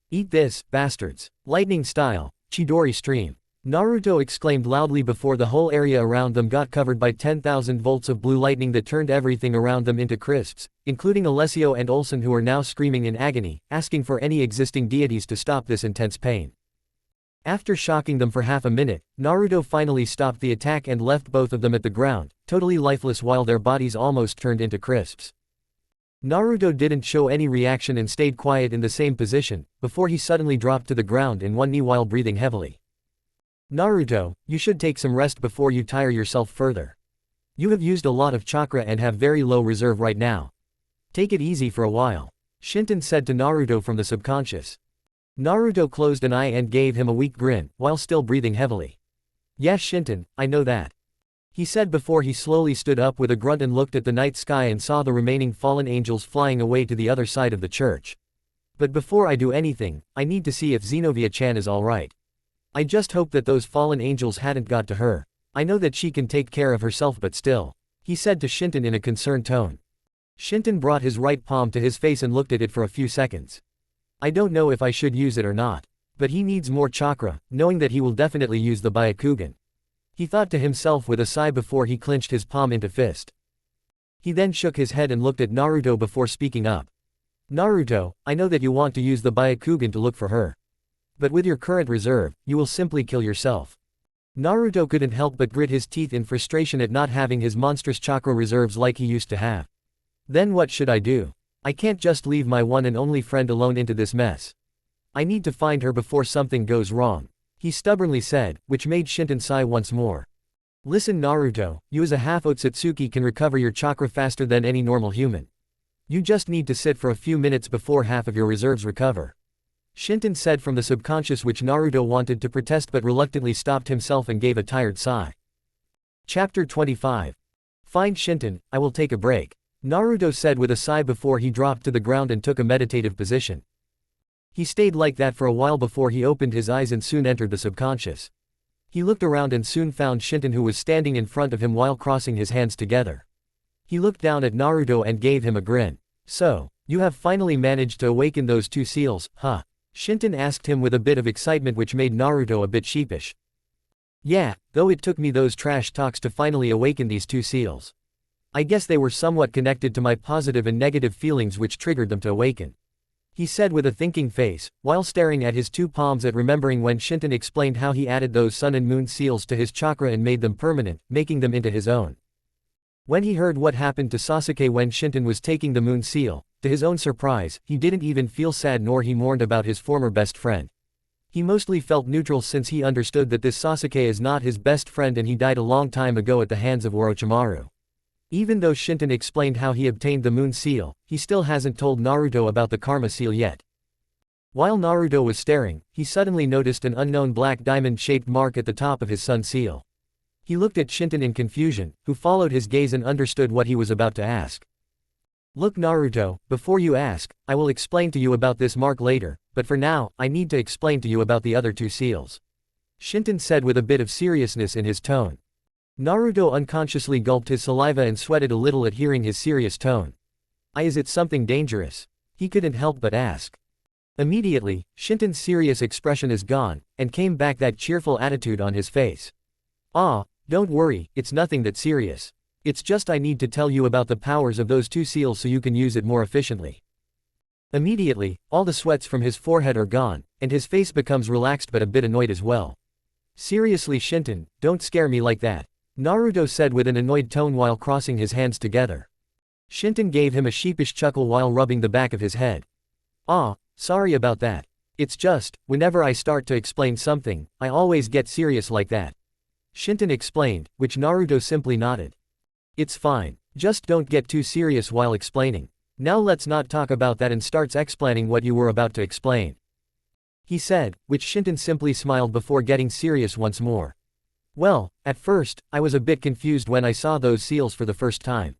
Eat this, bastards. Lightning style, Chidori stream. Naruto exclaimed loudly before the whole area around them got covered by 10,000 volts of blue lightning that turned everything around them into crisps, including Alessio and Olsen, who are now screaming in agony, asking for any existing deities to stop this intense pain. After shocking them for half a minute, Naruto finally stopped the attack and left both of them at the ground, totally lifeless while their bodies almost turned into crisps. Naruto didn't show any reaction and stayed quiet in the same position, before he suddenly dropped to the ground in one knee while breathing heavily. Naruto, you should take some rest before you tire yourself further. You have used a lot of chakra and have very low reserve right now. Take it easy for a while, Shinton said to Naruto from the subconscious. Naruto closed an eye and gave him a weak grin, while still breathing heavily. Yes Shinton, I know that, he said before he slowly stood up with a grunt and looked at the night sky and saw the remaining fallen angels flying away to the other side of the church. But before I do anything, I need to see if Xenovia-chan is alright. I just hope that those fallen angels hadn't got to her. I know that she can take care of herself but still, he said to Shinton in a concerned tone. Shinton brought his right palm to his face and looked at it for a few seconds. I don't know if I should use it or not. But he needs more chakra, knowing that he will definitely use the Byakugan. He thought to himself with a sigh before he clenched his palm into fist. He then shook his head and looked at Naruto before speaking up. Naruto, I know that you want to use the Byakugan to look for her. But with your current reserve, you will simply kill yourself. Naruto couldn't help but grit his teeth in frustration at not having his monstrous chakra reserves like he used to have. Then what should I do? I can't just leave my one and only friend alone into this mess. I need to find her before something goes wrong, he stubbornly said, which made Shinton sigh once more. Listen Naruto, you as a half-Otsutsuki can recover your chakra faster than any normal human. You just need to sit for a few minutes before half of your reserves recover, Shinton said from the subconscious, which Naruto wanted to protest but reluctantly stopped himself and gave a tired sigh. Chapter 25. Fine Shinton, I will take a break, Naruto said with a sigh before he dropped to the ground and took a meditative position. He stayed like that for a while before he opened his eyes and soon entered the subconscious. He looked around and soon found Shinton, who was standing in front of him while crossing his hands together. He looked down at Naruto and gave him a grin. So, you have finally managed to awaken those two seals, huh? Shinton asked him with a bit of excitement, which made Naruto a bit sheepish. Yeah, though it took me those trash talks to finally awaken these two seals. I guess they were somewhat connected to my positive and negative feelings which triggered them to awaken, he said with a thinking face, while staring at his two palms at remembering when Shinton explained how he added those sun and moon seals to his chakra and made them permanent, making them into his own. When he heard what happened to Sasuke when Shinton was taking the moon seal, to his own surprise, he didn't even feel sad nor he mourned about his former best friend. He mostly felt neutral since he understood that this Sasuke is not his best friend and he died a long time ago at the hands of Orochimaru. Even though Shinton explained how he obtained the moon seal, he still hasn't told Naruto about the karma seal yet. While Naruto was staring, he suddenly noticed an unknown black diamond-shaped mark at the top of his sun seal. He looked at Shinton in confusion, who followed his gaze and understood what he was about to ask. Look Naruto, before you ask, I will explain to you about this mark later, but for now, I need to explain to you about the other two seals, Shinton said with a bit of seriousness in his tone. Naruto unconsciously gulped his saliva and sweated a little at hearing his serious tone. Is it something dangerous? He couldn't help but ask. Immediately, Shinton's serious expression is gone, and came back that cheerful attitude on his face. Don't worry, it's nothing that serious. It's just I need to tell you about the powers of those two seals so you can use it more efficiently. Immediately, all the sweats from his forehead are gone, and his face becomes relaxed but a bit annoyed as well. Seriously Shinton, don't scare me like that, Naruto said with an annoyed tone while crossing his hands together. Shinton gave him a sheepish chuckle while rubbing the back of his head. Sorry about that. It's just, whenever I start to explain something, I always get serious like that, Shinton explained, which Naruto simply nodded. It's fine. Just don't get too serious while explaining. Now let's not talk about that and starts explaining what you were about to explain, he said, which Shinton simply smiled before getting serious once more. Well, at first, I was a bit confused when I saw those seals for the first time.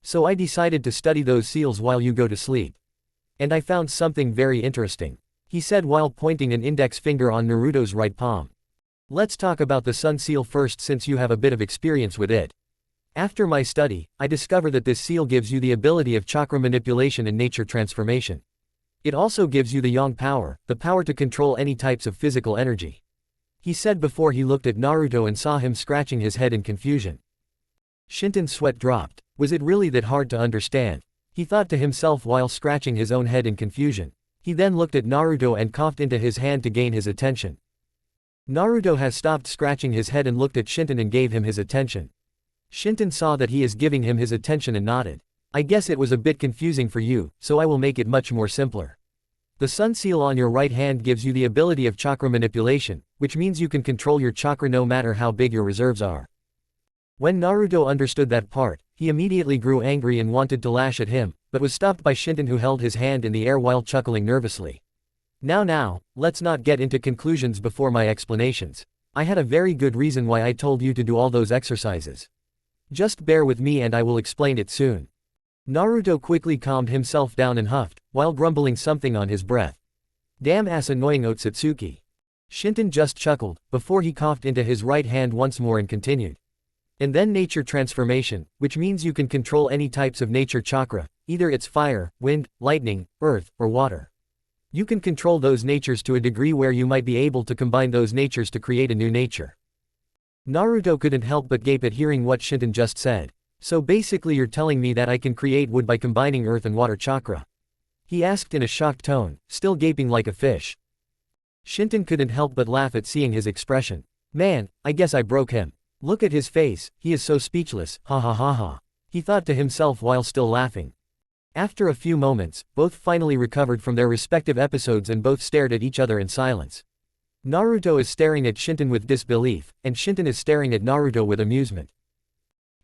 So I decided to study those seals while you go to sleep. And I found something very interesting, he said while pointing an index finger on Naruto's right palm. Let's talk about the sun seal first since you have a bit of experience with it. After my study, I discover that this seal gives you the ability of chakra manipulation and nature transformation. It also gives you the yang power, the power to control any types of physical energy, he said before he looked at Naruto and saw him scratching his head in confusion. Shinton's sweat dropped. Was it really that hard to understand? He thought to himself while scratching his own head in confusion. He then looked at Naruto and coughed into his hand to gain his attention. Naruto has stopped scratching his head and looked at Shinton and gave him his attention. Shinton saw that he is giving him his attention and nodded. I guess it was a bit confusing for you, so I will make it much more simpler. The sun seal on your right hand gives you the ability of chakra manipulation, which means you can control your chakra no matter how big your reserves are. When Naruto understood that part, he immediately grew angry and wanted to lash at him, but was stopped by Shinton, who held his hand in the air while chuckling nervously. Now, let's not get into conclusions before my explanations. I had a very good reason why I told you to do all those exercises. Just bear with me and I will explain it soon. Naruto quickly calmed himself down and huffed, while grumbling something on his breath. Damn ass annoying Otsutsuki. Shinton just chuckled, before he coughed into his right hand once more and continued. And then nature transformation, which means you can control any types of nature chakra, either it's fire, wind, lightning, earth, or water. You can control those natures to a degree where you might be able to combine those natures to create a new nature. Naruto couldn't help but gape at hearing what Shinton just said. So basically you're telling me that I can create wood by combining earth and water chakra? He asked in a shocked tone, still gaping like a fish. Shinton couldn't help but laugh at seeing his expression. Man, I guess I broke him. Look at his face, he is so speechless, ha ha ha ha. He thought to himself while still laughing. After a few moments, both finally recovered from their respective episodes and both stared at each other in silence. Naruto is staring at Shinton with disbelief, and Shinton is staring at Naruto with amusement.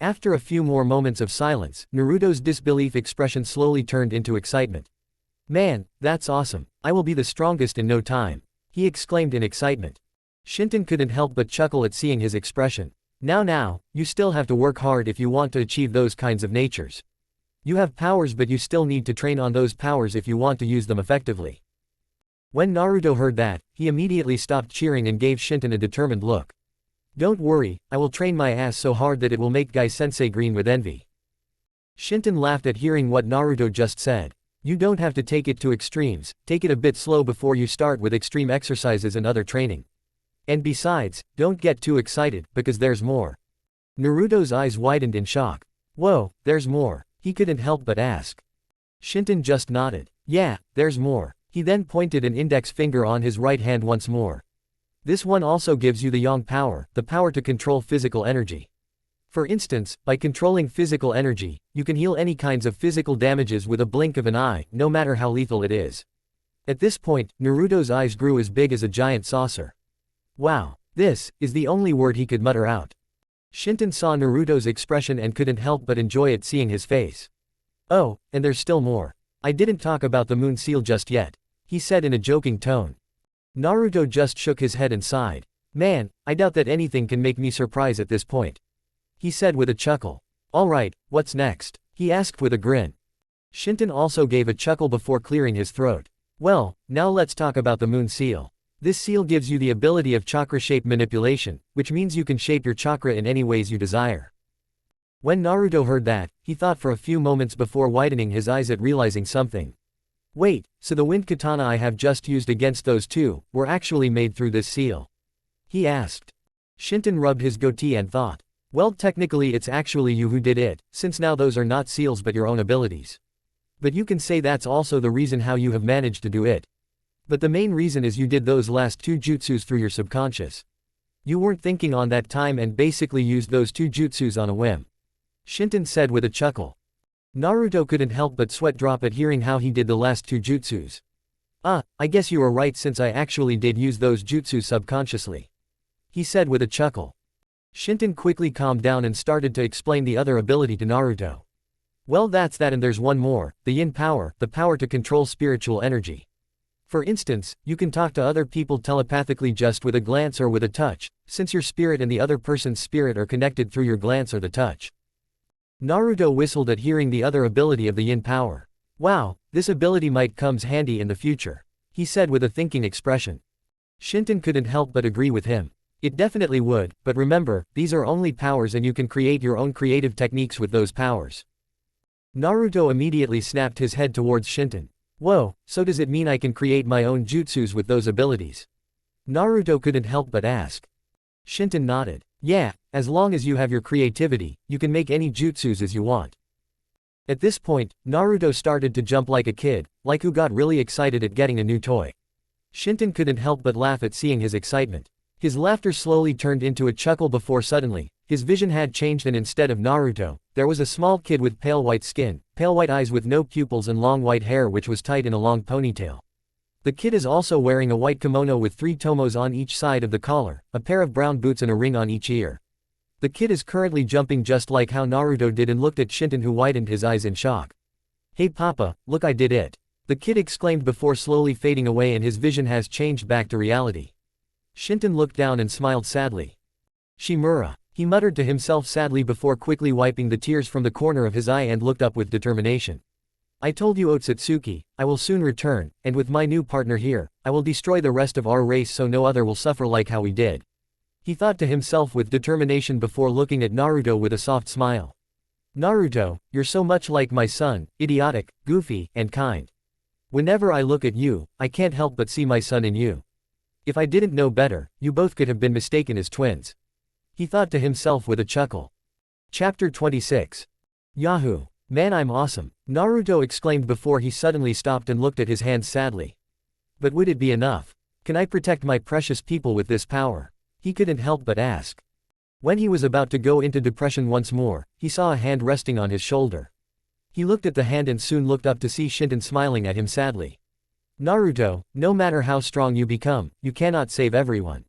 After a few more moments of silence, Naruto's disbelief expression slowly turned into excitement. Man, that's awesome, I will be the strongest in no time, he exclaimed in excitement. Shinton couldn't help but chuckle at seeing his expression. Now, you still have to work hard if you want to achieve those kinds of natures. You have powers, but you still need to train on those powers if you want to use them effectively. When Naruto heard that, he immediately stopped cheering and gave Shinton a determined look. Don't worry, I will train my ass so hard that it will make Guy-sensei green with envy. Shinton laughed at hearing what Naruto just said. You don't have to take it to extremes, take it a bit slow before you start with extreme exercises and other training. And besides, don't get too excited, because there's more. Naruto's eyes widened in shock. Whoa, there's more, he couldn't help but ask. Shinton just nodded. Yeah, there's more. He then pointed an index finger on his right hand once more. This one also gives you the yang power, the power to control physical energy. For instance, by controlling physical energy, you can heal any kinds of physical damages with a blink of an eye, no matter how lethal it is. At this point, Naruto's eyes grew as big as a giant saucer. Wow, this is the only word he could mutter out. Shinton saw Naruto's expression and couldn't help but enjoy it, seeing his face. Oh, and there's still more. I didn't talk about the moon seal just yet, he said in a joking tone. Naruto just shook his head and sighed. Man, I doubt that anything can make me surprise at this point, he said with a chuckle. Alright, what's next? He asked with a grin. Shinton also gave a chuckle before clearing his throat. Well, now let's talk about the moon seal. This seal gives you the ability of chakra shape manipulation, which means you can shape your chakra in any ways you desire. When Naruto heard that, he thought for a few moments before widening his eyes at realizing something. Wait, so the wind katana I have just used against those two were actually made through this seal? He asked. Shinton rubbed his goatee and thought. Well, technically it's actually you who did it, since now those are not seals but your own abilities. But you can say that's also the reason how you have managed to do it. But the main reason is you did those last two jutsus through your subconscious. You weren't thinking on that time and basically used those two jutsus on a whim, Shinton said with a chuckle. Naruto couldn't help but sweat drop at hearing how he did the last two jutsus. I guess you are right, since I actually did use those jutsus subconsciously, he said with a chuckle. Shinton quickly calmed down and started to explain the other ability to Naruto. Well, that's that, and there's one more, the yin power, the power to control spiritual energy. For instance, you can talk to other people telepathically just with a glance or with a touch, since your spirit and the other person's spirit are connected through your glance or the touch. Naruto whistled at hearing the other ability of the yin power. Wow, this ability might comes handy in the future, he said with a thinking expression. Shinton couldn't help but agree with him. It definitely would, but remember, these are only powers and you can create your own creative techniques with those powers. Naruto immediately snapped his head towards Shinton. Whoa, so does it mean I can create my own jutsus with those abilities? Naruto couldn't help but ask. Shinton nodded. Yeah, as long as you have your creativity, you can make any jutsus as you want. At this point, Naruto started to jump like a kid, like who got really excited at getting a new toy. Shinton couldn't help but laugh at seeing his excitement. His laughter slowly turned into a chuckle before suddenly, his vision had changed and instead of Naruto, there was a small kid with pale white skin, pale white eyes with no pupils and long white hair which was tied in a long ponytail. The kid is also wearing a white kimono with 3 tomos on each side of the collar, a pair of brown boots and a ring on each ear. The kid is currently jumping just like how Naruto did and looked at Shinton, who widened his eyes in shock. "Hey Papa, look, I did it!" The kid exclaimed before slowly fading away and his vision has changed back to reality. Shinton looked down and smiled sadly. "Shimura," he muttered to himself sadly before quickly wiping the tears from the corner of his eye and looked up with determination. "I told you Otsutsuki, I will soon return, and with my new partner here, I will destroy the rest of our race so no other will suffer like how we did." He thought to himself with determination before looking at Naruto with a soft smile. "Naruto, you're so much like my son, idiotic, goofy, and kind. Whenever I look at you, I can't help but see my son in you. If I didn't know better, you both could have been mistaken as twins." He thought to himself with a chuckle. Chapter 26. Yahoo! Man, I'm awesome, Naruto exclaimed before he suddenly stopped and looked at his hands sadly. But would it be enough? Can I protect my precious people with this power? He couldn't help but ask. When he was about to go into depression once more, he saw a hand resting on his shoulder. He looked at the hand and soon looked up to see Shinton smiling at him sadly. "Naruto, no matter how strong you become, you cannot save everyone,"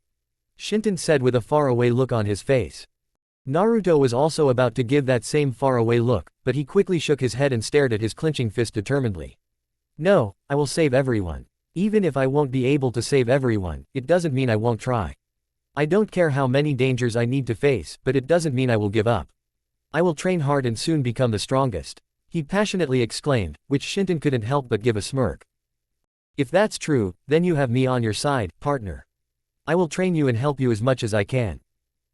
Shinton said with a faraway look on his face. Naruto was also about to give that same faraway look, but he quickly shook his head and stared at his clenching fist determinedly. "No, I will save everyone. Even if I won't be able to save everyone, it doesn't mean I won't try. I don't care how many dangers I need to face, but it doesn't mean I will give up. I will train hard and soon become the strongest," he passionately exclaimed, which Shinton couldn't help but give a smirk. "If that's true, then you have me on your side, partner. I will train you and help you as much as I can.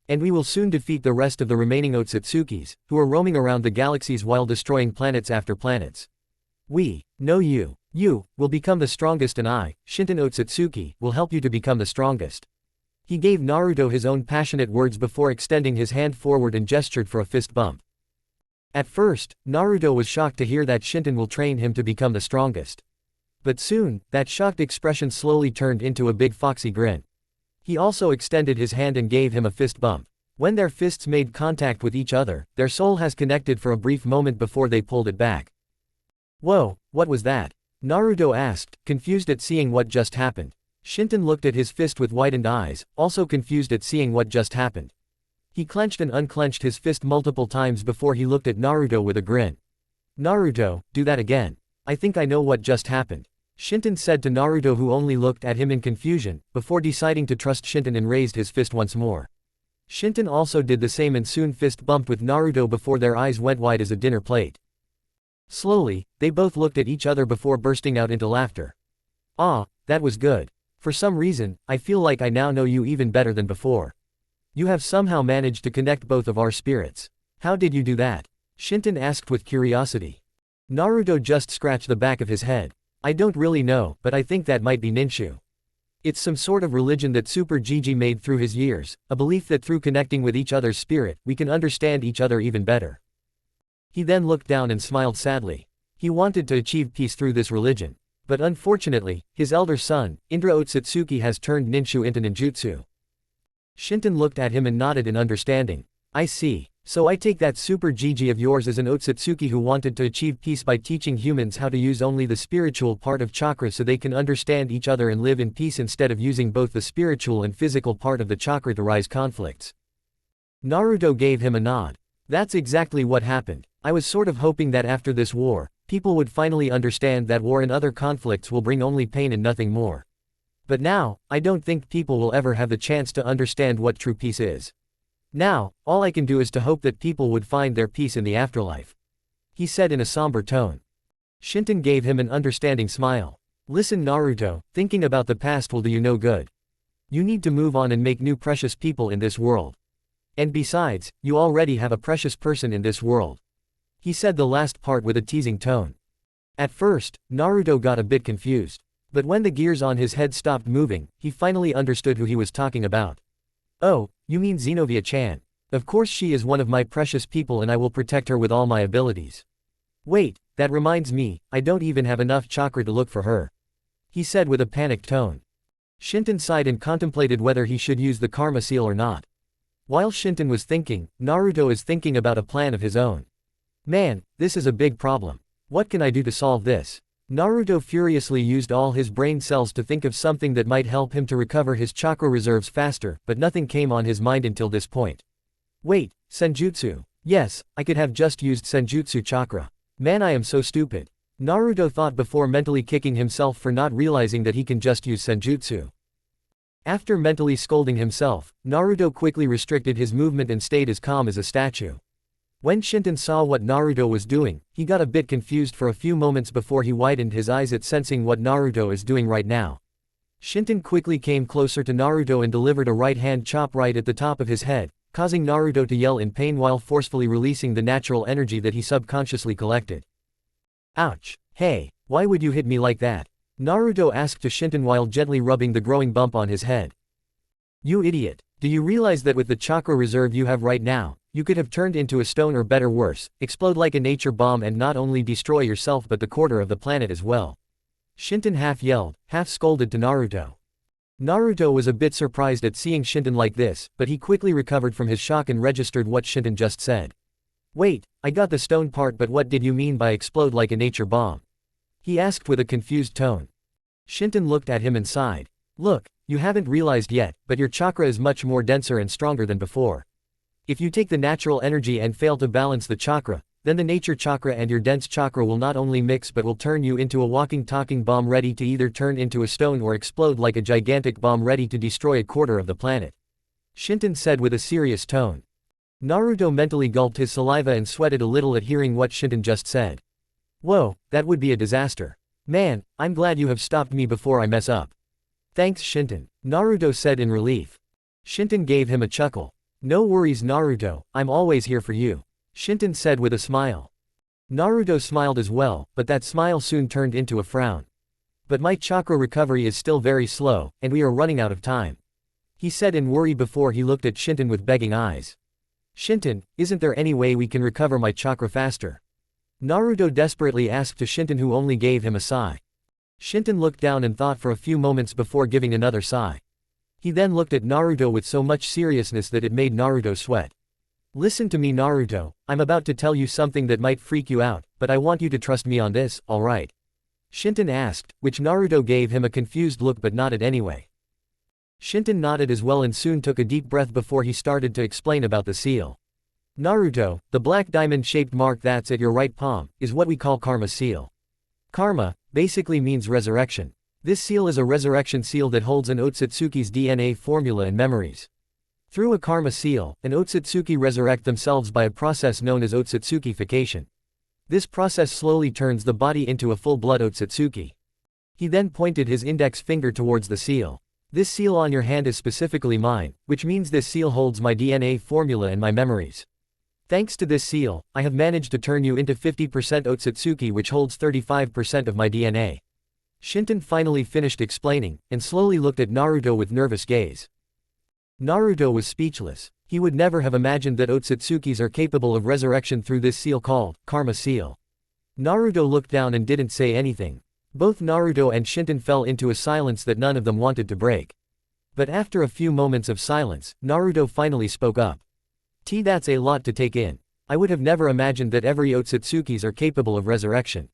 And we will soon defeat the rest of the remaining Otsutsukis, who are roaming around the galaxies while destroying planets after planets. You, will become the strongest and I, Shinton Otsutsuki, will help you to become the strongest." He gave Naruto his own passionate words before extending his hand forward and gestured for a fist bump. At first, Naruto was shocked to hear that Shinton will train him to become the strongest. But soon, that shocked expression slowly turned into a big foxy grin. He also extended his hand and gave him a fist bump. When their fists made contact with each other, their soul has connected for a brief moment before they pulled it back. "Whoa, what was that?" Naruto asked, confused at seeing what just happened. Shinton looked at his fist with widened eyes, also confused at seeing what just happened. He clenched and unclenched his fist multiple times before he looked at Naruto with a grin. "Naruto, do that again. I think I know what just happened," Shinton said to Naruto, who only looked at him in confusion, before deciding to trust Shinton and raised his fist once more. Shinton also did the same and soon fist bumped with Naruto before their eyes went wide as a dinner plate. Slowly, they both looked at each other before bursting out into laughter. "Ah, that was good. For some reason, I feel like I now know you even better than before. You have somehow managed to connect both of our spirits. How did you do that?" Shinton asked with curiosity. Naruto just scratched the back of his head. "I don't really know, but I think that might be Ninshu. It's some sort of religion that Super Gigi made through his years, a belief that through connecting with each other's spirit, we can understand each other even better." He then looked down and smiled sadly. He wanted to achieve peace through this religion. But unfortunately, his elder son, Indra Otsutsuki, has turned Ninshu into ninjutsu. Shinton looked at him and nodded in understanding. "I see. So I take that Super Gigi of yours as an Otsutsuki who wanted to achieve peace by teaching humans how to use only the spiritual part of chakra so they can understand each other and live in peace instead of using both the spiritual and physical part of the chakra to rise conflicts." Naruto gave him a nod. "That's exactly what happened. I was sort of hoping that after this war, people would finally understand that war and other conflicts will bring only pain and nothing more. But now, I don't think people will ever have the chance to understand what true peace is. Now, all I can do is to hope that people would find their peace in the afterlife," he said in a somber tone. Shinton gave him an understanding smile. "Listen Naruto, thinking about the past will do you no good. You need to move on and make new precious people in this world. And besides, you already have a precious person in this world." He said the last part with a teasing tone. At first, Naruto got a bit confused. But when the gears on his head stopped moving, he finally understood who he was talking about. "Oh, you mean Xenovia-chan. Of course she is one of my precious people and I will protect her with all my abilities. Wait, that reminds me, I don't even have enough chakra to look for her," he said with a panicked tone. Shinton sighed and contemplated whether he should use the karma seal or not. While Shinton was thinking, Naruto is thinking about a plan of his own. Man, this is a big problem. What can I do to solve this? Naruto furiously used all his brain cells to think of something that might help him to recover his chakra reserves faster, but nothing came on his mind until this point. Wait, Senjutsu. Yes, I could have just used Senjutsu chakra. Man, I am so stupid. Naruto thought before mentally kicking himself for not realizing that he can just use Senjutsu. After mentally scolding himself, Naruto quickly restricted his movement and stayed as calm as a statue. When Shinton saw what Naruto was doing, he got a bit confused for a few moments before he widened his eyes at sensing what Naruto is doing right now. Shinton quickly came closer to Naruto and delivered a right-hand chop right at the top of his head, causing Naruto to yell in pain while forcefully releasing the natural energy that he subconsciously collected. Ouch. Hey, why would you hit me like that? Naruto asked to Shinton while gently rubbing the growing bump on his head. You idiot. Do you realize that with the chakra reserve you have right now, you could have turned into a stone or better worse, explode like a nature bomb and not only destroy yourself but the quarter of the planet as well? Shinton half yelled, half scolded to Naruto. Naruto was a bit surprised at seeing Shinton like this, but he quickly recovered from his shock and registered what Shinton just said. Wait, I got the stone part, but what did you mean by explode like a nature bomb? He asked with a confused tone. Shinton looked at him and sighed. Look, you haven't realized yet, but your chakra is much more denser and stronger than before. If you take the natural energy and fail to balance the chakra, then the nature chakra and your dense chakra will not only mix but will turn you into a walking talking bomb ready to either turn into a stone or explode like a gigantic bomb ready to destroy a quarter of the planet. Shinton said with a serious tone. Naruto mentally gulped his saliva and sweated a little at hearing what Shinton just said. Whoa, that would be a disaster. Man, I'm glad you have stopped me before I mess up. Thanks Shinton, Naruto said in relief. Shinton gave him a chuckle. No worries Naruto, I'm always here for you, Shinton said with a smile. Naruto smiled as well, but that smile soon turned into a frown. But my chakra recovery is still very slow, and we are running out of time, he said in worry before he looked at Shinton with begging eyes. Shinton, isn't there any way we can recover my chakra faster? Naruto desperately asked to Shinton, who only gave him a sigh. Shinton looked down and thought for a few moments before giving another sigh. He then looked at Naruto with so much seriousness that it made Naruto sweat. Listen to me Naruto, I'm about to tell you something that might freak you out, but I want you to trust me on this, alright? Shinton asked, which Naruto gave him a confused look but nodded anyway. Shinton nodded as well and soon took a deep breath before he started to explain about the seal. Naruto, the black diamond-shaped mark that's at your right palm, is what we call karma seal. Karma, basically means resurrection. This seal is a resurrection seal that holds an Otsutsuki's DNA formula and memories. Through a karma seal, an Otsutsuki resurrect themselves by a process known as Otsutsukification. This process slowly turns the body into a full-blood Otsutsuki. He then pointed his index finger towards the seal. This seal on your hand is specifically mine, which means this seal holds my DNA formula and my memories. Thanks to this seal, I have managed to turn you into 50% Otsutsuki, which holds 35% of my DNA. Shinton finally finished explaining, and slowly looked at Naruto with nervous gaze. Naruto was speechless. He would never have imagined that Otsutsukis are capable of resurrection through this seal called karma seal. Naruto looked down and didn't say anything. Both Naruto and Shinton fell into a silence that none of them wanted to break. But after a few moments of silence, Naruto finally spoke up. That's a lot to take in. I would have never imagined that every Otsutsukis are capable of resurrection.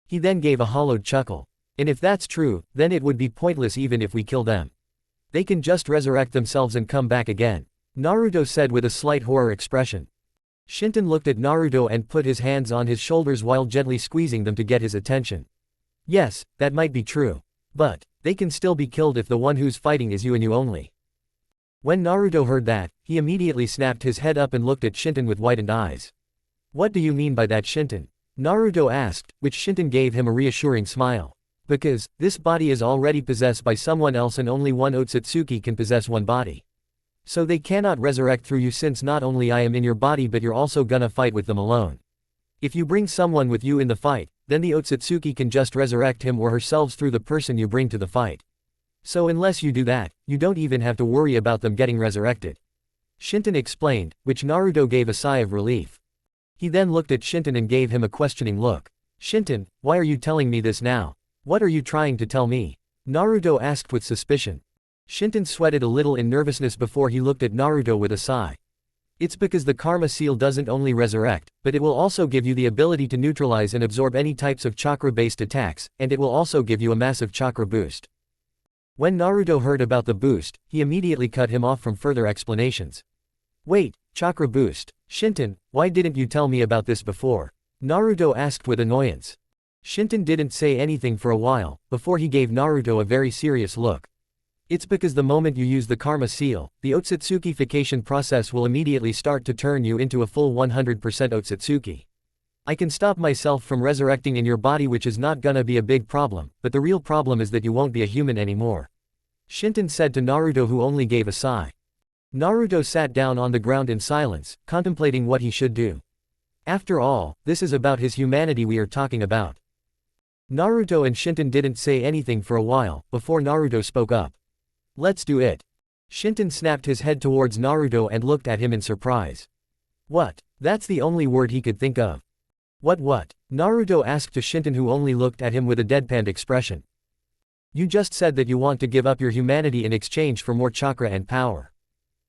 He then gave a hollowed chuckle. And if that's true, then it would be pointless even if we kill them. They can just resurrect themselves and come back again, Naruto said with a slight horror expression. Shinton looked at Naruto and put his hands on his shoulders while gently squeezing them to get his attention. Yes, that might be true. But they can still be killed if the one who's fighting is you and you only. When Naruto heard that, he immediately snapped his head up and looked at Shinton with widened eyes. What do you mean by that Shinton? Naruto asked, which Shinton gave him a reassuring smile. Because, this body is already possessed by someone else and only one Otsutsuki can possess one body. So they cannot resurrect through you since not only I am in your body but you're also gonna fight with them alone. If you bring someone with you in the fight, then the Otsutsuki can just resurrect him or herself through the person you bring to the fight. So unless you do that, you don't even have to worry about them getting resurrected. Shinton explained, which Naruto gave a sigh of relief. He then looked at Shinton and gave him a questioning look. Shinton, why are you telling me this now? What are you trying to tell me? Naruto asked with suspicion. Shinton sweated a little in nervousness before he looked at Naruto with a sigh. It's because the karma seal doesn't only resurrect, but it will also give you the ability to neutralize and absorb any types of chakra-based attacks, and it will also give you a massive chakra boost. When Naruto heard about the boost, he immediately cut him off from further explanations. Wait, chakra boost. Shinton, why didn't you tell me about this before? Naruto asked with annoyance. Shinton didn't say anything for a while, before he gave Naruto a very serious look. It's because the moment you use the karma seal, the otsutsuki-fication process will immediately start to turn you into a full 100% otsutsuki. I can stop myself from resurrecting in your body, which is not gonna be a big problem, but the real problem is that you won't be a human anymore. Shinton said to Naruto, who only gave a sigh. Naruto sat down on the ground in silence, contemplating what he should do. After all, this is about his humanity we are talking about. Naruto and Shinton didn't say anything for a while, before Naruto spoke up. Let's do it. Shinton snapped his head towards Naruto and looked at him in surprise. What? That's the only word he could think of. What? Naruto asked to Shinton, who only looked at him with a deadpanned expression. You just said that you want to give up your humanity in exchange for more chakra and power.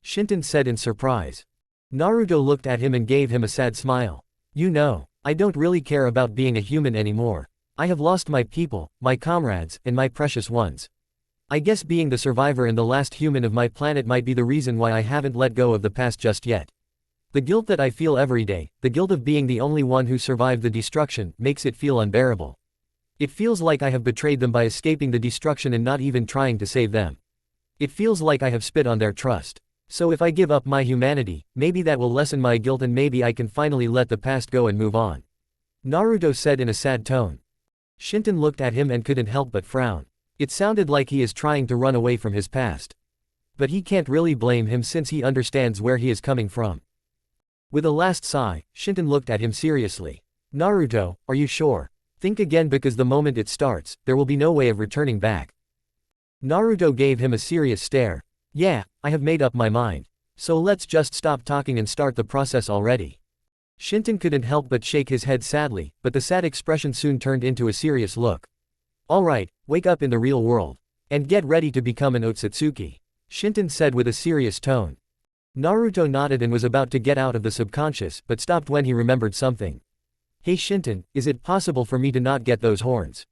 Shinton said in surprise. Naruto looked at him and gave him a sad smile. You know, I don't really care about being a human anymore. I have lost my people, my comrades, and my precious ones. I guess being the survivor and the last human of my planet might be the reason why I haven't let go of the past just yet. The guilt that I feel every day, the guilt of being the only one who survived the destruction, makes it feel unbearable. It feels like I have betrayed them by escaping the destruction and not even trying to save them. It feels like I have spit on their trust. So if I give up my humanity, maybe that will lessen my guilt and maybe I can finally let the past go and move on. Naruto said in a sad tone. Shinton looked at him and couldn't help but frown. It sounded like he is trying to run away from his past. But he can't really blame him since he understands where he is coming from. With a last sigh, Shinton looked at him seriously. Naruto, are you sure? Think again, because the moment it starts, there will be no way of returning back. Naruto gave him a serious stare. Yeah, I have made up my mind. So let's just stop talking and start the process already. Shinton couldn't help but shake his head sadly, but the sad expression soon turned into a serious look. Alright, wake up in the real world. And get ready to become an otsutsuki. Shinton said with a serious tone. Naruto nodded and was about to get out of the subconscious, but stopped when he remembered something. Hey Shinton, is it possible for me to not get those horns?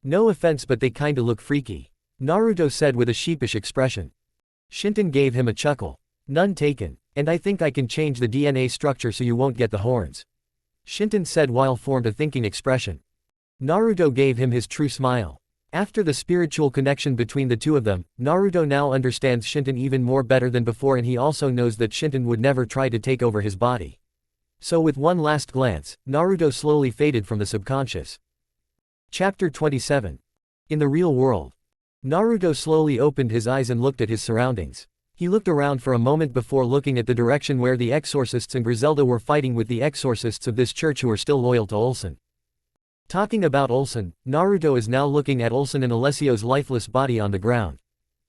No offense, but they kinda look freaky. Naruto said with a sheepish expression. Shinton gave him a chuckle. None taken. And I think I can change the DNA structure so you won't get the horns. Shinton said while formed a thinking expression. Naruto gave him his true smile. After the spiritual connection between the two of them, Naruto now understands Shinton even more better than before, and he also knows that Shinton would never try to take over his body. So with one last glance, Naruto slowly faded from the subconscious. Chapter 27. In the real world. Naruto slowly opened his eyes and looked at his surroundings. He looked around for a moment before looking at the direction where the exorcists and Griselda were fighting with the exorcists of this church who are still loyal to Olsen. Talking about Olsen, Naruto is now looking at Olsen and Alessio's lifeless body on the ground.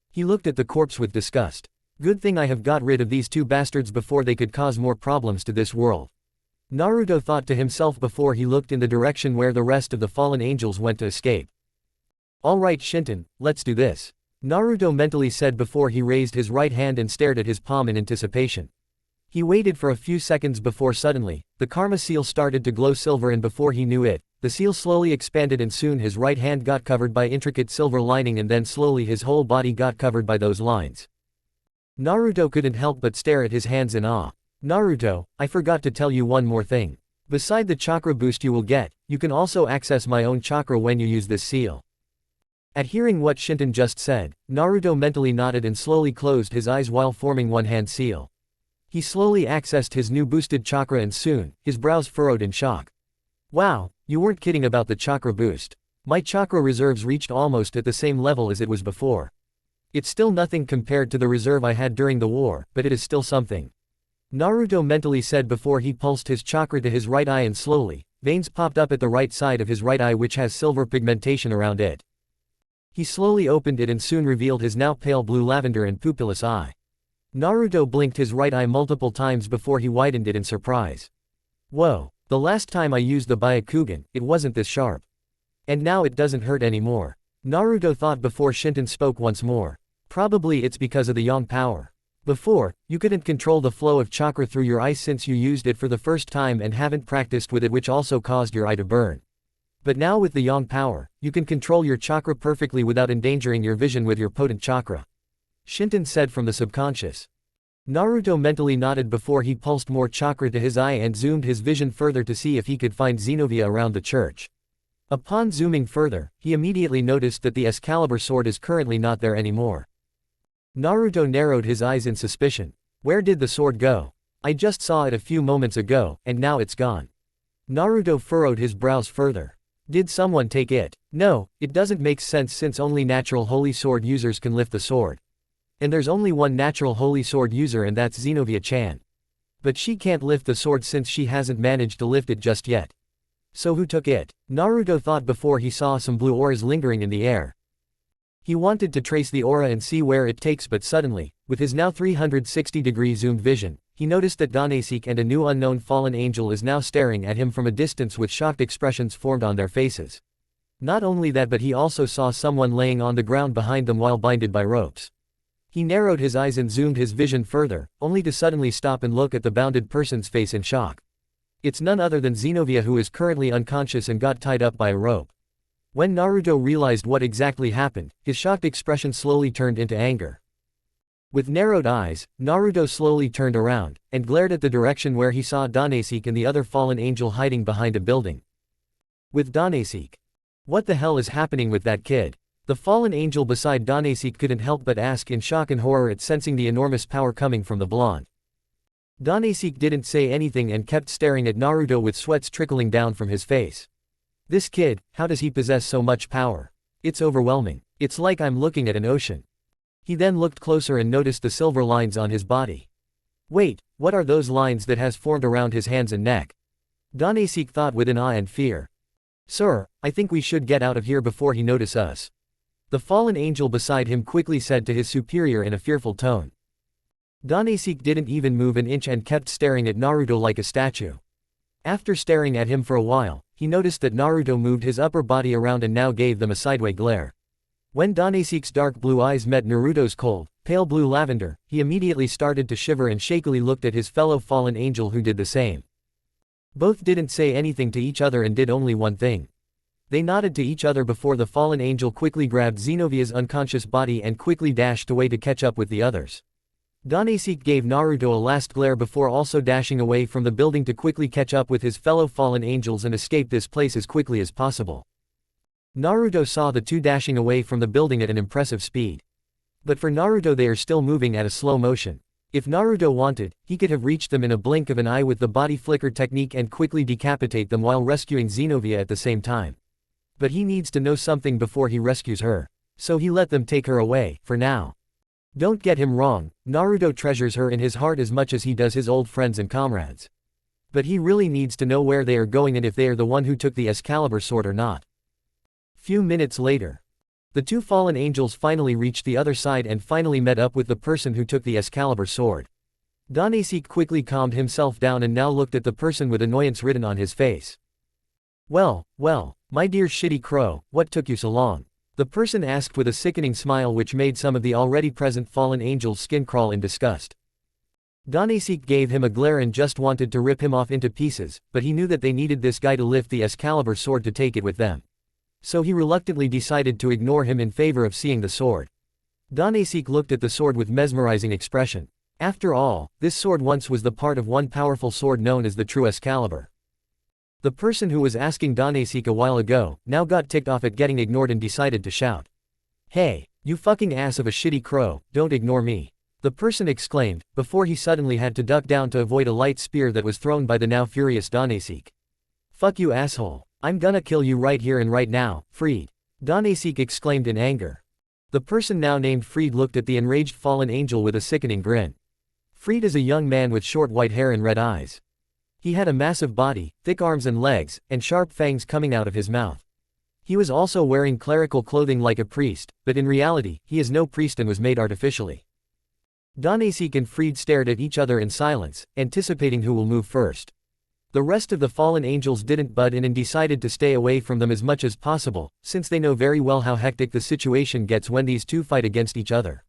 He looked at the corpse with disgust. Good thing I have got rid of these two bastards before they could cause more problems to this world. Naruto thought to himself before he looked in the direction where the rest of the fallen angels went to escape. Alright Shinton, let's do this. Naruto mentally said before he raised his right hand and stared at his palm in anticipation. He waited for a few seconds before suddenly, the karma seal started to glow silver, and before he knew it, the seal slowly expanded and soon his right hand got covered by intricate silver lining, and then slowly his whole body got covered by those lines. Naruto couldn't help but stare at his hands in awe. Naruto, I forgot to tell you one more thing. Beside the chakra boost you will get, you can also access my own chakra when you use this seal. At hearing what Shinton just said, Naruto mentally nodded and slowly closed his eyes while forming one hand seal. He slowly accessed his new boosted chakra and soon, his brows furrowed in shock. Wow, you weren't kidding about the chakra boost. My chakra reserves reached almost at the same level as it was before. It's still nothing compared to the reserve I had during the war, but it is still something. Naruto mentally said before he pulsed his chakra to his right eye, and slowly, veins popped up at the right side of his right eye which has silver pigmentation around it. He slowly opened it and soon revealed his now pale blue lavender and pupilless eye. Naruto blinked his right eye multiple times before he widened it in surprise. Whoa, the last time I used the Byakugan, it wasn't this sharp. And now it doesn't hurt anymore. Naruto thought before Shinten spoke once more. Probably it's because of the yang power. Before, you couldn't control the flow of chakra through your eye since you used it for the first time and haven't practiced with it, which also caused your eye to burn. But now with the yang power, you can control your chakra perfectly without endangering your vision with your potent chakra. Shinten said from the subconscious. Naruto mentally nodded before he pulsed more chakra to his eye and zoomed his vision further to see if he could find Xenovia around the church. Upon zooming further, he immediately noticed that the Excalibur sword is currently not there anymore. Naruto narrowed his eyes in suspicion. Where did the sword go? I just saw it a few moments ago, and now it's gone. Naruto furrowed his brows further. Did someone take it? No, it doesn't make sense since only natural holy sword users can lift the sword. And there's only one natural holy sword user, and that's Xenovia-chan. But she can't lift the sword since she hasn't managed to lift it just yet. So who took it? Naruto thought before he saw some blue auras lingering in the air. He wanted to trace the aura and see where it takes, but suddenly, with his now 360-degree zoomed vision, he noticed that Danesik and a new unknown fallen angel is now staring at him from a distance with shocked expressions formed on their faces. Not only that, but he also saw someone laying on the ground behind them while binded by ropes. He narrowed his eyes and zoomed his vision further, only to suddenly stop and look at the bounded person's face in shock. It's none other than Xenovia, who is currently unconscious and got tied up by a rope. When Naruto realized what exactly happened, his shocked expression slowly turned into anger. With narrowed eyes, Naruto slowly turned around, and glared at the direction where he saw Danesik and the other fallen angel hiding behind a building. With Danesik? What the hell is happening with that kid? The fallen angel beside Danesik couldn't help but ask in shock and horror at sensing the enormous power coming from the blonde. Danesik didn't say anything and kept staring at Naruto with sweats trickling down from his face. This kid, how does he possess so much power? It's overwhelming. It's like I'm looking at an ocean. He then looked closer and noticed the silver lines on his body. Wait, what are those lines that has formed around his hands and neck? Danesik thought within awe and fear. Sir, I think we should get out of here before he notice us. The fallen angel beside him quickly said to his superior in a fearful tone. Danesik didn't even move an inch and kept staring at Naruto like a statue. After staring at him for a while, he noticed that Naruto moved his upper body around and now gave them a sideway glare. When Danesik's dark blue eyes met Naruto's cold, pale blue lavender, he immediately started to shiver and shakily looked at his fellow fallen angel, who did the same. Both didn't say anything to each other and did only one thing. They nodded to each other before the fallen angel quickly grabbed Xenovia's unconscious body and quickly dashed away to catch up with the others. Danesik gave Naruto a last glare before also dashing away from the building to quickly catch up with his fellow fallen angels and escape this place as quickly as possible. Naruto saw the two dashing away from the building at an impressive speed. But for Naruto, they are still moving at a slow motion. If Naruto wanted, he could have reached them in a blink of an eye with the body flicker technique and quickly decapitate them while rescuing Xenovia at the same time. But he needs to know something before he rescues her. So he let them take her away, for now. Don't get him wrong, Naruto treasures her in his heart as much as he does his old friends and comrades. But he really needs to know where they are going and if they are the one who took the Excalibur sword or not. Few minutes later, the two fallen angels finally reached the other side and finally met up with the person who took the Excalibur sword. Danesik quickly calmed himself down and now looked at the person with annoyance written on his face. Well, my dear shitty crow, what took you so long? The person asked with a sickening smile which made some of the already present fallen angels' skin crawl in disgust. Danesik gave him a glare and just wanted to rip him off into pieces, but he knew that they needed this guy to lift the Excalibur sword to take it with them. So he reluctantly decided to ignore him in favor of seeing the sword. Danesik looked at the sword with mesmerizing expression. After all, this sword once was the part of one powerful sword known as the true Excalibur. The person who was asking Danesik a while ago, now got ticked off at getting ignored and decided to shout. Hey, you fucking ass of a shitty crow, don't ignore me. The person exclaimed, before he suddenly had to duck down to avoid a light spear that was thrown by the now furious Danesik. Fuck you, asshole. I'm gonna kill you right here and right now, Freed. Danesik exclaimed in anger. The person now named Freed looked at the enraged fallen angel with a sickening grin. Freed is a young man with short white hair and red eyes. He had a massive body, thick arms and legs, and sharp fangs coming out of his mouth. He was also wearing clerical clothing like a priest, but in reality, he is no priest and was made artificially. Danesik and Freed stared at each other in silence, anticipating who will move first. The rest of the fallen angels didn't butt in and decided to stay away from them as much as possible, since they know very well how hectic the situation gets when these two fight against each other.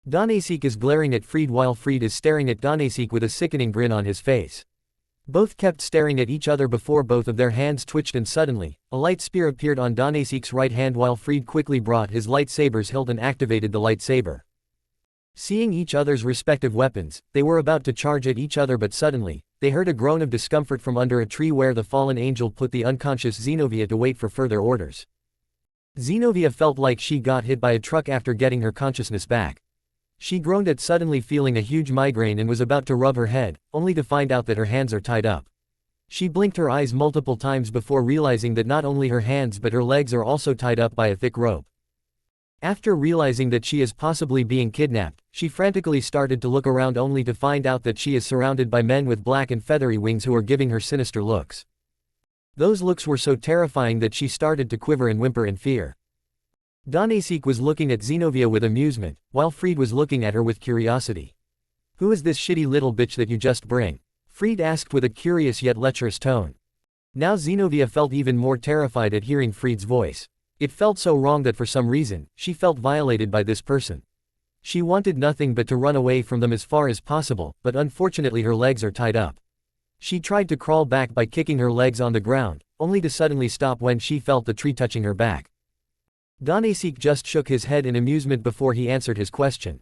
Danesique is glaring at Fried while Fried is staring at Danesique with a sickening grin on his face. Both kept staring at each other before both of their hands twitched and suddenly, a light spear appeared on Danesique's right hand while Fried quickly brought his lightsaber's hilt and activated the lightsaber. Seeing each other's respective weapons, they were about to charge at each other but suddenly, they heard a groan of discomfort from under a tree where the fallen angel put the unconscious Zenobia to wait for further orders. Zenobia felt like she got hit by a truck after getting her consciousness back. She groaned at suddenly feeling a huge migraine and was about to rub her head, only to find out that her hands are tied up. She blinked her eyes multiple times before realizing that not only her hands but her legs are also tied up by a thick rope. After realizing that she is possibly being kidnapped, she frantically started to look around only to find out that she is surrounded by men with black and feathery wings who are giving her sinister looks. Those looks were so terrifying that she started to quiver and whimper in fear. Danesique was looking at Zenobia with amusement, while Fried was looking at her with curiosity. "Who is this shitty little bitch that you just bring?" Fried asked with a curious yet lecherous tone. Now Zenobia felt even more terrified at hearing Fried's voice. It felt so wrong that for some reason, she felt violated by this person. She wanted nothing but to run away from them as far as possible, but unfortunately her legs are tied up. She tried to crawl back by kicking her legs on the ground, only to suddenly stop when she felt the tree touching her back. Danesique just shook his head in amusement before he answered his question.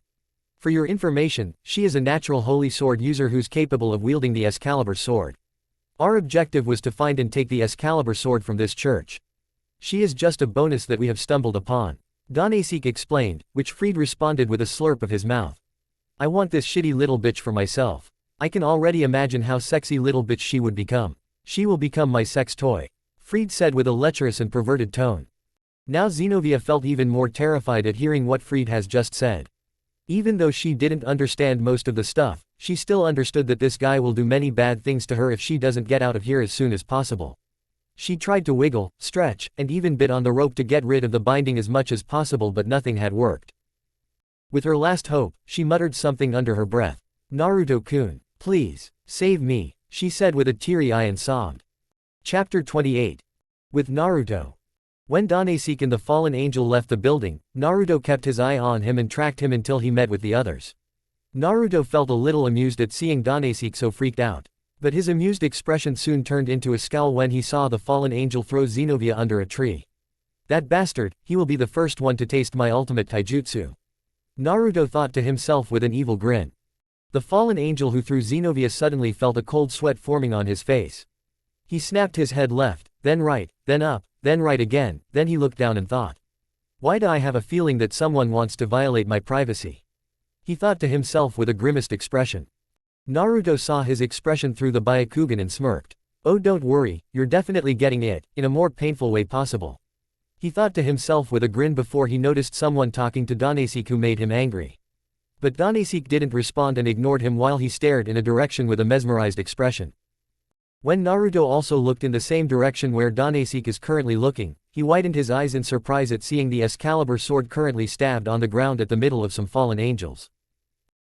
"For your information, she is a natural holy sword user who's capable of wielding the Excalibur sword. Our objective was to find and take the Excalibur sword from this church. She is just a bonus that we have stumbled upon," Danesique explained, which Fried responded with a slurp of his mouth. "I want this shitty little bitch for myself. I can already imagine how sexy little bitch she would become. She will become my sex toy," Fried said with a lecherous and perverted tone. Now Zenobia felt even more terrified at hearing what Fried has just said. Even though she didn't understand most of the stuff, she still understood that this guy will do many bad things to her if she doesn't get out of here as soon as possible. She tried to wiggle, stretch, and even bit on the rope to get rid of the binding as much as possible but nothing had worked. With her last hope, she muttered something under her breath. "Naruto-kun, please, save me," she said with a teary eye and sobbed. Chapter 28. With Naruto. When Danesique and the fallen angel left the building, Naruto kept his eye on him and tracked him until he met with the others. Naruto felt a little amused at seeing Danesique so freaked out. But his amused expression soon turned into a scowl when he saw the fallen angel throw Zenobia under a tree. "That bastard, he will be the first one to taste my ultimate taijutsu," Naruto thought to himself with an evil grin. The fallen angel who threw Zenobia suddenly felt a cold sweat forming on his face. He snapped his head left, then right, then up, then right again, then he looked down and thought. "Why do I have a feeling that someone wants to violate my privacy?" He thought to himself with a grimaced expression. Naruto saw his expression through the Byakugan and smirked. "Oh, don't worry, you're definitely getting it, in a more painful way possible," he thought to himself with a grin before he noticed someone talking to Danesique who made him angry. But Danesique didn't respond and ignored him while he stared in a direction with a mesmerized expression. When Naruto also looked in the same direction where Danesique is currently looking, he widened his eyes in surprise at seeing the Excalibur sword currently stabbed on the ground at the middle of some fallen angels.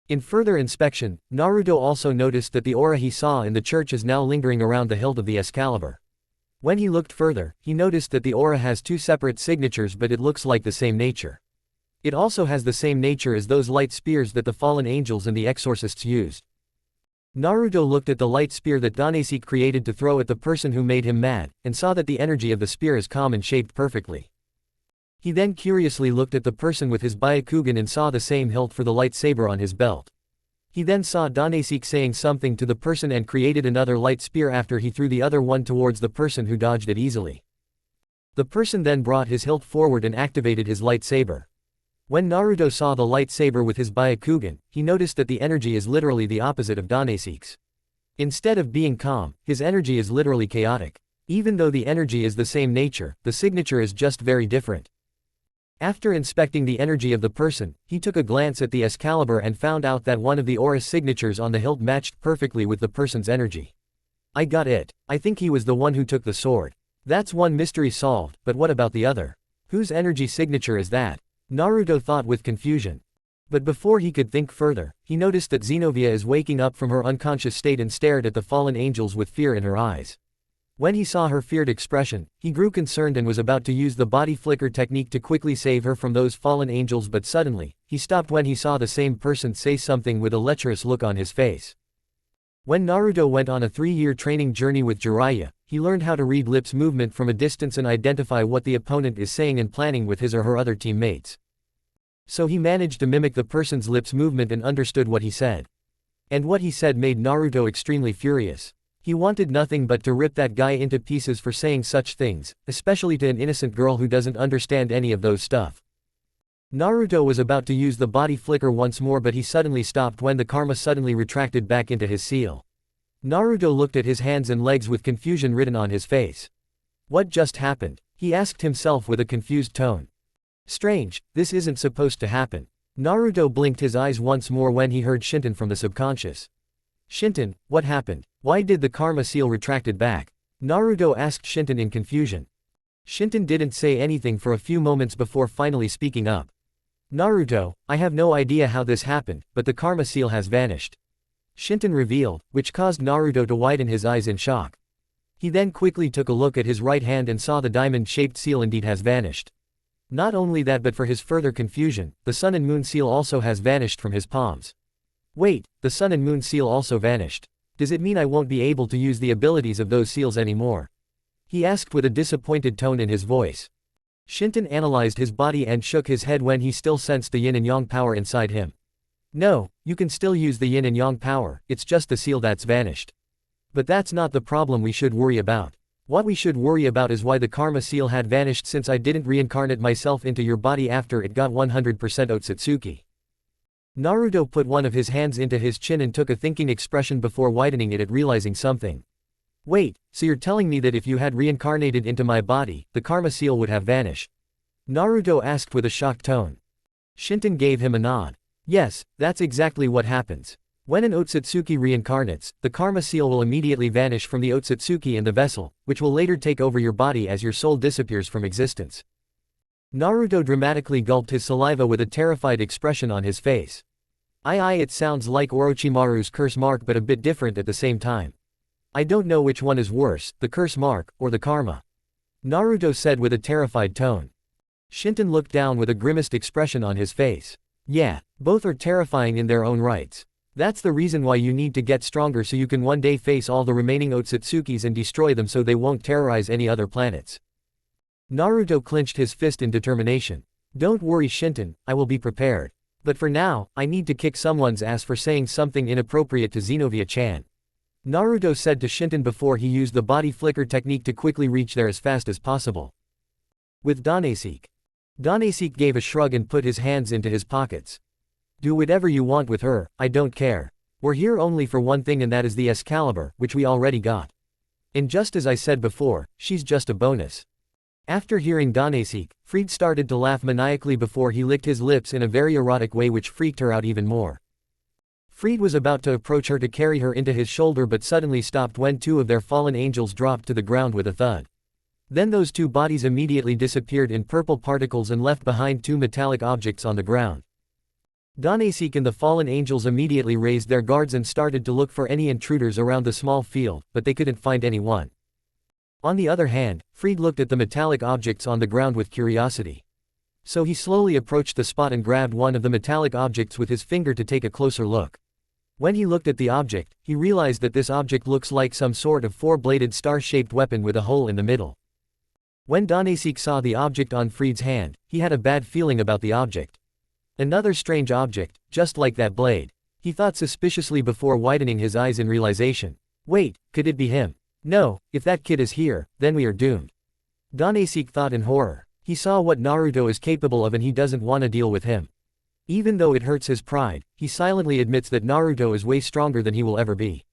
In further inspection, Naruto also noticed that the aura he saw in the church is now lingering around the hilt of the Excalibur. When he looked further, he noticed that the aura has two separate signatures but it looks like the same nature. It also has the same nature as those light spears that the fallen angels and the exorcists used. Naruto looked at the light spear that Danesique created to throw at the person who made him mad, and saw that the energy of the spear is calm and shaped perfectly. He then curiously looked at the person with his Byakugan and saw the same hilt for the lightsaber on his belt. He then saw Danesique saying something to the person and created another light spear after he threw the other one towards the person who dodged it easily. The person then brought his hilt forward and activated his lightsaber. When Naruto saw the lightsaber with his Byakugan, he noticed that the energy is literally the opposite of Danesique's. Instead of being calm, his energy is literally chaotic. Even though the energy is the same nature, the signature is just very different. After inspecting the energy of the person, he took a glance at the Excalibur and found out that one of the aura signatures on the hilt matched perfectly with the person's energy. "I got it. I think he was the one who took the sword. That's one mystery solved, but what about the other? Whose energy signature is that?" Naruto thought with confusion. But before he could think further, he noticed that Xenovia is waking up from her unconscious state and stared at the fallen angels with fear in her eyes. When he saw her feared expression, he grew concerned and was about to use the body flicker technique to quickly save her from those fallen angels, but suddenly, he stopped when he saw the same person say something with a lecherous look on his face. When Naruto went on a 3-year training journey with Jiraiya, he learned how to read lips movement from a distance and identify what the opponent is saying and planning with his or her other teammates. So he managed to mimic the person's lips movement and understood what he said. And what he said made Naruto extremely furious. He wanted nothing but to rip that guy into pieces for saying such things, especially to an innocent girl who doesn't understand any of those stuff. Naruto was about to use the body flicker once more, but he suddenly stopped when the karma suddenly retracted back into his seal. Naruto looked at his hands and legs with confusion written on his face. What just happened? He asked himself with a confused tone. Strange, this isn't supposed to happen. Naruto blinked his eyes once more when he heard Shinten from the subconscious. Shinten, what happened? Why did the karma seal retracted back? Naruto asked Shinten in confusion. Shinten didn't say anything for a few moments before finally speaking up. Naruto, I have no idea how this happened, but the karma seal has vanished. Shinten revealed, which caused Naruto to widen his eyes in shock. He then quickly took a look at his right hand and saw the diamond-shaped seal indeed has vanished. Not only that, but for his further confusion, the sun and moon seal also has vanished from his palms. Wait, the sun and moon seal also vanished. Does it mean I won't be able to use the abilities of those seals anymore? He asked with a disappointed tone in his voice. Shinten analyzed his body and shook his head when he still sensed the yin and yang power inside him. No, you can still use the yin and yang power, it's just the seal that's vanished. But that's not the problem we should worry about. What we should worry about is why the karma seal had vanished, since I didn't reincarnate myself into your body after it got 100% Otsutsuki. Naruto put one of his hands into his chin and took a thinking expression before widening it at realizing something. Wait, so you're telling me that if you had reincarnated into my body, the karma seal would have vanished? Naruto asked with a shocked tone. Shinten gave him a nod. Yes, that's exactly what happens. When an Otsutsuki reincarnates, the karma seal will immediately vanish from the Otsutsuki and the vessel, which will later take over your body as your soul disappears from existence. Naruto dramatically gulped his saliva with a terrified expression on his face. It sounds like Orochimaru's curse mark, but a bit different at the same time. I don't know which one is worse, the curse mark, or the karma. Naruto said with a terrified tone. Shinten looked down with a grimaced expression on his face. Yeah, both are terrifying in their own rights. That's the reason why you need to get stronger, so you can one day face all the remaining Otsutsukis and destroy them so they won't terrorize any other planets. Naruto clenched his fist in determination. Don't worry Shinten, I will be prepared. But for now, I need to kick someone's ass for saying something inappropriate to Xenovia-chan. Naruto said to Shinten before he used the body flicker technique to quickly reach there as fast as possible. With Danesik. Danesik gave a shrug and put his hands into his pockets. Do whatever you want with her, I don't care. We're here only for one thing, and that is the Excalibur, which we already got. And just as I said before, she's just a bonus. After hearing Danesik, Fried started to laugh maniacally before he licked his lips in a very erotic way which freaked her out even more. Fried was about to approach her to carry her into his shoulder, but suddenly stopped when two of their fallen angels dropped to the ground with a thud. Then those two bodies immediately disappeared in purple particles and left behind two metallic objects on the ground. Danesik and the fallen angels immediately raised their guards and started to look for any intruders around the small field, but they couldn't find anyone. On the other hand, Fried looked at the metallic objects on the ground with curiosity. So he slowly approached the spot and grabbed one of the metallic objects with his finger to take a closer look. When he looked at the object, he realized that this object looks like some sort of four-bladed star-shaped weapon with a hole in the middle. When Danesik saw the object on Fried's hand, he had a bad feeling about the object. Another strange object, just like that blade. He thought suspiciously before widening his eyes in realization. Wait, could it be him? No, if that kid is here, then we are doomed. Danesik thought in horror. He saw what Naruto is capable of and he doesn't want to deal with him. Even though it hurts his pride, he silently admits that Naruto is way stronger than he will ever be.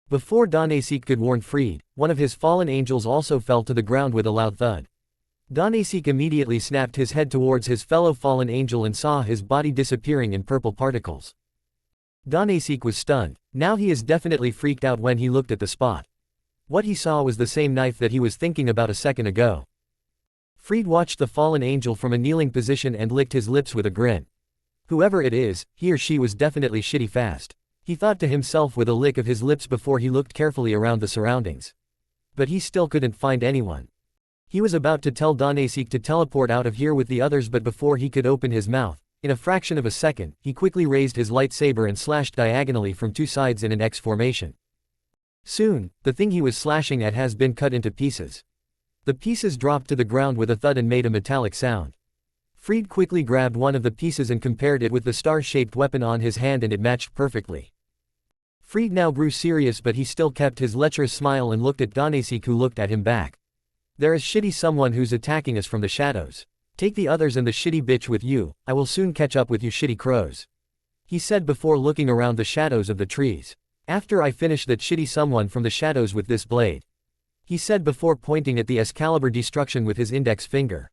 Before Danesik could warn Fried, one of his fallen angels also fell to the ground with a loud thud. Danesik immediately snapped his head towards his fellow fallen angel and saw his body disappearing in purple particles. Danesik was stunned. Now he is definitely freaked out when he looked at the spot. What he saw was the same knife that he was thinking about a second ago. Fried watched the fallen angel from a kneeling position and licked his lips with a grin. Whoever it is, he or she was definitely shitty fast. He thought to himself with a lick of his lips before he looked carefully around the surroundings. But he still couldn't find anyone. He was about to tell Danasik to teleport out of here with the others, but before he could open his mouth, in a fraction of a second, he quickly raised his lightsaber and slashed diagonally from two sides in an X formation. Soon, the thing he was slashing at has been cut into pieces. The pieces dropped to the ground with a thud and made a metallic sound. Fried quickly grabbed one of the pieces and compared it with the star-shaped weapon on his hand, and it matched perfectly. Fried now grew serious, but he still kept his lecherous smile and looked at Danasik, who looked at him back. There is shitty someone who's attacking us from the shadows. Take the others and the shitty bitch with you, I will soon catch up with you shitty crows. He said before looking around the shadows of the trees. After I finish that shitty someone from the shadows with this blade. He said before pointing at the Excalibur destruction with his index finger.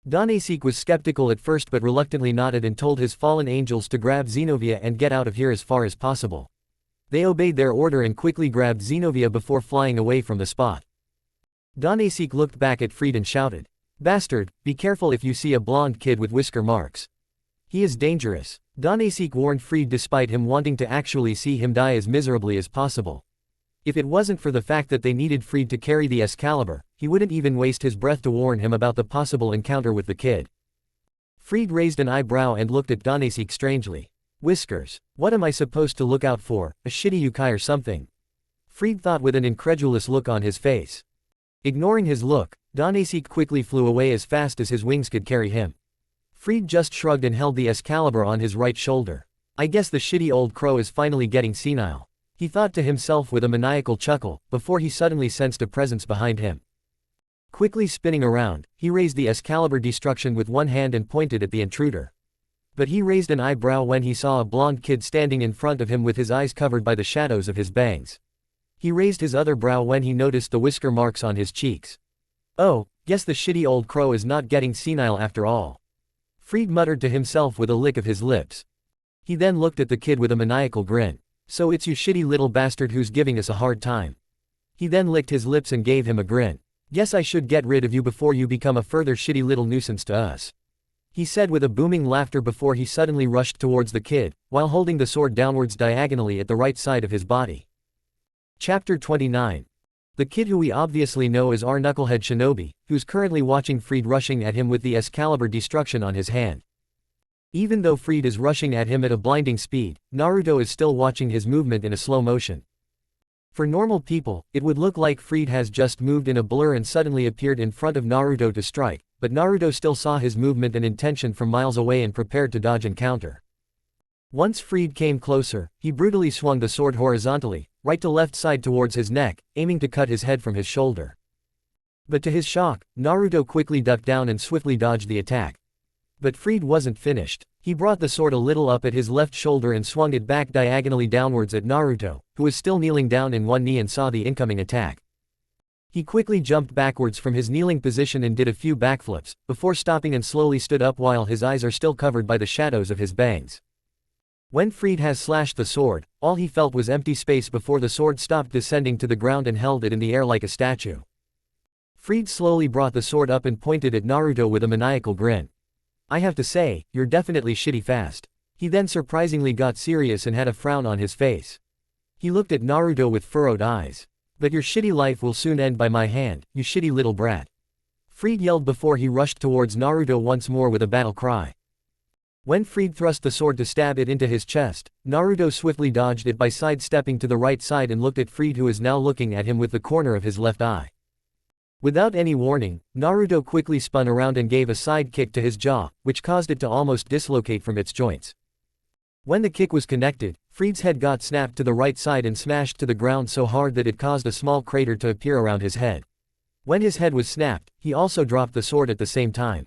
Danasik was skeptical at first but reluctantly nodded and told his fallen angels to grab Xenovia and get out of here as far as possible. They obeyed their order and quickly grabbed Xenovia before flying away from the spot. Danasik looked back at Fried and shouted, "Bastard, be careful if you see a blonde kid with whisker marks. He is dangerous." Danasik warned Fried despite him wanting to actually see him die as miserably as possible. If it wasn't for the fact that they needed Fried to carry the Excalibur, he wouldn't even waste his breath to warn him about the possible encounter with the kid. Fried raised an eyebrow and looked at Danasik strangely. "Whiskers. What am I supposed to look out for, a shitty yukai or something?" Fried thought with an incredulous look on his face. Ignoring his look, Danasik quickly flew away as fast as his wings could carry him. Fried just shrugged and held the Excalibur on his right shoulder. I guess the shitty old crow is finally getting senile. He thought to himself with a maniacal chuckle, before he suddenly sensed a presence behind him. Quickly spinning around, he raised the Excalibur destruction with one hand and pointed at the intruder. But he raised an eyebrow when he saw a blonde kid standing in front of him with his eyes covered by the shadows of his bangs. He raised his other brow when he noticed the whisker marks on his cheeks. Oh, guess the shitty old crow is not getting senile after all. Fried muttered to himself with a lick of his lips. He then looked at the kid with a maniacal grin. So it's you shitty little bastard who's giving us a hard time. He then licked his lips and gave him a grin. Guess I should get rid of you before you become a further shitty little nuisance to us. He said with a booming laughter before he suddenly rushed towards the kid, while holding the sword downwards diagonally at the right side of his body. Chapter 29. The kid who we obviously know as our knucklehead Shinobi, who's currently watching Fried rushing at him with the Excalibur destruction on his hand. Even though Fried is rushing at him at a blinding speed, Naruto is still watching his movement in a slow motion. For normal people, it would look like Fried has just moved in a blur and suddenly appeared in front of Naruto to strike, but Naruto still saw his movement and intention from miles away and prepared to dodge and counter. Once Fried came closer, he brutally swung the sword horizontally, right to left side towards his neck, aiming to cut his head from his shoulder. But to his shock, Naruto quickly ducked down and swiftly dodged the attack. But Fried wasn't finished. He brought the sword a little up at his left shoulder and swung it back diagonally downwards at Naruto, who was still kneeling down in one knee and saw the incoming attack. He quickly jumped backwards from his kneeling position and did a few backflips, before stopping and slowly stood up while his eyes are still covered by the shadows of his bangs. When Fried has slashed the sword, all he felt was empty space before the sword stopped descending to the ground and held it in the air like a statue. Fried slowly brought the sword up and pointed at Naruto with a maniacal grin. I have to say, you're definitely shitty fast. He then surprisingly got serious and had a frown on his face. He looked at Naruto with furrowed eyes. But your shitty life will soon end by my hand, you shitty little brat. Fried yelled before he rushed towards Naruto once more with a battle cry. When Fried thrust the sword to stab it into his chest, Naruto swiftly dodged it by sidestepping to the right side and looked at Fried, who is now looking at him with the corner of his left eye. Without any warning, Naruto quickly spun around and gave a side kick to his jaw, which caused it to almost dislocate from its joints. When the kick was connected, Fried's head got snapped to the right side and smashed to the ground so hard that it caused a small crater to appear around his head. When his head was snapped, he also dropped the sword at the same time.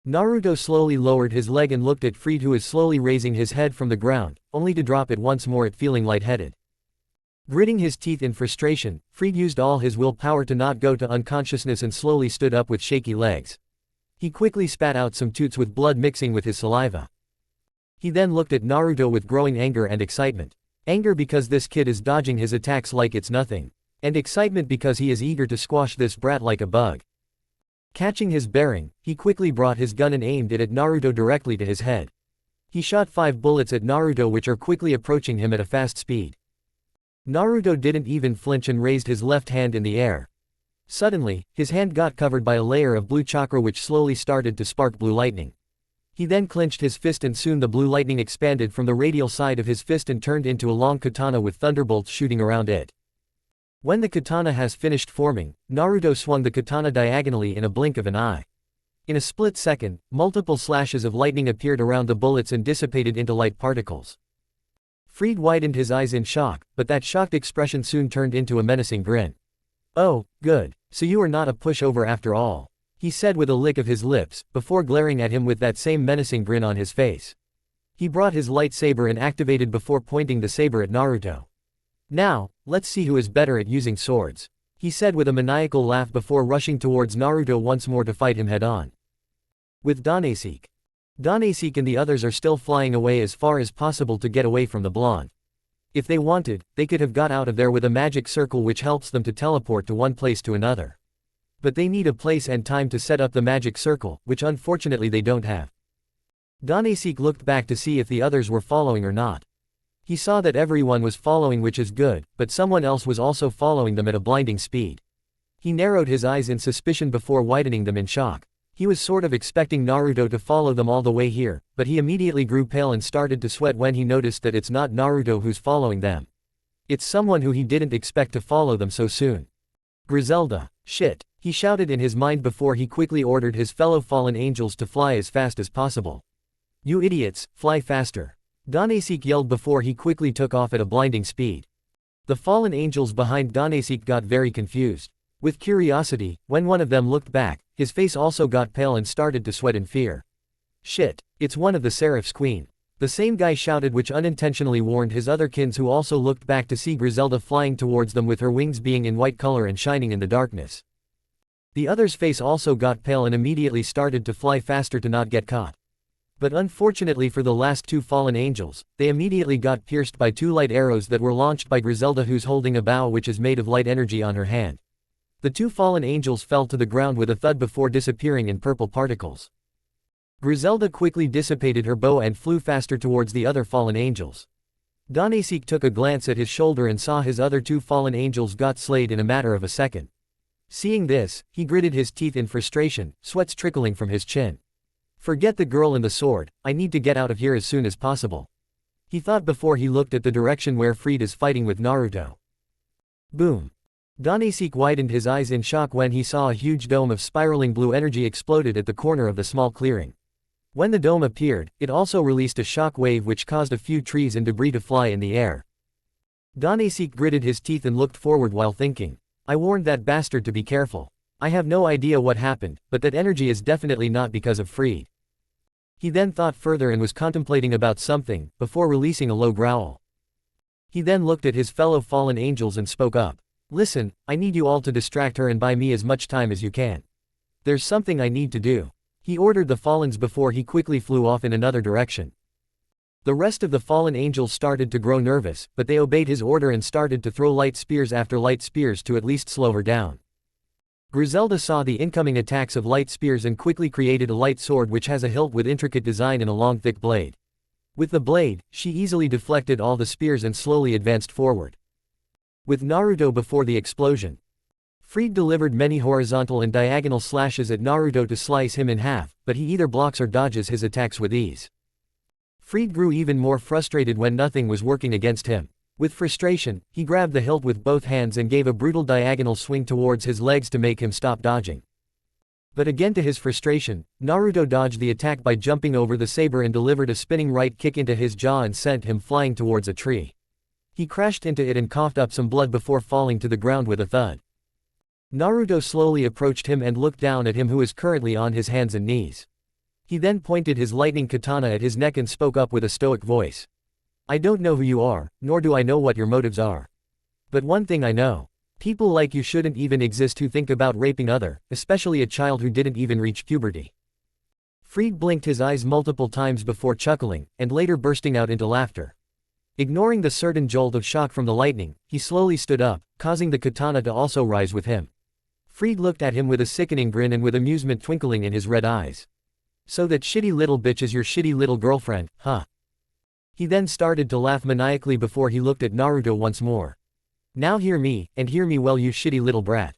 Naruto slowly lowered his leg and looked at Fried, who is slowly raising his head from the ground, only to drop it once more at feeling lightheaded. Gritting his teeth in frustration, Fried used all his willpower to not go to unconsciousness and slowly stood up with shaky legs. He quickly spat out some toots with blood mixing with his saliva. He then looked at Naruto with growing anger and excitement. Anger because this kid is dodging his attacks like it's nothing. And excitement because he is eager to squash this brat like a bug. Catching his bearing, he quickly brought his gun and aimed it at Naruto directly to his head. He shot 5 bullets at Naruto which are quickly approaching him at a fast speed. Naruto didn't even flinch and raised his left hand in the air. Suddenly, his hand got covered by a layer of blue chakra which slowly started to spark blue lightning. He then clenched his fist and soon the blue lightning expanded from the radial side of his fist and turned into a long katana with thunderbolts shooting around it. When the katana has finished forming, Naruto swung the katana diagonally in a blink of an eye. In a split second, multiple slashes of lightning appeared around the bullets and dissipated into light particles. Fried widened his eyes in shock, but that shocked expression soon turned into a menacing grin. "Oh, good. So you are not a pushover after all," he said with a lick of his lips, before glaring at him with that same menacing grin on his face. He brought his lightsaber and activated before pointing the saber at Naruto. "Now, let's see who is better at using swords," he said with a maniacal laugh before rushing towards Naruto once more to fight him head-on. With Danseik and the others are still flying away as far as possible to get away from the blonde. If they wanted, they could have got out of there with a magic circle which helps them to teleport to one place to another. But they need a place and time to set up the magic circle, which unfortunately they don't have. Danseik looked back to see if the others were following or not. He saw that everyone was following, which is good, but someone else was also following them at a blinding speed. He narrowed his eyes in suspicion before widening them in shock. He was sort of expecting Naruto to follow them all the way here, but he immediately grew pale and started to sweat when he noticed that it's not Naruto who's following them. It's someone who he didn't expect to follow them so soon. Griselda. Shit, he shouted in his mind before he quickly ordered his fellow fallen angels to fly as fast as possible. "You idiots, fly faster," Danseik yelled before he quickly took off at a blinding speed. The fallen angels behind Danseik got very confused. With curiosity, when one of them looked back, his face also got pale and started to sweat in fear. "Shit, it's one of the Seraph's queen," the same guy shouted, which unintentionally warned his other kins who also looked back to see Griselda flying towards them with her wings being in white color and shining in the darkness. The other's face also got pale and immediately started to fly faster to not get caught. But unfortunately for the last 2 fallen angels, they immediately got pierced by 2 light arrows that were launched by Griselda, who's holding a bow which is made of light energy on her hand. The 2 fallen angels fell to the ground with a thud before disappearing in purple particles. Griselda quickly dissipated her bow and flew faster towards the other fallen angels. Danseik took a glance at his shoulder and saw his other 2 fallen angels got slayed in a matter of a second. Seeing this, he gritted his teeth in frustration, sweats trickling from his chin. "Forget the girl and the sword, I need to get out of here as soon as possible," he thought before he looked at the direction where Fried is fighting with Naruto. Boom. Danseik widened his eyes in shock when he saw a huge dome of spiraling blue energy exploded at the corner of the small clearing. When the dome appeared, it also released a shock wave which caused a few trees and debris to fly in the air. Danseik gritted his teeth and looked forward while thinking, "I warned that bastard to be careful. I have no idea what happened, but that energy is definitely not because of Fried." He then thought further and was contemplating about something, before releasing a low growl. He then looked at his fellow fallen angels and spoke up. "Listen, I need you all to distract her and buy me as much time as you can. There's something I need to do," he ordered the Fallens before he quickly flew off in another direction. The rest of the fallen angels started to grow nervous, but they obeyed his order and started to throw light spears after light spears to at least slow her down. Griselda saw the incoming attacks of light spears and quickly created a light sword which has a hilt with intricate design and a long thick blade. With the blade, she easily deflected all the spears and slowly advanced forward. With Naruto before the explosion, Fried delivered many horizontal and diagonal slashes at Naruto to slice him in half, but he either blocks or dodges his attacks with ease. Fried grew even more frustrated when nothing was working against him. With frustration, he grabbed the hilt with both hands and gave a brutal diagonal swing towards his legs to make him stop dodging. But again to his frustration, Naruto dodged the attack by jumping over the saber and delivered a spinning right kick into his jaw and sent him flying towards a tree. He crashed into it and coughed up some blood before falling to the ground with a thud. Naruto slowly approached him and looked down at him, who is currently on his hands and knees. He then pointed his lightning katana at his neck and spoke up with a stoic voice. "I don't know who you are, nor do I know what your motives are. But one thing I know. People like you shouldn't even exist who think about raping other, especially a child who didn't even reach puberty." Fried blinked his eyes multiple times before chuckling, and later bursting out into laughter. Ignoring the certain jolt of shock from the lightning, he slowly stood up, causing the katana to also rise with him. Fried looked at him with a sickening grin and with amusement twinkling in his red eyes. So that shitty little bitch is your shitty little girlfriend, huh? He then started to laugh maniacally before he looked at Naruto once more. Now hear me, and hear me well, you shitty little brat.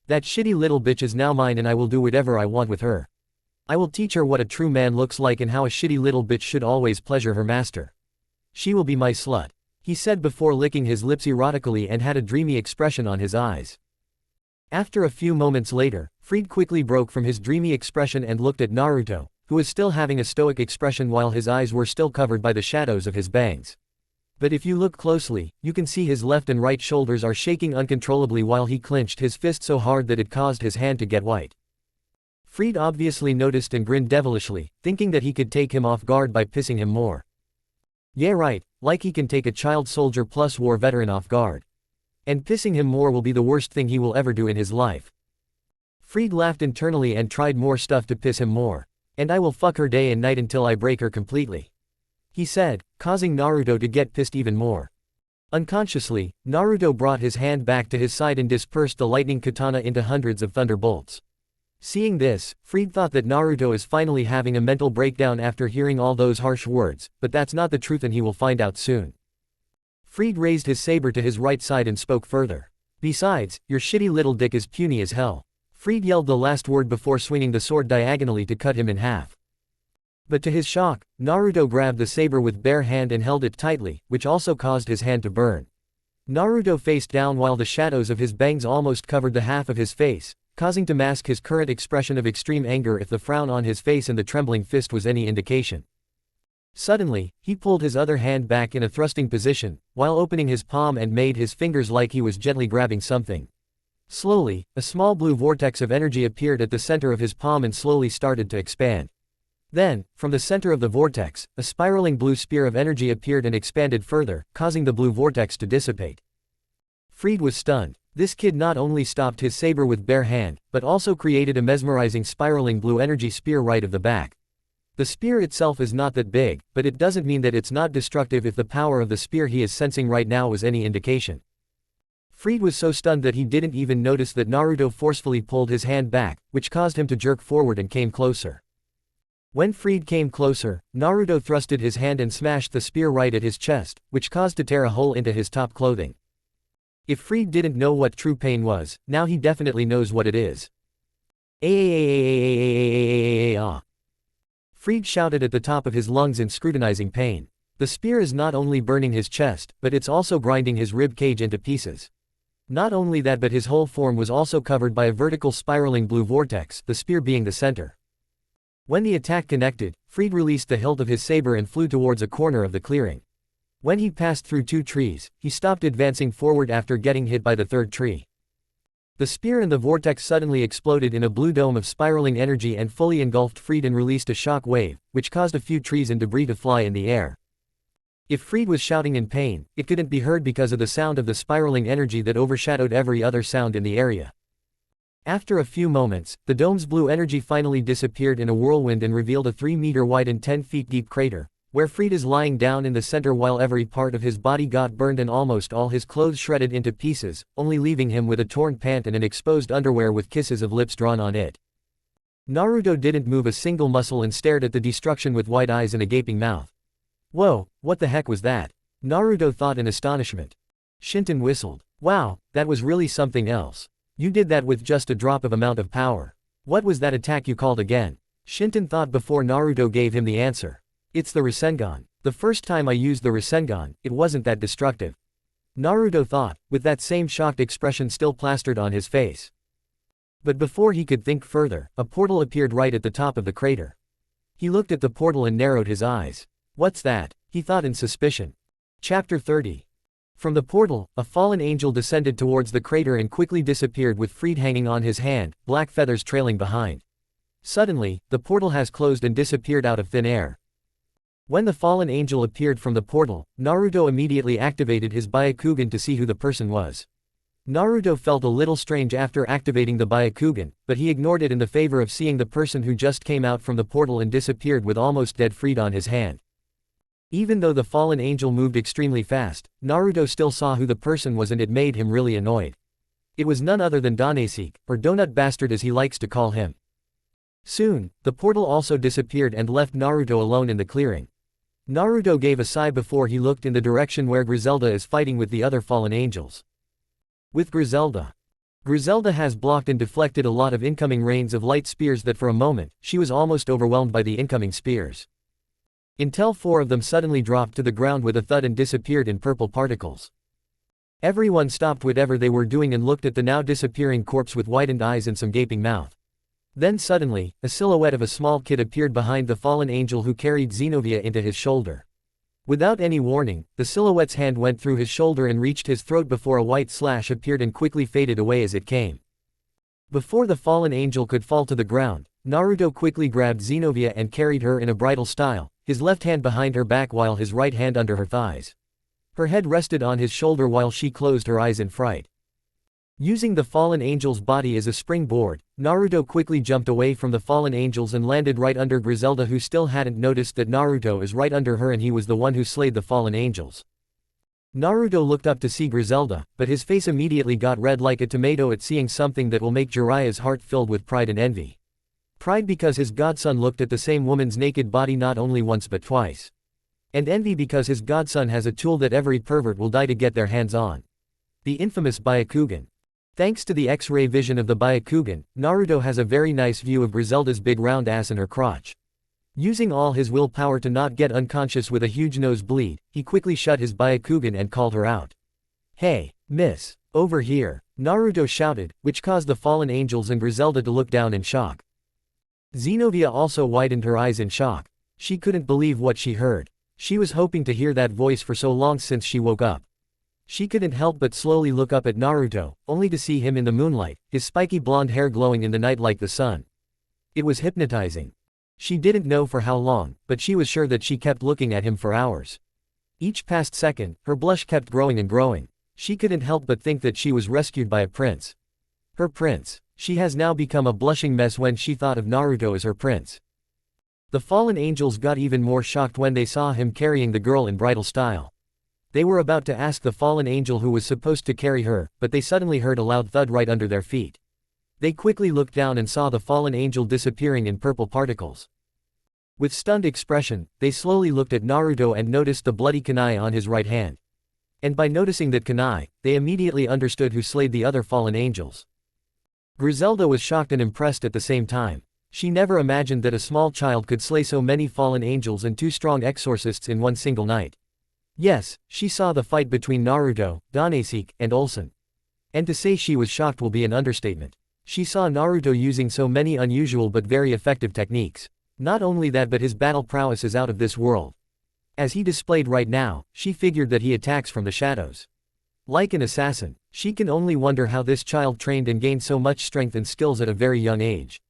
That shitty little bitch is now mine and I will do whatever I want with her. I will teach her what a true man looks like and how a shitty little bitch should always pleasure her master. She will be my slut, he said before licking his lips erotically and had a dreamy expression on his eyes. After a few moments later, Fried quickly broke from his dreamy expression and looked at Naruto, who was still having a stoic expression while his eyes were still covered by the shadows of his bangs. But if you look closely, you can see his left and right shoulders are shaking uncontrollably while he clenched his fist so hard that it caused his hand to get white. Fried obviously noticed and grinned devilishly, thinking that he could take him off guard by pissing him more. Yeah right, like he can take a child soldier plus war veteran off guard. And pissing him more will be the worst thing he will ever do in his life. Fried laughed internally and tried more stuff to piss him more. And I will fuck her day and night until I break her completely, he said, causing Naruto to get pissed even more. Unconsciously, Naruto brought his hand back to his side and dispersed the lightning katana into hundreds of thunderbolts. Seeing this, Fried thought that Naruto is finally having a mental breakdown after hearing all those harsh words, but that's not the truth and he will find out soon. Fried raised his saber to his right side and spoke further. Besides, your shitty little dick is puny as hell. Fried yelled the last word before swinging the sword diagonally to cut him in half. But to his shock, Naruto grabbed the saber with bare hand and held it tightly, which also caused his hand to burn. Naruto faced down while the shadows of his bangs almost covered the half of his face, causing to mask his current expression of extreme anger if the frown on his face and the trembling fist was any indication. Suddenly, he pulled his other hand back in a thrusting position, while opening his palm and made his fingers like he was gently grabbing something. Slowly, a small blue vortex of energy appeared at the center of his palm and slowly started to expand. Then, from the center of the vortex, a spiraling blue spear of energy appeared and expanded further, causing the blue vortex to dissipate. Fried was stunned. This kid not only stopped his saber with bare hand, but also created a mesmerizing spiraling blue energy spear right of the back. The spear itself is not that big, but it doesn't mean that it's not destructive if the power of the spear he is sensing right now was any indication. Fried was so stunned that he didn't even notice that Naruto forcefully pulled his hand back, which caused him to jerk forward and came closer. When Fried came closer, Naruto thrusted his hand and smashed the spear right at his chest, which caused to tear a hole into his top clothing. If Fried didn't know what true pain was, now he definitely knows what it is. Fried shouted at the top of his lungs in scrutinizing pain. The spear is not only burning his chest, but it's also grinding his rib cage into pieces. Not only that, but his whole form was also covered by a vertical spiraling blue vortex, the spear being the center. When the attack connected, Fried released the hilt of his saber and flew towards a corner of the clearing. When he passed through two trees, he stopped advancing forward after getting hit by the third tree. The spear and the vortex suddenly exploded in a blue dome of spiraling energy and fully engulfed Fried and released a shock wave, which caused a few trees and debris to fly in the air. If Fried was shouting in pain, it couldn't be heard because of the sound of the spiraling energy that overshadowed every other sound in the area. After a few moments, the dome's blue energy finally disappeared in a whirlwind and revealed a 3-meter wide and 10 feet deep crater, where Fried is lying down in the center while every part of his body got burned and almost all his clothes shredded into pieces, only leaving him with a torn pant and an exposed underwear with kisses of lips drawn on it. Naruto didn't move a single muscle and stared at the destruction with wide eyes and a gaping mouth. Whoa, what the heck was that? Naruto thought in astonishment. Shinton whistled. Wow, that was really something else. You did that with just a drop of amount of power. What was that attack you called again? Shinton thought before Naruto gave him the answer. It's the rasengan. The first time I used the rasengan, it wasn't that destructive. Naruto thought, with that same shocked expression still plastered on his face. But before he could think further, a portal appeared right at the top of the crater. He looked at the portal and narrowed his eyes. What's that? He thought in suspicion. Chapter 30. From the portal, a fallen angel descended towards the crater and quickly disappeared with Fried hanging on his hand, black feathers trailing behind. Suddenly, the portal has closed and disappeared out of thin air. When the fallen angel appeared from the portal, Naruto immediately activated his Byakugan to see who the person was. Naruto felt a little strange after activating the Byakugan, but he ignored it in the favor of seeing the person who just came out from the portal and disappeared with almost dead Fried on his hand. Even though the fallen angel moved extremely fast, Naruto still saw who the person was and it made him really annoyed. It was none other than Danesik, or Donut Bastard as he likes to call him. Soon, the portal also disappeared and left Naruto alone in the clearing. Naruto gave a sigh before he looked in the direction where Griselda is fighting with the other fallen angels. With Griselda has blocked and deflected a lot of incoming rains of light spears that for a moment, she was almost overwhelmed by the incoming spears. Until 4 of them suddenly dropped to the ground with a thud and disappeared in purple particles. Everyone stopped whatever they were doing and looked at the now disappearing corpse with widened eyes and some gaping mouth. Then suddenly, a silhouette of a small kid appeared behind the fallen angel who carried Xenovia into his shoulder. Without any warning, the silhouette's hand went through his shoulder and reached his throat before a white slash appeared and quickly faded away as it came. Before the fallen angel could fall to the ground, Naruto quickly grabbed Xenovia and carried her in a bridal style, his left hand behind her back while his right hand under her thighs. Her head rested on his shoulder while she closed her eyes in fright. Using the fallen angel's body as a springboard, Naruto quickly jumped away from the fallen angels and landed right under Griselda, who still hadn't noticed that Naruto is right under her and he was the one who slayed the fallen angels. Naruto looked up to see Griselda, but his face immediately got red like a tomato at seeing something that will make Jiraiya's heart filled with pride and envy. Pride because his godson looked at the same woman's naked body not only once but twice. And envy because his godson has a tool that every pervert will die to get their hands on. The infamous Byakugan. Thanks to the X-ray vision of the Byakugan, Naruto has a very nice view of Griselda's big round ass and her crotch. Using all his willpower to not get unconscious with a huge nosebleed, he quickly shut his Byakugan and called her out. "Hey, miss, over here," Naruto shouted, which caused the fallen angels and Griselda to look down in shock. Xenovia also widened her eyes in shock. She couldn't believe what she heard. She was hoping to hear that voice for so long since she woke up. She couldn't help but slowly look up at Naruto, only to see him in the moonlight, his spiky blonde hair glowing in the night like the sun. It was hypnotizing. She didn't know for how long, but she was sure that she kept looking at him for hours. Each past second, her blush kept growing and growing. She couldn't help but think that she was rescued by a prince. Her prince. She has now become a blushing mess when she thought of Naruto as her prince. The fallen angels got even more shocked when they saw him carrying the girl in bridal style. They were about to ask the fallen angel who was supposed to carry her, but they suddenly heard a loud thud right under their feet. They quickly looked down and saw the fallen angel disappearing in purple particles. With stunned expression, they slowly looked at Naruto and noticed the bloody kunai on his right hand. And by noticing that kunai, they immediately understood who slayed the other fallen angels. Griselda was shocked and impressed at the same time. She never imagined that a small child could slay so many fallen angels and 2 strong exorcists in one single night. Yes, she saw the fight between Naruto, Danasik, and Olsen. And to say she was shocked will be an understatement. She saw Naruto using so many unusual but very effective techniques. Not only that, but his battle prowess is out of this world. As he displayed right now, she figured that he attacks from the shadows. Like an assassin, she can only wonder how this child trained and gained so much strength and skills at a very young age.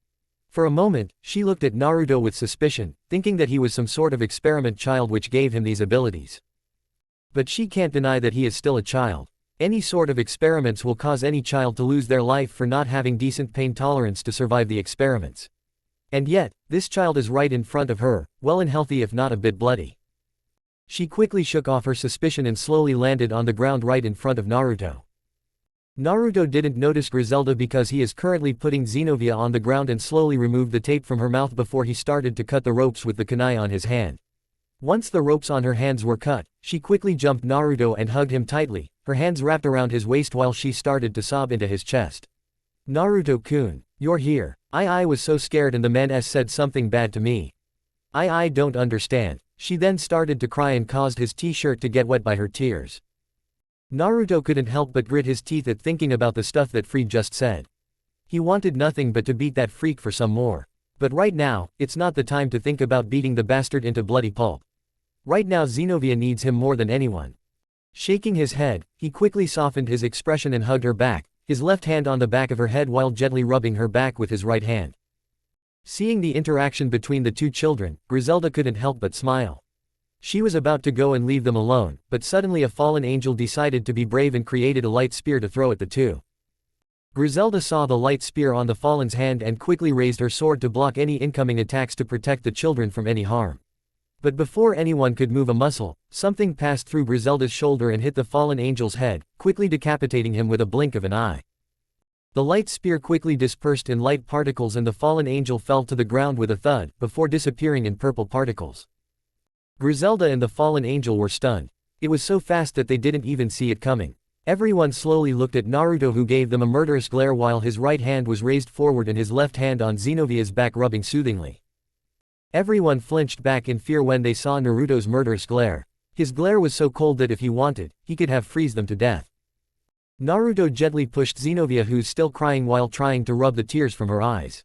For a moment, she looked at Naruto with suspicion, thinking that he was some sort of experiment child which gave him these abilities. But she can't deny that he is still a child. Any sort of experiments will cause any child to lose their life for not having decent pain tolerance to survive the experiments. And yet, this child is right in front of her, well and healthy if not a bit bloody. She quickly shook off her suspicion and slowly landed on the ground right in front of Naruto. Naruto didn't notice Griselda because he is currently putting Xenovia on the ground and slowly removed the tape from her mouth before he started to cut the ropes with the kunai on his hand. Once the ropes on her hands were cut, she quickly jumped Naruto and hugged him tightly, her hands wrapped around his waist while she started to sob into his chest. "Naruto-kun, you're here. I was so scared and the man said something bad to me. I don't understand." She then started to cry and caused his t-shirt to get wet by her tears. Naruto couldn't help but grit his teeth at thinking about the stuff that Freed just said. He wanted nothing but to beat that freak for some more. But right now, it's not the time to think about beating the bastard into bloody pulp. Right now Xenovia needs him more than anyone. Shaking his head, he quickly softened his expression and hugged her back, his left hand on the back of her head while gently rubbing her back with his right hand. Seeing the interaction between the 2 children, Griselda couldn't help but smile. She was about to go and leave them alone, but suddenly a fallen angel decided to be brave and created a light spear to throw at the 2. Griselda saw the light spear on the fallen's hand and quickly raised her sword to block any incoming attacks to protect the children from any harm. But before anyone could move a muscle, something passed through Griselda's shoulder and hit the fallen angel's head, quickly decapitating him with a blink of an eye. The light spear quickly dispersed in light particles and the fallen angel fell to the ground with a thud, before disappearing in purple particles. Griselda and the fallen angel were stunned. It was so fast that they didn't even see it coming. Everyone slowly looked at Naruto, who gave them a murderous glare while his right hand was raised forward and his left hand on Xenovia's back rubbing soothingly. Everyone flinched back in fear when they saw Naruto's murderous glare. His glare was so cold that if he wanted, he could have freeze them to death. Naruto gently pushed Xenovia, who's still crying, while trying to rub the tears from her eyes.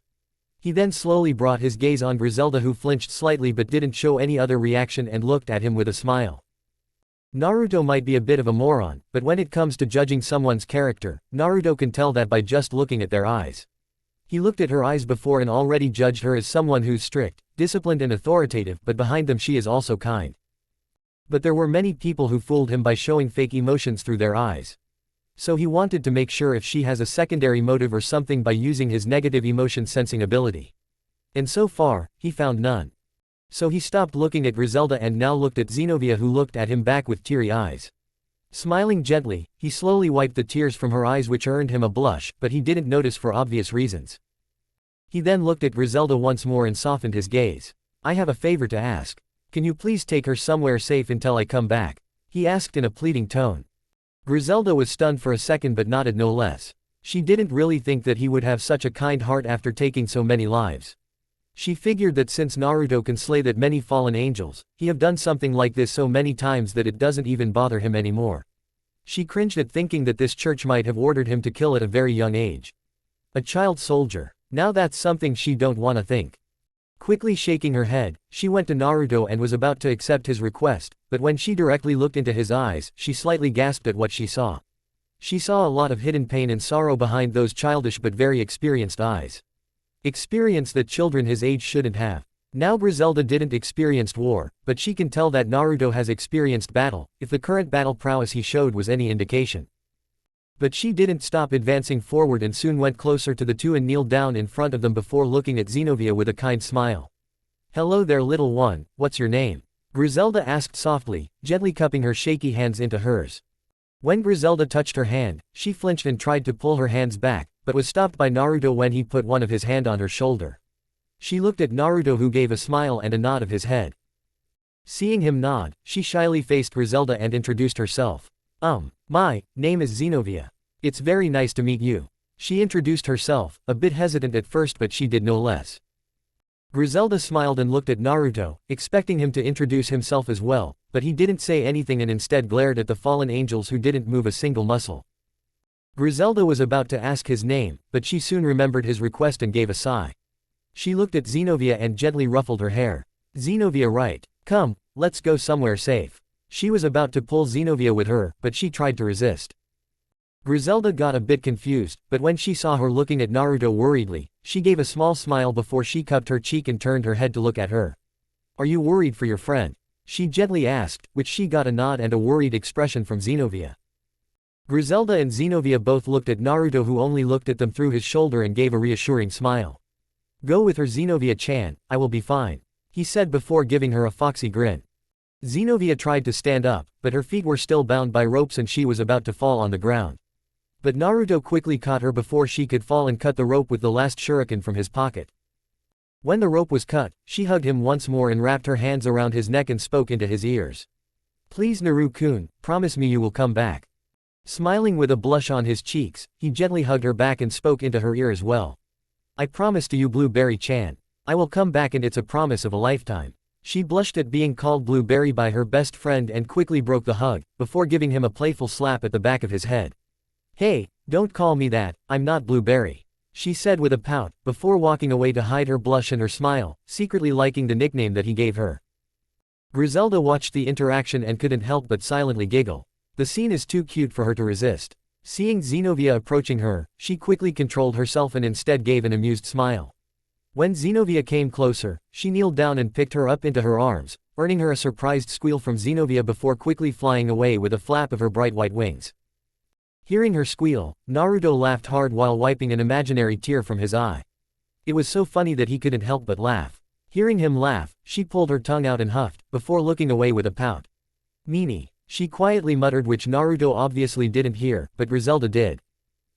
He then slowly brought his gaze on Griselda, who flinched slightly but didn't show any other reaction and looked at him with a smile. Naruto might be a bit of a moron, but when it comes to judging someone's character, Naruto can tell that by just looking at their eyes. He looked at her eyes before and already judged her as someone who's strict, disciplined and authoritative, but behind them she is also kind. But there were many people who fooled him by showing fake emotions through their eyes. So he wanted to make sure if she has a secondary motive or something by using his negative emotion sensing ability. And so far, he found none. So he stopped looking at Griselda and now looked at Xenovia, who looked at him back with teary eyes. Smiling gently, he slowly wiped the tears from her eyes, which earned him a blush, but he didn't notice for obvious reasons. He then looked at Griselda once more and softened his gaze. "I have a favor to ask. Can you please take her somewhere safe until I come back?" he asked in a pleading tone. Griselda was stunned for a second but nodded no less. She didn't really think that he would have such a kind heart after taking so many lives. She figured that since Naruto can slay that many fallen angels, he have done something like this so many times that it doesn't even bother him anymore. She cringed at thinking that this church might have ordered him to kill at a very young age. A child soldier. Now that's something she don't wanna think. Quickly shaking her head, she went to Naruto and was about to accept his request, but when she directly looked into his eyes, she slightly gasped at what she saw. She saw a lot of hidden pain and sorrow behind those childish but very experienced eyes. Experience that children his age shouldn't have. Now Griselda didn't experience war, but she can tell that Naruto has experienced battle, if the current battle prowess he showed was any indication. But she didn't stop advancing forward and soon went closer to the two and kneeled down in front of them before looking at Xenovia with a kind smile. "Hello there, little one, what's your name?" Griselda asked softly, gently cupping her shaky hands into hers. When Griselda touched her hand, she flinched and tried to pull her hands back, but was stopped by Naruto when he put one of his hand on her shoulder. She looked at Naruto, who gave a smile and a nod of his head. Seeing him nod, she shyly faced Griselda and introduced herself. My name is Xenovia. It's very nice to meet you." She introduced herself, a bit hesitant at first, but she did no less. Griselda smiled and looked at Naruto, expecting him to introduce himself as well, but he didn't say anything and instead glared at the fallen angels who didn't move a single muscle. Griselda was about to ask his name, but she soon remembered his request and gave a sigh. She looked at Xenovia and gently ruffled her hair. "Xenovia, right. Come, let's go somewhere safe." She was about to pull Xenovia with her, but she tried to resist. Griselda got a bit confused, but when she saw her looking at Naruto worriedly, she gave a small smile before she cupped her cheek and turned her head to look at her. "Are you worried for your friend?" she gently asked, which she got a nod and a worried expression from Xenovia. Griselda and Xenovia both looked at Naruto, who only looked at them through his shoulder and gave a reassuring smile. "Go with her, Xenovia-chan, I will be fine," he said before giving her a foxy grin. Xenovia tried to stand up, but her feet were still bound by ropes and she was about to fall on the ground. But Naruto quickly caught her before she could fall and cut the rope with the last shuriken from his pocket. When the rope was cut, she hugged him once more and wrapped her hands around his neck and spoke into his ears. "Please, Naru-kun, promise me you will come back." Smiling with a blush on his cheeks, he gently hugged her back and spoke into her ear as well. "I promise to you, Blueberry-chan. I will come back, and it's a promise of a lifetime." She blushed at being called Blueberry by her best friend and quickly broke the hug, before giving him a playful slap at the back of his head. "Hey, don't call me that, I'm not Blueberry," she said with a pout, before walking away to hide her blush and her smile, secretly liking the nickname that he gave her. Griselda watched the interaction and couldn't help but silently giggle. The scene is too cute for her to resist. Seeing Xenovia approaching her, she quickly controlled herself and instead gave an amused smile. When Xenovia came closer, she kneeled down and picked her up into her arms, earning her a surprised squeal from Xenovia before quickly flying away with a flap of her bright white wings. Hearing her squeal, Naruto laughed hard while wiping an imaginary tear from his eye. It was so funny that he couldn't help but laugh. Hearing him laugh, she pulled her tongue out and huffed, before looking away with a pout. "Meanie," she quietly muttered, which Naruto obviously didn't hear, but Griselda did.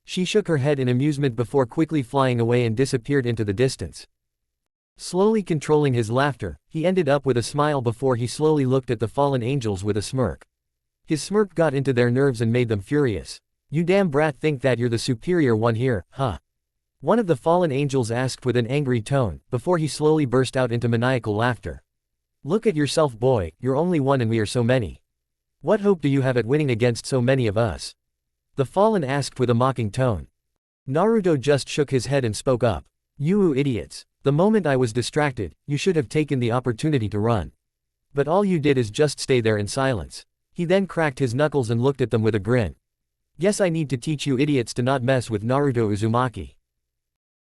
She shook her head in amusement before quickly flying away and disappeared into the distance. Slowly controlling his laughter, he ended up with a smile before he slowly looked at the fallen angels with a smirk. His smirk got into their nerves and made them furious. "You damn brat, think that you're the superior one here, huh?" One of the fallen angels asked with an angry tone, before he slowly burst out into maniacal laughter. "Look at yourself, boy, you're only one and we are so many. What hope do you have at winning against so many of us?" The fallen asked with a mocking tone. Naruto just shook his head and spoke up. "You idiots. The moment I was distracted, you should have taken the opportunity to run. But all you did is just stay there in silence." He then cracked his knuckles and looked at them with a grin. "Guess I need to teach you idiots to not mess with Naruto Uzumaki."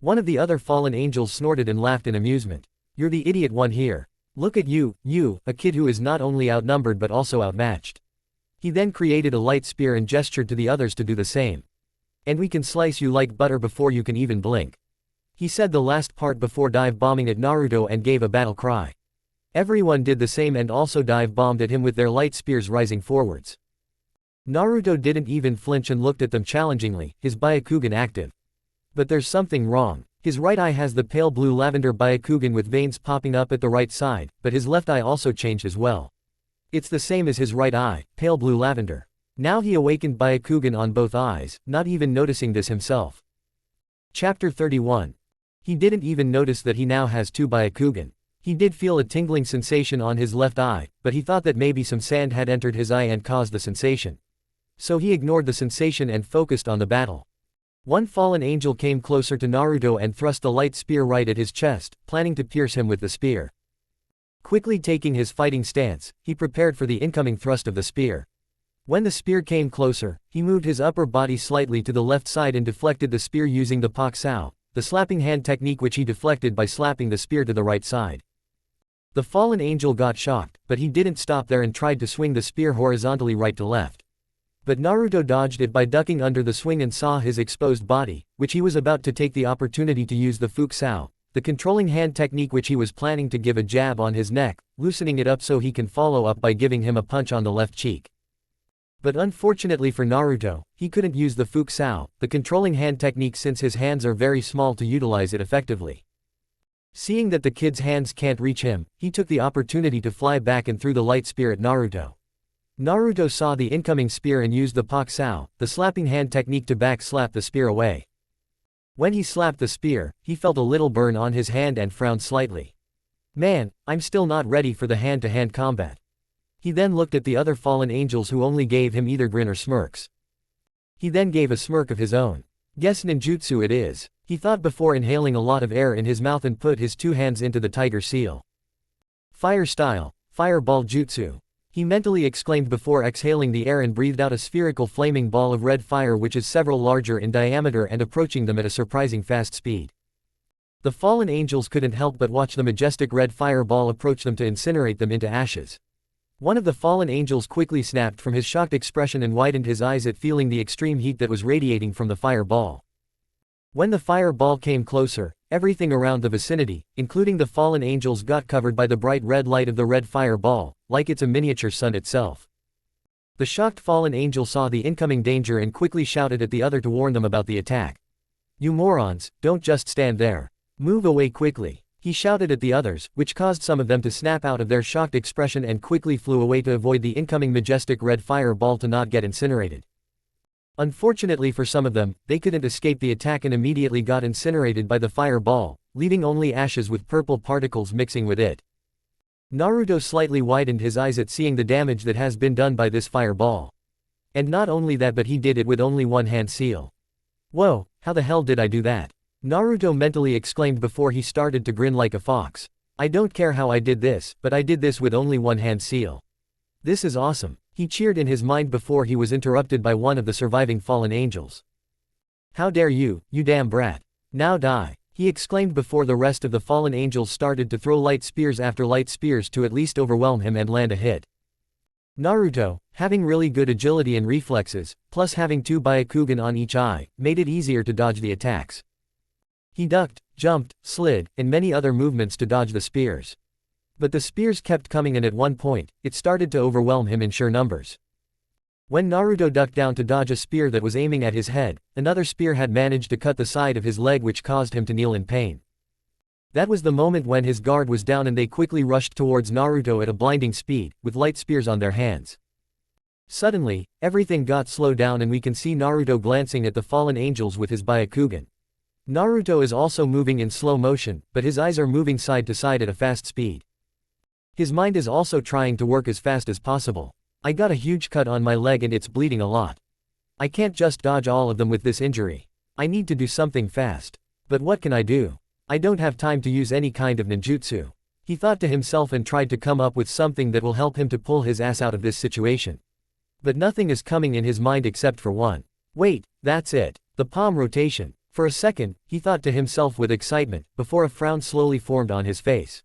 One of the other fallen angels snorted and laughed in amusement. "You're the idiot one here. Look at you, a kid who is not only outnumbered but also outmatched." He then created a light spear and gestured to the others to do the same. "And we can slice you like butter before you can even blink." He said the last part before dive bombing at Naruto and gave a battle cry. Everyone did the same and also dive bombed at him with their light spears rising forwards. Naruto didn't even flinch and looked at them challengingly, his Byakugan active. But there's something wrong. His right eye has the pale blue lavender Byakugan with veins popping up at the right side, but his left eye also changed as well. It's the same as his right eye, pale blue lavender. Now he awakened Byakugan on both eyes, not even noticing this himself. Chapter 31. He didn't even notice that he now has two Byakugan. He did feel a tingling sensation on his left eye, but he thought that maybe some sand had entered his eye and caused the sensation. So he ignored the sensation and focused on the battle. One fallen angel came closer to Naruto and thrust the light spear right at his chest, planning to pierce him with the spear. Quickly taking his fighting stance, he prepared for the incoming thrust of the spear. When the spear came closer, he moved his upper body slightly to the left side and deflected the spear using the paksao, the slapping hand technique, which he deflected by slapping the spear to the right side. The fallen angel got shocked, but he didn't stop there and tried to swing the spear horizontally right to left. But Naruto dodged it by ducking under the swing and saw his exposed body, which he was about to take the opportunity to use the fuksao, the controlling hand technique, which he was planning to give a jab on his neck, loosening it up so he can follow up by giving him a punch on the left cheek. But unfortunately for Naruto, he couldn't use the fuksao, the controlling hand technique, since his hands are very small to utilize it effectively. Seeing that the kid's hands can't reach him, he took the opportunity to fly back and threw the light spear at Naruto. Naruto saw the incoming spear and used the paksao, the slapping hand technique, to back slap the spear away. When he slapped the spear, he felt a little burn on his hand and frowned slightly. "Man, I'm still not ready for the hand-to-hand combat." He then looked at the other fallen angels, who only gave him either grin or smirks. He then gave a smirk of his own. "Guess ninjutsu it is," he thought before inhaling a lot of air in his mouth and put his two hands into the tiger seal. "Fire style, fireball jutsu," he mentally exclaimed before exhaling the air and breathed out a spherical flaming ball of red fire, which is several larger in diameter and approaching them at a surprising fast speed. The fallen angels couldn't help but watch the majestic red fireball approach them to incinerate them into ashes. One of the fallen angels quickly snapped from his shocked expression and widened his eyes at feeling the extreme heat that was radiating from the fireball. When the fireball came closer, everything around the vicinity, including the fallen angels, got covered by the bright red light of the red fireball, like it's a miniature sun itself. The shocked fallen angel saw the incoming danger and quickly shouted at the other to warn them about the attack. "You morons, don't just stand there. Move away quickly," he shouted at the others, which caused some of them to snap out of their shocked expression and quickly flew away to avoid the incoming majestic red fireball to not get incinerated. Unfortunately for some of them, they couldn't escape the attack and immediately got incinerated by the fireball, leaving only ashes with purple particles mixing with it. Naruto slightly widened his eyes at seeing the damage that has been done by this fireball. And not only that, but he did it with only one hand seal. "Whoa, how the hell did I do that?" Naruto mentally exclaimed before he started to grin like a fox. "I don't care how I did this, but I did this with only one hand seal. This is awesome," he cheered in his mind before he was interrupted by one of the surviving fallen angels. "How dare you, you damn brat. Now die," he exclaimed before the rest of the fallen angels started to throw light spears after light spears to at least overwhelm him and land a hit. Naruto, having really good agility and reflexes, plus having two Byakugan on each eye, made it easier to dodge the attacks. He ducked, jumped, slid, and many other movements to dodge the spears. But the spears kept coming, and at one point, it started to overwhelm him in sheer numbers. When Naruto ducked down to dodge a spear that was aiming at his head, another spear had managed to cut the side of his leg, which caused him to kneel in pain. That was the moment when his guard was down and they quickly rushed towards Naruto at a blinding speed, with light spears on their hands. Suddenly, everything got slowed down and we can see Naruto glancing at the fallen angels with his Byakugan. Naruto is also moving in slow motion, but his eyes are moving side to side at a fast speed. His mind is also trying to work as fast as possible. I got a huge cut on my leg and it's bleeding a lot. I can't just dodge all of them with this injury. I need to do something fast. But what can I do? I don't have time to use any kind of ninjutsu. He thought to himself and tried to come up with something that will help him to pull his ass out of this situation. But nothing is coming in his mind except for one. Wait, that's it. The palm rotation. For a second, he thought to himself with excitement, before a frown slowly formed on his face.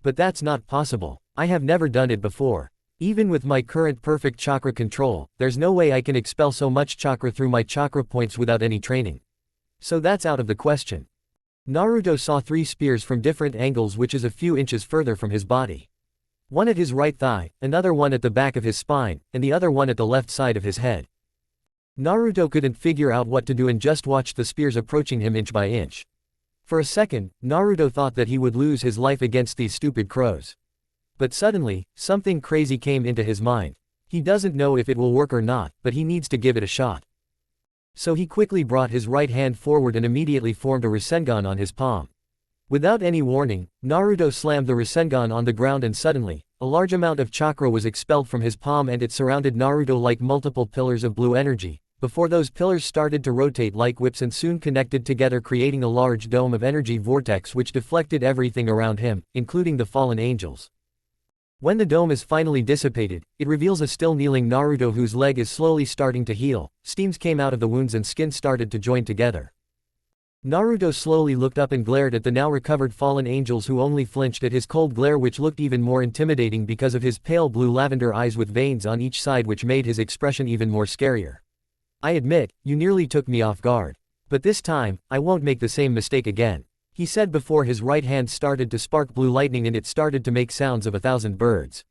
But that's not possible. I have never done it before. Even with my current perfect chakra control, there's no way I can expel so much chakra through my chakra points without any training. So that's out of the question. Naruto saw 3 spears from different angles, which is a few inches further from his body. One at his right thigh, another one at the back of his spine, and the other one at the left side of his head. Naruto couldn't figure out what to do and just watched the spears approaching him inch by inch. For a second, Naruto thought that he would lose his life against these stupid crows. But suddenly, something crazy came into his mind. He doesn't know if it will work or not, but he needs to give it a shot. So he quickly brought his right hand forward and immediately formed a rasengan on his palm. Without any warning, Naruto slammed the rasengan on the ground and suddenly, a large amount of chakra was expelled from his palm and it surrounded Naruto like multiple pillars of blue energy. Before those pillars started to rotate like whips and soon connected together, creating a large dome of energy vortex which deflected everything around him, including the fallen angels. When the dome is finally dissipated, it reveals a still kneeling Naruto whose leg is slowly starting to heal. Steams came out of the wounds and skin started to join together. Naruto slowly looked up and glared at the now recovered fallen angels, who only flinched at his cold glare, which looked even more intimidating because of his pale blue lavender eyes with veins on each side, which made his expression even more scarier. I admit, you nearly took me off guard. But this time, I won't make the same mistake again, he said before his right hand started to spark blue lightning and it started to make sounds of 1,000 birds.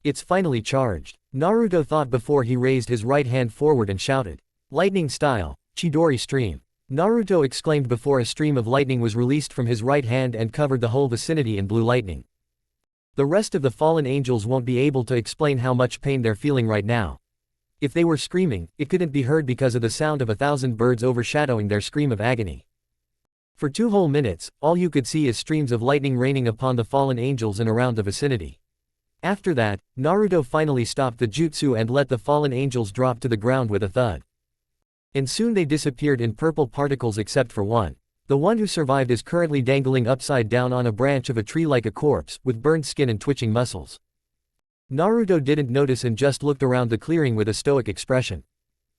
It's finally charged, Naruto thought before he raised his right hand forward and shouted. Lightning style, Chidori stream. Naruto exclaimed before a stream of lightning was released from his right hand and covered the whole vicinity in blue lightning. The rest of the fallen angels won't be able to explain how much pain they're feeling right now. If they were screaming, it couldn't be heard because of the sound of 1,000 birds overshadowing their scream of agony. For 2 whole minutes, all you could see is streams of lightning raining upon the fallen angels and around the vicinity. After that, Naruto finally stopped the jutsu and let the fallen angels drop to the ground with a thud. And soon they disappeared in purple particles except for one. The one who survived is currently dangling upside down on a branch of a tree like a corpse, with burned skin and twitching muscles. Naruto didn't notice and just looked around the clearing with a stoic expression.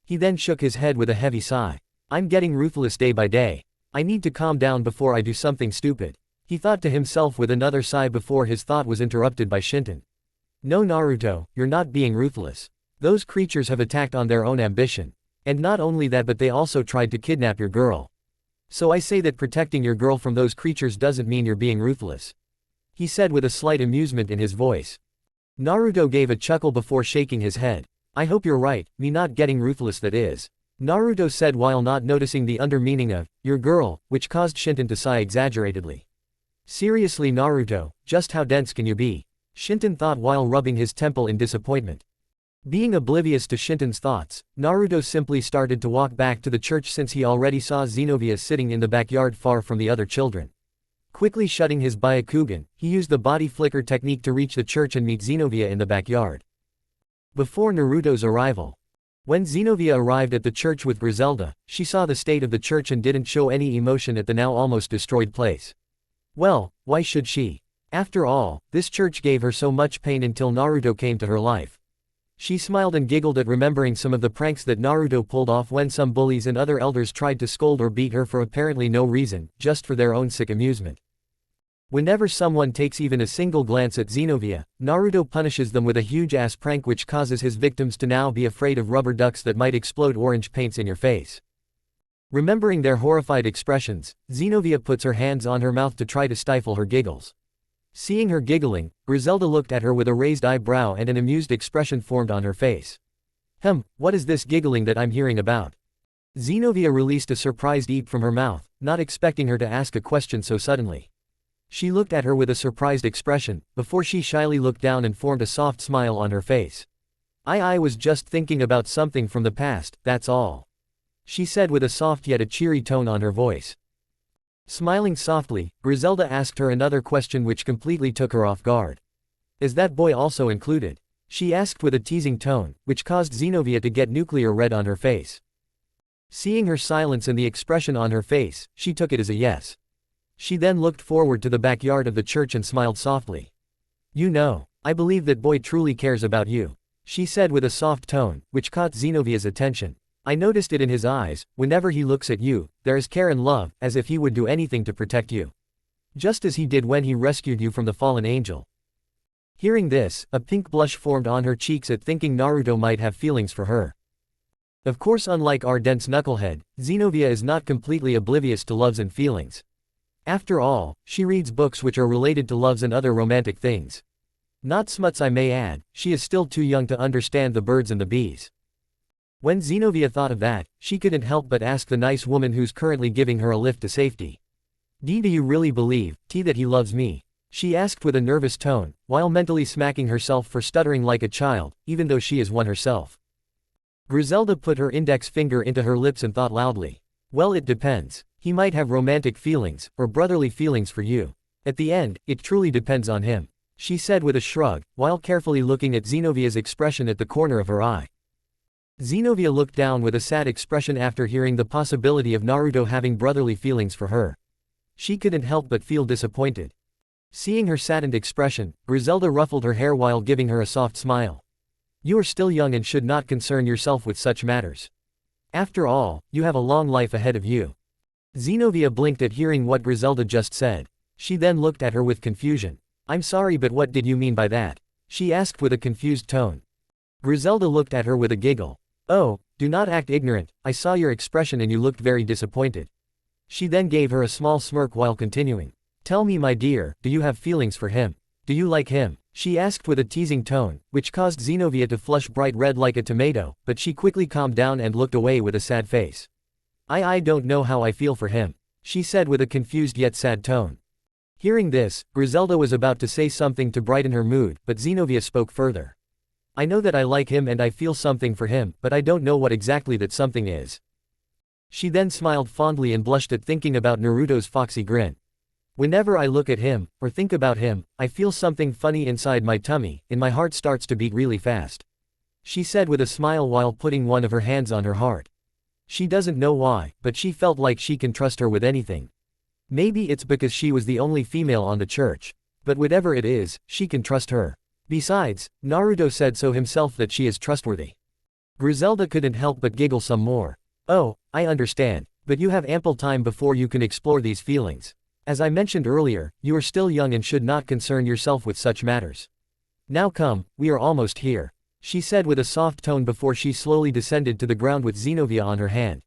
He then shook his head with a heavy sigh. I'm getting ruthless day by day. I need to calm down before I do something stupid, he thought to himself with another sigh before his thought was interrupted by Shinton. No, Naruto, you're not being ruthless. Those creatures have attacked on their own ambition. And not only that, but they also tried to kidnap your girl. So I say that protecting your girl from those creatures doesn't mean you're being ruthless, he said with a slight amusement in his voice. Naruto gave a chuckle before shaking his head. I hope you're right, me not getting ruthless that is, Naruto said while not noticing the under-meaning of, your girl, which caused Shinton to sigh exaggeratedly. Seriously Naruto, just how dense can you be? Shinton thought while rubbing his temple in disappointment. Being oblivious to Shinton's thoughts, Naruto simply started to walk back to the church since he already saw Zenobia sitting in the backyard far from the other children. Quickly shutting his Byakugan, he used the body flicker technique to reach the church and meet Zenobia in the backyard. Before Naruto's arrival. When Zenobia arrived at the church with Griselda, she saw the state of the church and didn't show any emotion at the now almost destroyed place. Well, why should she? After all, this church gave her so much pain until Naruto came to her life. She smiled and giggled at remembering some of the pranks that Naruto pulled off when some bullies and other elders tried to scold or beat her for apparently no reason, just for their own sick amusement. Whenever someone takes even a single glance at Zenobia, Naruto punishes them with a huge-ass prank which causes his victims to now be afraid of rubber ducks that might explode orange paints in your face. Remembering their horrified expressions, Zenobia puts her hands on her mouth to try to stifle her giggles. Seeing her giggling, Griselda looked at her with a raised eyebrow and an amused expression formed on her face. What is this giggling that I'm hearing about? Zenobia released a surprised eep from her mouth, not expecting her to ask a question so suddenly. She looked at her with a surprised expression, before she shyly looked down and formed a soft smile on her face. I was just thinking about something from the past, that's all. She said with a soft yet a cheery tone on her voice. Smiling softly, Griselda asked her another question which completely took her off guard. Is that boy also included? She asked with a teasing tone, which caused Zenobia to get nuclear red on her face. Seeing her silence and the expression on her face, she took it as a yes. She then looked forward to the backyard of the church and smiled softly. You know, I believe that boy truly cares about you, she said with a soft tone, which caught Zenobia's attention. I noticed it in his eyes, whenever he looks at you, there is care and love, as if he would do anything to protect you. Just as he did when he rescued you from the fallen angel. Hearing this, a pink blush formed on her cheeks at thinking Naruto might have feelings for her. Of course, unlike our dense knucklehead, Zenobia is not completely oblivious to loves and feelings. After all, she reads books which are related to loves and other romantic things. Not smuts, I may add, she is still too young to understand the birds and the bees. When Zenobia thought of that, she couldn't help but ask the nice woman who's currently giving her a lift to safety. Do you really believe, T, that he loves me? She asked with a nervous tone, while mentally smacking herself for stuttering like a child, even though she is one herself. Griselda put her index finger into her lips and thought loudly. Well, it depends. He might have romantic feelings, or brotherly feelings for you. At the end, it truly depends on him, she said with a shrug, while carefully looking at Zenobia's expression at the corner of her eye. Zenobia looked down with a sad expression after hearing the possibility of Naruto having brotherly feelings for her. She couldn't help but feel disappointed. Seeing her saddened expression, Griselda ruffled her hair while giving her a soft smile. You are still young and should not concern yourself with such matters. After all, you have a long life ahead of you. Zenobia blinked at hearing what Griselda just said. She then looked at her with confusion. I'm sorry, but what did you mean by that? She asked with a confused tone. Griselda looked at her with a giggle. Oh, do not act ignorant, I saw your expression and you looked very disappointed. She then gave her a small smirk while continuing. Tell me, my dear, do you have feelings for him? Do you like him? She asked with a teasing tone, which caused Zenobia to flush bright red like a tomato, but she quickly calmed down and looked away with a sad face. I don't know how I feel for him, she said with a confused yet sad tone. Hearing this, Griselda was about to say something to brighten her mood, but Zenobia spoke further. I know that I like him and I feel something for him, but I don't know what exactly that something is. She then smiled fondly and blushed at thinking about Naruto's foxy grin. Whenever I look at him, or think about him, I feel something funny inside my tummy, and my heart starts to beat really fast. She said with a smile while putting one of her hands on her heart. She doesn't know why, but she felt like she can trust her with anything. Maybe it's because she was the only female on the church. But whatever it is, she can trust her. Besides, Naruto said so himself that she is trustworthy. Griselda couldn't help but giggle some more. Oh, I understand, but you have ample time before you can explore these feelings. As I mentioned earlier, you are still young and should not concern yourself with such matters. Now come, we are almost here, she said with a soft tone before she slowly descended to the ground with Zenobia on her hand.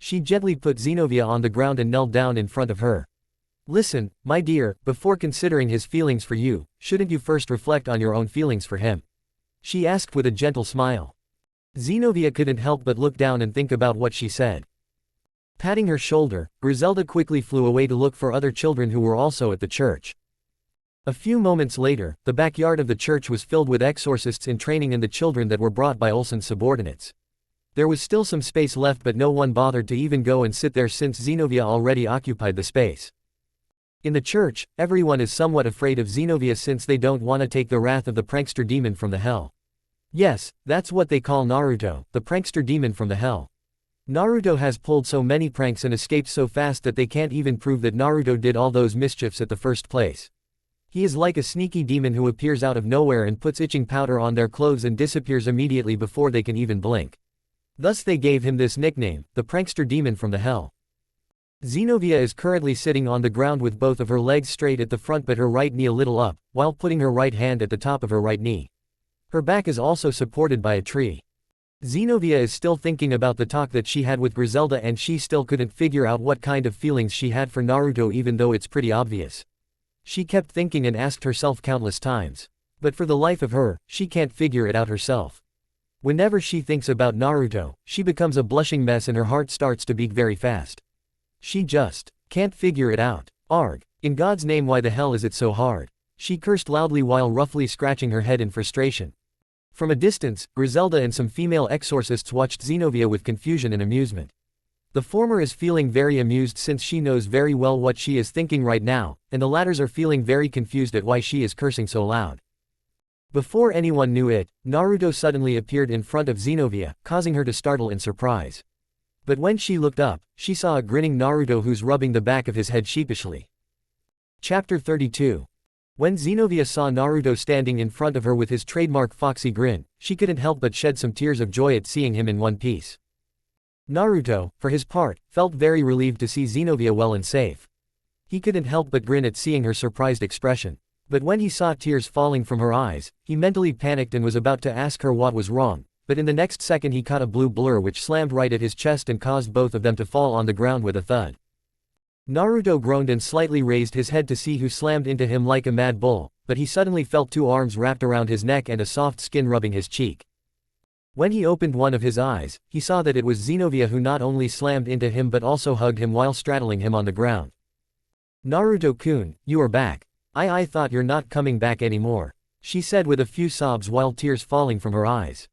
She gently put Zenobia on the ground and knelt down in front of her. Listen, my dear, before considering his feelings for you, shouldn't you first reflect on your own feelings for him? She asked with a gentle smile. Zenobia couldn't help but look down and think about what she said. Patting her shoulder, Griselda quickly flew away to look for other children who were also at the church. A few moments later, the backyard of the church was filled with exorcists in training and the children that were brought by Olsen's subordinates. There was still some space left, but no one bothered to even go and sit there since Zenobia already occupied the space. In the church, everyone is somewhat afraid of Zenobia since they don't want to take the wrath of the prankster demon from the hell. Yes, that's what they call Naruto, the prankster demon from the hell. Naruto has pulled so many pranks and escaped so fast that they can't even prove that Naruto did all those mischiefs at the first place. He is like a sneaky demon who appears out of nowhere and puts itching powder on their clothes and disappears immediately before they can even blink. Thus they gave him this nickname, the prankster demon from the hell. Zenobia is currently sitting on the ground with both of her legs straight at the front but her right knee a little up, while putting her right hand at the top of her right knee. Her back is also supported by a tree. Zenobia is still thinking about the talk that she had with Griselda and she still couldn't figure out what kind of feelings she had for Naruto even though it's pretty obvious. She kept thinking and asked herself countless times. But for the life of her, she can't figure it out herself. Whenever she thinks about Naruto, she becomes a blushing mess and her heart starts to beat very fast. She just can't figure it out. Arg. In God's name, why the hell is it so hard? She cursed loudly while roughly scratching her head in frustration. From a distance, Griselda and some female exorcists watched Xenovia with confusion and amusement. The former is feeling very amused since she knows very well what she is thinking right now, and the latters are feeling very confused at why she is cursing so loud. Before anyone knew it, Naruto suddenly appeared in front of Xenovia, causing her to startle in surprise. But when she looked up, she saw a grinning Naruto who's rubbing the back of his head sheepishly. Chapter 32. When Xenovia saw Naruto standing in front of her with his trademark foxy grin, she couldn't help but shed some tears of joy at seeing him in one piece. Naruto, for his part, felt very relieved to see Xenovia well and safe. He couldn't help but grin at seeing her surprised expression. But when he saw tears falling from her eyes, he mentally panicked and was about to ask her what was wrong, but in the next second he caught a blue blur which slammed right at his chest and caused both of them to fall on the ground with a thud. Naruto groaned and slightly raised his head to see who slammed into him like a mad bull, but he suddenly felt two arms wrapped around his neck and a soft skin rubbing his cheek. When he opened one of his eyes, he saw that it was Xenovia who not only slammed into him but also hugged him while straddling him on the ground. "Naruto-kun, you are back. I thought you're not coming back anymore," she said with a few sobs while tears falling from her eyes.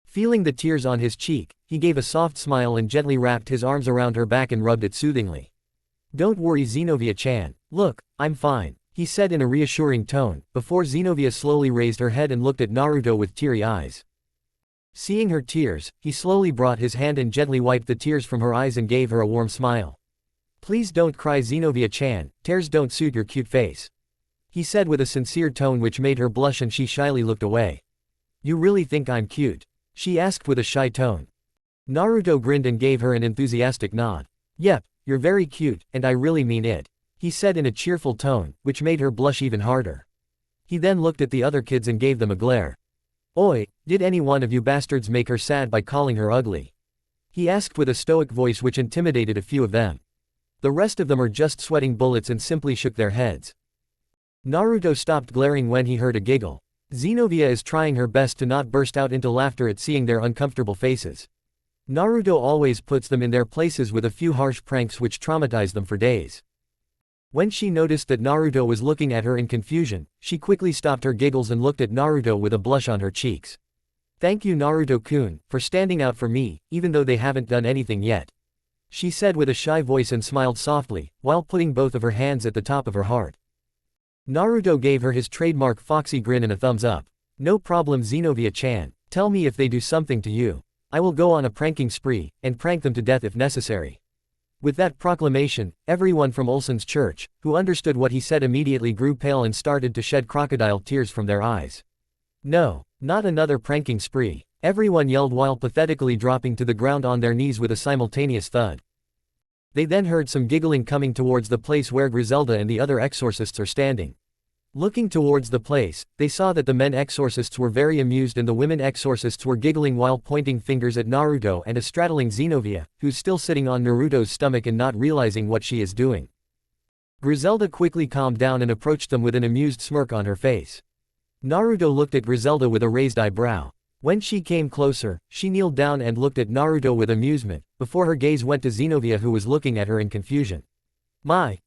Feeling the tears on his cheek, he gave a soft smile and gently wrapped his arms around her back and rubbed it soothingly. "Don't worry, Xenovia-chan. Look, I'm fine," he said in a reassuring tone, before Xenovia slowly raised her head and looked at Naruto with teary eyes. Seeing her tears, he slowly brought his hand and gently wiped the tears from her eyes and gave her a warm smile. "Please don't cry, Xenovia-chan, tears don't suit your cute face," he said with a sincere tone which made her blush and she shyly looked away. "You really think I'm cute?" she asked with a shy tone. Naruto grinned and gave her an enthusiastic nod. "Yep, you're very cute, and I really mean it," he said in a cheerful tone, which made her blush even harder. He then looked at the other kids and gave them a glare. "Oi, did any one of you bastards make her sad by calling her ugly?" he asked with a stoic voice which intimidated a few of them. The rest of them are just sweating bullets and simply shook their heads. Naruto stopped glaring when he heard a giggle. Xenovia is trying her best to not burst out into laughter at seeing their uncomfortable faces. Naruto always puts them in their places with a few harsh pranks which traumatize them for days. When she noticed that Naruto was looking at her in confusion, she quickly stopped her giggles and looked at Naruto with a blush on her cheeks. "Thank you, Naruto-kun, for standing out for me, even though they haven't done anything yet," she said with a shy voice and smiled softly, while putting both of her hands at the top of her heart. Naruto gave her his trademark foxy grin and a thumbs up. "No problem, Xenovia-chan, tell me if they do something to you. I will go on a pranking spree, and prank them to death if necessary." With that proclamation, everyone from Olsen's church, who understood what he said, immediately grew pale and started to shed crocodile tears from their eyes. "No, not another pranking spree," everyone yelled while pathetically dropping to the ground on their knees with a simultaneous thud. They then heard some giggling coming towards the place where Griselda and the other exorcists are standing. Looking towards the place, they saw that the men exorcists were very amused and the women exorcists were giggling while pointing fingers at Naruto and straddling Xenovia, who's still sitting on Naruto's stomach and not realizing what she is doing. Griselda quickly calmed down and approached them with an amused smirk on her face. Naruto looked at Griselda with a raised eyebrow. When she came closer, she kneeled down and looked at Naruto with amusement, before her gaze went to Xenovia, who was looking at her in confusion. My,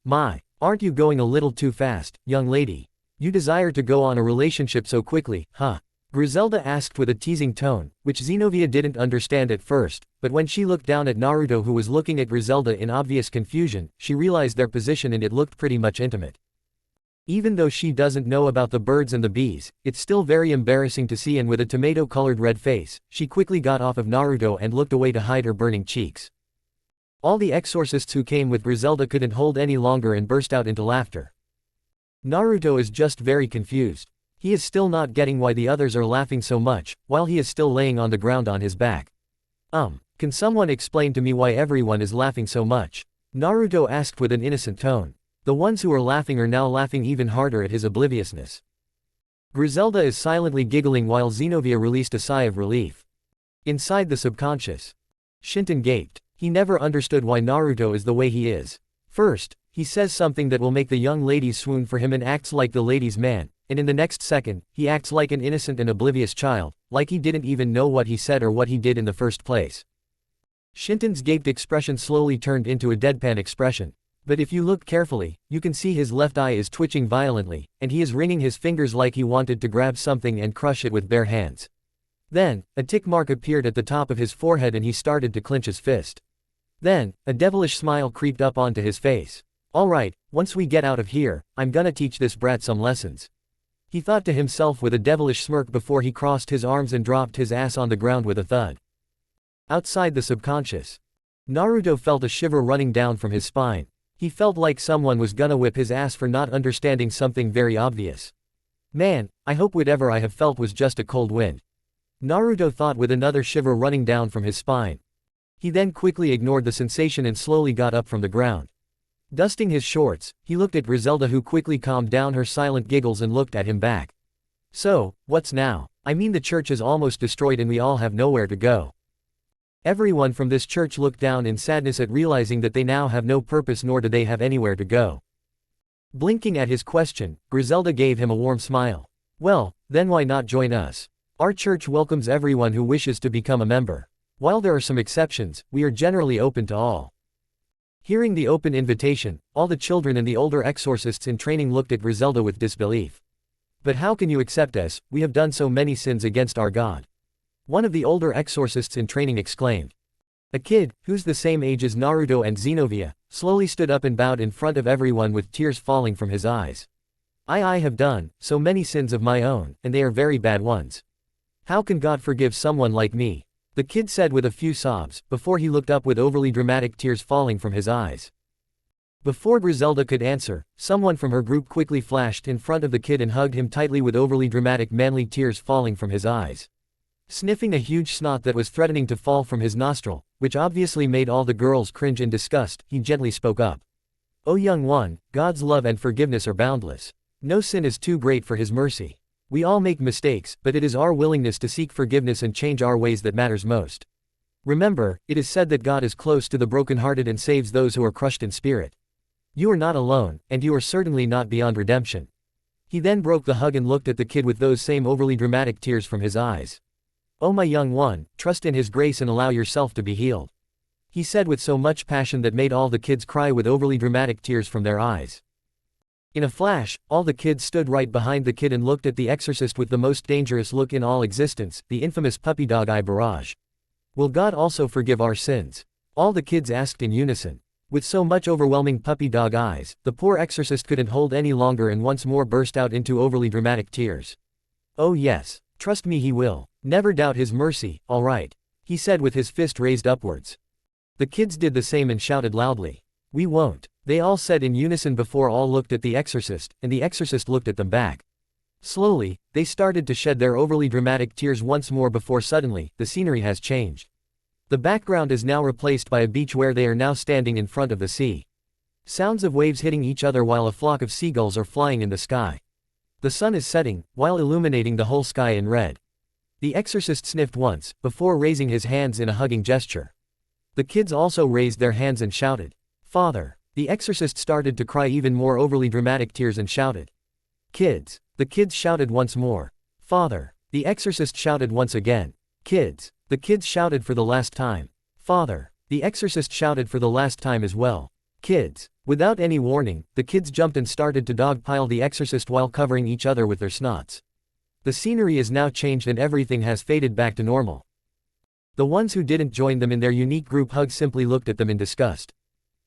aren't you going a little too fast, young lady? You desire to go on a relationship so quickly, huh?" Griselda asked with a teasing tone, which Xenovia didn't understand at first, but when she looked down at Naruto, who was looking at Griselda in obvious confusion, she realized their position and it looked pretty much intimate. Even though she doesn't know about the birds and the bees, it's still very embarrassing to see, and with a tomato-colored red face, she quickly got off of Naruto and looked away to hide her burning cheeks. All the exorcists who came with Griselda couldn't hold any longer and burst out into laughter. Naruto is just very confused. He is still not getting why the others are laughing so much, while he is still laying on the ground on his back. Can someone explain to me why everyone is laughing so much?" Naruto asked with an innocent tone. The ones who are laughing are now laughing even harder at his obliviousness. Griselda is silently giggling while Xenovia released a sigh of relief. Inside the subconscious, Shinton gaped. He never understood why Naruto is the way he is. First, he says something that will make the young ladies swoon for him and acts like the ladies' man, and in the next second, he acts like an innocent and oblivious child, like he didn't even know what he said or what he did in the first place. Shinton's gaped expression slowly turned into a deadpan expression. But if you look carefully, you can see his left eye is twitching violently, and he is wringing his fingers like he wanted to grab something and crush it with bare hands. Then, a tick mark appeared at the top of his forehead and he started to clench his fist. Then, a devilish smile creeped up onto his face. Alright, once we get out of here, I'm gonna teach this brat some lessons. He thought to himself with a devilish smirk before he crossed his arms and dropped his ass on the ground with a thud. Outside the subconscious, Naruto felt a shiver running down from his spine. He felt like someone was gonna whip his ass for not understanding something very obvious. Man, I hope whatever I have felt was just a cold wind. Naruto thought with another shiver running down from his spine. He then quickly ignored the sensation and slowly got up from the ground. Dusting his shorts, he looked at Griselda, who quickly calmed down her silent giggles and looked at him back. So, what's now? I mean, the church is almost destroyed and we all have nowhere to go. Everyone from this church looked down in sadness at realizing that they now have no purpose nor do they have anywhere to go. Blinking at his question, Griselda gave him a warm smile. Well, then why not join us? Our church welcomes everyone who wishes to become a member. While there are some exceptions, we are generally open to all. Hearing the open invitation, all the children and the older exorcists in training looked at Griselda with disbelief. But how can you accept us? We have done so many sins against our God. One of the older exorcists in training exclaimed. A kid, who's the same age as Naruto and Xenovia, slowly stood up and bowed in front of everyone with tears falling from his eyes. I have done so many sins of my own, and they are very bad ones. How can God forgive someone like me? The kid said with a few sobs, before he looked up with overly dramatic tears falling from his eyes. Before Griselda could answer, someone from her group quickly flashed in front of the kid and hugged him tightly with overly dramatic manly tears falling from his eyes. Sniffing a huge snot that was threatening to fall from his nostril, which obviously made all the girls cringe in disgust, he gently spoke up. "O young one, God's love and forgiveness are boundless. No sin is too great for his mercy. We all make mistakes, but it is our willingness to seek forgiveness and change our ways that matters most. Remember, it is said that God is close to the brokenhearted and saves those who are crushed in spirit. You are not alone, and you are certainly not beyond redemption." He then broke the hug and looked at the kid with those same overly dramatic tears from his eyes. "Oh my young one, trust in his grace and allow yourself to be healed," he said with so much passion that made all the kids cry with overly dramatic tears from their eyes. In a flash, all the kids stood right behind the kid and looked at the exorcist with the most dangerous look in all existence, the infamous puppy dog eye barrage. "Will God also forgive our sins?" all the kids asked in unison. With so much overwhelming puppy dog eyes, the poor exorcist couldn't hold any longer and once more burst out into overly dramatic tears. "Oh yes, trust me, he will. Never doubt his mercy, alright," he said with his fist raised upwards. The kids did the same and shouted loudly. "We won't," they all said in unison before all looked at the exorcist, and the exorcist looked at them back. Slowly, they started to shed their overly dramatic tears once more before suddenly, the scenery has changed. The background is now replaced by a beach where they are now standing in front of the sea. Sounds of waves hitting each other while a flock of seagulls are flying in the sky. The sun is setting, while illuminating the whole sky in red. The exorcist sniffed once, before raising his hands in a hugging gesture. The kids also raised their hands and shouted, "Father!" The exorcist started to cry even more overly dramatic tears and shouted, "Kids!" The kids shouted once more, "Father!" The exorcist shouted once again, "Kids!" The kids shouted for the last time, "Father!" The exorcist shouted for the last time as well, "Kids!" Without any warning, the kids jumped and started to dogpile the exorcist while covering each other with their snots. The scenery is now changed and everything has faded back to normal. The ones who didn't join them in their unique group hug simply looked at them in disgust.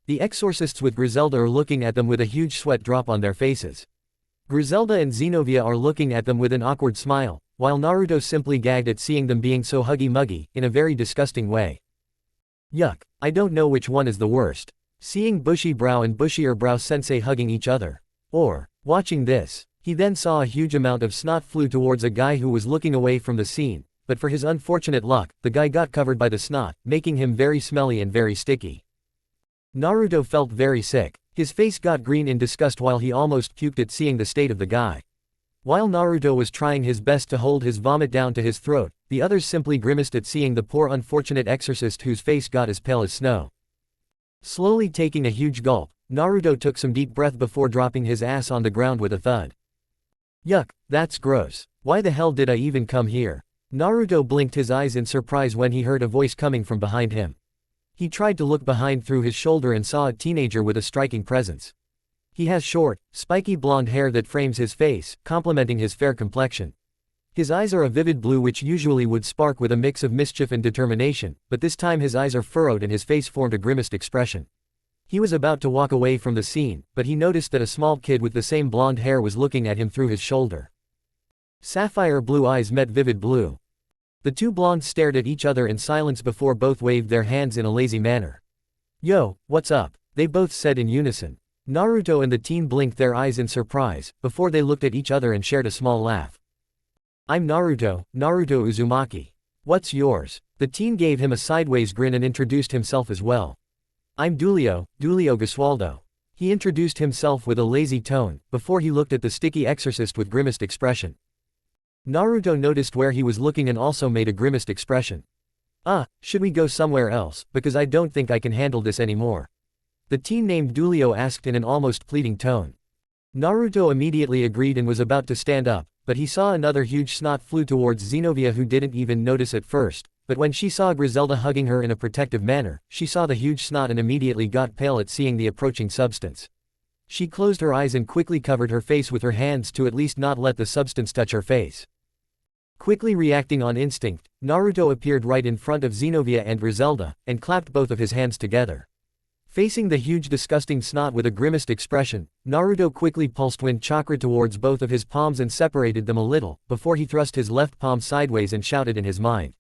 The exorcists with Griselda are looking at them with a huge sweat drop on their faces. Griselda and Xenovia are looking at them with an awkward smile, while Naruto simply gagged at seeing them being so huggy-muggy, in a very disgusting way. Yuck, I don't know which one is the worst. Seeing Bushy Brow and Bushier Brow Sensei hugging each other. Or, watching this. He then saw a huge amount of snot flew towards a guy who was looking away from the scene, but for his unfortunate luck, the guy got covered by the snot, making him very smelly and very sticky. Naruto felt very sick. His face got green in disgust while he almost puked at seeing the state of the guy. While Naruto was trying his best to hold his vomit down to his throat, the others simply grimaced at seeing the poor unfortunate exorcist whose face got as pale as snow. Slowly taking a huge gulp, Naruto took some deep breath before dropping his ass on the ground with a thud. Yuck, that's gross. Why the hell did I even come here? Naruto blinked his eyes in surprise when he heard a voice coming from behind him. He tried to look behind through his shoulder and saw a teenager with a striking presence. He has short, spiky blonde hair that frames his face, complementing his fair complexion. His eyes are a vivid blue which usually would spark with a mix of mischief and determination, but this time his eyes are furrowed and his face formed a grimaced expression. He was about to walk away from the scene, but he noticed that a small kid with the same blonde hair was looking at him through his shoulder. Sapphire blue eyes met vivid blue. The two blondes stared at each other in silence before both waved their hands in a lazy manner. Yo, what's up? They both said in unison. Naruto and the teen blinked their eyes in surprise, before they looked at each other and shared a small laugh. I'm Naruto, Naruto Uzumaki. What's yours? The teen gave him a sideways grin and introduced himself as well. I'm Dulio, Dulio Gesualdo. He introduced himself with a lazy tone, before he looked at the sticky exorcist with grimaced expression. Naruto noticed where he was looking and also made a grimaced expression. Should we go somewhere else, because I don't think I can handle this anymore? The teen named Dulio asked in an almost pleading tone. Naruto immediately agreed and was about to stand up, but he saw another huge snot flew towards Zenobia who didn't even notice at first, but when she saw Griselda hugging her in a protective manner, she saw the huge snot and immediately got pale at seeing the approaching substance. She closed her eyes and quickly covered her face with her hands to at least not let the substance touch her face. Quickly reacting on instinct, Naruto appeared right in front of Zenobia and Griselda, and clapped both of his hands together. Facing the huge disgusting snot with a grimaced expression, Naruto quickly pulsed wind chakra towards both of his palms and separated them a little, before he thrust his left palm sideways and shouted in his mind.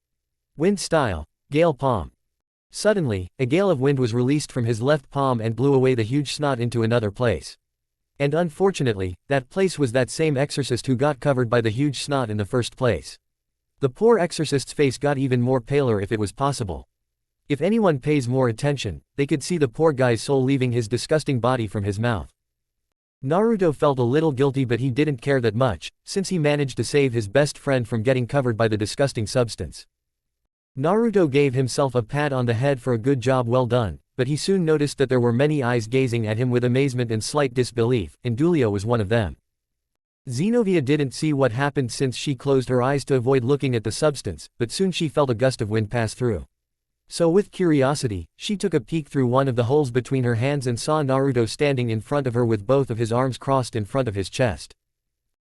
Wind style, gale palm. Suddenly, a gale of wind was released from his left palm and blew away the huge snot into another place. And unfortunately, that place was that same exorcist who got covered by the huge snot in the first place. The poor exorcist's face got even more paler if it was possible. If anyone pays more attention, they could see the poor guy's soul leaving his disgusting body from his mouth. Naruto felt a little guilty but he didn't care that much, since he managed to save his best friend from getting covered by the disgusting substance. Naruto gave himself a pat on the head for a good job well done, but he soon noticed that there were many eyes gazing at him with amazement and slight disbelief, and Dulio was one of them. Zenobia didn't see what happened since she closed her eyes to avoid looking at the substance, but soon she felt a gust of wind pass through. So with curiosity, she took a peek through one of the holes between her hands and saw Naruto standing in front of her with both of his arms crossed in front of his chest.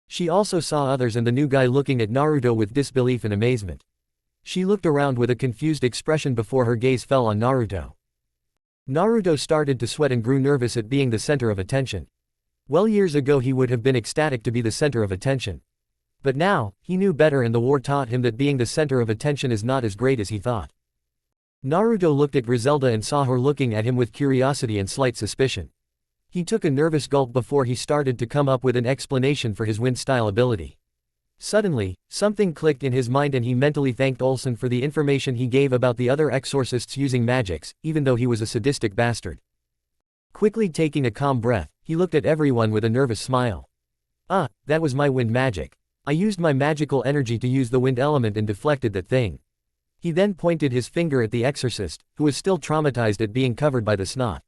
She also saw others and the new guy looking at Naruto with disbelief and amazement. She looked around with a confused expression before her gaze fell on Naruto. Naruto started to sweat and grew nervous at being the center of attention. Well, years ago he would have been ecstatic to be the center of attention. But now, he knew better and the war taught him that being the center of attention is not as great as he thought. Naruto looked at Griselda and saw her looking at him with curiosity and slight suspicion. He took a nervous gulp before he started to come up with an explanation for his wind style ability. Suddenly, something clicked in his mind and he mentally thanked Olsen for the information he gave about the other exorcists using magics, even though he was a sadistic bastard. Quickly taking a calm breath, he looked at everyone with a nervous smile. That was my wind magic. I used my magical energy to use the wind element and deflected that thing. He then pointed his finger at the exorcist, who was still traumatized at being covered by the snot.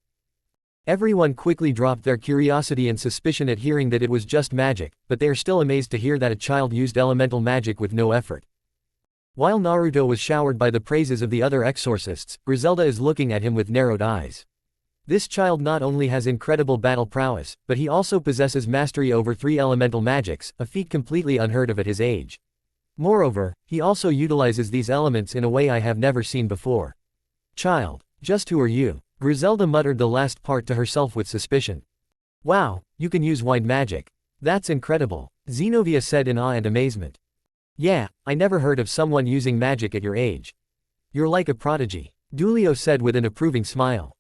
Everyone quickly dropped their curiosity and suspicion at hearing that it was just magic, but they are still amazed to hear that a child used elemental magic with no effort. While Naruto was showered by the praises of the other exorcists, Griselda is looking at him with narrowed eyes. This child not only has incredible battle prowess, but he also possesses mastery over 3 elemental magics, a feat completely unheard of at his age. Moreover, he also utilizes these elements in a way I have never seen before. Child, just who are you? Griselda muttered the last part to herself with suspicion. Wow, you can use wind magic. That's incredible, Zenobia said in awe and amazement. Yeah, I never heard of someone using magic at your age. You're like a prodigy, Dulio said with an approving smile.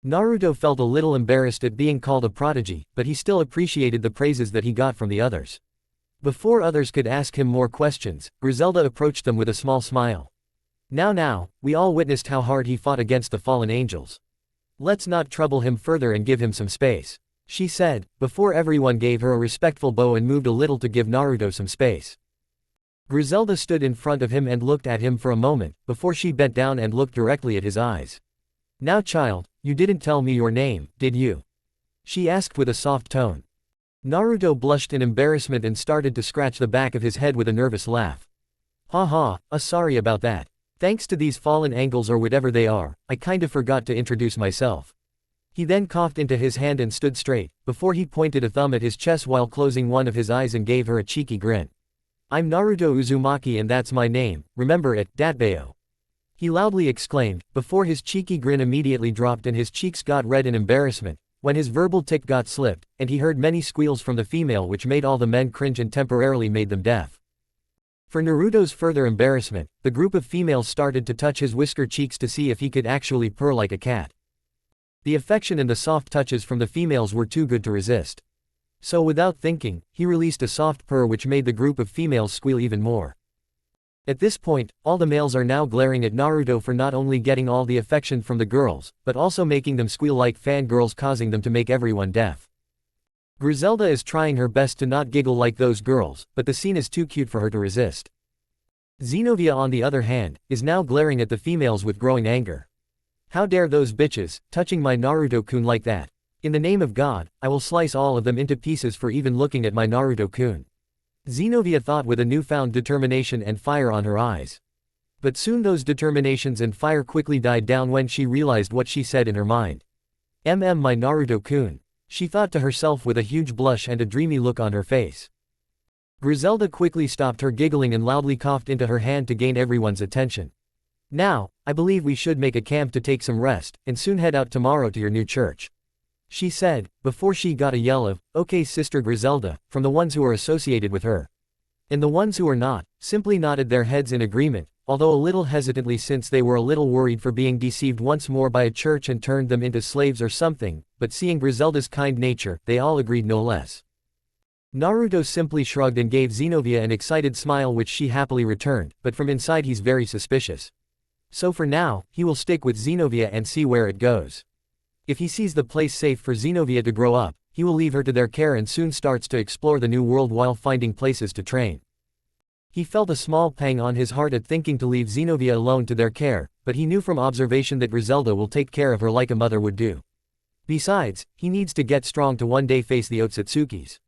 Naruto felt a little embarrassed at being called a prodigy, but he still appreciated the praises that he got from the others. Before others could ask him more questions, Griselda approached them with a small smile. Now, we all witnessed how hard he fought against the fallen angels. Let's not trouble him further and give him some space, she said, before everyone gave her a respectful bow and moved a little to give Naruto some space. Griselda stood in front of him and looked at him for a moment, before she bent down and looked directly at his eyes. Now child, you didn't tell me your name, did you? She asked with a soft tone. Naruto blushed in embarrassment and started to scratch the back of his head with a nervous laugh. Haha, sorry about that. Thanks to these fallen angles or whatever they are, I kinda forgot to introduce myself. He then coughed into his hand and stood straight, before he pointed a thumb at his chest while closing one of his eyes and gave her a cheeky grin. I'm Naruto Uzumaki and that's my name, remember it, Datbeo. He loudly exclaimed, before his cheeky grin immediately dropped and his cheeks got red in embarrassment, when his verbal tick got slipped, and he heard many squeals from the female which made all the men cringe and temporarily made them deaf. For Naruto's further embarrassment, the group of females started to touch his whisker cheeks to see if he could actually purr like a cat. The affection and the soft touches from the females were too good to resist. So without thinking, he released a soft purr which made the group of females squeal even more. At this point, all the males are now glaring at Naruto for not only getting all the affection from the girls, but also making them squeal like fangirls, causing them to make everyone deaf. Griselda is trying her best to not giggle like those girls, but the scene is too cute for her to resist. Xenovia on the other hand, is now glaring at the females with growing anger. How dare those bitches, touching my Naruto-kun like that? In the name of God, I will slice all of them into pieces for even looking at my Naruto-kun. Xenovia thought with a newfound determination and fire on her eyes. But soon those determinations and fire quickly died down when she realized what she said in her mind. My Naruto-kun. She thought to herself with a huge blush and a dreamy look on her face. Griselda quickly stopped her giggling and loudly coughed into her hand to gain everyone's attention. Now, I believe we should make a camp to take some rest, and soon head out tomorrow to your new church. She said, before she got a yell of, okay Sister Griselda, from the ones who are associated with her. And the ones who are not, simply nodded their heads in agreement, although a little hesitantly since they were a little worried for being deceived once more by a church and turned them into slaves or something, but seeing Griselda's kind nature, they all agreed no less. Naruto simply shrugged and gave Xenovia an excited smile which she happily returned, but from inside he's very suspicious. So for now, he will stick with Xenovia and see where it goes. If he sees the place safe for Xenovia to grow up, he will leave her to their care and soon starts to explore the new world while finding places to train. He felt a small pang on his heart at thinking to leave Xenovia alone to their care, but he knew from observation that Griselda will take care of her like a mother would do. Besides, he needs to get strong to one day face the Otsutsukis.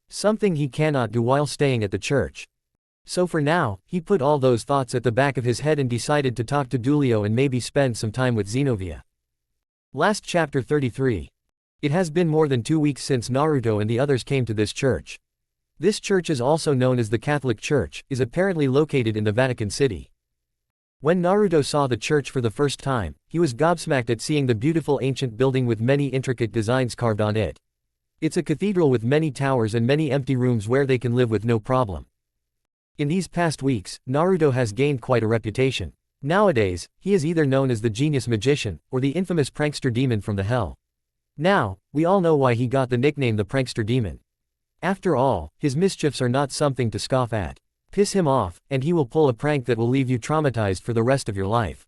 Something he cannot do while staying at the church. So for now, he put all those thoughts at the back of his head and decided to talk to Dulio and maybe spend some time with Xenovia. Last chapter 33. It has been more than 2 weeks since Naruto and the others came to this church. This church is also known as the Catholic Church, is apparently located in the Vatican City. When Naruto saw the church for the first time, he was gobsmacked at seeing the beautiful ancient building with many intricate designs carved on it. It's a cathedral with many towers and many empty rooms where they can live with no problem. In these past weeks, Naruto has gained quite a reputation. Nowadays, he is either known as the genius magician, or the infamous prankster demon from the hell. Now, we all know why he got the nickname the prankster demon. After all, his mischiefs are not something to scoff at. Piss him off, and he will pull a prank that will leave you traumatized for the rest of your life.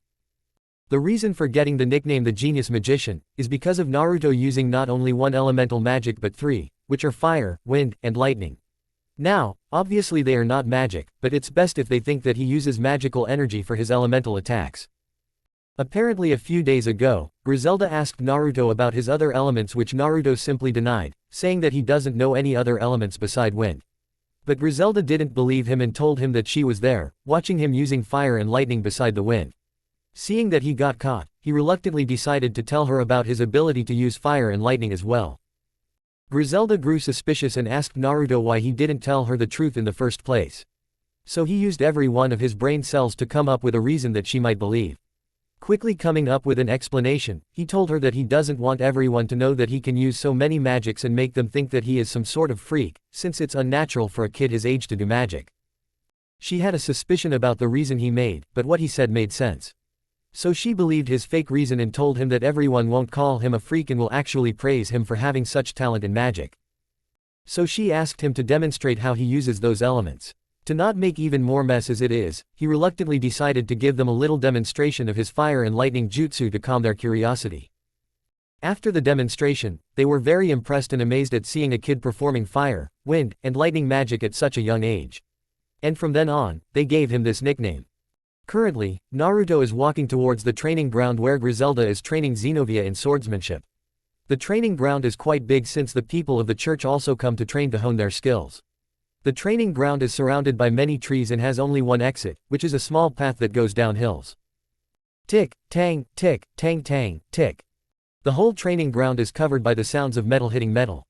The reason for getting the nickname the genius magician, is because of Naruto using not only one elemental magic but 3, which are fire, wind, and lightning. Now, obviously they are not magic, but it's best if they think that he uses magical energy for his elemental attacks. Apparently a few days ago, Griselda asked Naruto about his other elements which Naruto simply denied, saying that he doesn't know any other elements beside wind. But Griselda didn't believe him and told him that she was there, watching him using fire and lightning beside the wind. Seeing that he got caught, he reluctantly decided to tell her about his ability to use fire and lightning as well. Griselda grew suspicious and asked Naruto why he didn't tell her the truth in the first place. So he used every one of his brain cells to come up with a reason that she might believe. Quickly coming up with an explanation, he told her that he doesn't want everyone to know that he can use so many magics and make them think that he is some sort of freak, since it's unnatural for a kid his age to do magic. She had a suspicion about the reason he made, but what he said made sense. So she believed his fake reason and told him that everyone won't call him a freak and will actually praise him for having such talent in magic. So she asked him to demonstrate how he uses those elements. To not make even more mess as it is, he reluctantly decided to give them a little demonstration of his fire and lightning jutsu to calm their curiosity. After the demonstration, they were very impressed and amazed at seeing a kid performing fire, wind, and lightning magic at such a young age. And from then on, they gave him this nickname. Currently, Naruto is walking towards the training ground where Griselda is training Xenovia in swordsmanship. The training ground is quite big since the people of the church also come to train to hone their skills. The training ground is surrounded by many trees and has only one exit, which is a small path that goes down hills. Tick, tang, tick, tang tang, tick. The whole training ground is covered by the sounds of metal hitting metal.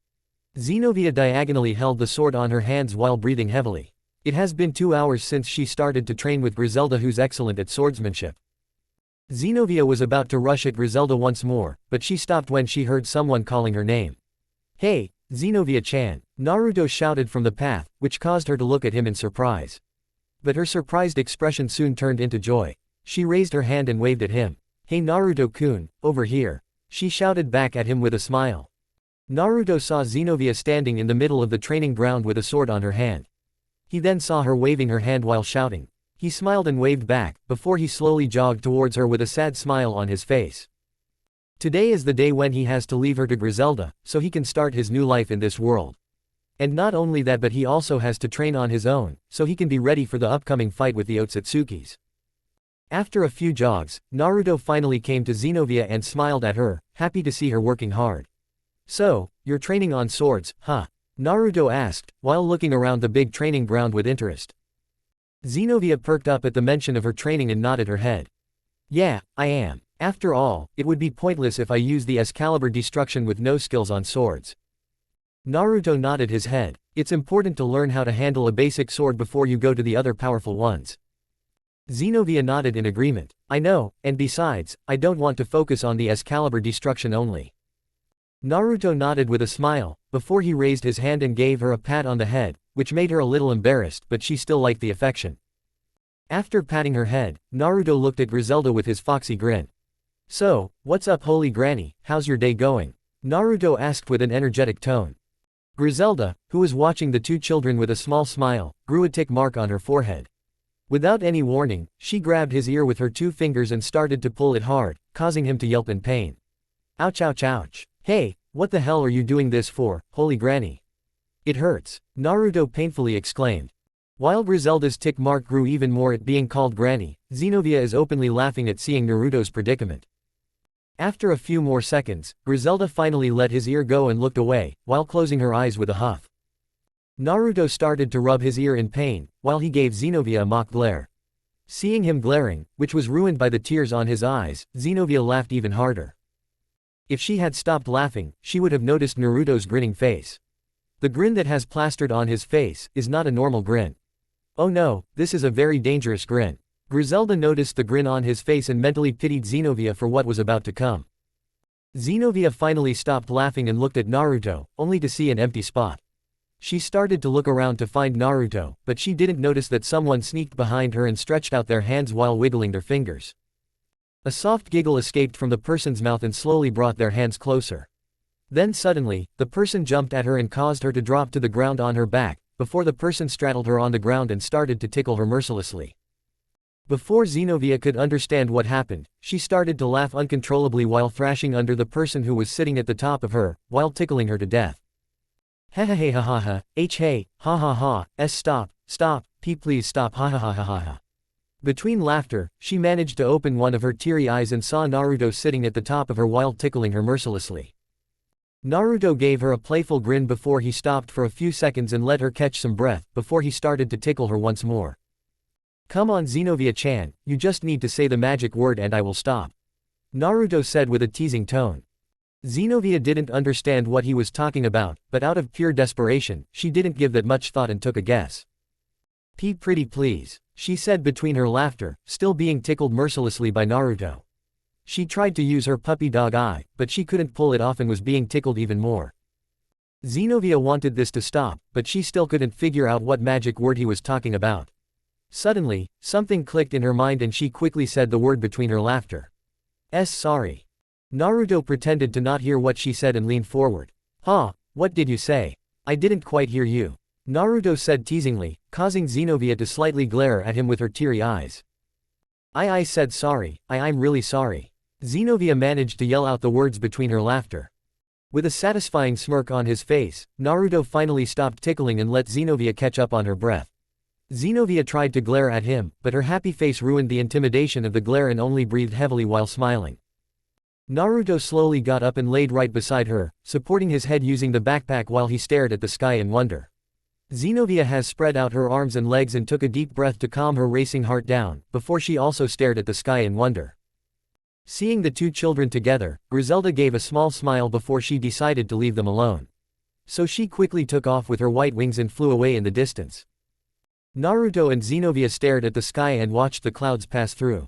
Zenobia diagonally held the sword on her hands while breathing heavily. It has been 2 hours since she started to train with Griselda, who's excellent at swordsmanship. Zenobia was about to rush at Griselda once more, but she stopped when she heard someone calling her name. "Hey, Zenobia-chan," Naruto shouted from the path, which caused her to look at him in surprise. But her surprised expression soon turned into joy. She raised her hand and waved at him. "Hey Naruto-kun, over here," she shouted back at him with a smile. Naruto saw Zenobia standing in the middle of the training ground with a sword on her hand. He then saw her waving her hand while shouting. He smiled and waved back, before he slowly jogged towards her with a sad smile on his face. Today is the day when he has to leave her to Griselda, so he can start his new life in this world. And not only that, but he also has to train on his own, so he can be ready for the upcoming fight with the Otsutsukis. After a few jogs, Naruto finally came to Zenobia and smiled at her, happy to see her working hard. "So, you're training on swords, huh?" Naruto asked, while looking around the big training ground with interest. Zenobia perked up at the mention of her training and nodded her head. "Yeah, I am. After all, it would be pointless if I use the Excalibur destruction with no skills on swords." Naruto nodded his head. "It's important to learn how to handle a basic sword before you go to the other powerful ones." Zenobia nodded in agreement. "I know, and besides, I don't want to focus on the Excalibur destruction only." Naruto nodded with a smile, before he raised his hand and gave her a pat on the head, which made her a little embarrassed, but she still liked the affection. After patting her head, Naruto looked at Griselda with his foxy grin. "So, what's up, holy granny, how's your day going?" Naruto asked with an energetic tone. Griselda, who was watching the two children with a small smile, grew a tick mark on her forehead. Without any warning, she grabbed his ear with her 2 fingers and started to pull it hard, causing him to yelp in pain. "Ouch ouch ouch. Hey, what the hell are you doing this for, holy granny? It hurts," Naruto painfully exclaimed. While Griselda's tick mark grew even more at being called granny, Zenobia is openly laughing at seeing Naruto's predicament. After a few more seconds, Griselda finally let his ear go and looked away, while closing her eyes with a huff. Naruto started to rub his ear in pain, while he gave Zenobia a mock glare. Seeing him glaring, which was ruined by the tears on his eyes, Zenobia laughed even harder. If she had stopped laughing, she would have noticed Naruto's grinning face. The grin that has plastered on his face is not a normal grin. Oh no, this is a very dangerous grin. Griselda noticed the grin on his face and mentally pitied Zenobia for what was about to come. Zenobia finally stopped laughing and looked at Naruto, only to see an empty spot. She started to look around to find Naruto, but she didn't notice that someone sneaked behind her and stretched out their hands while wiggling their fingers. A soft giggle escaped from the person's mouth and slowly brought their hands closer. Then suddenly, the person jumped at her and caused her to drop to the ground on her back, before the person straddled her on the ground and started to tickle her mercilessly. Before Zenobia could understand what happened, she started to laugh uncontrollably while thrashing under the person who was sitting at the top of her, while tickling her to death. Ha ha ha ha ha, hey, ha ha ha, stop, please stop, ha ha ha ha ha. Between laughter, she managed to open one of her teary eyes and saw Naruto sitting at the top of her while tickling her mercilessly. Naruto gave her a playful grin before he stopped for a few seconds and let her catch some breath, before he started to tickle her once more. "Come on Zenobia-chan, you just need to say the magic word and I will stop," Naruto said with a teasing tone. Zenobia didn't understand what he was talking about, but out of pure desperation, she didn't give that much thought and took a guess. Pretty please," she said between her laughter, still being tickled mercilessly by Naruto. She tried to use her puppy dog eye, but she couldn't pull it off and was being tickled even more. Zenobia wanted this to stop, but she still couldn't figure out what magic word he was talking about. Suddenly, something clicked in her mind and she quickly said the word between her laughter. Sorry." Naruto pretended to not hear what she said and leaned forward. "Huh, what did you say? I didn't quite hear you," Naruto said teasingly, causing Zenobia to slightly glare at him with her teary eyes. I said sorry, I'm really sorry." Zenobia managed to yell out the words between her laughter. With a satisfying smirk on his face, Naruto finally stopped tickling and let Zenobia catch up on her breath. Zenobia tried to glare at him, but her happy face ruined the intimidation of the glare and only breathed heavily while smiling. Naruto slowly got up and laid right beside her, supporting his head using the backpack while he stared at the sky in wonder. Zenobia has spread out her arms and legs and took a deep breath to calm her racing heart down, before she also stared at the sky in wonder. Seeing the two children together, Griselda gave a small smile before she decided to leave them alone. So she quickly took off with her white wings and flew away in the distance. Naruto and Zenobia stared at the sky and watched the clouds pass through.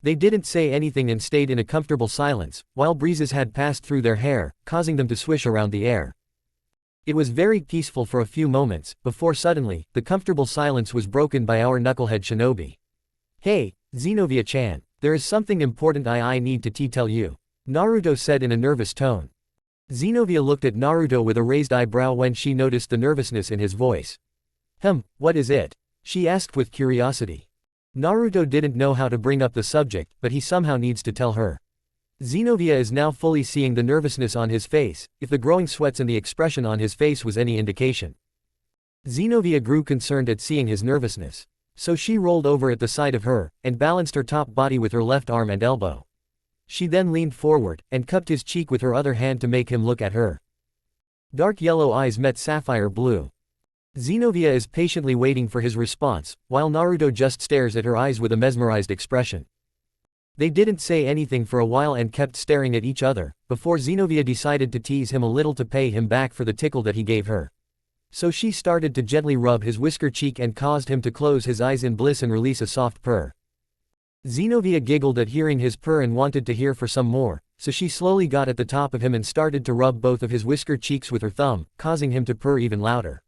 They didn't say anything and stayed in a comfortable silence, while breezes had passed through their hair, causing them to swish around the air. It was very peaceful for a few moments, before suddenly, the comfortable silence was broken by our knucklehead Shinobi. "Hey, Zenobia-chan, there is something important I need to tell you," Naruto said in a nervous tone. Zenobia looked at Naruto with a raised eyebrow when she noticed the nervousness in his voice. What is it?" she asked with curiosity. Naruto didn't know how to bring up the subject, but he somehow needs to tell her. Zenobia is now fully seeing the nervousness on his face, if the growing sweats and the expression on his face was any indication. Zenobia grew concerned at seeing his nervousness. So she rolled over at the side of her, and balanced her top body with her left arm and elbow. She then leaned forward, and cupped his cheek with her other hand to make him look at her. Dark yellow eyes met sapphire blue. Zenobia is patiently waiting for his response, while Naruto just stares at her eyes with a mesmerized expression. They didn't say anything for a while and kept staring at each other, before Zenobia decided to tease him a little to pay him back for the tickle that he gave her. So she started to gently rub his whisker cheek and caused him to close his eyes in bliss and release a soft purr. Zenobia giggled at hearing his purr and wanted to hear for some more, so she slowly got at the top of him and started to rub both of his whisker cheeks with her thumb, causing him to purr even louder.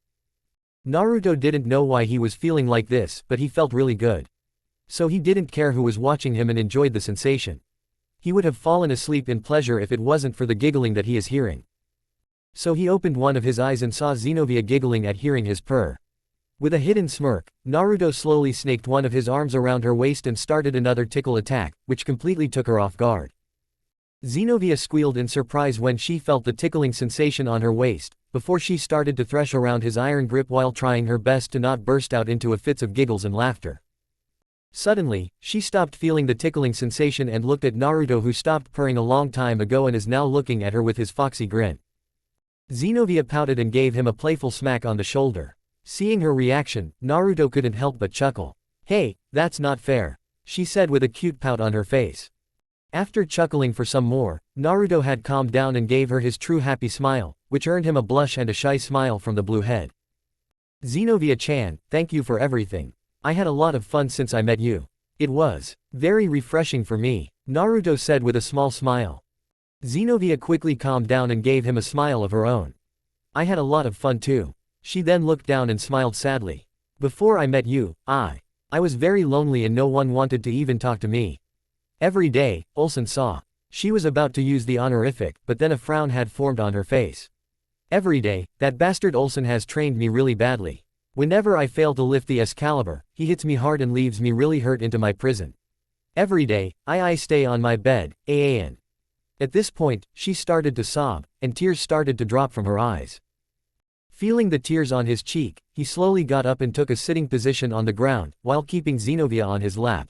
Naruto didn't know why he was feeling like this, but he felt really good. So he didn't care who was watching him and enjoyed the sensation. He would have fallen asleep in pleasure if it wasn't for the giggling that he is hearing. So he opened one of his eyes and saw Zenobia giggling at hearing his purr. With a hidden smirk, Naruto slowly snaked one of his arms around her waist and started another tickle attack, which completely took her off guard. Zenobia squealed in surprise when she felt the tickling sensation on her waist, before she started to thresh around his iron grip while trying her best to not burst out into a fits of giggles and laughter. Suddenly, she stopped feeling the tickling sensation and looked at Naruto, who stopped purring a long time ago and is now looking at her with his foxy grin. Zenobia pouted and gave him a playful smack on the shoulder. Seeing her reaction, Naruto couldn't help but chuckle. "Hey, that's not fair," she said with a cute pout on her face. After chuckling for some more, Naruto had calmed down and gave her his true happy smile, which earned him a blush and a shy smile from the blue head. "Zenobia-chan, thank you for everything. I had a lot of fun since I met you. It was very refreshing for me," Naruto said with a small smile. Zenobia quickly calmed down and gave him a smile of her own. "I had a lot of fun too." She then looked down and smiled sadly. "Before I met you, I was very lonely and no one wanted to even talk to me. Every day, Olsen saw." She was about to use the honorific, but then a frown had formed on her face. "Every day, that bastard Olsen has trained me really badly. Whenever I fail to lift the Excalibur, he hits me hard and leaves me really hurt into my prison. Every day, I stay on my bed, aan." At this point, she started to sob, and tears started to drop from her eyes. Feeling the tears on his cheek, he slowly got up and took a sitting position on the ground, while keeping Zenobia on his lap.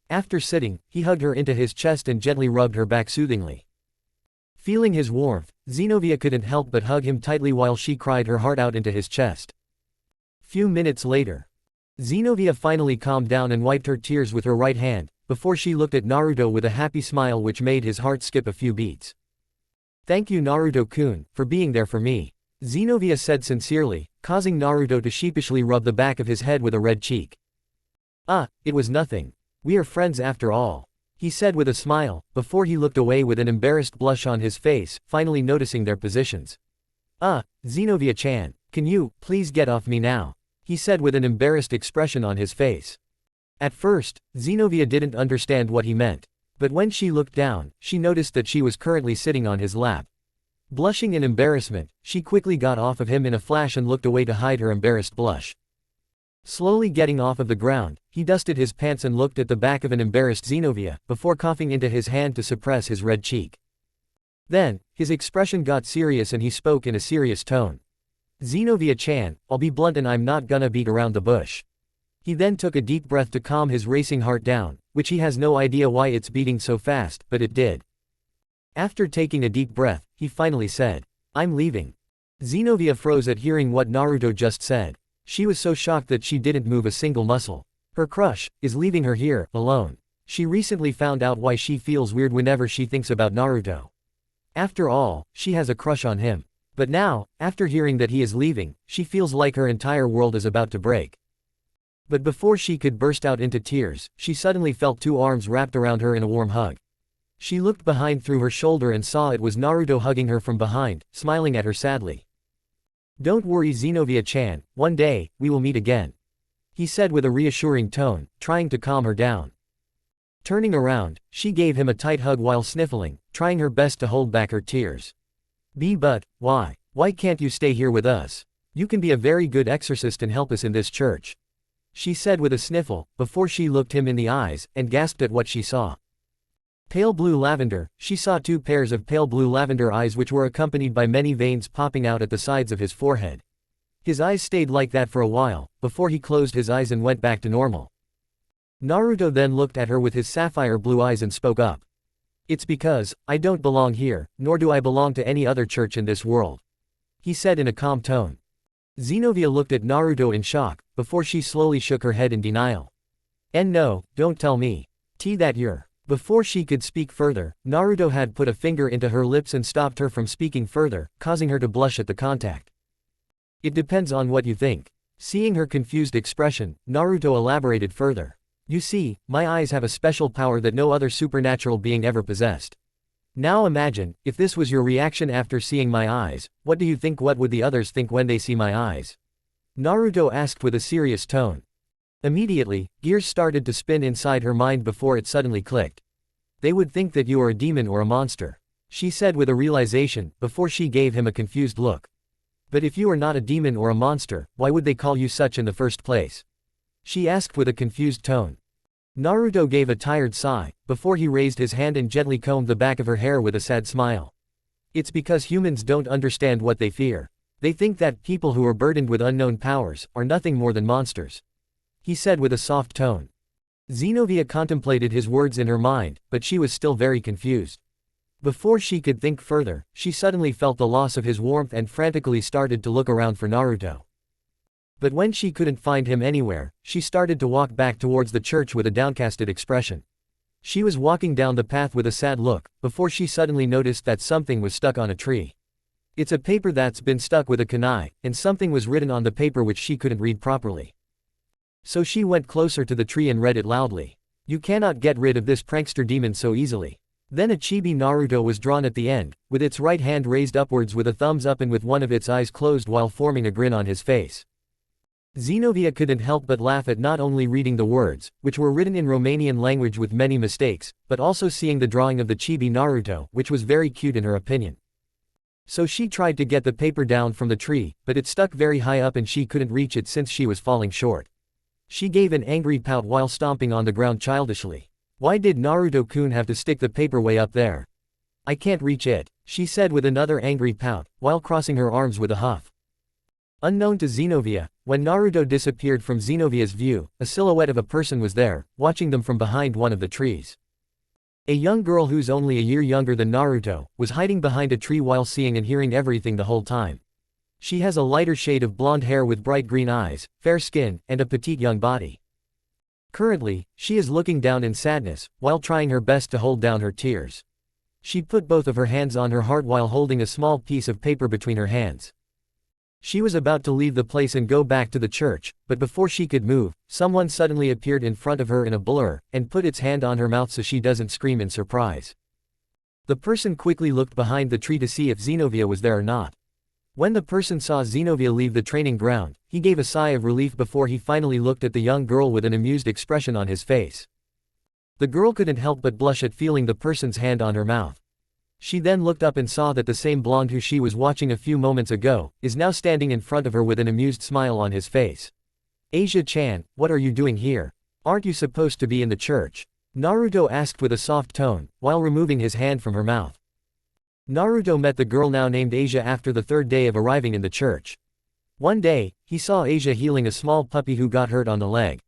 After sitting, he hugged her into his chest and gently rubbed her back soothingly. Feeling his warmth, Zenobia couldn't help but hug him tightly while she cried her heart out into his chest. Few minutes later, Zenobia finally calmed down and wiped her tears with her right hand, before she looked at Naruto with a happy smile which made his heart skip a few beats. "Thank you Naruto-kun, for being there for me," Zenobia said sincerely, causing Naruto to sheepishly rub the back of his head with a red cheek. It was nothing. We are friends after all," he said with a smile, before he looked away with an embarrassed blush on his face, finally noticing their positions. Zenobia-chan, can you please get off me now?" he said with an embarrassed expression on his face. At first, Zenobia didn't understand what he meant, but when she looked down, she noticed that she was currently sitting on his lap. Blushing in embarrassment, she quickly got off of him in a flash and looked away to hide her embarrassed blush. Slowly getting off of the ground, he dusted his pants and looked at the back of an embarrassed Zenobia, before coughing into his hand to suppress his red cheek. Then, his expression got serious and he spoke in a serious tone. "Zenobia-chan, I'll be blunt and I'm not gonna beat around the bush." He then took a deep breath to calm his racing heart down, which he has no idea why it's beating so fast, but it did. After taking a deep breath, he finally said, "I'm leaving." Xenovia froze at hearing what Naruto just said. She was so shocked that she didn't move a single muscle. Her crush is leaving her here, alone. She recently found out why she feels weird whenever she thinks about Naruto. After all, she has a crush on him. But now, after hearing that he is leaving, she feels like her entire world is about to break. But before she could burst out into tears, she suddenly felt two arms wrapped around her in a warm hug. She looked behind through her shoulder and saw it was Naruto hugging her from behind, smiling at her sadly. "Don't worry, Xenovia-chan, one day, we will meet again," he said with a reassuring tone, trying to calm her down. Turning around, she gave him a tight hug while sniffling, trying her best to hold back her tears. But, why? Why can't you stay here with us? You can be a very good exorcist and help us in this church," she said with a sniffle, before she looked him in the eyes, and gasped at what she saw. Pale blue lavender, she saw two pairs of pale blue lavender eyes which were accompanied by many veins popping out at the sides of his forehead. His eyes stayed like that for a while, before he closed his eyes and went back to normal. Naruto then looked at her with his sapphire blue eyes and spoke up. "It's because, I don't belong here, nor do I belong to any other church in this world," he said in a calm tone. Xenovia looked at Naruto in shock, before she slowly shook her head in denial. "And no, don't tell me. That you're..." Before she could speak further, Naruto had put a finger into her lips and stopped her from speaking further, causing her to blush at the contact. "It depends on what you think." Seeing her confused expression, Naruto elaborated further. "You see, my eyes have a special power that no other supernatural being ever possessed. Now imagine, if this was your reaction after seeing my eyes, what do you think what would the others think when they see my eyes?" Naruto asked with a serious tone. Immediately, gears started to spin inside her mind before it suddenly clicked. "They would think that you are a demon or a monster," she said with a realization, before she gave him a confused look. "But if you are not a demon or a monster, why would they call you such in the first place?" she asked with a confused tone. Naruto gave a tired sigh, before he raised his hand and gently combed the back of her hair with a sad smile. "It's because humans don't understand what they fear. They think that people who are burdened with unknown powers are nothing more than monsters," he said with a soft tone. Xenovia contemplated his words in her mind, but she was still very confused. Before she could think further, she suddenly felt the loss of his warmth and frantically started to look around for Naruto. But when she couldn't find him anywhere, she started to walk back towards the church with a downcasted expression. She was walking down the path with a sad look, before she suddenly noticed that something was stuck on a tree. It's a paper that's been stuck with a kunai, and something was written on the paper which she couldn't read properly. So she went closer to the tree and read it loudly. "You cannot get rid of this prankster demon so easily." Then a chibi Naruto was drawn at the end, with its right hand raised upwards with a thumbs up and with one of its eyes closed while forming a grin on his face. Xenovia couldn't help but laugh at not only reading the words, which were written in Romanian language with many mistakes, but also seeing the drawing of the chibi Naruto, which was very cute in her opinion. So she tried to get the paper down from the tree, but it stuck very high up and she couldn't reach it since she was falling short. She gave an angry pout while stomping on the ground childishly. "Why did Naruto-kun have to stick the paper way up there? I can't reach it," she said with another angry pout, while crossing her arms with a huff. Unknown to Xenovia, when Naruto disappeared from Xenovia's view, a silhouette of a person was there, watching them from behind one of the trees. A young girl who's only a year younger than Naruto, was hiding behind a tree while seeing and hearing everything the whole time. She has a lighter shade of blonde hair with bright green eyes, fair skin, and a petite young body. Currently, she is looking down in sadness, while trying her best to hold down her tears. She put both of her hands on her heart while holding a small piece of paper between her hands. She was about to leave the place and go back to the church, but before she could move, someone suddenly appeared in front of her in a blur, and put its hand on her mouth so she doesn't scream in surprise. The person quickly looked behind the tree to see if Xenovia was there or not. When the person saw Xenovia leave the training ground, he gave a sigh of relief before he finally looked at the young girl with an amused expression on his face. The girl couldn't help but blush at feeling the person's hand on her mouth. She then looked up and saw that the same blonde who she was watching a few moments ago, is now standing in front of her with an amused smile on his face. "Asia-chan, what are you doing here? Aren't you supposed to be in the church?" Naruto asked with a soft tone, while removing his hand from her mouth. Naruto met the girl now named Asia after the third day of arriving in the church. One day, he saw Asia healing a small puppy who got hurt on the leg.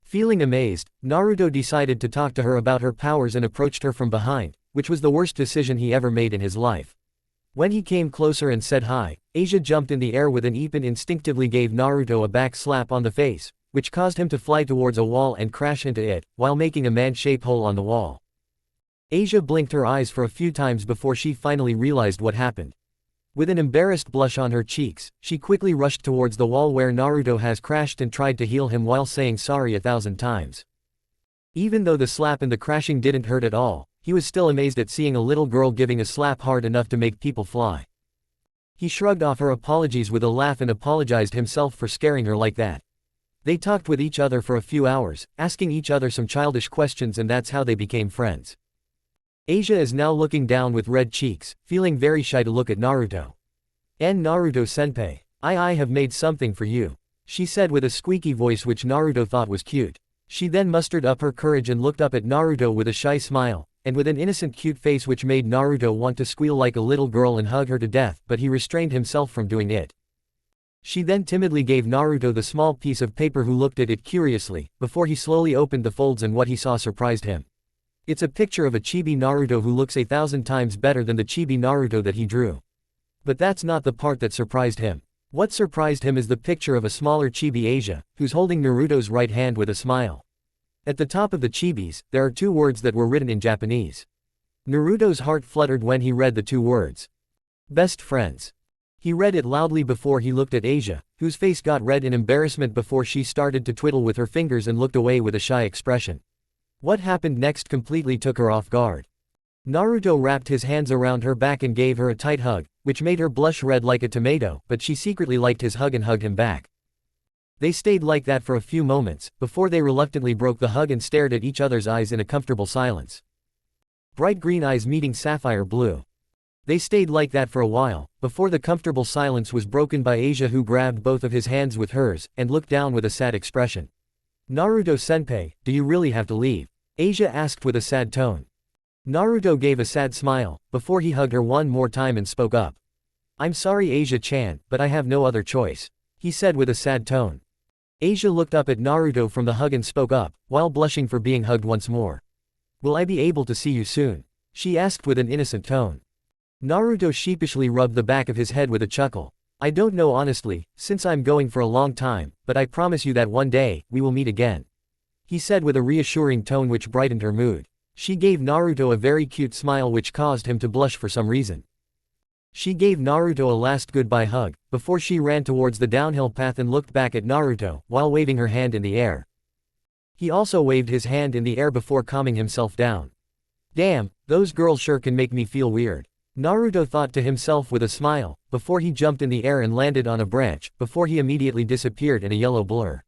Feeling amazed, Naruto decided to talk to her about her powers and approached her from behind, which was the worst decision he ever made in his life. When he came closer and said hi, Asia jumped in the air with an eep and instinctively gave Naruto a back slap on the face, which caused him to fly towards a wall and crash into it, while making a man-shaped hole on the wall. Asia blinked her eyes for a few times before she finally realized what happened. With an embarrassed blush on her cheeks, she quickly rushed towards the wall where Naruto has crashed and tried to heal him while saying sorry 1,000 times. Even though the slap and the crashing didn't hurt at all, he was still amazed at seeing a little girl giving a slap hard enough to make people fly. He shrugged off her apologies with a laugh and apologized himself for scaring her like that. They talked with each other for a few hours, asking each other some childish questions, and that's how they became friends. Asia is now looking down with red cheeks, feeling very shy to look at Naruto. Naruto-senpai, I have made something for you," she said with a squeaky voice which Naruto thought was cute. She then mustered up her courage and looked up at Naruto with a shy smile, and with an innocent cute face which made Naruto want to squeal like a little girl and hug her to death, but he restrained himself from doing it. She then timidly gave Naruto the small piece of paper, who looked at it curiously, before he slowly opened the folds, and what he saw surprised him. It's a picture of a chibi Naruto who looks 1,000 times better than the chibi Naruto that he drew. But that's not the part that surprised him. What surprised him is the picture of a smaller chibi Asia, who's holding Naruto's right hand with a smile. At the top of the chibis, there are 2 words that were written in Japanese. Naruto's heart fluttered when he read the 2 words. Best friends. He read it loudly before he looked at Asia, whose face got red in embarrassment before she started to twiddle with her fingers and looked away with a shy expression. What happened next completely took her off guard. Naruto wrapped his hands around her back and gave her a tight hug, which made her blush red like a tomato, but she secretly liked his hug and hugged him back. They stayed like that for a few moments, before they reluctantly broke the hug and stared at each other's eyes in a comfortable silence. Bright green eyes meeting sapphire blue. They stayed like that for a while, before the comfortable silence was broken by Asia, who grabbed both of his hands with hers, and looked down with a sad expression. Naruto-senpai, do you really have to leave? Asia asked with a sad tone. Naruto gave a sad smile, before he hugged her one more time and spoke up. I'm sorry Asia-chan, but I have no other choice, he said with a sad tone. Asia looked up at Naruto from the hug and spoke up, while blushing for being hugged once more. Will I be able to see you soon? She asked with an innocent tone. Naruto sheepishly rubbed the back of his head with a chuckle. I don't know honestly, since I'm going for a long time, but I promise you that one day, we will meet again, he said with a reassuring tone which brightened her mood. She gave Naruto a very cute smile which caused him to blush for some reason. She gave Naruto a last goodbye hug, before she ran towards the downhill path and looked back at Naruto, while waving her hand in the air. He also waved his hand in the air before calming himself down. Damn, those girls sure can make me feel weird, Naruto thought to himself with a smile, before he jumped in the air and landed on a branch, before he immediately disappeared in a yellow blur.